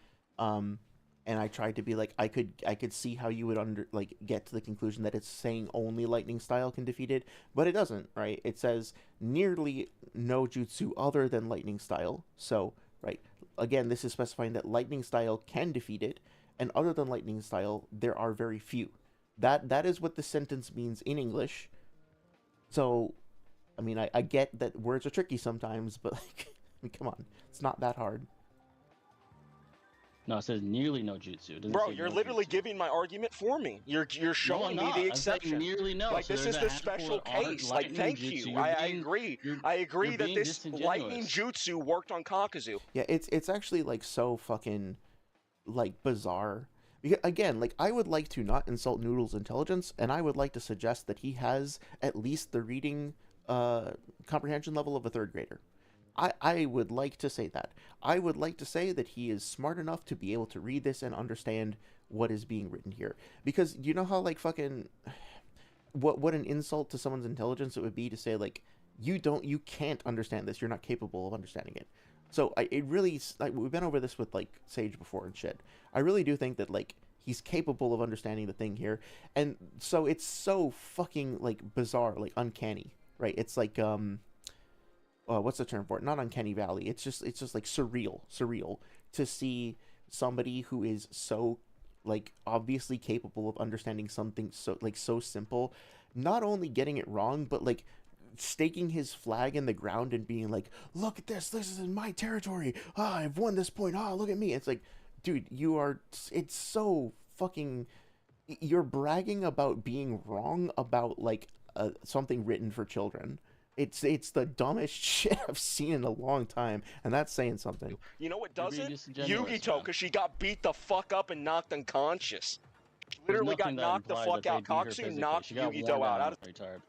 and I tried to be like I could see how you would get to the conclusion that it's saying only lightning style can defeat it, but it doesn't, right? It says nearly no jutsu other than lightning style. So, right, again, this is specifying that lightning style can defeat it, and other than lightning style, there are very few. That is what the sentence means in English. So, I mean, I get that words are tricky sometimes, but like, I mean, come on, it's not that hard. No, it says nearly no jutsu. It doesn't Bro, say you're no literally jutsu. giving my argument for me. You're No, showing I'm me not. the I'm exception. saying nearly no. Like So this there's is a the handful special that aren't case. Like lightning thank jutsu. you. You're I being, agree. you're, I agree you're that being this lightning disingenuous. jutsu worked on Kakuzu. Yeah, it's actually like so fucking like bizarre. Because, again, like I would like to not insult Noodles' intelligence, and I would like to suggest that he has at least the reading comprehension level of a third grader. I would like to say that. I would like to say that he is smart enough to be able to read this and understand what is being written here. Because you know how like fucking what an insult to someone's intelligence it would be to say like you can't understand this, you're not capable of understanding it. So it really, like, we've been over this with like Sage before and shit. I really do think that like he's capable of understanding the thing here, and so it's so fucking like bizarre, like uncanny, right? It's like what's the term for it? Not uncanny valley. It's just like surreal to see somebody who is so like obviously capable of understanding something so simple, not only getting it wrong, but like staking his flag in the ground and being like, look at this is in my territory, I've won this point, look at me. It's like, dude, it's so fucking, you're bragging about being wrong about like something written for children. It's the dumbest shit I've seen in a long time, and that's saying something. You know what You're does being it? disingenuous, Yugito, man. because she got beat the fuck up and knocked unconscious. There's Literally got nothing that knocked the implies fuck that out. they beat her Kakuzu physically. knocked She got Yugito worn out. down Out and retired.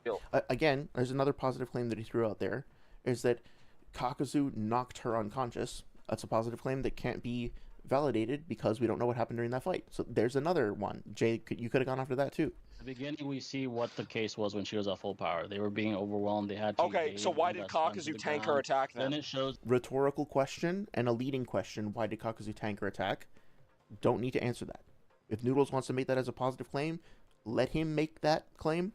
Again, there's another positive claim that he threw out there, is that Kakuzu knocked her unconscious. That's a positive claim that can't be validated because we don't know what happened during that fight. So there's another one. Jay, you could have gone after that too. At the beginning, we see what the case was when she was at full power. They were being overwhelmed. They had to Okay, evade so why and did got slammed to Kakuzu the tank her ground. attack then? Then it shows Rhetorical question and a leading question. Why did Kakuzu tank her attack? Don't need to answer that. If Noodles wants to make that as a positive claim, let him make that claim.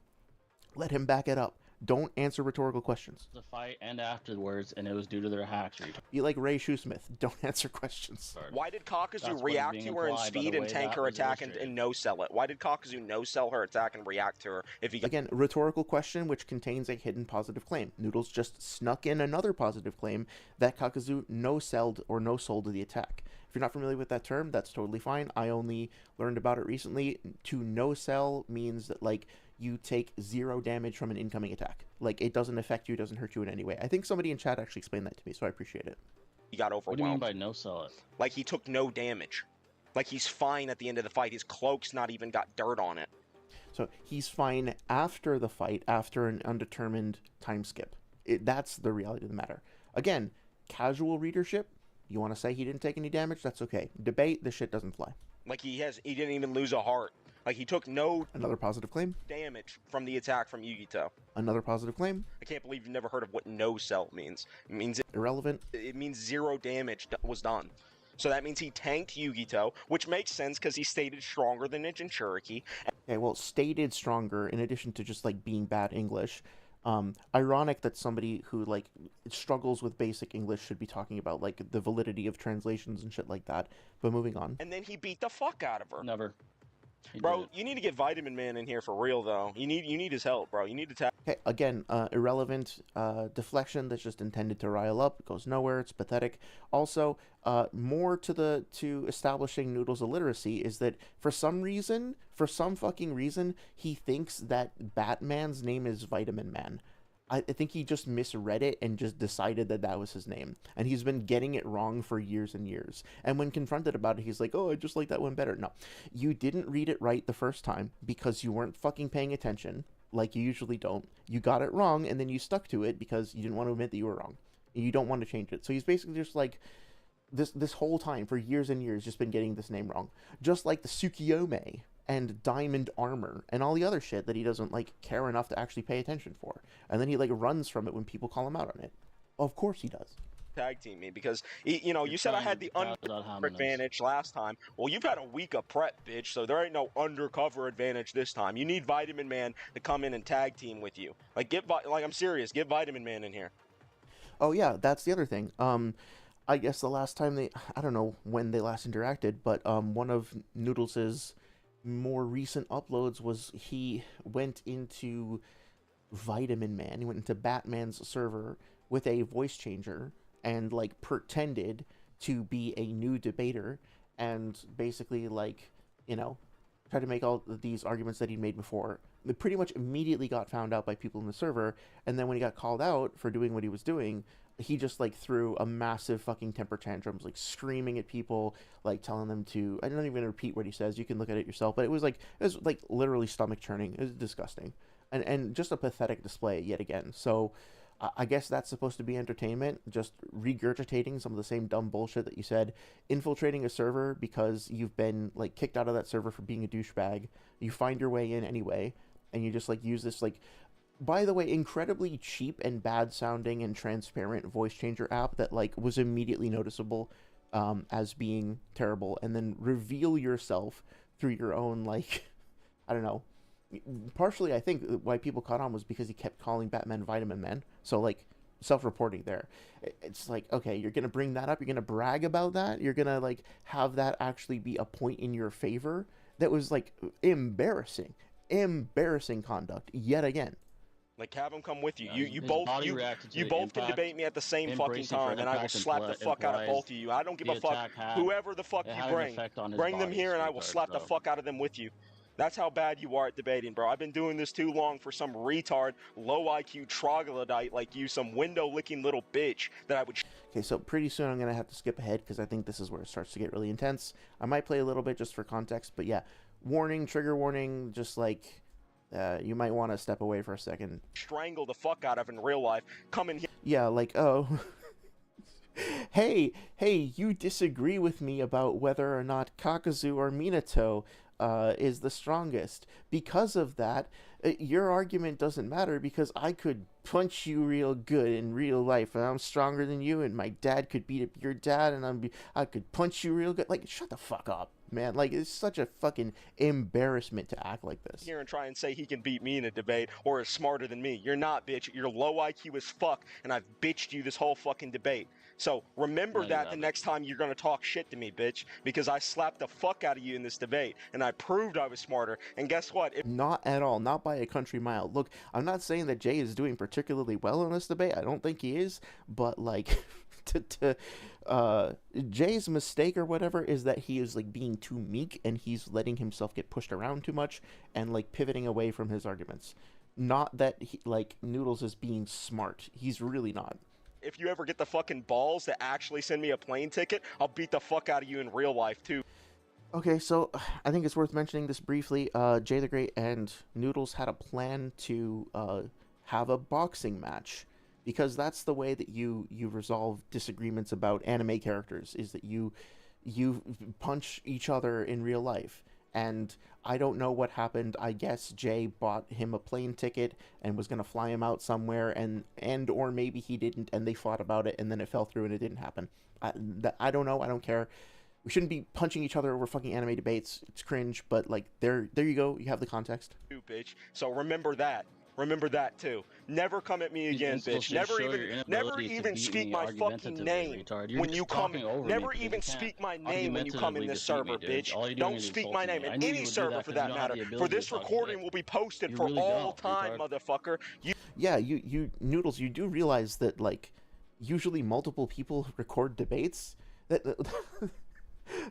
Let him back it up. Don't answer rhetorical questions. the fight and afterwards, and it was due to their hacks. Be like Ray Shoesmith. Don't answer questions. Why did Kakuzu That's what is react being to her in implied by the speed and way tank that her was attack and illustrated. no-sell it? Why did Kakuzu no-sell her attack and react to her if he got... Again, rhetorical question which contains a hidden positive claim. Noodles just snuck in another positive claim that Kakuzu no-selled or no-sold the attack. If you're not familiar with that term, that's totally fine. I only learned about it recently. To no-sell means that, like, you take 0 damage from an incoming attack. Like, it doesn't affect you, it doesn't hurt you in any way. I think somebody in chat actually explained that to me, so I appreciate it. He got overwhelmed. What do you mean by no sell it? Like, he took no damage. Like, he's fine at the end of the fight. His cloak's not even got dirt on it. So he's fine after the fight, after an undetermined time skip. That's the reality of the matter. Again, casual readership, you want to say he didn't take any damage, that's okay. Debate, this shit doesn't fly. Like, he didn't even lose a heart. Like, he took no Another positive claim. damage from the attack from Yugito. Another positive claim. I can't believe you've never heard of what no-sell means. It means Irrelevant. it means 0 damage was done. So that means he tanked Yugito, which makes sense because he stated stronger than a Jinchuriki. Okay, well, stated stronger in addition to just like being bad English. Ironic that somebody who like struggles with basic English should be talking about like the validity of translations and shit like that. But moving on. And then he beat the fuck out of her. Never. He Bro, didn't. you need to get Vitamin Man in here for real, though. You need his help, bro. You need to tap. Okay, again, irrelevant deflection that's just intended to rile up. It goes nowhere. It's pathetic. Also, more to establishing Noodles' illiteracy is that for some fucking reason, he thinks that Batman's name is Vitamin Man. I think he just misread it and just decided that that was his name. And he's been getting it wrong for years and years. And when confronted about it, he's like, oh, I just like that one better. No, you didn't read it right the first time because you weren't fucking paying attention, like you usually don't. You got it wrong, and then you stuck to it because you didn't want to admit that you were wrong. And you don't want to change it. So he's basically just like, this whole time, for years and years, just been getting this name wrong. Just like the Tsukiyomi and Diamond Armor and all the other shit that he doesn't like care enough to actually pay attention for, and then he like runs from it when people call him out on it. Of course he does. Tag team me because you said I had the undercover advantage last time. Well, you've had a week of prep, bitch, so there ain't no undercover advantage this time. You need Vitamin Man to come in and tag team with you. Like I'm serious, get Vitamin Man in here. Oh yeah, that's the other thing. I guess the last time I don't know when they last interacted, but one of Noodles's more recent uploads was he went into Vitamin Man. He went into Batman's server with a voice changer and like pretended to be a new debater and basically like, you know, tried to make all these arguments that he'd made before. It pretty much immediately got found out by people in the server, and then when he got called out for doing what he was doing, he just like threw a massive fucking temper tantrums, like screaming at people, like telling them to, I don't even gonna repeat what he says, you can look at it yourself, but it was like literally stomach churning. It was disgusting, and just a pathetic display yet again. So I guess that's supposed to be entertainment, just regurgitating some of the same dumb bullshit that you said, infiltrating a server because you've been like kicked out of that server for being a douchebag. You find your way in anyway, and you just like use this like, by the way, incredibly cheap and bad sounding and transparent voice changer app that like was immediately noticeable as being terrible, and then reveal yourself through your own like, I don't know. Partially, I think why people caught on was because he kept calling Batman Vitamin Man. So, like, self-reporting there. It's like, okay, you're gonna bring that up. You're gonna brag about that. You're gonna like have that actually be a point in your favor. That was like embarrassing conduct yet again. Like, have him come with you. Yeah, You his both body you reacted to you the both can impact, debate me at the same him fucking bracing for time, and I will impact slap the fuck out of implies both of you. I don't give the a fuck attack had- whoever the fuck it you had an bring. effect on his Bring them body, here, and I will sweetheart, slap the so. fuck out of them with you. That's how bad you are at debating, bro. I've been doing this too long for some retard, low IQ troglodyte like you, some window-licking little bitch that I would... Okay, so pretty soon I'm going to have to skip ahead because I think this is where it starts to get really intense. I might play a little bit just for context, but yeah, warning, trigger warning, just like, you might want to step away for a second. Strangle the fuck out of in real life. Come in here. Yeah, like, oh... hey, you disagree with me about whether or not Kakuzu or Minato is the strongest. Because of that, your argument doesn't matter because I could punch you real good in real life, and I'm stronger than you, and my dad could beat up your dad, and I could punch you real good. Like, shut the fuck up, man. Like, it's such a fucking embarrassment to act like this. Here and try and say he can beat me in a debate or is smarter than me. You're not, bitch. You're low IQ as fuck, and I've bitched you this whole fucking debate. So remember No, you that the haven't. next time you're gonna talk shit to me, bitch, because I slapped the fuck out of you in this debate, and I proved I was smarter. And guess what? Not at all. Not by a country mile. Look, I'm not saying that Jay is doing particularly well in this debate. I don't think he is. But, like, Jay's mistake or whatever is that he is, like, being too meek and he's letting himself get pushed around too much and, like, pivoting away from his arguments. Not that, Noodles is being smart. He's really not. If you ever get the fucking balls to actually send me a plane ticket, I'll beat the fuck out of you in real life, too. Okay, so I think it's worth mentioning this briefly. JTheGreat and Noodles had a plan to have a boxing match, because that's the way that you resolve disagreements about anime characters, is that you punch each other in real life. And I don't know what happened. I guess Jay bought him a plane ticket and was gonna fly him out somewhere, and or maybe he didn't, and they fought about it, and then it fell through and it didn't happen. I don't know. I don't care. We shouldn't be punching each other over fucking anime debates. It's cringe, but like there you go. You have the context. Bitch. So remember that. Remember that too. Never come at me again, bitch. Never even speak my fucking name when you come. Never even speak my name when you come in this server, bitch. Don't speak my name in any server for that matter. For this recording will be posted for all time, motherfucker. Yeah, you Noodles. You do realize that like usually multiple people record debates. That.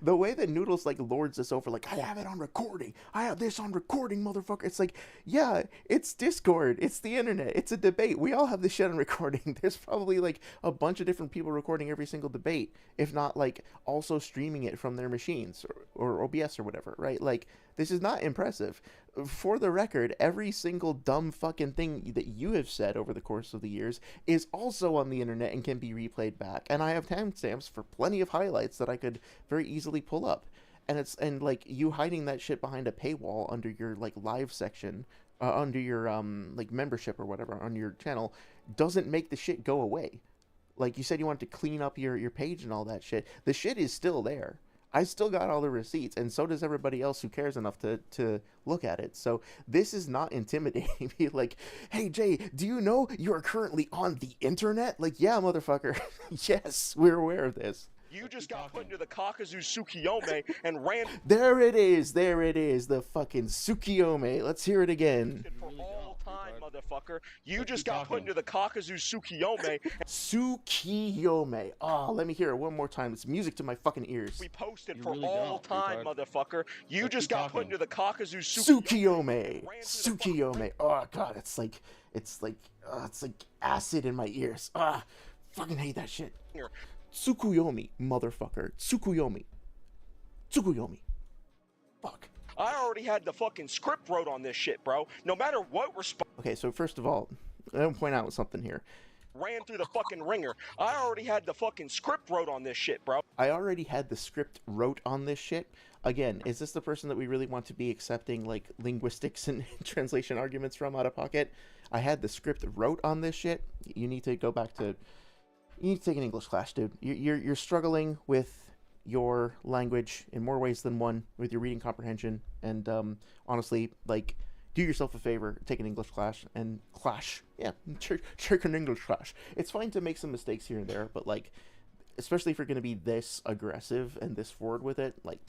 The way that Noodles like lords this over, like, I have it on recording. I have this on recording, motherfucker. It's like, yeah, it's Discord. It's the internet. It's a debate. We all have this shit on recording. There's probably like a bunch of different people recording every single debate, if not like also streaming it from their machines or OBS or whatever, right? Like, this is not impressive. For the record, every single dumb fucking thing that you have said over the course of the years is also on the internet and can be replayed back. And I have timestamps for plenty of highlights that I could very easily pull up. And like you hiding that shit behind a paywall under your like live section, under your like membership or whatever on your channel, doesn't make the shit go away. Like you said, you wanted to clean up your page and all that shit. The shit is still there. I still got all the receipts, and so does everybody else who cares enough to look at it. So this is not intimidating me. Like, hey, Jay, do you know you are currently on the internet? Like, yeah, motherfucker. Yes, we're aware of this. You just got put into the Kakuzu Tsukiyome and ran... There it is, the fucking Tsukiyome. Let's hear it again. For all time, motherfucker. You Keep just got put talking. into the Kakuzu Tsukiyome. Tsukiyome. Oh, let me hear it one more time. It's music to my fucking ears. We posted You for really all don't, time, retard. motherfucker. You But just keep got put talking. into the Kakuzu Tsukiyome. Ran through the fucking Tsukiyome. Oh god, it's like acid in my ears. Ah, fucking hate that shit. ringer. Tsukuyomi, motherfucker. Tsukuyomi. Tsukuyomi. Fuck. I already had the fucking script wrote on this shit, bro. No matter what response Okay, so first of all, I want to point out something here. ran through the fucking ringer. I already had the fucking script wrote on this shit, bro. I already had the script wrote on this shit. Again, is this the person that we really want to be accepting, like, linguistics and translation arguments from out of pocket? I had the script wrote on this shit. You need to go back to... You need to take an English class, dude. You're struggling with your language in more ways than one, with your reading comprehension, and honestly, like, do yourself a favor, take an English class, and take an English class. It's fine to make some mistakes here and there, but, like, especially if you're going to be this aggressive and this forward with it, like,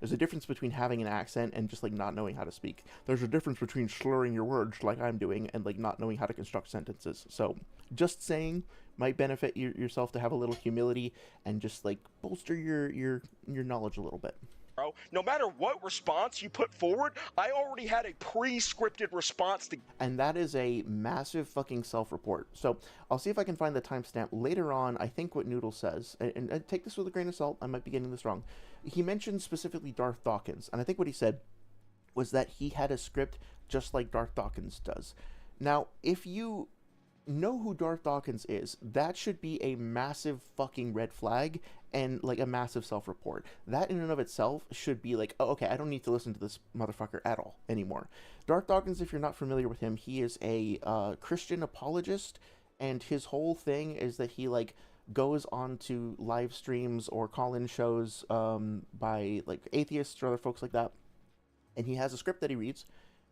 there's a difference between having an accent and just, like, not knowing how to speak. There's a difference between slurring your words like I'm doing and, like, not knowing how to construct sentences. So, just saying might benefit yourself to have a little humility and just, like, bolster your knowledge a little bit. Bro, no matter what response you put forward, I already had a pre-scripted response to. And that is a massive fucking self-report. So I'll see if I can find the timestamp later on. I think what Noodles says, and take this with a grain of salt, I might be getting this wrong. He mentioned specifically Darth Dawkins, and I think what he said was that he had a script just like Darth Dawkins does. Now, if you know who Darth Dawkins is, that should be a massive fucking red flag and, like, a massive self-report. That in and of itself should be like, oh, okay, I don't need to listen to this motherfucker at all anymore. Darth Dawkins, if you're not familiar with him, he is a Christian apologist, and his whole thing is that he, like, goes on to live streams or call-in shows by, like, atheists or other folks like that, and he has a script that he reads,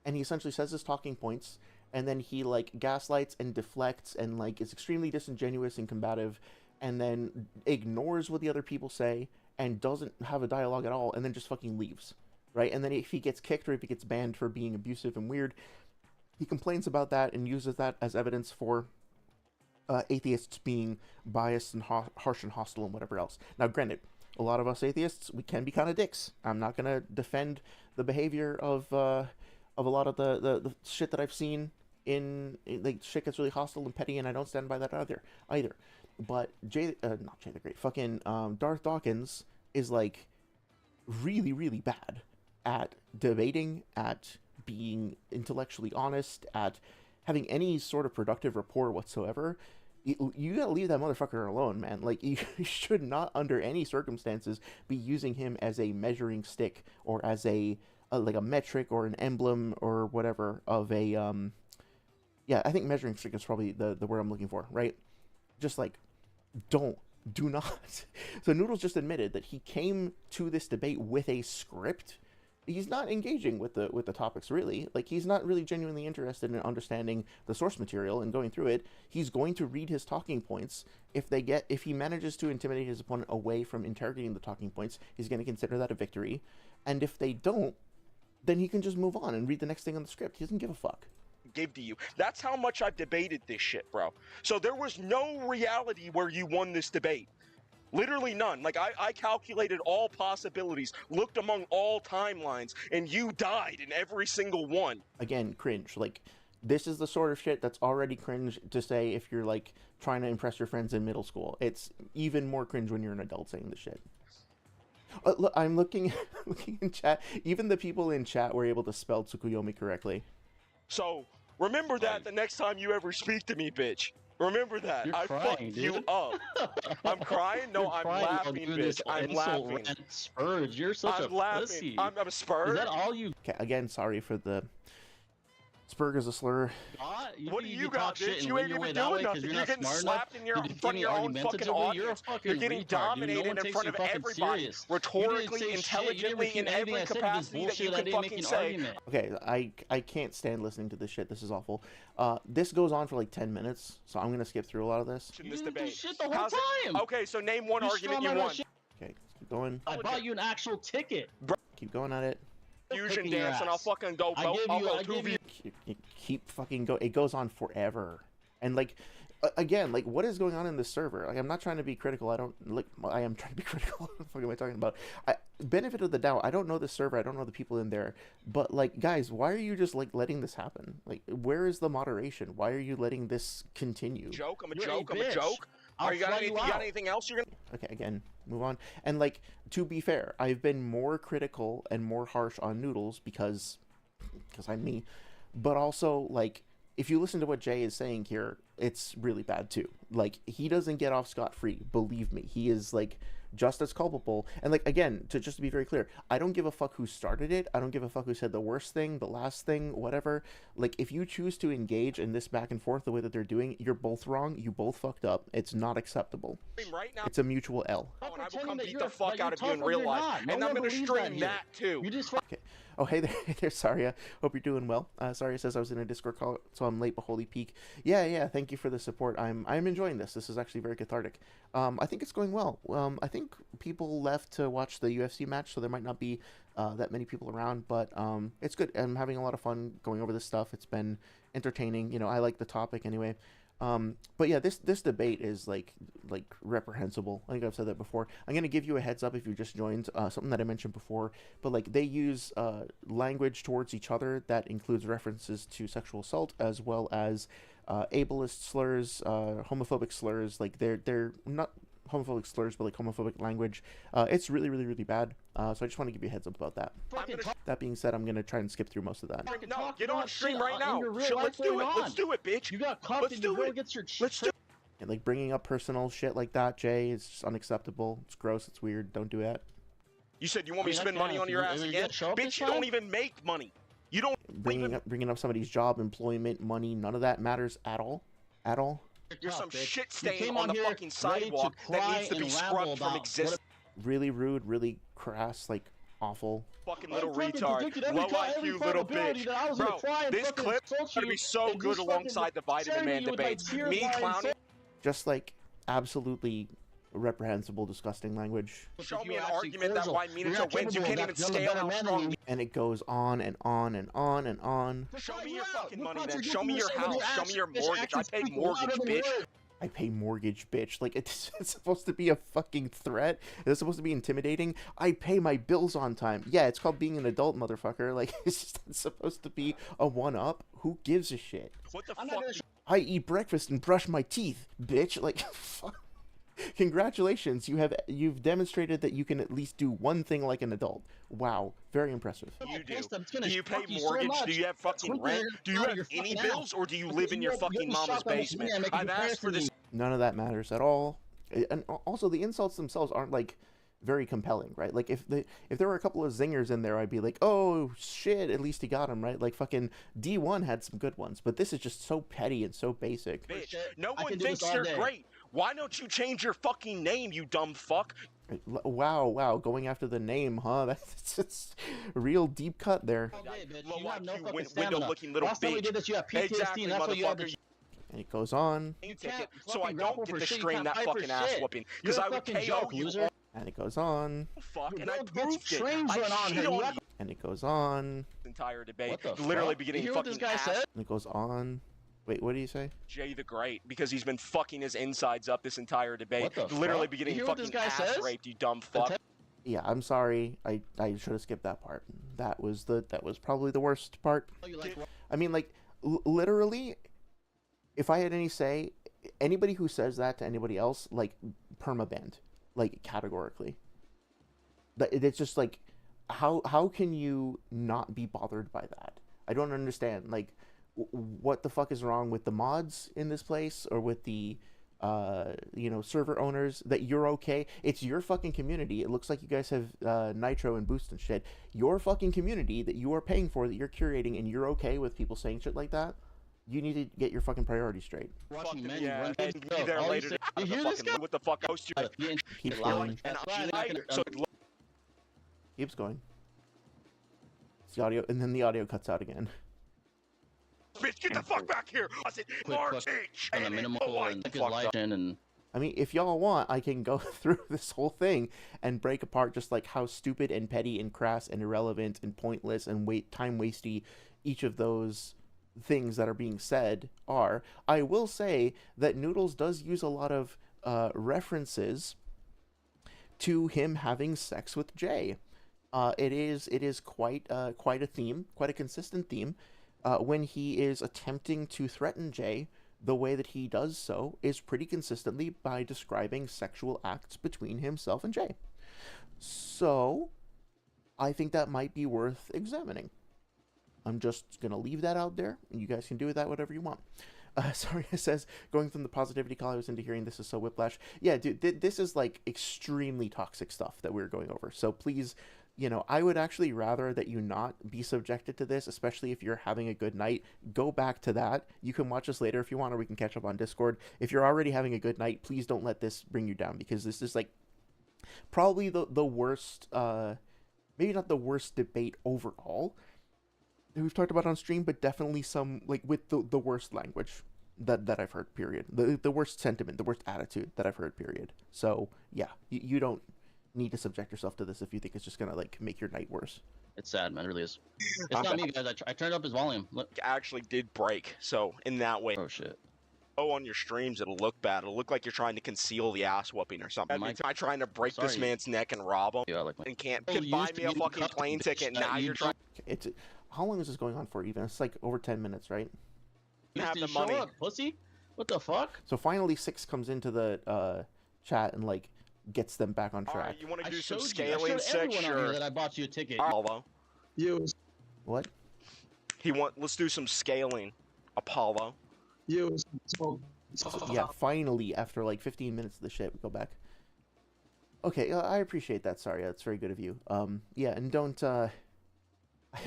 and he essentially says his talking points, and then he, like, gaslights and deflects and, like, is extremely disingenuous and combative, and then ignores what the other people say and doesn't have a dialogue at all, and then just fucking leaves, right? And then if he gets kicked or if he gets banned for being abusive and weird, he complains about that and uses that as evidence for atheists being biased and harsh and hostile and whatever else. Now, granted, a lot of us atheists, we can be kind of dicks. I'm not gonna defend the behavior of a lot of the shit that I've seen in, like, shit gets really hostile and petty, and I don't stand by that either. But not JTheGreat, fucking Darth Dawkins is, like, really, really bad at debating, at being intellectually honest, at having any sort of productive rapport whatsoever. You gotta leave that motherfucker alone, man. Like, you should not, under any circumstances, be using him as a measuring stick or as like a metric or an emblem or whatever of a yeah, I think measuring stick is probably the word I'm looking for, right? Just, like, do not. So Noodles just admitted that he came to this debate with a script. He's not engaging with the topics, really. Like, he's not really genuinely interested in understanding the source material and going through it. He's going to read his talking points. If he manages to intimidate his opponent away from interrogating the talking points, he's going to consider that a victory. And if they don't, then he can just move on and read the next thing on the script. He doesn't give a fuck. Gave to you. That's how much I've debated this shit, bro. So there was no reality where you won this debate. Literally none. Like, I calculated all possibilities, looked among all timelines, and you died in every single one. Again, cringe. Like, this is the sort of shit that's already cringe to say if you're, like, trying to impress your friends in middle school. It's even more cringe when you're an adult saying this shit. Look, I'm looking in chat. Even the people in chat were able to spell Tsukuyomi correctly. So, remember that the next time you ever speak to me, bitch. Remember that. You're I crying, fucked dude. you up. I'm crying? No, You're I'm crying while laughing, doing bitch. this I'm insult laughing. rant, Spurge, you're such I'm a laughing. pussy. I'm a spur. Is that all you Okay, again, sorry for the... Spurg is a slur. got? What do think you can talk got, shit bitch? and You win ain't your way even that doing way 'cause nothing. you're You're not getting smart slapped enough? in You're front of your own fucking argumentatively, audience. you're a fucking You're getting retard, dude. dominated No one in takes front you of fucking everybody. serious. Rhetorically, You didn't say shit. You didn't intelligently, refute in anything every I said. This capacity that you bullshit. I can didn't make fucking an say. argument. Okay, I can't stand listening to this shit. This is awful. This goes on for like 10 minutes, so I'm gonna skip through a lot of this. In You this didn't do debate. shit the whole How's it- time. Okay, so name one You argument you strawman my won. shit. Okay, let's keep going. I bought you an actual ticket. Keep going at it. Fusion Kicking your dance, and I'll ass. fucking go. I give I'll you- go I give 2v. you- keep fucking go. It goes on forever, and like. Again, like, what is going on in this server? Like, I'm not trying to be critical. I am trying to be critical. What the fuck am I talking about? Benefit of the doubt. I don't know the server. I don't know the people in there. But, like, guys, why are you just, like, letting this happen? Like, where is the moderation? Why are you letting this continue? Joke. I'm a joke. Are you got anything else you're gonna? Okay, again, move on. And, like, to be fair, I've been more critical and more harsh on Noodles because I'm me. But also, like, if you listen to what Jay is saying here, it's really bad too. Like, he doesn't get off scot-free. Believe me, he is, like, just as culpable. And, like, again, just to be very clear, I don't give a fuck who started it. I don't give a fuck who said the worst thing, the last thing, whatever. Like, if you choose to engage in this back and forth the way that they're doing, you're both wrong. You both fucked up. It's not acceptable. Right now, it's a mutual L. and I will come beat the fuck out of you in real life, and I'm gonna stream that too. You just Okay. Oh, hey there, hey there, Saria. Hope you're doing well. Saria says I was in a Discord call, so I'm late but holy peak. Yeah, thank you for the support. I'm enjoying this. This is actually very cathartic. I think it's going well. I think people left to watch the UFC match, so there might not be that many people around, but it's good. I'm having a lot of fun going over this stuff. It's been entertaining. You know, I like the topic anyway. But yeah, this debate is like reprehensible. I think I've said that before. I'm gonna give you a heads up if you just joined, something that I mentioned before. But like, they use language towards each other that includes references to sexual assault as well as ableist slurs, homophobic slurs. Like, they're not homophobic slurs, but like homophobic language. It's really, really, really bad. So I just want to give you a heads up about that. That being said, I'm gonna try and skip through most of that. No, get on stream right now. Let's do it. Let's do it, bitch. You got cuffed and you go against your Let's do it. And like, bringing up personal shit like that, Jay, is just unacceptable. It's gross. It's weird. Don't do that. You said you want me to spend money on your ass again? Bitch, you don't even make money. You don't bringing up somebody's job, employment, money. None of that matters at all. At all. You're some shit stain on the fucking sidewalk that needs to be scrubbed from existence. Really rude, really crass, like, awful. Fucking little retard. Low IQ little bitch. Bro, this clip's gonna be so good alongside the Vitamin Man debates. Me clowning. Just like, absolutely reprehensible, disgusting language. Show me an argument that why Minato wins. You can't even scale how strong. And it goes on and on and on and on. Show me your fucking money then. Show me your house. Show me your mortgage. I pay mortgage, bitch. I pay mortgage, bitch. Like, it's supposed to be a fucking threat? It's supposed to be intimidating? I pay my bills on time. Yeah, it's called being an adult, motherfucker. Like, it's supposed to be a one-up. Who gives a shit? What the fuck? I eat breakfast and brush my teeth, bitch. Like, fuck. Congratulations, you've demonstrated that you can at least do one thing like an adult. Wow, very impressive. You do. Do you pay mortgage? Do you have fucking rent? Do you have any bills, or do you live in your fucking mama's basement? I've asked for this. None of that matters at all. And also, the insults themselves aren't like very compelling, right? Like, if there were a couple of zingers in there, I'd be like, oh shit, at least he got him, right? Like, fucking D1 had some good ones, but this is just so petty and so basic. Bitch, no one thinks you're great. Why don't you change your fucking name, you dumb fuck? Wow, going after the name, huh? That's real deep cut there. Window-looking little bitch. Exactly, motherfucker. And it goes on. So I don't get to stream that fucking ass whooping, because I would KO you. And it goes on. Fuck, and I proved it. I cheat on you. And it goes on. Entire debate, literally beginning fucking ass. And it goes on. Wait, what do you say? JTheGreat, because he's been fucking his insides up this entire debate. Literally beginning fucking ass raped, you dumb fuck. Yeah, I'm sorry. I should have skipped that part. That was probably the worst part. I mean, like, literally, if I had any say, anybody who says that to anybody else, like, permabanned, like, categorically. It's just like, how can you not be bothered by that? I don't understand. Like, what the fuck is wrong with the mods in this place, or with the server owners, that you're okay? It's your fucking community. It looks like you guys have nitro and boost and shit. Your fucking community that you are paying for, that you're curating, and you're okay with people saying shit like that. You need to get your fucking priorities straight. Watching men run be there later. You hear this guy? What the fuck? Keeps going. Keeps going. It's the audio, and then the audio cuts out again. Bitch, get the fuck back here! I mean, if y'all want, I can go through this whole thing and break apart just like how stupid and petty and crass and irrelevant and pointless and time wasty each of those things that are being said are. I will say that Noodles does use a lot of references to him having sex with Jay. It is quite a theme, quite a consistent theme. When he is attempting to threaten Jay, the way that he does so is pretty consistently by describing sexual acts between himself and Jay. So, I think that might be worth examining. I'm just gonna leave that out there, and you guys can do with that whatever you want. Sorry, it says, going from the positivity call I was into hearing this is so whiplash. Yeah, dude, this is like extremely toxic stuff that we're going over. So please, I would actually rather that you not be subjected to this, especially if you're having a good night. Go back to that. You can watch this later if you want, or we can catch up on Discord. If you're already having a good night, please don't let this bring you down, because this is like probably the worst, maybe not the worst debate overall that we've talked about on stream, but definitely some, like, with the worst language that I've heard, period. The worst sentiment, the worst attitude that I've heard, period. So, yeah, you don't need to subject yourself to this if you think it's just gonna, like, make your night worse. It's sad, man. It really is. It's not me, guys. I turned up his volume. Look. Actually did break, so in that way. Oh, shit. Oh, on your streams, it'll look bad. It'll look like you're trying to conceal the ass whooping or something. Am I trying to break this man's neck and rob him? Yeah, and can't buy me a fucking plane ticket, and now you're trying. It's how long is this going on for even? It's like over 10 minutes, right? Have the money. Up, pussy. What the fuck? So finally, Six comes into the chat and like gets them back on track. You want to do some I scaling, showed Six? everyone on here Sure. that I bought you a ticket. Apollo. You. What? Let's do some scaling, Apollo. You. Yeah, finally, after like 15 minutes of the shit, we go back. Okay, I appreciate that. Sorry, that's very good of you. Yeah, and don't.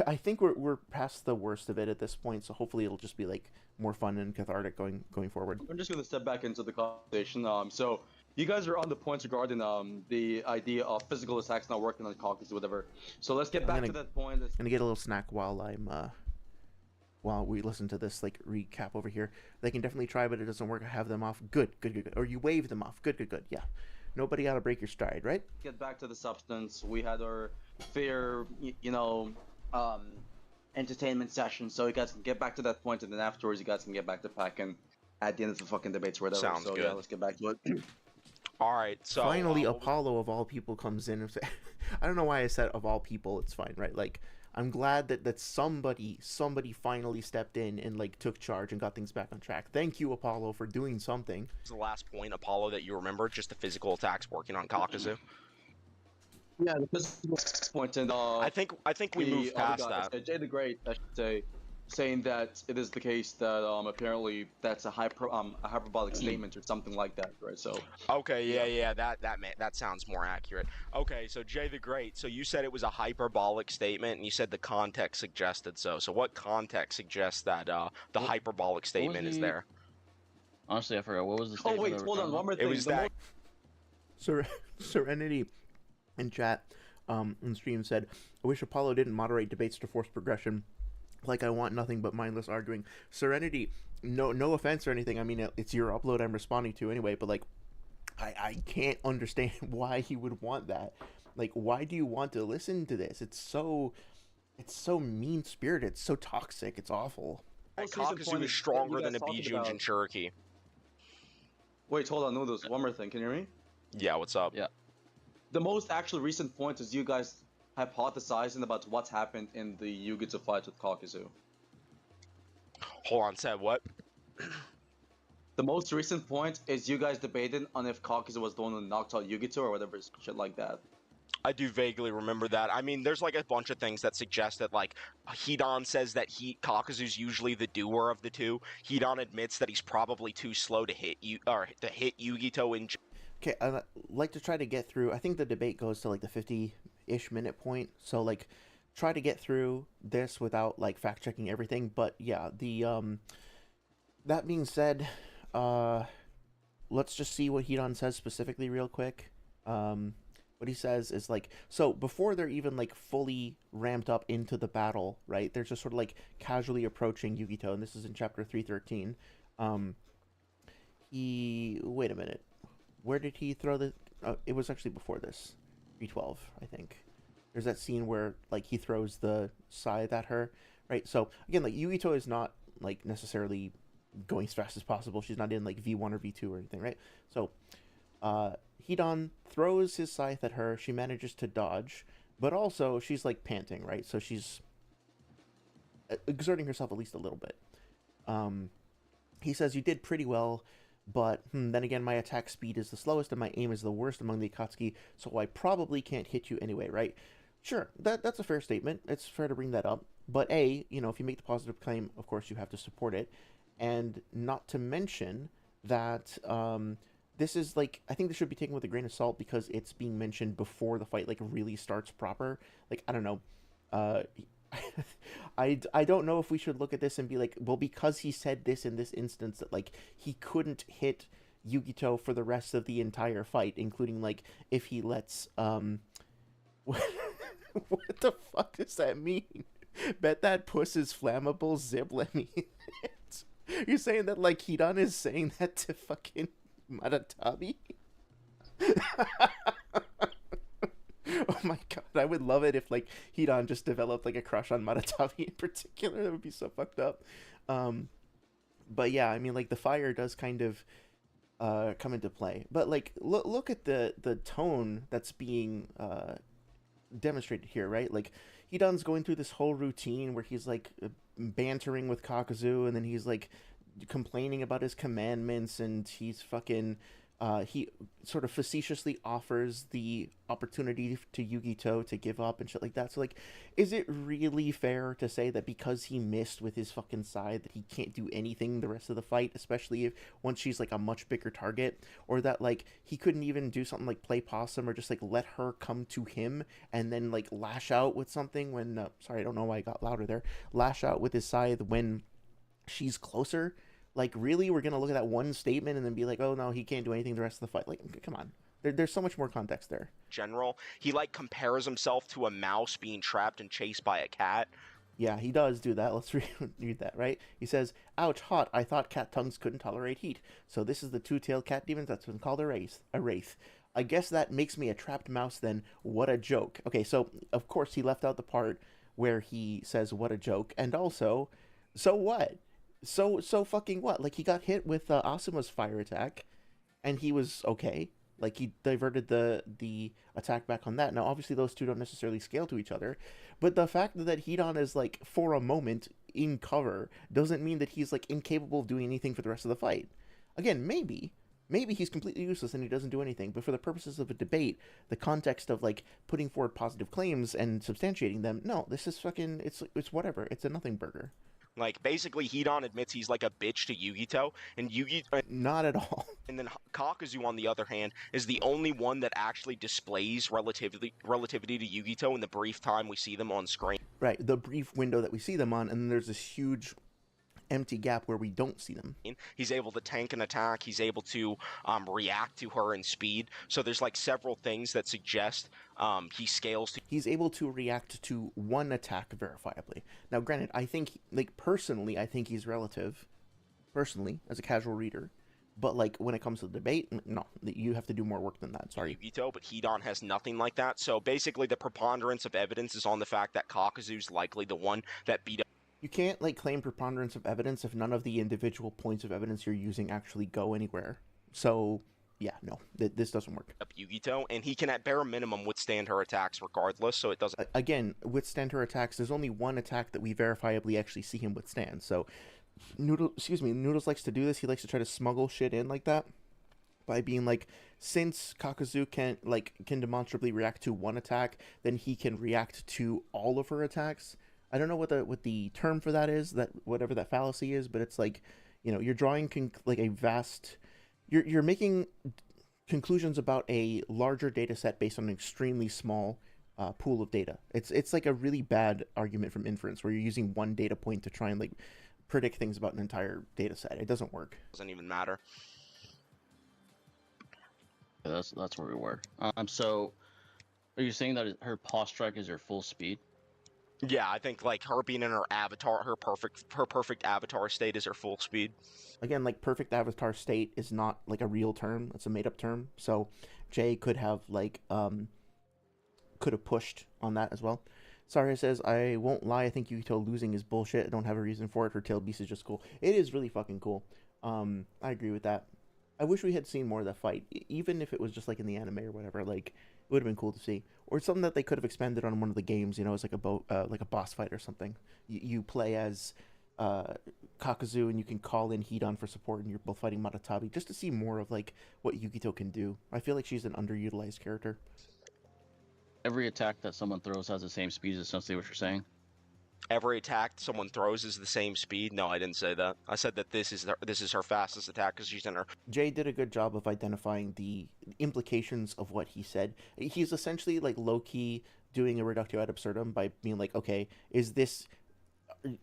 I think we're past the worst of it at this point, so hopefully it'll just be like more fun and cathartic going forward. I'm just gonna step back into the conversation. So you guys are on the points regarding the idea of physical attacks not working on Kakuzu or whatever. So let's get back to that point. I'm gonna get a little snack while while we listen to this like recap over here. They can definitely try, but it doesn't work. I have them off. Good. Or you wave them off. Good. Yeah. Nobody ought to break your stride, right? Get back to the substance. We had our fair, entertainment session, so you guys can get back to that point, and then afterwards you guys can get back to packing at the end of the fucking debates or whatever. Sounds so good. Yeah, let's get back to it. All right, so finally, Apollo of all people comes in and say, I don't know why I said of all people. It's fine, right? Like, I'm glad that somebody finally stepped in and like took charge and got things back on track. Thank you, Apollo, for doing something. The last point, Apollo, that you remember, just the physical attacks working on Kakuzu. Yeah, the physical point, and I think we moved past that. JTheGreat, I should say, saying that it is the case that apparently that's a hyperbolic statement or something like that, right? So okay, yeah, that sounds more accurate. Okay, so JTheGreat, so you said it was a hyperbolic statement, and you said the context suggested so. So what context suggests that the hyperbolic statement is there? Honestly, I forgot. What was the statement? Oh wait, hold on, one more thing. It was that. Serenity in chat on stream said, I wish Apollo didn't moderate debates to force progression. Like, I want nothing but mindless arguing. Serenity, no offense or anything. I mean, it's your upload I'm responding to anyway, but like, I can't understand why he would want that. Like, why do you want to listen to this? It's so mean-spirited. It's so toxic. It's awful. Kakuzu is stronger than a Bijuu and Cherokee. Wait, hold on, Noodles. One more thing. Can you hear me? Yeah, what's up? Yeah. The most actually recent point is you guys hypothesizing about what's happened in the Yugito fight with Kakuzu. Hold on, said what? The most recent point is you guys debating on if Kakuzu was the one who knocked out Yugito or whatever shit like that. I do vaguely remember that. I mean, there's like a bunch of things that suggest that, like, Hidan says that Kakuzu's usually the doer of the two. Hidan admits that he's probably too slow to hit Yugito in. Okay, I'd like to try to get through. I think the debate goes to like the 50-ish minute point. So like, try to get through this without like fact checking everything. But yeah, that being said, let's just see what Hidan says specifically real quick. What he says is like, so before they're even like fully ramped up into the battle, right? They're just sort of like casually approaching Yugito, and this is in chapter 313. Wait a minute. Where did he throw the... it was actually before this. 312, I think. There's that scene where, like, he throws the scythe at her, right? So, again, like, Yugito is not, like necessarily going as fast as possible. She's not in like V1 or V2 or anything, right? So Hidan throws his scythe at her. She manages to dodge, but also she's like panting, right? So she's exerting herself at least a little bit. He says, you did pretty well, but then again, my attack speed is the slowest and my aim is the worst among the Akatsuki, so I probably can't hit you anyway, right? Sure, that's a fair statement. It's fair to bring that up. But A, you know, if you make the positive claim, of course you have to support it. And not to mention that this is like, I think this should be taken with a grain of salt because it's being mentioned before the fight like really starts proper. Like, I don't know. I don't know if we should look at this and be like, well, because he said this in this instance that like he couldn't hit Yugito for the rest of the entire fight, including like if he lets what the fuck does that mean? Bet that puss is flammable, zip, let me You're saying that like Hidan is saying that to fucking Maratabi? Oh my god, I would love it if like Hidan just developed like a crush on Maratabi in particular. That would be so fucked up. But yeah, I mean like the fire does kind of come into play. But like look at the tone that's being demonstrated here, right? Like Hidan's going through this whole routine where he's like bantering with Kakuzu, and then he's like complaining about his commandments, and he's fucking he sort of facetiously offers the opportunity to Yugito to give up and shit like that. So like, is it really fair to say that because he missed with his fucking side that he can't do anything the rest of the fight, especially if once she's like a much bigger target, or that like he couldn't even do something like play possum or just like let her come to him and then like lash out with something when sorry, I don't know why I got louder there, lash out with his scythe when she's closer? Like, really? We're going to look at that one statement and then be like, oh, no, he can't do anything the rest of the fight. Like, come on. There's so much more context there. General, he, like, compares himself to a mouse being trapped and chased by a cat. Yeah, he does do that. Let's read that, right? He says, ouch, hot. I thought cat tongues couldn't tolerate heat. So this is the two-tailed cat demon that's been called a wraith. I guess that makes me a trapped mouse then. What a joke. Okay, so, of course, he left out the part where he says, what a joke. And also, so what? So fucking what? Like, he got hit with Asuma's fire attack, and he was okay. Like, he diverted the attack back on that. Now, obviously, those two don't necessarily scale to each other, but the fact that Hidan is, like, for a moment in cover doesn't mean that he's, like, incapable of doing anything for the rest of the fight. Again, maybe he's completely useless and he doesn't do anything, but for the purposes of a debate, the context of, like, putting forward positive claims and substantiating them, no, this is fucking, it's whatever. It's a nothing burger. Like, basically, Hidan admits he's like a bitch to Yugito, and Yugito... Not at all. And then Kakuzu, on the other hand, is the only one that actually displays relativity to Yugito in the brief time we see them on screen. Right, the brief window that we see them on, and then there's this huge empty gap where we don't see them. He's able to tank an attack, he's able to react to her in speed, so there's like several things that suggest he scales to... He's able to react to one attack verifiably. Now granted, I think, like, personally, I think he's relative, personally, as a casual reader, but like when it comes to the debate, no, you have to do more work than that, sorry. Yugito, but Hidan has nothing like that, so basically the preponderance of evidence is on the fact that Kakuzu's likely the one that beat up. You can't, like, claim preponderance of evidence if none of the individual points of evidence you're using actually go anywhere. So, yeah, no, this doesn't work. Up Yugito, and he can at bare minimum withstand her attacks regardless, so it doesn't... Again, withstand her attacks, there's only one attack that we verifiably actually see him withstand, so... Noodles likes to do this, he likes to try to smuggle shit in like that, by being like, since Kakuzu can demonstrably react to one attack, then he can react to all of her attacks. I don't know what the term for that is, that whatever that fallacy is, but it's like, you know, you're drawing you're making conclusions about a larger data set based on an extremely small pool of data. It's like a really bad argument from inference where you're using one data point to try and like predict things about an entire data set. It doesn't work. Doesn't even matter. Yeah, that's where we were. So are you saying that her pause strike is her full speed? Yeah, I think like her being in her avatar, her perfect avatar state is her full speed. Again, like, perfect avatar state is not like a real term; it's a made-up term. So Jay could have like could have pushed on that as well. Saria says, I won't lie, I think Yukito losing is bullshit. I don't have a reason for it. Her tail beast is just cool. It is really fucking cool. I agree with that. I wish we had seen more of that fight, even if it was just like in the anime or whatever. Like, it would have been cool to see, or something that they could have expanded on one of the games. You know, as like a boss fight or something. You play as Kakuzu, and you can call in Hidan for support, and you're both fighting Matatabi, just to see more of like what Yukito can do. I feel like she's an underutilized character. Every attack that someone throws has the same speed, is essentially what you're saying. Every attack someone throws is the same speed. No, I didn't say that. I said that this is her fastest attack because she's in her. Jay did a good job of identifying the implications of what he said. He's essentially like low-key doing a reductio ad absurdum by being like, okay, is this...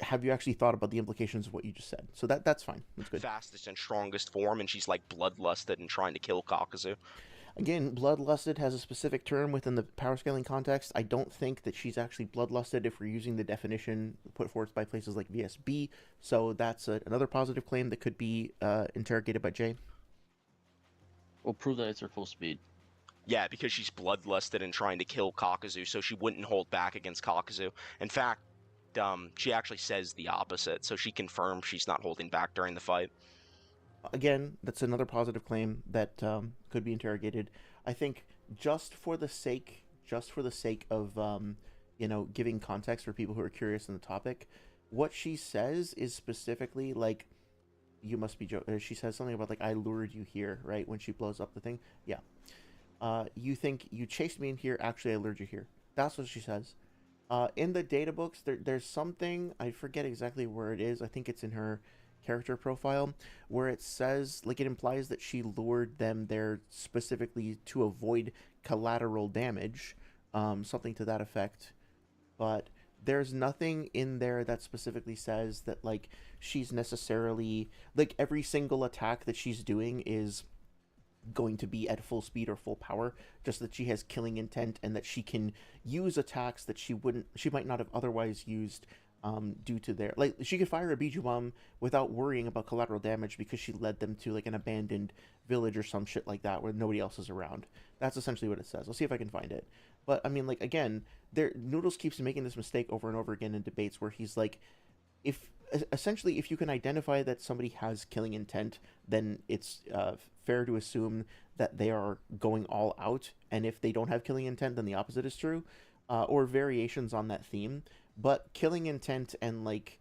have you actually thought about the implications of what you just said? So that's fine. That's good. Fastest and strongest form, and she's like bloodlusted and trying to kill Kakuzu. Again, bloodlusted has a specific term within the power scaling context. I don't think that she's actually bloodlusted if we're using the definition put forth by places like VSB. So that's another positive claim that could be interrogated by Jay. We'll prove that it's her full speed. Yeah, because she's bloodlusted and trying to kill Kakuzu, so she wouldn't hold back against Kakuzu. In fact, she actually says the opposite, so she confirms she's not holding back during the fight. Again, that's another positive claim that could be interrogated. I think just for the sake of giving context for people who are curious in the topic, what she says is specifically like, you must be joking. She says something about like, I lured you here, right? When she blows up the thing. Yeah. You think you chased me in here, actually I lured you here. That's what she says. In the data books, there's something, I forget exactly where it is. I think it's in her character profile, where it says, like, it implies that she lured them there specifically to avoid collateral damage, something to that effect. But there's nothing in there that specifically says that, like, she's necessarily, like, every single attack that she's doing is going to be at full speed or full power, just that she has killing intent and that she can use attacks that she might not have otherwise used due to their, like, she could fire a Biju Bomb without worrying about collateral damage because she led them to like an abandoned village or some shit like that where nobody else is around. That's essentially what it says. I'll see if I can find it. But I mean, like, again, Noodles keeps making this mistake over and over again in debates where he's like, if you can identify that somebody has killing intent, then it's fair to assume that they are going all out, and if they don't have killing intent, then the opposite is true, or variations on that theme. But killing intent and like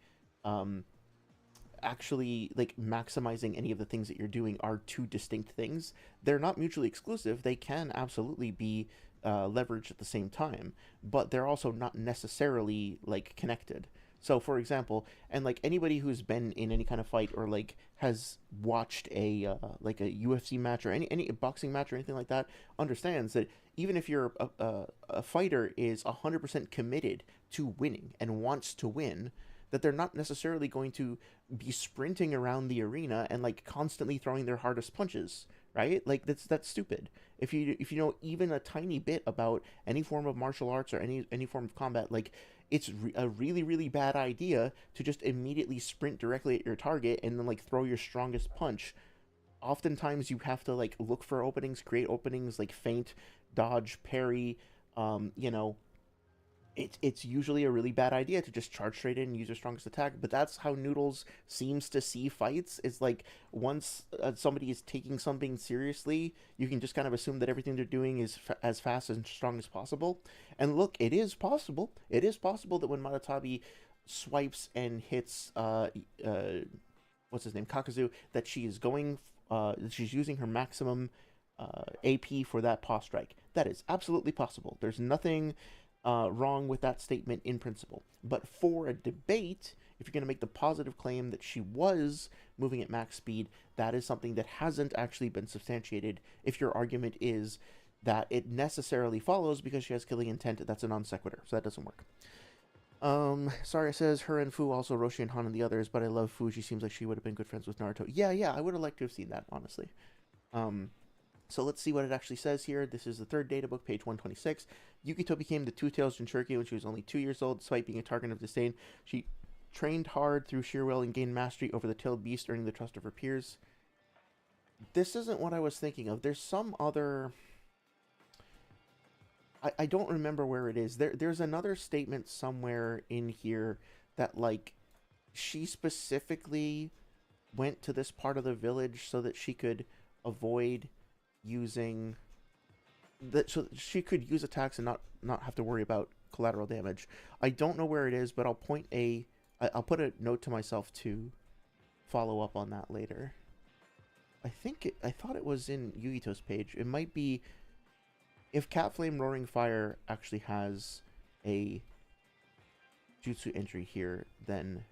actually like maximizing any of the things that you're doing are two distinct things. They're not mutually exclusive. They can absolutely be leveraged at the same time, but they're also not necessarily like connected. So, for example, and like anybody who's been in any kind of fight or like has watched a like a UFC match or any boxing match or anything like that understands that even if you're a fighter is 100% committed to winning and wants to win, that they're not necessarily going to be sprinting around the arena and like constantly throwing their hardest punches, right? Like that's stupid. If you know even a tiny bit about any form of martial arts or any form of combat, like it's a really, really bad idea to just immediately sprint directly at your target and then like throw your strongest punch. Oftentimes you have to like look for openings, create openings, like feint, dodge, parry. It's usually a really bad idea to just charge straight in and use your strongest attack, but that's how Noodles seems to see fights. Is like once somebody is taking something seriously, you can just kind of assume that everything they're doing is as fast and strong as possible. And look, it is possible. It is possible that when Matatabi swipes and hits what's his name, Kakuzu, that she is going she's using her maximum AP for that pause strike. That is absolutely possible. There's nothing wrong with that statement in principle. But for a debate, if you're going to make the positive claim that she was moving at max speed, that is something that hasn't actually been substantiated. If your argument is that it necessarily follows because she has killing intent, that's a non sequitur, so that doesn't work. Sorry, it says her and Fu, also Roshi and Han and the others, but I love Fu. She seems like she would have been good friends with Naruto. Yeah, I would have liked to have seen that, honestly. So let's see what it actually says here. This is the third data book, page 126. Yukito became the Two-Tails Jinchuriki when she was only 2 years old. Despite being a target of disdain, she trained hard through sheer will and gained mastery over the tailed beast, earning the trust of her peers. This isn't what I was thinking of. There's some other... I don't remember where it is. There's another statement somewhere in here that like she specifically went to this part of the village so that she could avoid using that, so that she could use attacks and not have to worry about collateral damage. I don't know where it is, but I'll put a note to myself to follow up on that later. I thought it was in Yugito's page. It might be, if Cat Flame Roaring Fire actually has a jutsu entry here, then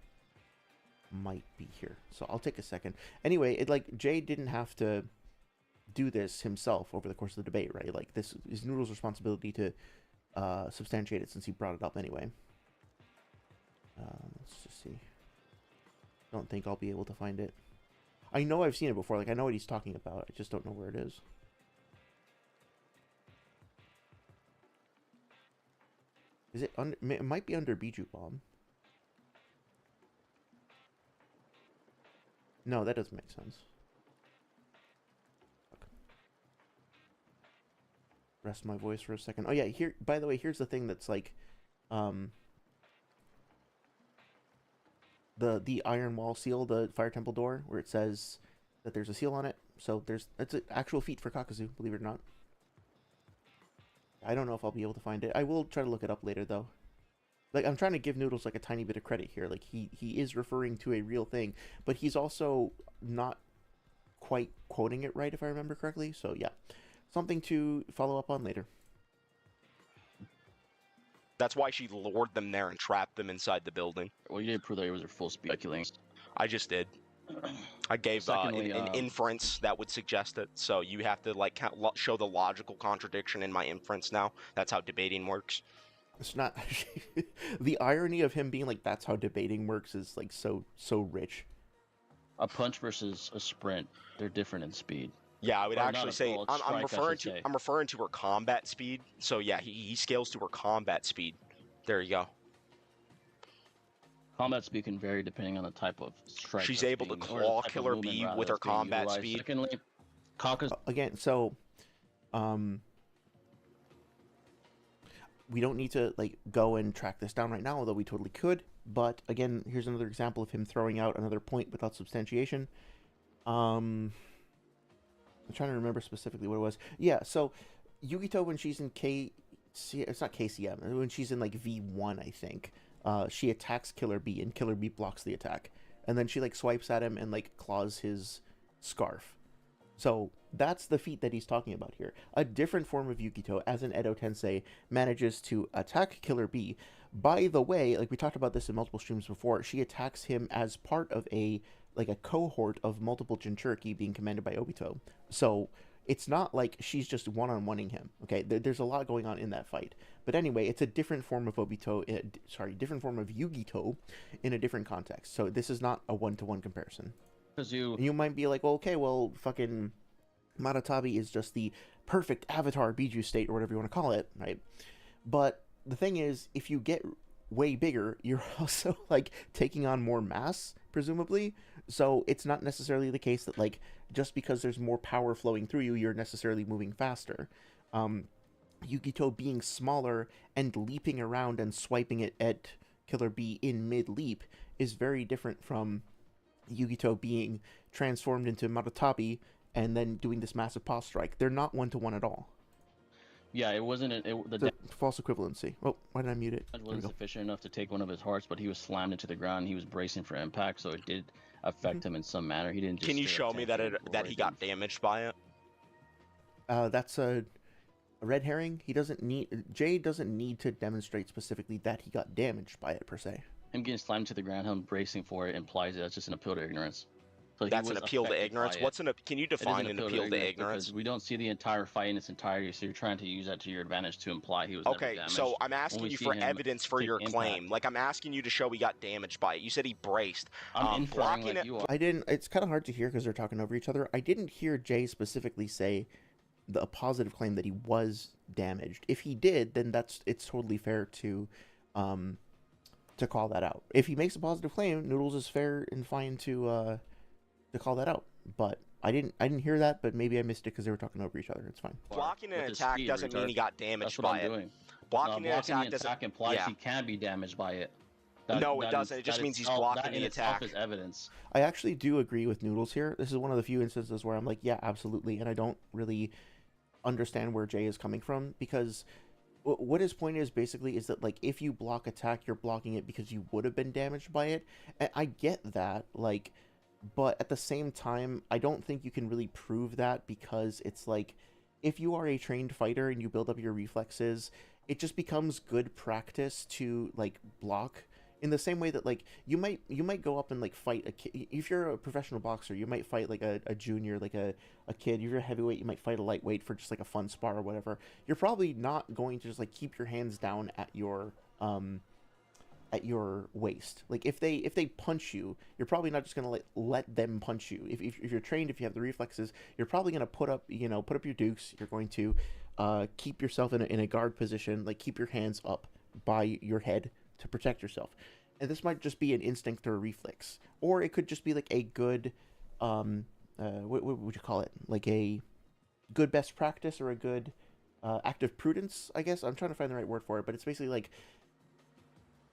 might be here. So I'll take a second. Anyway, it like Jay didn't have to do this himself over the course of the debate, right? Like this is Noodles' responsibility to substantiate it since he brought it up anyway. Let's just see. Don't think I'll be able to find it. I know I've seen it before. Like I know what he's talking about. I just don't know where it is. Is it under? It might be under Biju Bomb. No, that doesn't make sense. Fuck. Rest my voice for a second. Oh yeah, here. By the way, here's the thing that's like, the iron wall seal, the fire temple door, where it says that there's a seal on it. So it's an actual feat for Kakuzu, believe it or not. I don't know if I'll be able to find it. I will try to look it up later though. Like I'm trying to give Noodles like a tiny bit of credit here. Like he is referring to a real thing, but he's also not quite quoting it right if I remember correctly. So yeah, something to follow up on later. That's why she lured them there and trapped them inside the building. Well, you didn't prove that it was her full speed killing. I just did. I gave Secondly, an inference that would suggest it, so you have to like show the logical contradiction in my inference now. That's how debating works. It's not the irony of him being like that's how debating works is like so rich. A punch versus a sprint, they're different in speed. Yeah, I would Or not actually a say full I'm strike, I referring should to say. I'm referring to her combat speed. So yeah, he scales to her combat speed. There you go. Combat speed can vary depending on the type of strike. She's that's able to being- or the claw type of Killer movement, Bee rather, with her that's being combat utilized. speed. Secondly, Kakuzu. Again, so we don't need to like go and track this down right now, although we totally could. But again, here's another example of him throwing out another point without substantiation. I'm trying to remember specifically what it was. Yeah, so Yugito, when she's in it's not KCM, when she's in like V1, I think, she attacks Killer Bee and Killer Bee blocks the attack. And then she like swipes at him and like claws his scarf. So that's the feat that he's talking about here. A different form of Yugito, as in Edo Tensei, manages to attack Killer Bee. By the way, like we talked about this in multiple streams before, she attacks him as part of a cohort of multiple Jinchuriki being commanded by Obito. So it's not like she's just one-on-oneing him. Okay, there's a lot going on in that fight. But anyway, it's a different form of different form of Yugito in a different context. So this is not a one-to-one comparison. You might be like, well, okay, well, fucking Maratabi is just the perfect avatar Biju state or whatever you want to call it, right? But the thing is, if you get way bigger, you're also like taking on more mass, presumably. So it's not necessarily the case that like just because there's more power flowing through you, you're necessarily moving faster. Yugito being smaller and leaping around and swiping it at Killer Bee in mid-leap is very different from Yugito being transformed into Maratabi and then doing this massive pause strike. They're not one-to-one at all. Yeah, it wasn't. The false equivalency. Oh, why did I mute it? damage wasn't sufficient enough to take one of his hearts, but he was slammed into the ground. He was bracing for impact, so it did affect him in some manner. He didn't. Just Can you show me that he got damaged by it? That's a red herring. Jay doesn't need to demonstrate specifically that he got damaged by it per se. Him getting slammed to the ground, him bracing for it implies that's just an appeal to ignorance. So That's an appeal to ignorance. Can you define an appeal to ignorance? Because we don't see the entire fight in its entirety, so you're trying to use that to your advantage to imply he was never Okay, damaged. so I'm asking you for evidence for your claim. Like I'm asking you to show he got damaged by it. You said he braced. I'm inferring like you are. It's kind of hard to hear because they're talking over each other. I didn't hear Jay specifically say a positive claim that he was damaged. If he did, then it's totally fair to call that out. If he makes a positive claim, Noodles is fair and fine to call that out. But didn't hear that, but maybe I missed it because they were talking over each other. It's fine. Blocking an With his attack speed, doesn't mean retard. he got damaged That's what by I'm it. doing. Blocking No, an blocking attack the doesn't. attack implies Yeah. he can be damaged by it. No, it doesn't. It just means he's blocking that in the itself attack. is evidence. I actually do agree with Noodles here. This is one of the few instances where I'm like, yeah, absolutely, and I don't really understand where Jay is coming from, because what his point is basically is that, like, if you block attack, you're blocking it because you would have been damaged by it. And I get that, like, but at the same time, I don't think you can really prove that, because it's like, if you are a trained fighter and you build up your reflexes, it just becomes good practice to, like, block. In the same way that, like, you might go up and, like, fight a kid. If you're a professional boxer, you might fight, like, a junior, like a kid. If you're a heavyweight, you might fight a lightweight for just, like, a fun spar or whatever. You're probably not going to just, like, keep your hands down at your waist. Like, if they punch you, you're probably not just gonna, like, let them punch you. If you're trained, if you have the reflexes, you're probably gonna put up your dukes. You're going to keep yourself in a guard position, like, keep your hands up by your head to protect yourself. And this might just be an instinct or a reflex, or it could just be, like, a good what would you call it, like a good best practice, or a good act of prudence, I guess. I'm trying to find the right word for it, but it's basically like,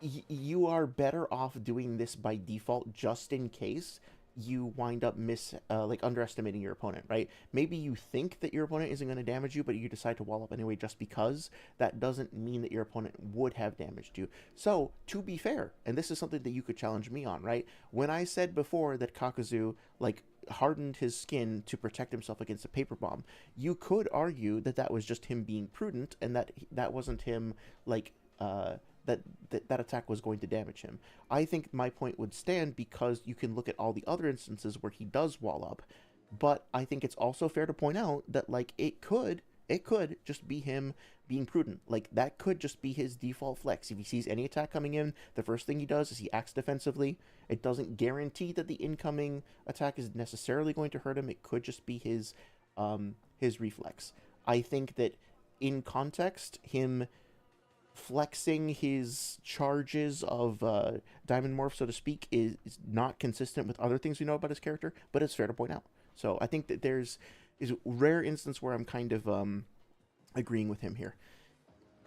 you are better off doing this by default, just in case you wind up underestimating your opponent, right? Maybe you think that your opponent isn't going to damage you, but you decide to wall up anyway just because. That doesn't mean that your opponent would have damaged you. So, to be fair, and this is something that you could challenge me on, right? When I said before that Kakuzu, like, hardened his skin to protect himself against a paper bomb, you could argue that that was just him being prudent, and that wasn't him, like, that attack was going to damage him. I think my point would stand, because you can look at all the other instances where he does wall up, but I think it's also fair to point out that, like, it could just be him being prudent. Like, that could just be his default flex. If he sees any attack coming in, the first thing he does is he acts defensively. It doesn't guarantee that the incoming attack is necessarily going to hurt him. It could just be his reflex. I think that in context, him flexing his charges of Diamond Morph, so to speak, is not consistent with other things we know about his character, but it's fair to point out. So I think that there's a rare instance where I'm kind of agreeing with him here.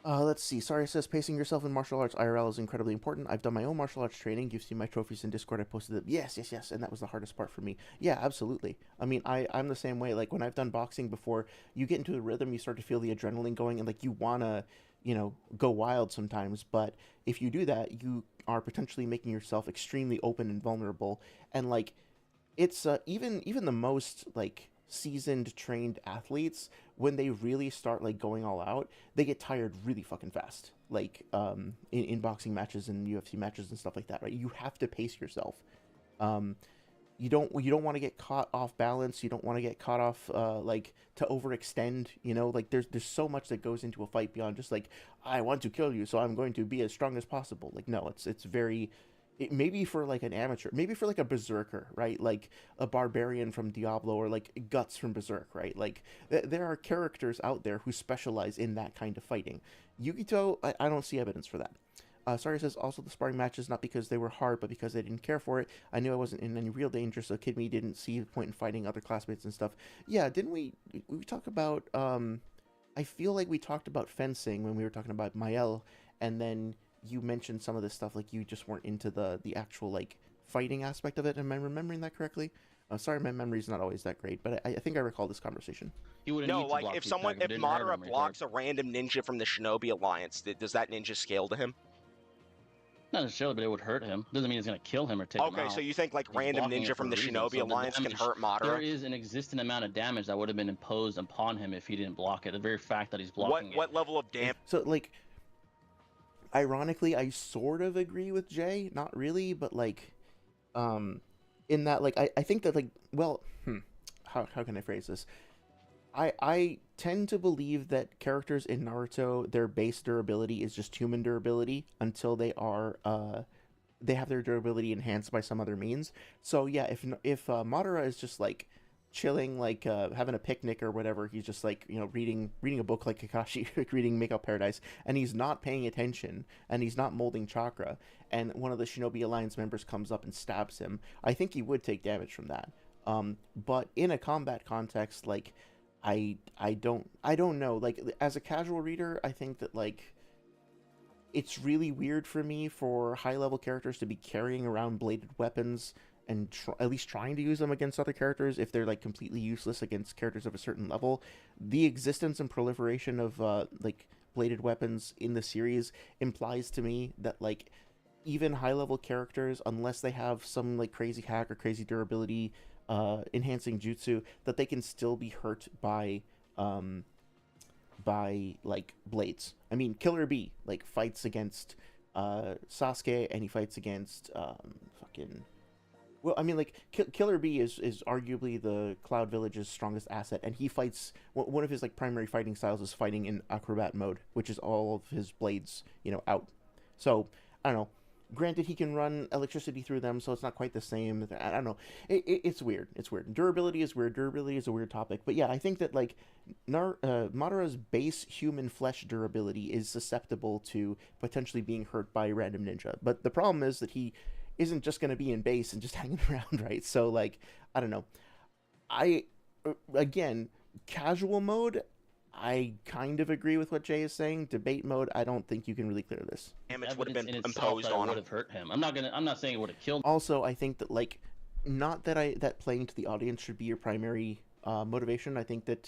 Let's see. Sorry says, pacing yourself in martial arts IRL is incredibly important. I've done my own martial arts training. You've seen my trophies in Discord. I posted them. Yes. And that was the hardest part for me. Yeah, absolutely. I mean, I'm the same way. Like, when I've done boxing before, you get into the rhythm, you start to feel the adrenaline going, and, like, you want to, go wild sometimes. But if you do that, you are potentially making yourself extremely open and vulnerable. And, like, it's even the most, like, seasoned, trained athletes, when they really start, like, going all out, they get tired really fucking fast. Like, in boxing matches and UFC matches and stuff like that, right? You have to pace yourself. You don't want to get caught off balance. You don't want to get caught off, like, to overextend, like, there's so much that goes into a fight beyond just, like, I want to kill you, so I'm going to be as strong as possible. Like, no, it's very, maybe for, like, an amateur, maybe for, like, a berserker, right? Like a barbarian from Diablo, or, like, Guts from Berserk, right? Like, there are characters out there who specialize in that kind of fighting. Yukito, I don't see evidence for that. Sorry says, also the sparring matches, not because they were hard, but because I didn't care for it. I knew I wasn't in any real danger, so Kid Me didn't see the point in fighting other classmates and stuff. Yeah, didn't we talk about, I feel like we talked about fencing when we were talking about Mael, and then you mentioned some of this stuff, like, you just weren't into the actual, like, fighting aspect of it. Am I remembering that correctly? Sorry, my memory's not always that great, but I think I recall this conversation. No, like, if Madara blocks a random ninja from the Shinobi Alliance, does that ninja scale to him? Not necessarily, but it would hurt him. Doesn't mean it's going to kill him or take him out. Okay, so you think, like, random ninja from the Shinobi Alliance can hurt Madara? There is an existing amount of damage that would have been imposed upon him if he didn't block it. The very fact that he's blocking it. What level of damage? So, like, ironically, I sort of agree with Jay. Not really, but, like, in that, like, I think that, like, well, how can I phrase this? I tend to believe that characters in Naruto, their base durability is just human durability until they are, they have their durability enhanced by some other means. So yeah, if Madara is just, like, chilling, like, having a picnic or whatever, he's just, like, reading a book like Kakashi, reading Make Up Paradise, and he's not paying attention, and he's not molding chakra, and one of the Shinobi Alliance members comes up and stabs him, I think he would take damage from that. But in a combat context, like, I don't know. Like, as a casual reader, I think that, like, it's really weird for me for high-level characters to be carrying around bladed weapons and at least trying to use them against other characters if they're, like, completely useless against characters of a certain level. The existence and proliferation of, like, bladed weapons in the series implies to me that, like, even high-level characters, unless they have some, like, crazy hack or crazy durability enhancing jutsu, that they can still be hurt by like blades. I mean, Killer Bee like fights against Sasuke, and he fights against fucking. Well, I mean, like Killer Bee is arguably the Cloud Village's strongest asset, and he fights. One of his like primary fighting styles is fighting in acrobat mode, which is all of his blades, out. So I don't know. Granted, he can run electricity through them, so it's not quite the same. I don't know. It's weird. It's weird. Durability is weird. Durability is a weird topic. But yeah, I think that, like, Madara's base human flesh durability is susceptible to potentially being hurt by a random ninja. But the problem is that he isn't just going to be in base and just hanging around, right? So, like, I don't know. Again, casual mode, I kind of agree with what Jay is saying. Debate mode, I don't think you can really clear this. Damage would have been in imposed on him. Would have hurt him. I'm not saying it would have killed him. Also, I think that, like, not that playing to the audience should be your primary motivation. I think that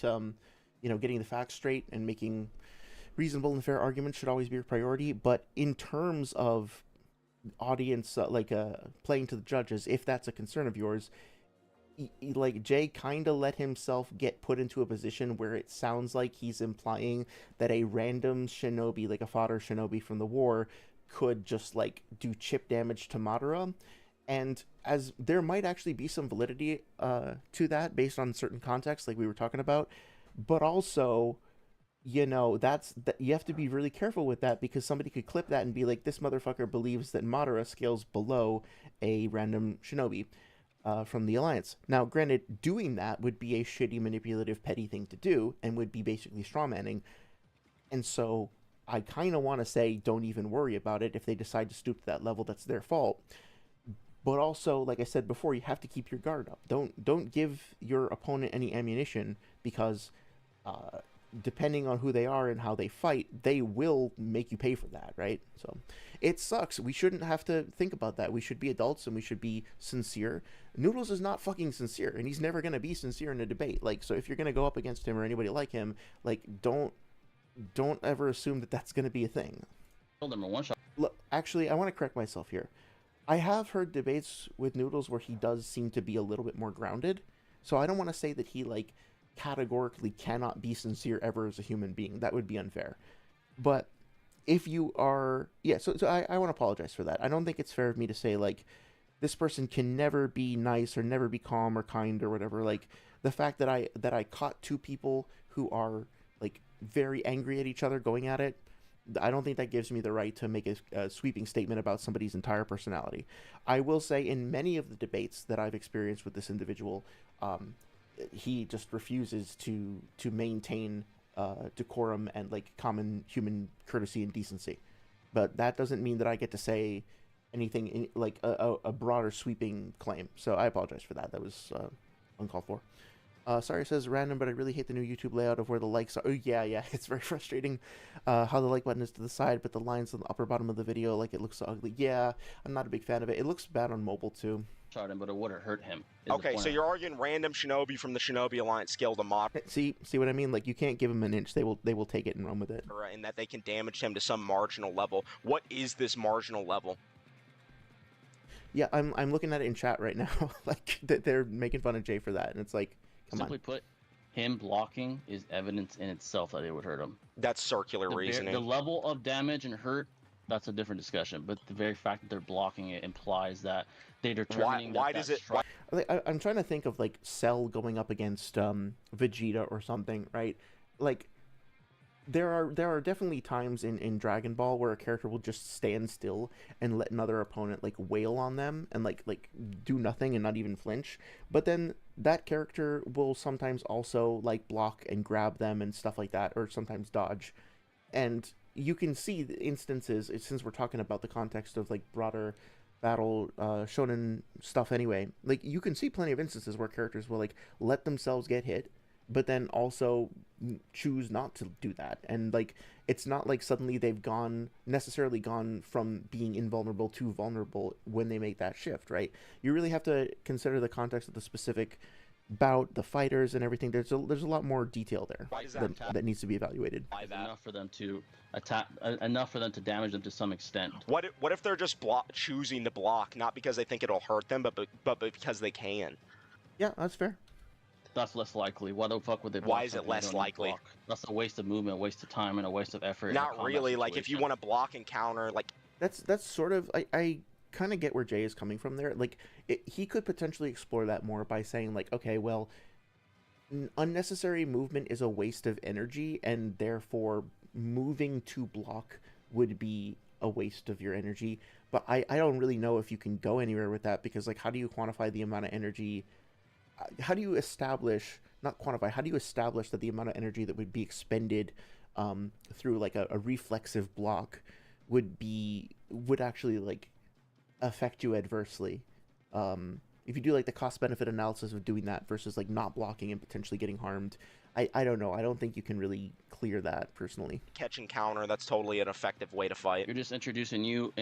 getting the facts straight and making reasonable and fair arguments should always be your priority. But in terms of audience, playing to the judges, if that's a concern of yours, like, Jay kind of let himself get put into a position where it sounds like he's implying that a random shinobi, like a fodder shinobi from the war, could just, like, do chip damage to Madara. And as there might actually be some validity to that based on certain contexts, like we were talking about, but also, you have to be really careful with that, because somebody could clip that and be like, this motherfucker believes that Madara scales below a random shinobi from the Alliance. Now, granted, doing that would be a shitty, manipulative, petty thing to do, and would be basically strawmanning. And so I kind of want to say, don't even worry about it. If they decide to stoop to that level, that's their fault. But also, like I said before, you have to keep your guard up. Don't give your opponent any ammunition, because depending on who they are and how they fight, they will make you pay for that, right? So it sucks. We shouldn't have to think about that. We should be adults and we should be sincere. Noodles is not fucking sincere, and he's never going to be sincere in a debate. Like, so if you're going to go up against him or anybody like him, like, don't ever assume that that's going to be a thing. Number one shot. Look, actually, I want to correct myself here. I have heard debates with Noodles where he does seem to be a little bit more grounded. So I don't want to say that he, like, categorically cannot be sincere ever as a human being. That would be unfair. But if you are, so I want to apologize for that. I don't think it's fair of me to say, like, this person can never be nice or never be calm or kind or whatever. Like, the fact that I caught two people who are, like, very angry at each other going at it, I don't think that gives me the right to make a sweeping statement about somebody's entire personality. I will say, in many of the debates that I've experienced with this individual, he just refuses to maintain decorum and, like, common human courtesy and decency. But that doesn't mean that I get to say anything like a broader sweeping claim. So I apologize for that. That was uncalled for. Sorry, it says random, but I really hate the new YouTube layout of where the likes are. Oh, yeah, it's very frustrating how the like button is to the side, but the lines on the upper bottom of the video, like, it looks so ugly. Yeah, I'm not a big fan of it. It looks bad on mobile, too. Shot him, but it would have hurt him. Okay, so you're arguing random shinobi from the Shinobi Alliance scale to Madara. See what I mean? Like, you can't give them an inch. They will take it and run with it. And that they can damage him to some marginal level. What is this marginal level? Yeah, I'm looking at it in chat right now. Like, they're making fun of Jay for that, and it's like, come Simply put, him blocking is evidence in itself that it would hurt him. That's circular reasoning. The level of damage and hurt, that's a different discussion. But the very fact that they're blocking it implies that they're determining why does it? I'm trying to think of, like, Cell going up against Vegeta or something, right? Like, there are definitely times in Dragon Ball where a character will just stand still and let another opponent, like, wail on them and like do nothing and not even flinch. But then that character will sometimes also, like, block and grab them and stuff like that, or sometimes dodge. And you can see the instances, since we're talking about the context of, like, broader battle shonen stuff anyway, like you can see plenty of instances where characters will like let themselves get hit, but then also choose not to do that. And like it's not like suddenly they've necessarily gone from being invulnerable to vulnerable when they make that shift, right? You really have to consider the context of the specific bout, the fighters, and everything. There's a lot more detail there that needs to be evaluated. Enough for them to attack, enough for them to damage them to some extent. What if they're just choosing to block, not because they think it'll hurt them, but because they can? Yeah, that's fair. That's less likely. Why the fuck would they block? Why is it less likely? That's a waste of movement, a waste of time, and a waste of effort. Not really. Like if you want to block and counter, like that's sort of I kind of get where Jay is coming from there. Like he could potentially explore that more by saying like, okay, well, unnecessary movement is a waste of energy, and therefore moving to block would be a waste of your energy. But I don't really know if you can go anywhere with that, because like how do you quantify the amount of energy? How do you establish, not quantify, how do you establish that the amount of energy that would be expended through like a reflexive block would actually like affect you adversely? If you do like the cost benefit analysis of doing that versus like not blocking and potentially getting harmed, I don't know. I don't think you can really clear that personally. Catch and counter, that's totally an effective way to fight. You're just introducing new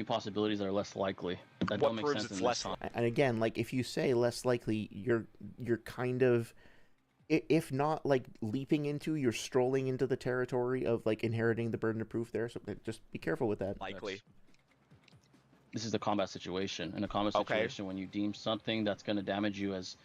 possibilities that are less likely. That what don't make proves sense it's in less this And again, like if you say less likely, you're kind of, if not like leaping into, you're strolling into the territory of like inheriting the burden of proof there. So just be careful with that. Likely. This is the combat situation. In a combat situation, when you deem something that's going to damage you as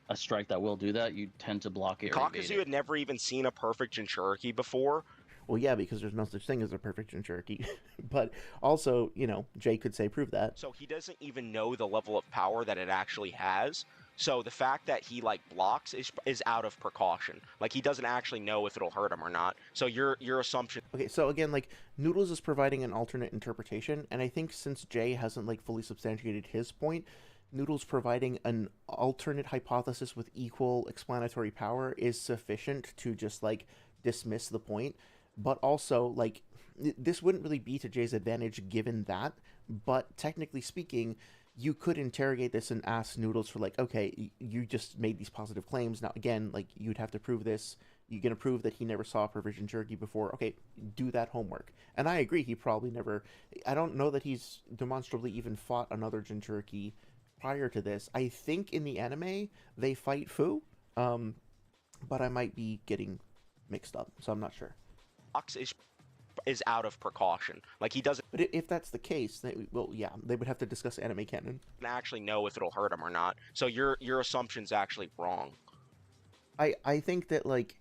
a strike that will do that, you tend to block it. Kakuzu had never even seen a perfect Jinchuriki before. Well, yeah, because there's no such thing as a perfect Jinchuriki. But also, you know, Jay could say prove that. So he doesn't even know the level of power that it actually has. So the fact that he like blocks is out of precaution. Like he doesn't actually know if it'll hurt him or not. So your assumption. Okay, so again, like Noodles is providing an alternate interpretation, and I think since Jay hasn't like fully substantiated his point, Noodles providing an alternate hypothesis with equal explanatory power is sufficient to just like dismiss the point. But also, like, this wouldn't really be to Jay's advantage given that, but technically speaking, you could interrogate this and ask Noodles for like, okay, you just made these positive claims. Now, again, like, you'd have to prove this. You're going to prove that he never saw a provision jerky before. Okay, do that homework. And I agree, he probably never, I don't know that he's demonstrably even fought another Jinchuriki prior to this. I think in the anime, they fight Fu, but I might be getting mixed up, so I'm not sure. Is out of precaution. Like he doesn't. But if that's the case, well, yeah, they would have to discuss anime canon. Actually know if it'll hurt him or not. So your assumption's actually wrong. I think that like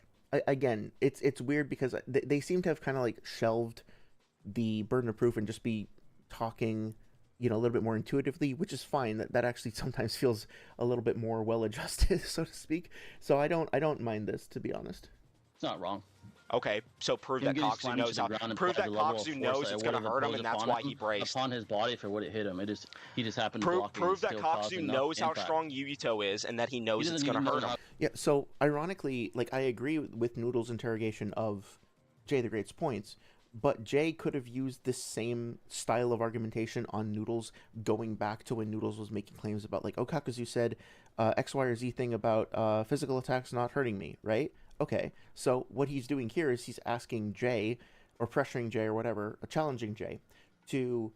again, it's weird because they seem to have kind of like shelved the burden of proof and just be talking, you know, a little bit more intuitively, which is fine. That actually sometimes feels a little bit more well adjusted, so to speak. So I don't mind this, to be honest. It's not wrong. Okay, so prove that Kakuzu knows how. Prove that Kakuzu knows it's going to hurt him, and that's why he braced. Upon his body, if it would have hit him, he just happened to block it. Prove that Kakuzu knows how strong Yugito is, and that he knows it's going to hurt him. Yeah. So ironically, like I agree with Noodles' interrogation of JTheGreat's points, but Jay could have used this same style of argumentation on Noodles, going back to when Noodles was making claims about like, oh, Kakuzu said X, Y, or Z thing about physical attacks not hurting me, right? Okay, so what he's doing here is he's asking Jay, or pressuring Jay, or whatever, challenging Jay, to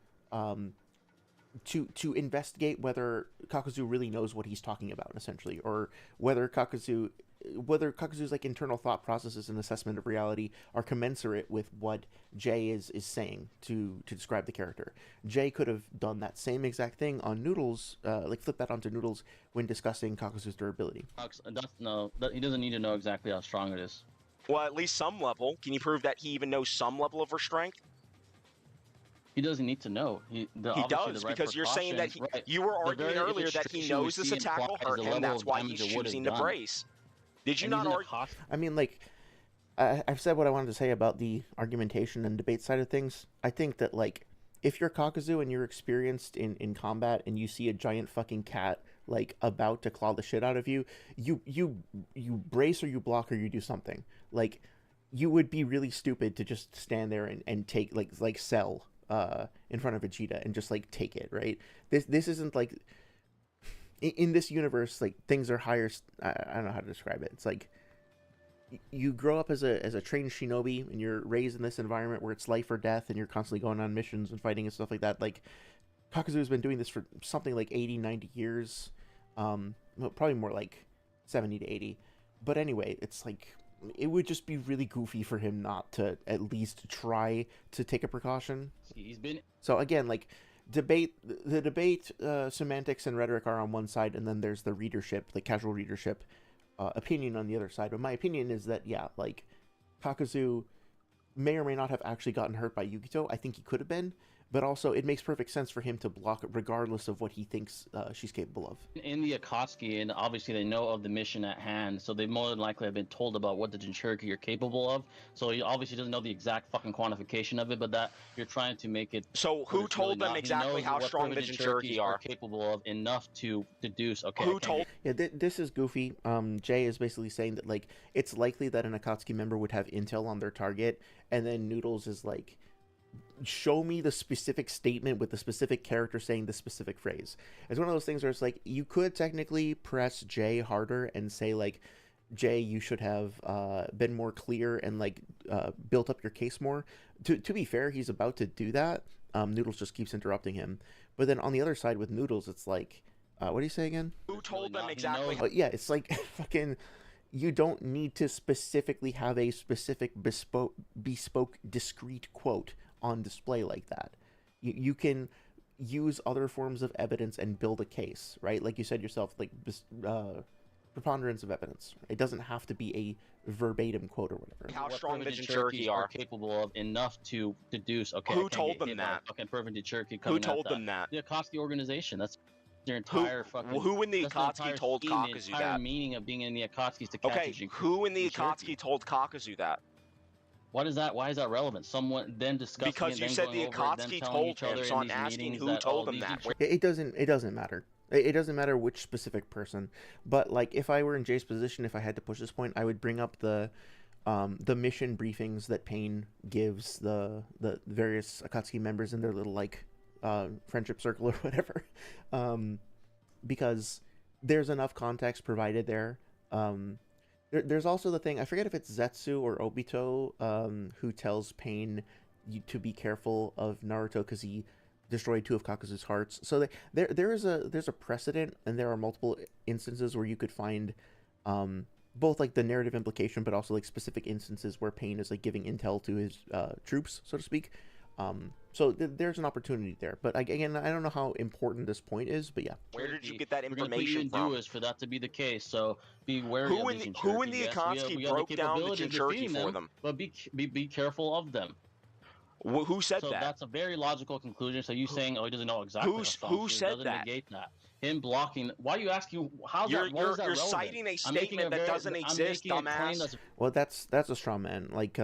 investigate whether Kakuzu really knows what he's talking about, essentially, or whether Kakuzu's like internal thought processes and assessment of reality are commensurate with what Jay is saying to describe the character. Jay could have done that same exact thing on Noodles, like flip that onto Noodles when discussing Kakuzu's durability. He doesn't need to know exactly how strong it is. Well, at least some level. Can you prove that he even knows some level of her strength? He doesn't need to know. He does, because you're saying that you were arguing earlier that he knows this attack will hurt him, that's why he's choosing to brace. Did you not argue? I mean, like, I've said what I wanted to say about the argumentation and debate side of things. I think that, like, if you're Kakuzu and you're experienced in combat and you see a giant fucking cat, like, about to claw the shit out of you, you brace or you block or you do something. Like, you would be really stupid to just stand there and take, like sell in front of Vegeta and just like take it, right? This isn't like in this universe, like things are higher. I don't know how to describe it. It's like you grow up as a trained shinobi and you're raised in this environment where it's life or death and you're constantly going on missions and fighting and stuff like that. Like Kakuzu has been doing this for something like 80, 90 years. Well, probably more like 70 to 80. But anyway, it's like it would just be really goofy for him not to at least try to take a precaution. He's been So again, like the debate, semantics and rhetoric are on one side, and then there's the readership, the casual readership opinion on the other side. But my opinion is that, yeah, like Kakuzu may or may not have actually gotten hurt by Yukito. I think he could have been, but also it makes perfect sense for him to block it regardless of what he thinks she's capable of. in the Akatsuki, and obviously they know of the mission at hand, so they more than likely have been told about what the Jinchuriki are capable of. So he obviously doesn't know the exact fucking quantification of it, but that you're trying to make it. So who told them exactly how strong the Jinchuriki are? Capable of enough to deduce. Okay. Who told? Yeah, this is goofy. Jay is basically saying that like it's likely that an Akatsuki member would have intel on their target, and then Noodles is like, show me the specific statement with the specific character saying the specific phrase. It's one of those things where it's like you could technically press Jay harder and say like, Jay, you should have been more clear and like built up your case more. To be fair, he's about to do that. Noodles just keeps interrupting him. But then on the other side with Noodles, it's like, what do you say again? Who told them exactly? Yeah, it's like fucking. You don't need to specifically have a specific bespoke discrete quote on display like that. You can use other forms of evidence and build a case, right? Like you said yourself, like preponderance of evidence. It doesn't have to be a verbatim quote or whatever. How strong the Jinchuriki are capable of enough to deduce. Okay. Who told them that? Fucking perfect Jinchuriki. Who told them that? The Akatsuki organization. That's their entire fucking. Who in the Akatsuki told Kakuzu that? The entire meaning of being in the Akatsuki is to catch Okay, who in the Akatsuki told Kakuzu that? What is that? Why is that relevant? Someone then discussing because it, you then said going the over it, then Akatsuki telling told each other him, so in I'm these asking meetings who that, told oh, him these that. It doesn't matter. It doesn't matter which specific person. But like if I were in Jay's position, if I had to push this point, I would bring up the mission briefings that Pain gives the various Akatsuki members in their little like friendship circle or whatever, because there's enough context provided there. There's also the thing, I forget if it's Zetsu or Obito who tells Pain to be careful of Naruto because he destroyed 2 of Kakuzu's hearts. So there's a precedent, and there are multiple instances where you could find both like the narrative implication, but also like specific instances where Pain is like giving intel to his troops, so to speak. So there's an opportunity there, but again, I don't know how important this point is, but yeah. Where did you get that We're gonna put information you in from? duos for that to be the case, so be wary Who of in these the, who in Jinchuriki. the Yes, Akatsuki we have broke the down the capability of Jinchuriki defeating for them? But be careful of them. Who said So that? that's a very logical conclusion. So you saying, oh, he doesn't know exactly. Who said doesn't that? negate that. Him blocking. Why are you asking? How's You're, that? Why is that you're relevant? citing a I'm making statement that doesn't exist, dumbass. Well, that's a straw man. Like,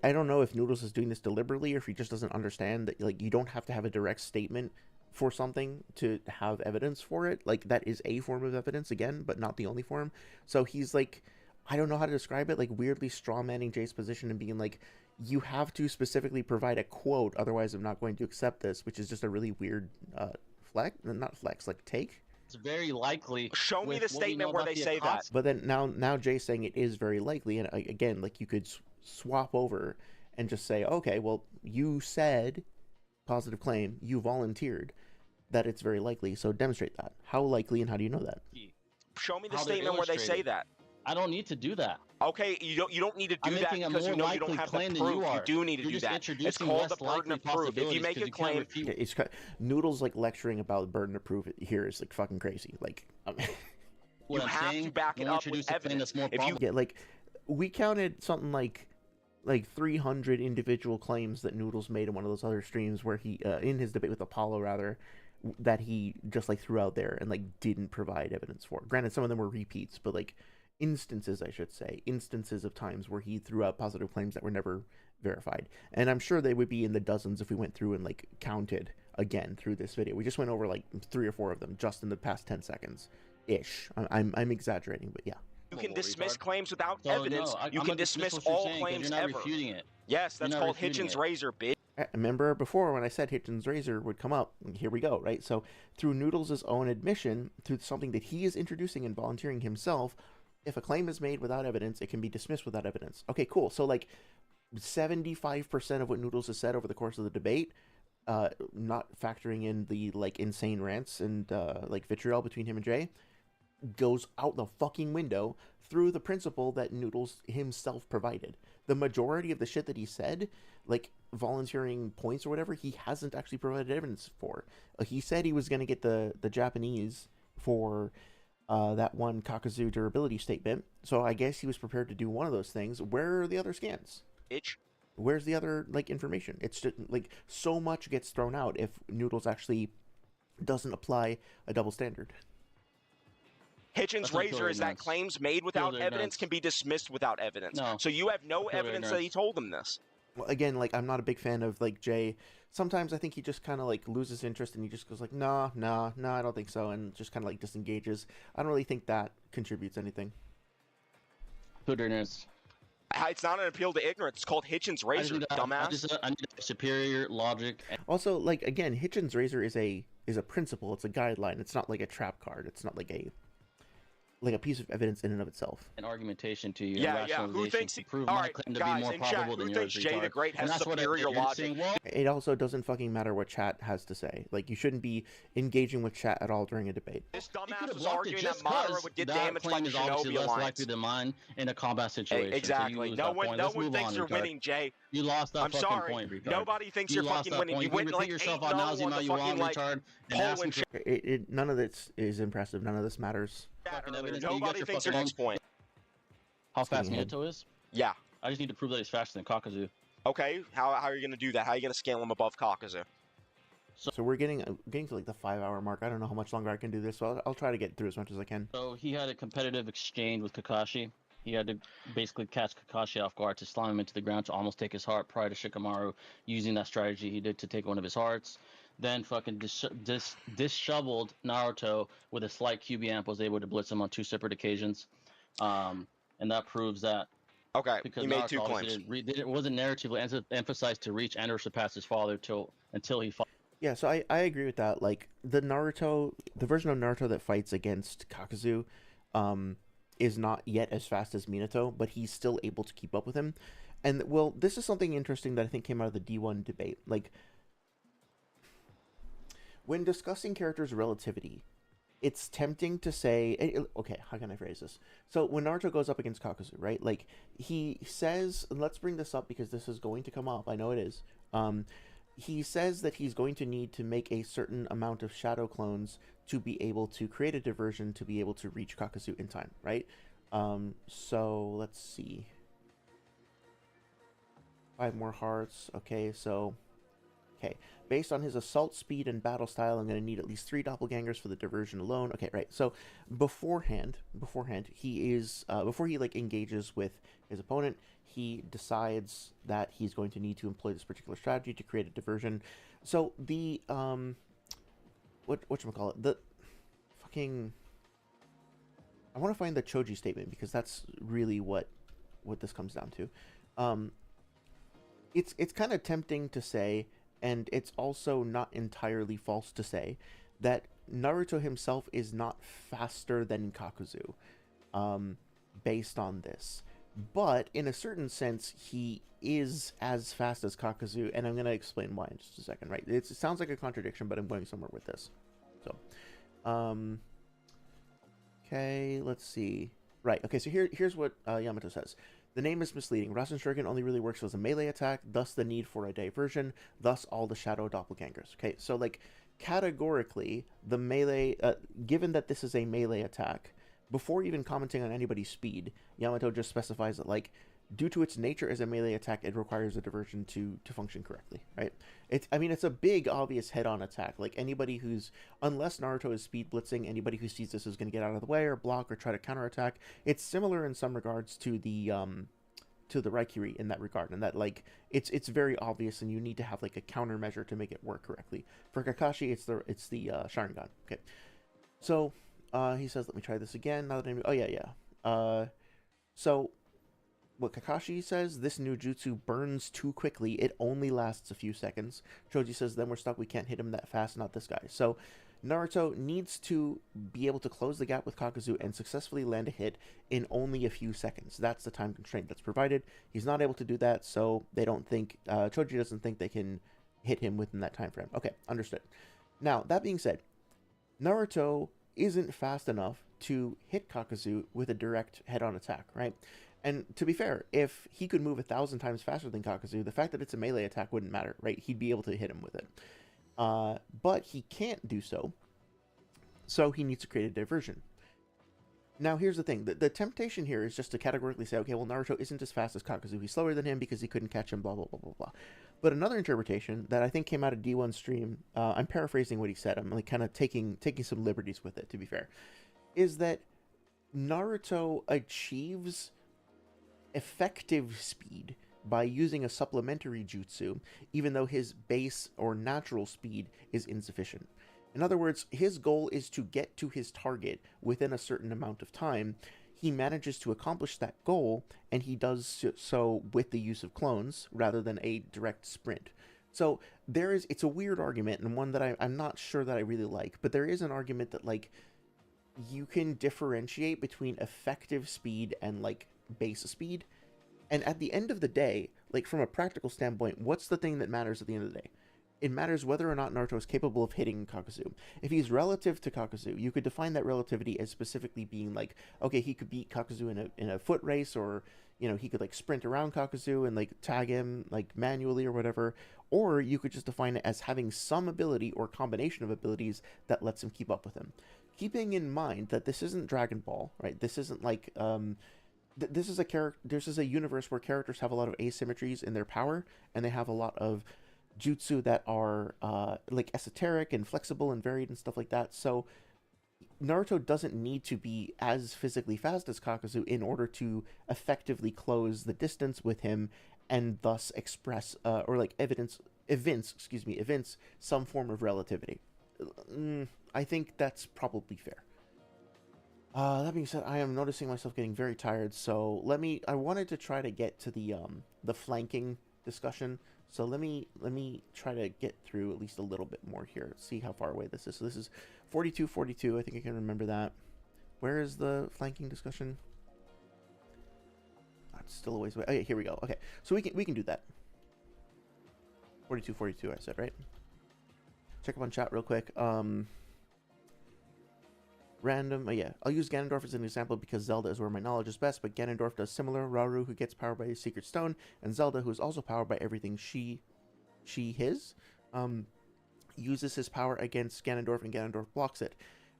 I don't know if Noodles is doing this deliberately or if he just doesn't understand that, like, you don't have to have a direct statement for something to have evidence for it. Like, that is a form of evidence, again, but not the only form. So he's, like, I don't know how to describe it, like, weirdly straw manning Jay's position and being like, you have to specifically provide a quote, otherwise I'm not going to accept this, which is just a really weird take. It's very likely. Show me the statement where they say that. But then now Jay's saying it is very likely, and again, like, you could swap over and just say, okay, well, you said, positive claim, you volunteered that it's very likely, so demonstrate that. How likely and how do you know that? Show me the statement where they say that. I don't need to do that. Okay, you don't need to do that because you know you don't have the proof. You do need to do that. It's called the burden of proof. If you make a claim, it's Noodles like lecturing about burden of proof here is like fucking crazy. Like, you have to back it up with evidence. If you yeah, like we counted something like 300 individual claims that Noodles made in one of those other streams where he in his debate with Apollo rather, that he just like threw out there and like didn't provide evidence for. Granted, some of them were repeats, but like instances of times where he threw out positive claims that were never verified. And I'm sure they would be in the dozens if we went through and like counted again through this video. We just went over like 3 or 4 of them just in the past 10 seconds ish. I'm exaggerating, but yeah. You can dismiss claims without evidence. You can dismiss all claims ever. Refuting it. Yes, that's called Hitchens razor, bitch. Remember before when I said Hitchin's razor would come up? Here we go, right? So through Noodles' own admission, through something that he is introducing and volunteering himself, if a claim is made without evidence, it can be dismissed without evidence. Okay, cool. So like 75% of what Noodles has said over the course of the debate, not factoring in the like insane rants and like vitriol between him and Jay, goes out the fucking window through the principle that Noodles himself provided. The majority of the shit that he said, like volunteering points or whatever, he hasn't actually provided evidence for. He said he was going to get the Japanese for that one Kakuzu durability statement, so I guess he was prepared to do one of those things. Where are the other scans? Where's the other like information? It's just like so much gets thrown out if Noodles actually doesn't apply a double standard. Hitchin's razor is that claims made without evidence can be dismissed without evidence. No. So you have no evidence that he told them this. Well, again, like I'm not a big fan of like Jay. Sometimes I think he just kind of like loses interest and he just goes like, nah, I don't think so, and just kind of like disengages. I don't really think that contributes anything. Ignorance. It's not an appeal to ignorance. It's called Hitchin's razor, dumbass. I need superior logic. Also, like again, Hitchin's razor is a principle. It's a guideline. It's not like a trap card. It's not like a piece of evidence in and of itself. An argumentation to you. Yeah. Who thinks? All right, guys, in chat, who thinks JTheGreat has superior logic? It also doesn't fucking matter what chat has to say. Like you shouldn't be engaging with chat at all during a debate. This dumbass was arguing that Madara would get damaged by the Shinobi less Alliance. likely than mine in a combat situation. Exactly. So no one thinks you're winning, Jay. You lost that fucking point, retard. Nobody thinks you're fucking winning. You win like 8-0 on the fucking like Poland. None of this is impressive. None of this matters. Nobody thinks your next point. How fast Minato is? Yeah. I just need to prove that he's faster than Kakuzu. Okay, how are you going to do that? How are you going to scale him above Kakuzu? So we're getting to like the 5-hour mark. I don't know how much longer I can do this, so I'll try to get through as much as I can. So he had a competitive exchange with Kakashi. He had to basically catch Kakashi off guard to slam him into the ground to almost take his heart prior to Shikamaru using that strategy he did to take one of his hearts. Then fucking disheveled Naruto with a slight QB amp, was able to blitz him on 2 separate occasions. And that proves that. Okay, because he made 2 claims. It wasn't narratively emphasized to reach and or surpass his father until he fought. Yeah, so I agree with that. Like the version of Naruto that fights against Kakuzu, is not yet as fast as Minato, but he's still able to keep up with him. And well, this is something interesting that I think came out of the D1 debate. Like when discussing characters' relativity, it's tempting to say, okay, how can I phrase this? So when Naruto goes up against Kakuzu, right? Like he says, and let's bring this up because this is going to come up. I know it is. He says that he's going to need to make a certain amount of shadow clones to be able to create a diversion to be able to reach Kakuzu in time, right? So let's see. 5 more hearts. Okay, so okay. Based on his assault speed and battle style, I'm going to need at least 3 doppelgangers for the diversion alone. Okay, right. So beforehand, he is before he like engages with his opponent, he decides that he's going to need to employ this particular strategy to create a diversion. So the whatchamacallit, the fucking, I want to find the Choji statement because that's really what this comes down to. It's kind of tempting to say, and it's also not entirely false to say, that Naruto himself is not faster than Kakuzu, based on this. But in a certain sense, he is as fast as Kakuzu, and I'm going to explain why in just a second, right? It sounds like a contradiction, but I'm going somewhere with this. So, okay, let's see. Right, okay, so here's what Yamato says. The name is misleading. Rasen Shuriken only really works as a melee attack, thus the need for a diversion, thus all the shadow doppelgangers. Okay, so like categorically, the melee, given that this is a melee attack, before even commenting on anybody's speed, Yamato just specifies that like, due to its nature as a melee attack, it requires a diversion to function correctly, right? It's a big, obvious head-on attack. Like anybody who's, unless Naruto is speed blitzing, anybody who sees this is going to get out of the way or block or try to counterattack. It's similar in some regards to the Raikiri in that regard, and that like it's very obvious, and you need to have like a countermeasure to make it work correctly. For Kakashi, it's the Sharingan. Okay, so he says, let me try this again. Now that so what Kakashi says, this new jutsu burns too quickly. It only lasts a few seconds. Choji says, then we're stuck. We can't hit him that fast, not this guy. So Naruto needs to be able to close the gap with Kakuzu and successfully land a hit in only a few seconds. That's the time constraint that's provided. He's not able to do that, so they don't think, Choji doesn't think they can hit him within that time frame. Okay, understood. Now, that being said, Naruto isn't fast enough to hit Kakuzu with a direct head-on attack, right? And to be fair, if he could move 1,000 times faster than Kakuzu, the fact that it's a melee attack wouldn't matter, right? He'd be able to hit him with it. But he can't do so, so he needs to create a diversion. Now, here's the thing. The temptation here is just to categorically say, okay, well, Naruto isn't as fast as Kakuzu. He's slower than him because he couldn't catch him, blah, blah, blah, blah, blah. But another interpretation that I think came out of D1 stream, I'm paraphrasing what he said. I'm like kind of taking some liberties with it, to be fair, is that Naruto achieves effective speed by using a supplementary jutsu, even though his base or natural speed is insufficient. In other words, his goal is to get to his target within a certain amount of time. He manages to accomplish that goal, and he does so with the use of clones rather than a direct sprint. So it's a weird argument, and one that I'm not sure that I really like, but there is an argument that, like, you can differentiate between effective speed and, like, base speed. And at the end of the day, like, from a practical standpoint, what's the thing that matters at the end of the day? It matters whether or not Naruto is capable of hitting Kakuzu. If he's relative to Kakuzu, you could define that relativity as specifically being like, okay, he could beat Kakuzu in a foot race, or, you know, he could, like, sprint around Kakuzu and, like, tag him, like, manually or whatever. Or you could just define it as having some ability or combination of abilities that lets him keep up with him. Keeping in mind that this isn't Dragon Ball, right? This isn't like, this is a universe where characters have a lot of asymmetries in their power, and they have a lot of jutsu that are like esoteric and flexible and varied and stuff like that. So Naruto doesn't need to be as physically fast as Kakuzu in order to effectively close the distance with him, and thus express or like evince some form of relativity. I think that's probably fair. That being said, I am noticing myself getting very tired, so I wanted to try to get to the flanking discussion. So let me try to get through at least a little bit more here. See how far away this is. So this is 42-42. I think I can remember that. Where is the flanking discussion? Oh, it's still a ways away. Oh yeah, here we go. Okay, so we can do that. 42-42. I said, right? Check up on chat real quick. Random, yeah, I'll use Ganondorf as an example because Zelda is where my knowledge is best, but Ganondorf does similar. Rauru, who gets powered by his secret stone, and Zelda, who is also powered by everything his, uses his power against Ganondorf, and Ganondorf blocks it.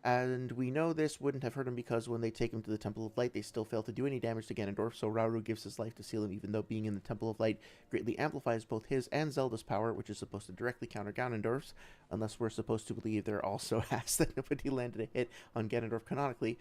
And we know this wouldn't have hurt him because when they take him to the Temple of Light, they still fail to do any damage to Ganondorf, so Rauru gives his life to seal him, even though being in the Temple of Light greatly amplifies both his and Zelda's power, which is supposed to directly counter Ganondorf's, unless we're supposed to believe they're also asked that nobody landed a hit on Ganondorf canonically.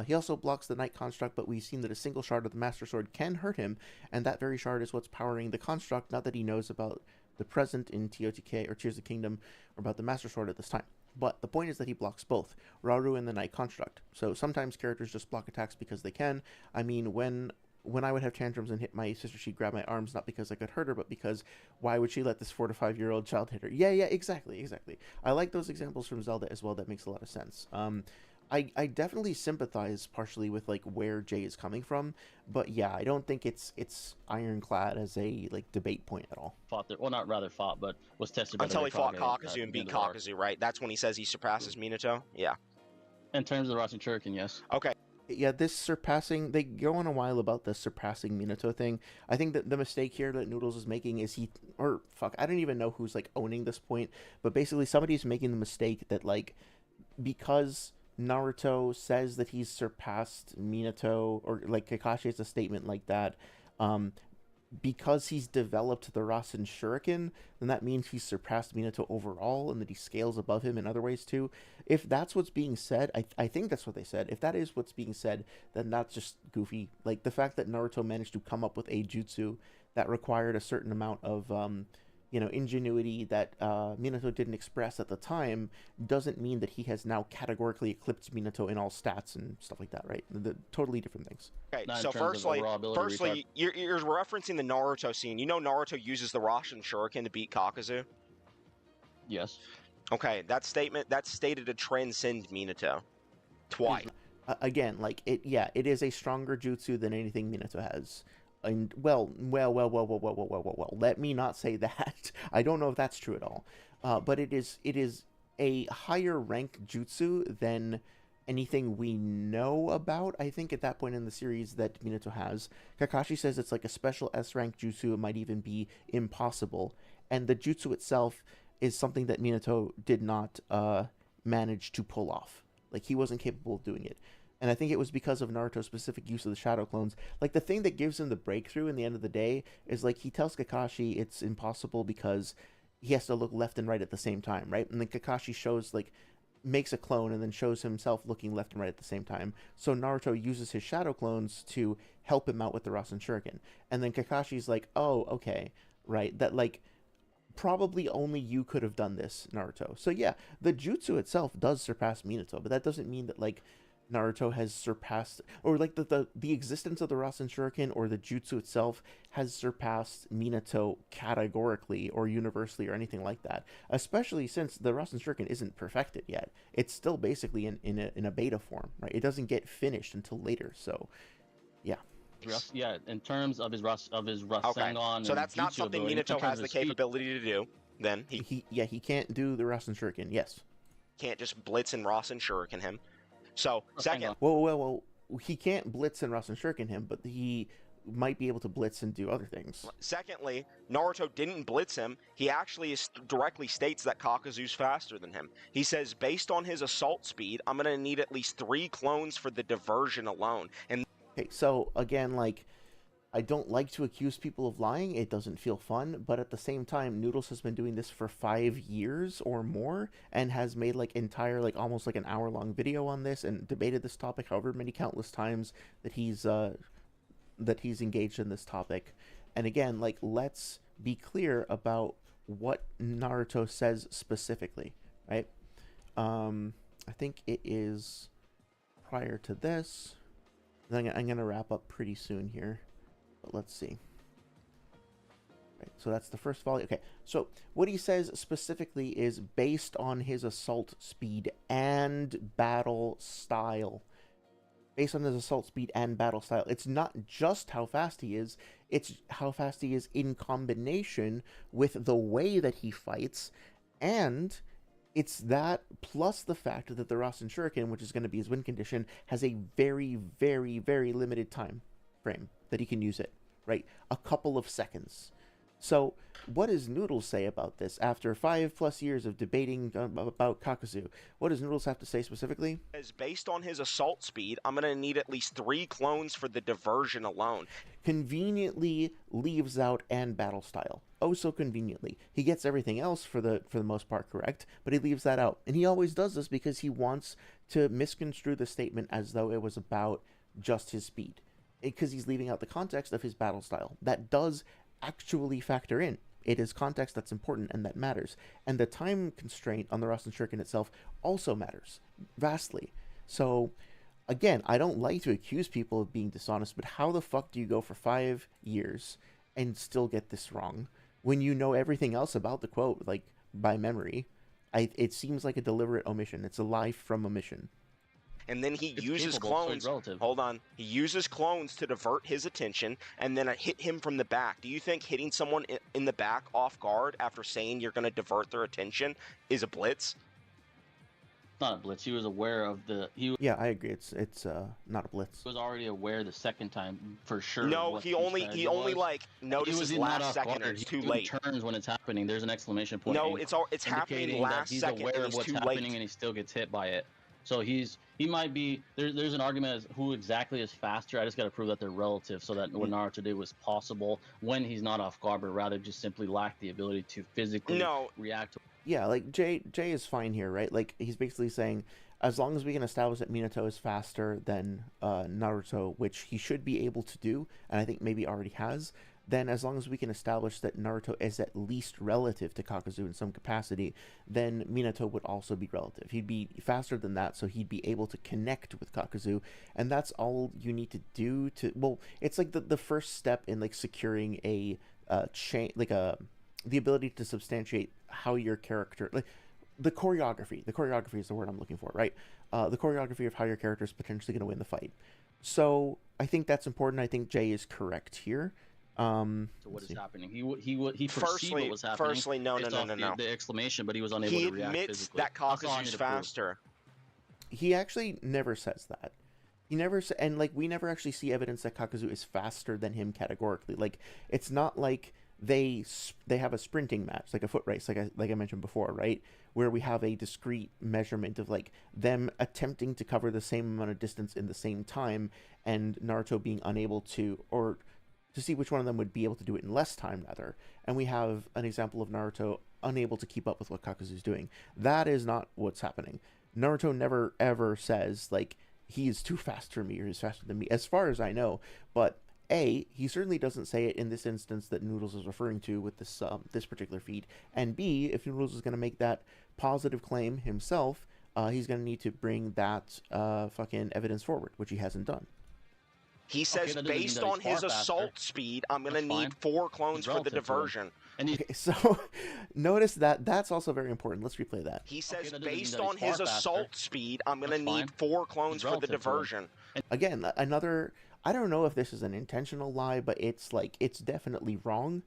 He also blocks the Night Construct, but we've seen that a single shard of the Master Sword can hurt him, and that very shard is what's powering the Construct, not that he knows about the present in TOTK or Tears of the Kingdom, or about the Master Sword at this time. But the point is that he blocks both, Rauru and the Night Construct. So sometimes characters just block attacks because they can. I mean, when I would have tantrums and hit my sister, she'd grab my arms, not because I could hurt her, but because why would she let this 4 to 5 year old child hit her? Yeah, exactly. I like those examples from Zelda as well. That makes a lot of sense. I definitely sympathize partially with, like, where Jay is coming from, but yeah, I don't think it's ironclad as a, like, debate point at all. Fought, but was tested by until the he fought Hokage Kakuzu and beat the war. Kakuzu, right? That's when he says he surpasses Minato. Yeah. In terms of the Rasen Shuriken, yes. Okay. Yeah, they go on a while about the surpassing Minato thing. I think that the mistake here that Noodles is making is I don't even know who's, like, owning this point, but basically somebody's making the mistake that, like, because Naruto says that he's surpassed Minato, or, like, Kakashi has a statement like that, because he's developed the Rasen Shuriken, then that means he's surpassed Minato overall, and that he scales above him in other ways too. If that's what's being said, I think that's what they said. If that is what's being said, then that's just goofy. Like, the fact that Naruto managed to come up with a jutsu that required a certain amount of, ingenuity that Minato didn't express at the time doesn't mean that he has now categorically eclipsed Minato in all stats and stuff like that, right? The totally different things. Okay, Not in so terms of firstly, overall ability, retard. you're referencing the Naruto scene. You know Naruto uses the Rasen Shuriken to beat Kakuzu? Yes. Okay, that stated to transcend Minato. Twice. Again, like it is a stronger jutsu than anything Minato has. And well, let me not say that. I don't know if that's true at all. But it is a higher rank jutsu than anything we know about, I think, at that point in the series that Minato has. Kakashi says it's like a special S rank jutsu. It might even be impossible. And the jutsu itself is something that Minato did not manage to pull off. Like, he wasn't capable of doing it. And I think it was because of Naruto's specific use of the shadow clones. Like, the thing that gives him the breakthrough in the end of the day is, like, he tells Kakashi it's impossible because he has to look left and right at the same time, right? And then Kakashi shows, like, makes a clone and then shows himself looking left and right at the same time. So Naruto uses his shadow clones to help him out with the Rasen Shuriken. And then Kakashi's like, oh, okay, right? That, like, probably only you could have done this, Naruto. So yeah, the jutsu itself does surpass Minato, but that doesn't mean that, like, Naruto has surpassed, or like the existence of the Rasen Shuriken or the jutsu itself has surpassed Minato categorically or universally or anything like that. Especially since the Rasen Shuriken isn't perfected yet. It's still basically in a beta form, right? It doesn't get finished until later. So, yeah. Yeah, in terms of his Rasengan. Okay, so that's not something Minato has the capability to do. Then he can't do the Rasen Shuriken. Yes. Can't just blitz and Rasen Shuriken him. So, second... Well, he can't blitz and Rasen Shuriken him, but he might be able to blitz and do other things. Secondly, Naruto didn't blitz him. He actually directly states that Kakuzu's faster than him. He says, based on his assault speed, I'm going to need at least 3 clones for the diversion alone. And okay, so, again, like, I don't like to accuse people of lying. It doesn't feel fun, but at the same time, Noodles has been doing this for 5 years or more and has made like entire, like almost like an hour-long video on this and debated this topic however many countless times that he's engaged in this topic. And again, like, let's be clear about what Naruto says specifically, right? I think it is prior to this. I'm gonna wrap up pretty soon here. But let's see. Right, so that's the first volley. Okay, so what he says specifically is based on his assault speed and battle style. Based on his assault speed and battle style. It's not just how fast he is, it's how fast he is in combination with the way that he fights, and it's that plus the fact that the Rasen Shuriken, which is going to be his win condition, has a very, very, very limited time frame that he can use it, right? A couple of seconds. So what does Noodles say about this after 5+ years of debating about Kakuzu? What does Noodles have to say specifically? As based on his assault speed, I'm going to need at least 3 clones for the diversion alone. Conveniently leaves out and battle style. Oh, so conveniently. He gets everything else for the most part correct, but he leaves that out. And he always does this because he wants to misconstrue the statement as though it was about just his speed. Because he's leaving out the context of his battle style. That does actually factor in. It is context that's important and that matters. And the time constraint on the Rasen Shuriken itself also matters vastly. So, again, I don't like to accuse people of being dishonest, but how the fuck do you go for 5 years and still get this wrong when you know everything else about the quote, like, by memory? It seems like a deliberate omission. It's a lie from omission. And then he uses clones. Hold on. He uses clones to divert his attention and then hit him from the back. Do you think hitting someone in the back off guard after saying you're going to divert their attention is a blitz? Not a blitz. He was aware of the. Yeah, I agree. It's not a blitz. He was already aware the second time for sure. No, he only like notices last second. It's too late. He turns when it's happening. There's an exclamation point. No, it's happening last second. He's aware of what's happening and he still gets hit by it. So he might be there's an argument as who exactly is faster. I just got to prove that they're relative, so that what Naruto did was possible when he's not off guard, but rather just simply lacked the ability to physically react. Yeah, like Jay is fine here, right? Like he's basically saying, as long as we can establish that Minato is faster than Naruto, which he should be able to do, and I think maybe already has, then as long as we can establish that Naruto is at least relative to Kakuzu in some capacity, then Minato would also be relative. He'd be faster than that, so he'd be able to connect with Kakuzu, and that's all you need to do to, well, it's like the first step in like securing a chain, like the ability to substantiate how your character, like the choreography is the word I'm looking for, right? The choreography of how your character is potentially going to win the fight. So I think that's important. I think Jay is correct here. So what is happening? He perceived what was happening. Firstly, no. The exclamation, but he was unable He to react admits physically. that That's all I need Kakuzu's to prove. faster. He actually never says that. He never and like we never actually see evidence that Kakuzu is faster than him categorically. Like it's not like they have a sprinting match, like a foot race, like I mentioned before, right? Where we have a discrete measurement of like them attempting to cover the same amount of distance in the same time, and Naruto being unable to, or to see which one of them would be able to do it in less time, rather. And we have an example of Naruto unable to keep up with what Kakuzu's doing. That is not what's happening. Naruto never ever says like he is too fast for me or he's faster than me, as far as I know. But he certainly doesn't say it in this instance that Noodles is referring to with this this particular feed. And B, if Noodles is going to make that positive claim himself, he's going to need to bring that fucking evidence forward, which he hasn't done. He says, based on his assault speed, I'm going to need 4 clones for the diversion. Okay, so notice that that's also very important. Let's replay that. He says, based on his assault speed, I'm going to need 4 clones for the diversion. Again, another, I don't know if this is an intentional lie, but it's like, it's definitely wrong.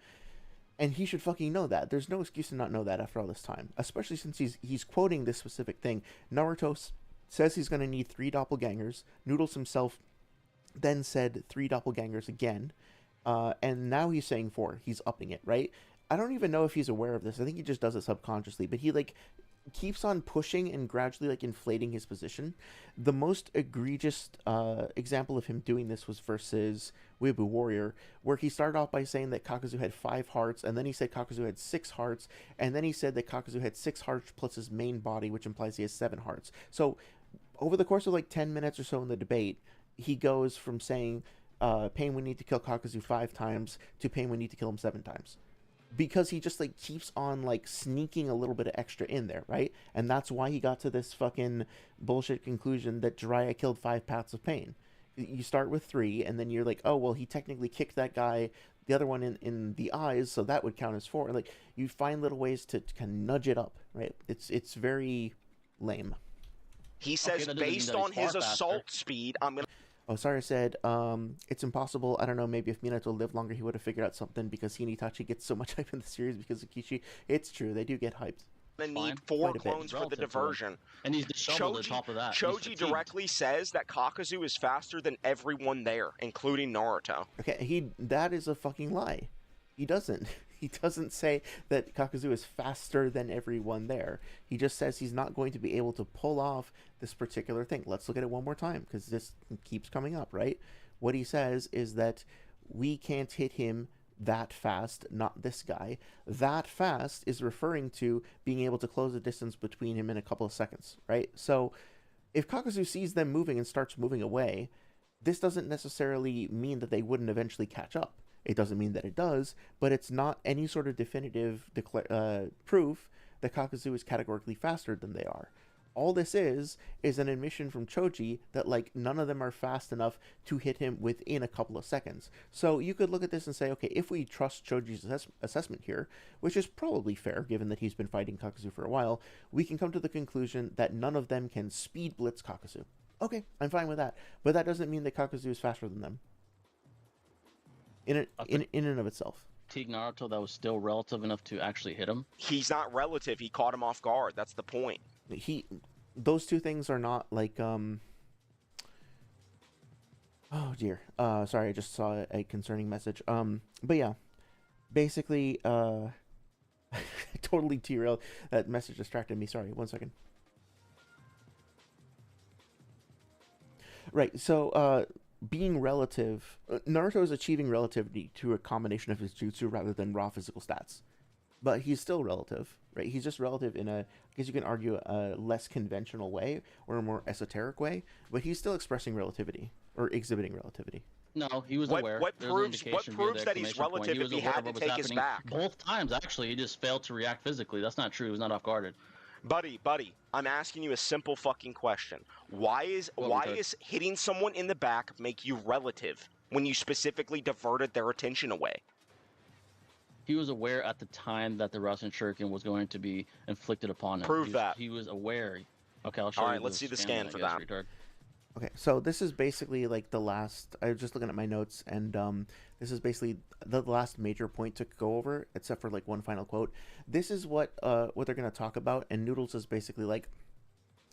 And he should fucking know that. There's no excuse to not know that after all this time. Especially since he's quoting this specific thing. Naruto says he's going to need 3 doppelgangers. Noodles himself then said 3 doppelgangers again. And now he's saying 4. He's upping it, right? I don't even know if he's aware of this. I think he just does it subconsciously. But he, like, keeps on pushing and gradually, like, inflating his position. The most egregious example of him doing this was versus Weeaboo Warrior, where he started off by saying that Kakuzu had 5 hearts, and then he said Kakuzu had 6 hearts, and then he said that Kakuzu had 6 hearts plus his main body, which implies he has 7 hearts. So, over the course of, like, 10 minutes or so in the debate, he goes from saying, Pain, we need to kill Kakuzu 5 times, to Pain, we need to kill him 7 times. Because he just, like, keeps on, like, sneaking a little bit of extra in there, right? And that's why he got to this fucking bullshit conclusion that Jiraiya killed 5 paths of pain. You start with 3, and then you're like, oh, well, he technically kicked that guy, the other one in the eyes, so that would count as 4. Like, you find little ways to kind of nudge it up, right? It's very lame. He says, based on his assault speed, I'm going to... Oh, sorry, I said, it's impossible. I don't know, maybe if Minato lived longer, he would have figured out something, because Hinatachi gets so much hype in the series because of Kishi. It's true, they do get hyped. I need 4 clones for the diversion. And he's disheveled on top of that. Choji directly says that Kakuzu is faster than everyone there, including Naruto. Okay, that is a fucking lie. He doesn't. He doesn't say that Kakuzu is faster than everyone there. He just says he's not going to be able to pull off this particular thing. Let's look at it one more time, because this keeps coming up, right? What he says is that we can't hit him that fast, not this guy. That fast is referring to being able to close the distance between him in a couple of seconds, right? So if Kakuzu sees them moving and starts moving away, this doesn't necessarily mean that they wouldn't eventually catch up. It doesn't mean that it does, but it's not any sort of definitive proof that Kakuzu is categorically faster than they are. All this is an admission from Choji that, like, none of them are fast enough to hit him within a couple of seconds. So you could look at this and say, okay, if we trust Choji's assessment here, which is probably fair given that he's been fighting Kakuzu for a while, we can come to the conclusion that none of them can speed blitz Kakuzu. Okay, I'm fine with that. But that doesn't mean that Kakuzu is faster than them. In and of itself. Teague Naruto that was still relative enough to actually hit him. He's not relative. He caught him off guard. That's the point. Those two things are not like oh dear. Sorry, I just saw a concerning message. But yeah, basically, totally derailed. That message distracted me. Sorry, 1 second. Right. So being relative, Naruto is achieving relativity through a combination of his jutsu rather than raw physical stats. But he's still relative, right? He's just relative in a, I guess you can argue, a less conventional way or a more esoteric way, but he's still expressing relativity or exhibiting relativity. No, he was What- aware. what There's an proves- what indication via the proves that he's exclamation point. relative if was he aware had of to what was take his happening back? both times. Actually, he just failed to react physically. That's not true. He was not off guarded. Buddy, I'm asking you a simple fucking question. Why is hitting someone in the back make you relative when you specifically diverted their attention away? He was aware at the time that the Russian Shuriken was going to be inflicted upon him. Prove that. He was aware. Okay, I'll show All you. right, let's see the scan then, for I guess, that. retard. Okay, so this is basically like the last. I was just looking at my notes, and this is basically the last major point to go over, except for like one final quote. This is what they're gonna talk about, and Noodles is basically like,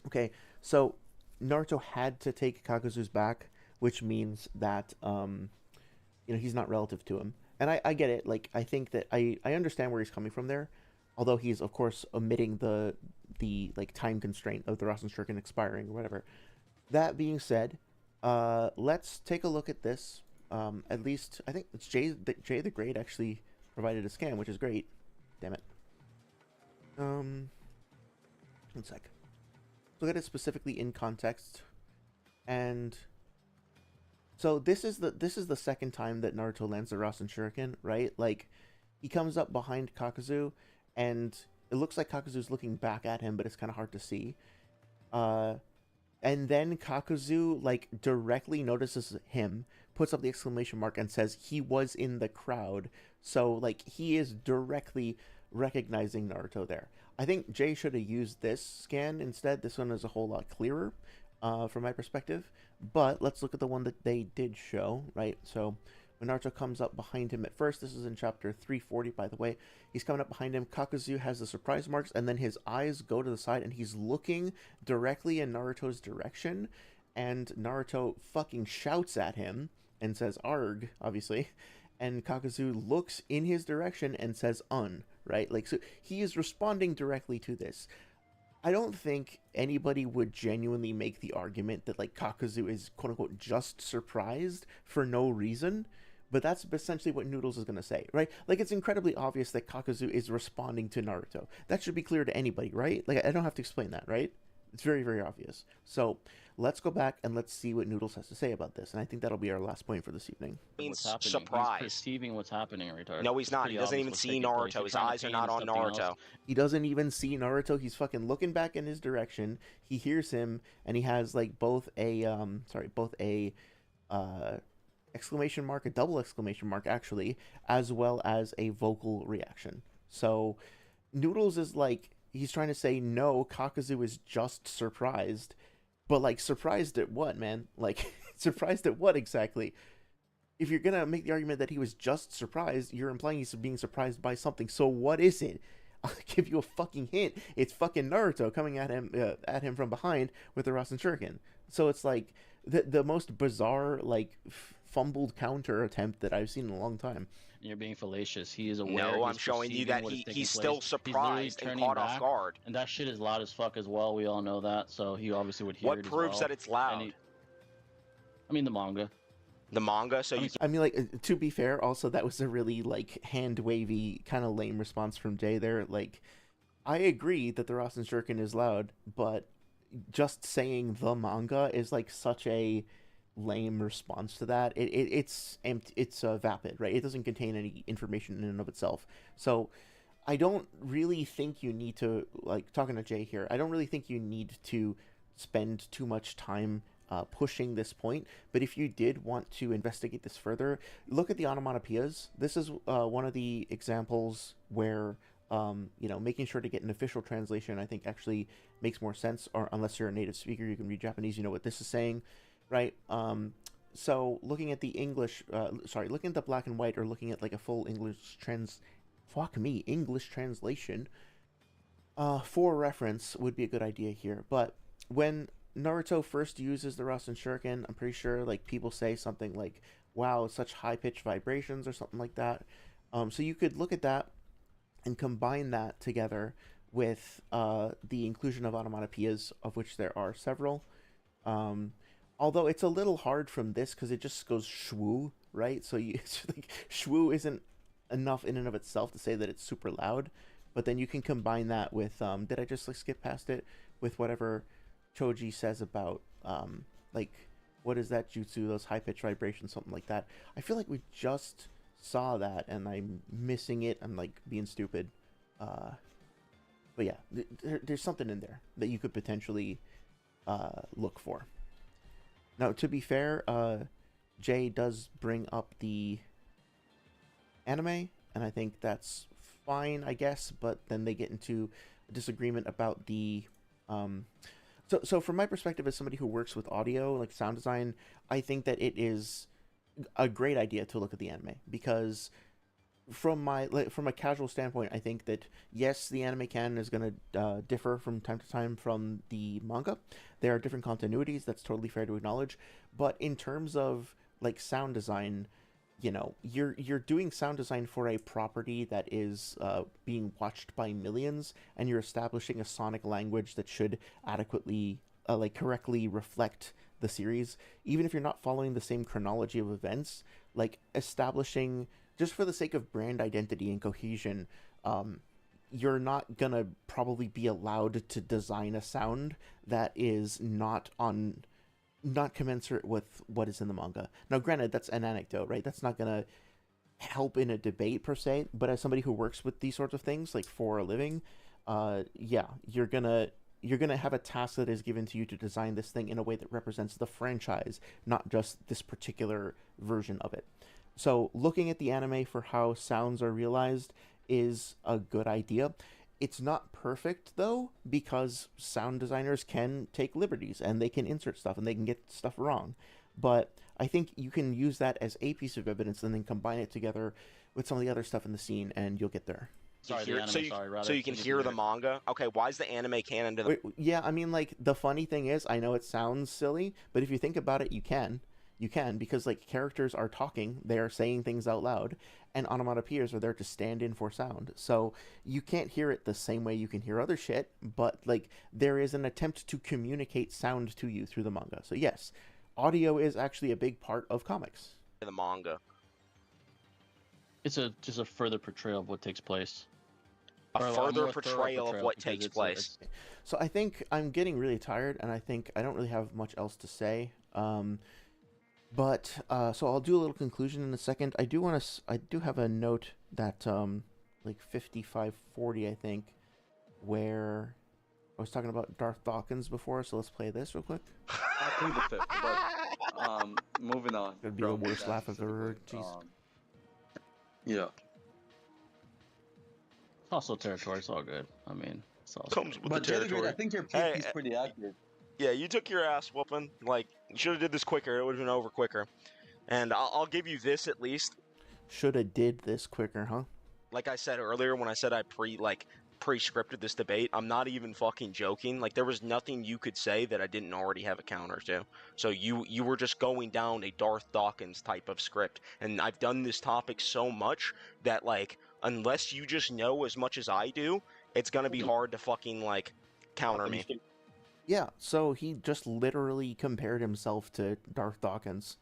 okay, so Naruto had to take Kakuzu's back, which means that he's not relative to him, and I get it. Like I think that I understand where he's coming from there, although he's of course omitting the like time constraint of the Rasen Shuriken expiring or whatever. That being said, let's take a look at this. At least I think it's JTheGreat actually provided a scan, which is great. Damn it. One sec. Look at it specifically in context, and so this is the second time that Naruto lands the Rasen Shuriken, right? Like he comes up behind Kakuzu, and it looks like Kakuzu's looking back at him, but it's kind of hard to see. And then Kakuzu, like, directly notices him, puts up the exclamation mark, and says he was in the crowd. So, like, he is directly recognizing Naruto there. I think Jay should have used this scan instead. This one is a whole lot clearer from my perspective. But let's look at the one that they did show, right? So when Naruto comes up behind him at first, this is in chapter 340, by the way. He's coming up behind him. Kakuzu has the surprise marks, and then his eyes go to the side, and he's looking directly in Naruto's direction. And Naruto fucking shouts at him and says, "Arg," obviously. And Kakuzu looks in his direction and says, right? Like, so he is responding directly to this. I don't think anybody would genuinely make the argument that, like, Kakuzu is, quote-unquote, just surprised for no reason. But that's essentially what Noodles is going to say, right? Like, it's incredibly obvious that Kakuzu is responding to Naruto. That should be clear to anybody, right? Like, I don't have to explain that, right? It's very, very obvious. So, let's go back and let's see what Noodles has to say about this. And I think that'll be our last point for this evening. What's happening? Surprise. He's perceiving what's happening, retard. No, he's not. He doesn't even see Naruto. His eyes are not on Naruto. He doesn't even see Naruto. He's fucking looking back in his direction. He hears him, and he has, like, both a exclamation mark, a double exclamation mark, actually, as well as a vocal reaction. So, Noodles is like, he's trying to say, no, Kakuzu is just surprised. But, like, surprised at what, man? Like, surprised at what exactly? If you're gonna make the argument that he was just surprised, you're implying he's being surprised by something. So what is it? I'll give you a fucking hint. It's fucking Naruto coming at him from behind with the Rasen Shuriken. So it's like the most bizarre, like, fumbled counter attempt that I've seen in a long time. You're being fallacious. He is aware. No, I'm showing you that he's still surprised and caught off guard. And that shit is loud as fuck as well. We all know that. So he obviously would hear it as well. What proves that it's loud? I mean, the manga. The manga? So I mean, like, to be fair, also, that was a really, like, hand-wavy, kind of lame response from Jay there. Like, I agree that the Rasen Shuriken is loud, but just saying the manga is, like, such a lame response to that. It's empty. It's vapid, right? It doesn't contain any information in and of itself. So I don't really think you need to, like, talking to Jay here, I don't really think you need to spend too much time pushing this point. But if you did want to investigate this further, look at the onomatopoeias. This is one of the examples where making sure to get an official translation, I think, actually makes more sense. Or unless you're a native speaker, you can read Japanese, you know what this is saying. Right, so looking at the English, looking at the black and white, or looking at, like, a full English translation, for reference would be a good idea here. But when Naruto first uses the Rasen Shuriken, I'm pretty sure, like, people say something like, wow, such high-pitched vibrations, or something like that. So you could look at that and combine that together with the inclusion of onomatopoeias, of which there are several. Although it's a little hard from this because it just goes shwoo, right? So it's like, shwoo isn't enough in and of itself to say that it's super loud. But then you can combine that with, did I just, like, skip past it? With whatever Choji says about, like, what is that jutsu? Those high pitch vibrations, something like that. I feel like we just saw that, and I'm missing it. I'm like being stupid. But yeah, there's something in there that you could potentially look for. Now, to be fair, Jay does bring up the anime, and I think that's fine, I guess. But then they get into a disagreement about the So from my perspective as somebody who works with audio, like sound design, I think that it is a great idea to look at the anime, because from a casual standpoint, I think that yes, the anime canon is going to differ from time to time from the manga. There are different continuities. That's totally fair to acknowledge. But in terms of like sound design, you know, you're doing sound design for a property that is being watched by millions, and you're establishing a sonic language that should adequately like correctly reflect the series, even if you're not following the same chronology of events. Like establishing, just for the sake of brand identity and cohesion, you're not gonna probably be allowed to design a sound that is not commensurate with what is in the manga. Now, granted, that's an anecdote, right? That's not gonna help in a debate per se, but as somebody who works with these sorts of things, like for a living, yeah, you're gonna have a task that is given to you to design this thing in a way that represents the franchise, not just this particular version of it. So looking at the anime for how sounds are realized is a good idea. It's not perfect though, because sound designers can take liberties and they can insert stuff and they can get stuff wrong. But I think you can use that as a piece of evidence and then combine it together with some of the other stuff in the scene, and you'll get there. Sorry, Hear- the anime, sorry, rather. so you can hear the manga. Okay, why is the anime canon to the? Wait, yeah, I mean, like, the funny thing is, I know it sounds silly, but if you think about it, you can, because like characters are talking, they are saying things out loud, and onomatopoeias are there to stand in for sound. So you can't hear it the same way you can hear other shit, but like there is an attempt to communicate sound to you through the manga. So yes, audio is actually a big part of comics. The manga. It's just a further portrayal of what takes place. A Or further more thorough portrayal of what because takes it's place. So I think I'm getting really tired, and I think I don't really have much else to say. But so I'll do a little conclusion in a second. I do have a note that like 5540, I think, where I was talking about Darth Dawkins before. So let's play this real quick. I plead the fifth, but moving on. That'd be the from worst that laugh I've ever heard. specifically, Jeez. Yeah. Also territory, it's all good. I mean, it's all Comes with But the territory. JTheGreat, I think your Hey, PvP is pretty accurate. Yeah, you took your ass whooping. Like, you should have did this quicker. It would have been over quicker. And I'll give you this at least. Shoulda did this quicker, huh? Like I said earlier, when I said I pre-scripted this debate, I'm not even fucking joking. Like, there was nothing you could say that I didn't already have a counter to. So you were just going down a Darth Dawkins type of script. And I've done this topic so much that, like, unless you just know as much as I do, it's gonna be hard to fucking, like, counter me. Yeah, so he just literally compared himself to Darth Dawkins.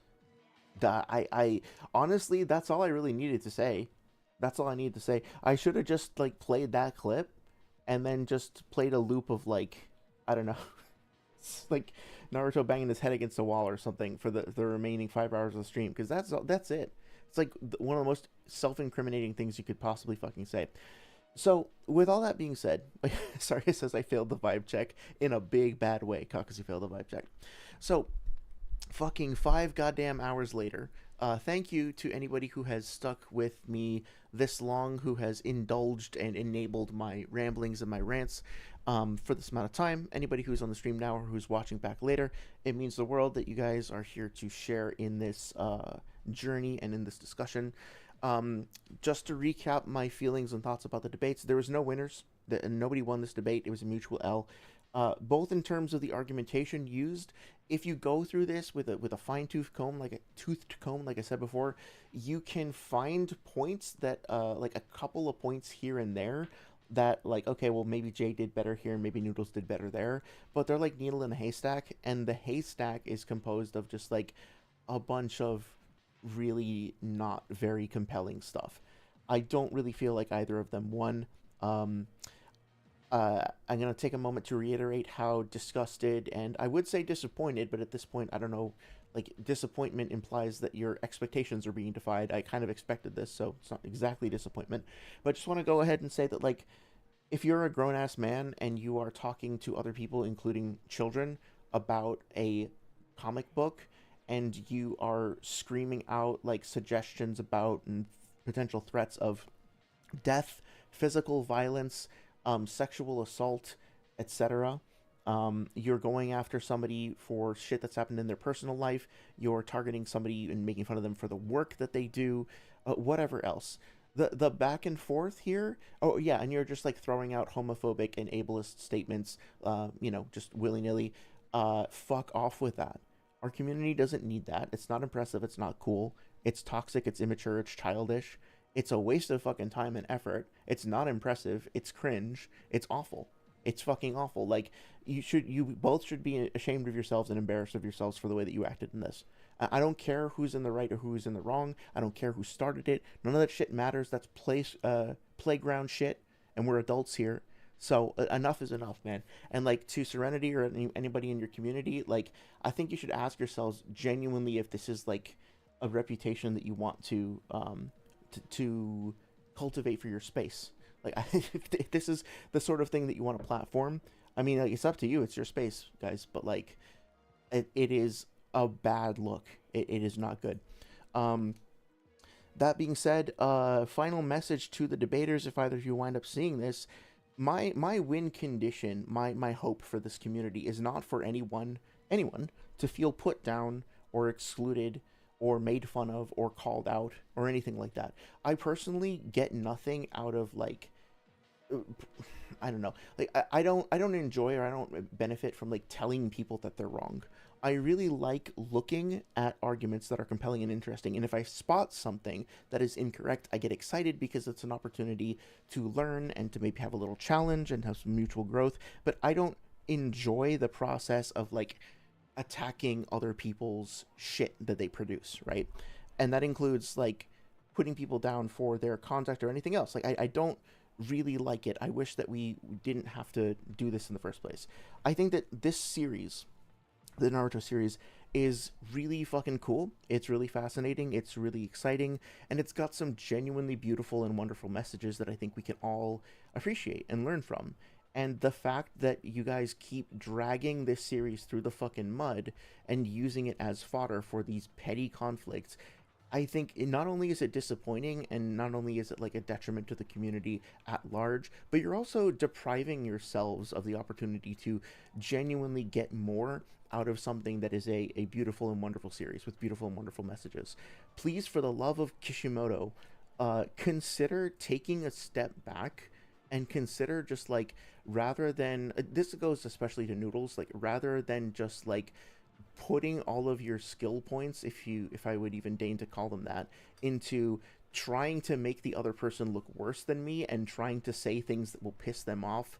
I honestly, that's all I really needed to say. That's all I needed to say. I should have just like played that clip, and then just played a loop of like, I don't know, like Naruto banging his head against a wall or something for the remaining 5 hours of the stream, because that's it. It's like one of the most self-incriminating things you could possibly fucking say. So, with all that being said, Saria says I failed the vibe check in a big bad way. Kakuzu failed the vibe check. So, fucking 5 goddamn hours later, thank you to anybody who has stuck with me this long, who has indulged and enabled my ramblings and my rants for this amount of time. Anybody who's on the stream now or who's watching back later, it means the world that you guys are here to share in this journey and in this discussion. Just to recap my feelings and thoughts about the debates, there was no winners. Nobody won this debate. It was a mutual L. Both in terms of the argumentation used. If you go through this with a fine-toothed comb, like I said before, you can find points that, like a couple of points here and there that, like, okay, well, maybe Jay did better here, and maybe Noodles did better there, but they're like needle in a haystack, and the haystack is composed of just, like, a bunch of really not very compelling stuff. I don't really feel like either of them won. I'm going to take a moment to reiterate how disgusted and I would say disappointed, but at this point I don't know Like, disappointment implies that your expectations are being defied. I kind of expected this, so it's not exactly disappointment. But I just want to go ahead and say that, like, if you're a grown-ass man and you are talking to other people, including children, about a comic book, and you are screaming out, like, suggestions about and potential threats of death, physical violence, sexual assault, etc., you're going after somebody for shit that's happened in their personal life, you're targeting somebody and making fun of them for the work that they do, whatever else. The back and forth here, oh yeah, and you're just like throwing out homophobic and ableist statements, just willy-nilly. Fuck off with that. Our community doesn't need that. It's not impressive, it's not cool, it's toxic, it's immature, it's childish, it's a waste of fucking time and effort, it's not impressive, it's cringe, it's awful. It's fucking awful. Like, you both should be ashamed of yourselves and embarrassed of yourselves for the way that you acted in this. I don't care who's in the right or who's in the wrong. I don't care who started it. None of that shit matters. That's playground shit, and we're adults here. So enough is enough, man. And like, to Serenity or anybody in your community, like, I think you should ask yourselves genuinely if this is like a reputation that you want to cultivate for your space. Like, if this is the sort of thing that you want to platform, I mean, like, it's up to you. It's your space, guys. But like, it is a bad look. It is not good. That being said, final message to the debaters, if either of you wind up seeing this, my win condition, my hope for this community is not for anyone to feel put down or excluded or made fun of or called out or anything like that. I personally get nothing out of, like, I don't know, like, I don't enjoy, or I don't benefit from, like, telling people that they're wrong. I really like looking at arguments that are compelling and interesting, and if I spot something that is incorrect, I get excited because it's an opportunity to learn and to maybe have a little challenge and have some mutual growth. But I don't enjoy the process of, like, attacking other people's shit that they produce, right? And that includes, like, putting people down for their conduct or anything else. Like, I don't really like it. I wish that we didn't have to do this in the first place. I think that this series, the Naruto series, is really fucking cool. It's really fascinating, it's really exciting, and it's got some genuinely beautiful and wonderful messages that I think we can all appreciate and learn from. And the fact that you guys keep dragging this series through the fucking mud and using it as fodder for these petty conflicts, I think not only is it disappointing, and not only is it like a detriment to the community at large, but you're also depriving yourselves of the opportunity to genuinely get more out of something that is a beautiful and wonderful series with beautiful and wonderful messages. Please, for the love of Kishimoto, consider taking a step back and consider just, like, rather than, this goes especially to Noodles, like, rather than just, like, putting all of your skill points, if I would even deign to call them that, into trying to make the other person look worse than me and trying to say things that will piss them off,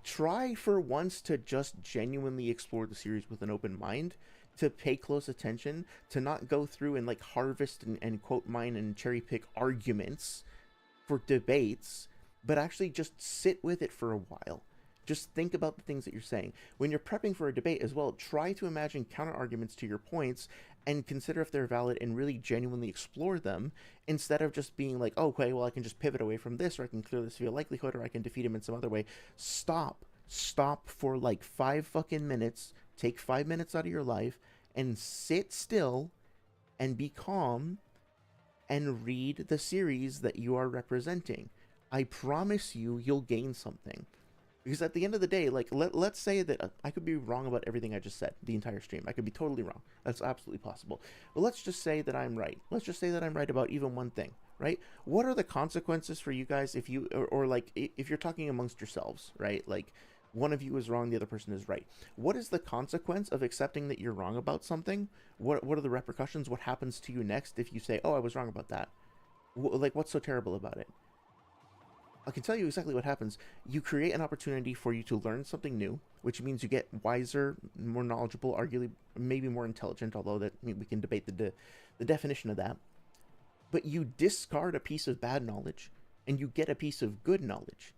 try for once to just genuinely explore the series with an open mind, to pay close attention, to not go through and, like, harvest and quote mine and cherry pick arguments for debates, but actually just sit with it for a while. Just think about the things that you're saying. When you're prepping for a debate as well, try to imagine counter arguments to your points and consider if they're valid and really genuinely explore them, instead of just being like, oh, okay, well, I can just pivot away from this, or I can clear this via likelihood, or I can defeat him in some other way. Stop for like 5 fucking minutes, take 5 minutes out of your life and sit still and be calm and read the series that you are representing. I promise you'll gain something. Because at the end of the day, like, let's say that I could be wrong about everything I just said, the entire stream. I could be totally wrong. That's absolutely possible. But let's just say that I'm right. Let's just say that I'm right about even one thing, right? What are the consequences for you guys if you, or like, if you're talking amongst yourselves, right? Like, one of you is wrong, the other person is right. What is the consequence of accepting that you're wrong about something? What are the repercussions? What happens to you next if you say, oh, I was wrong about that? Like, what's so terrible about it? I can tell you exactly what happens. You create an opportunity for you to learn something new, which means you get wiser, more knowledgeable, arguably maybe more intelligent, although that, I mean, we can debate the definition of that. But you discard a piece of bad knowledge, and you get a piece of good knowledge.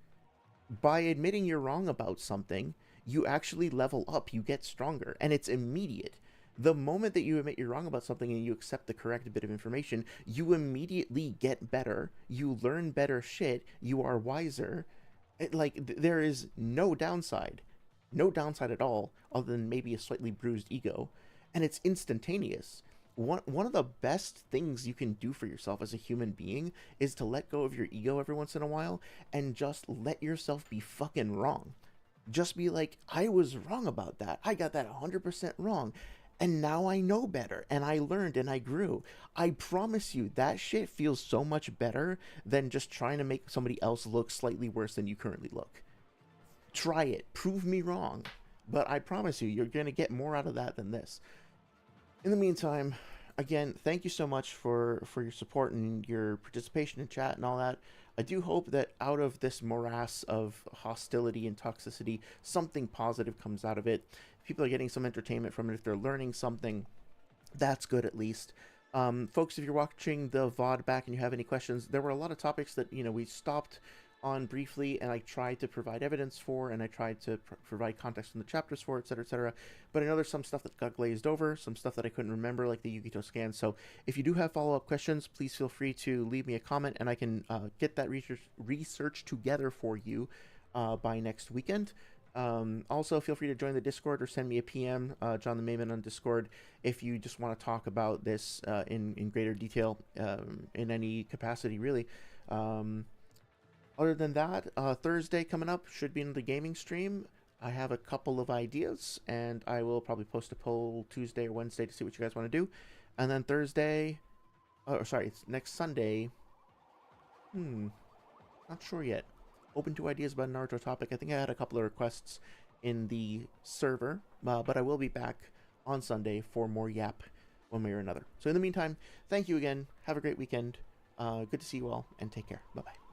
By admitting you're wrong about something, you actually level up, you get stronger, and it's immediate. The moment that you admit you're wrong about something and you accept the correct bit of information, you immediately get better. You learn better shit. You are wiser. There is no downside. No downside at all, other than maybe a slightly bruised ego. And it's instantaneous. One of the best things you can do for yourself as a human being is to let go of your ego every once in a while and just let yourself be fucking wrong. Just be like, I was wrong about that. I got that 100% wrong. And now I know better, and I learned, and I grew. I promise you, that shit feels so much better than just trying to make somebody else look slightly worse than you currently look. Try it. Prove me wrong. But I promise you, you're going to get more out of that than this. In the meantime, again, thank you so much for your support and your participation in chat and all that. I do hope that out of this morass of hostility and toxicity, something positive comes out of it. People are getting some entertainment from it. If they're learning something, that's good at least. Folks, if you're watching the VOD back and you have any questions, there were a lot of topics that, we stopped on briefly, and I tried to provide evidence for, and I tried to provide context in the chapters for, etc., etc. But I know there's some stuff that got glazed over, some stuff that I couldn't remember, like the Yukito scan. So if you do have follow-up questions, please feel free to leave me a comment, and I can get that research together for you by next weekend. Also, feel free to join the Discord or send me a PM, John the Mayman on Discord, if you just want to talk about this in greater detail, in any capacity, really. Other than that, Thursday coming up should be in the gaming stream. I have a couple of ideas, and I will probably post a poll Tuesday or Wednesday to see what you guys want to do. And then Thursday, it's next Sunday. Not sure yet. Open to ideas about a Naruto topic. I think I had a couple of requests in the server, but I will be back on Sunday for more yap one way or another. So in the meantime, thank you again. Have a great weekend. Good to see you all, and take care. Bye-bye.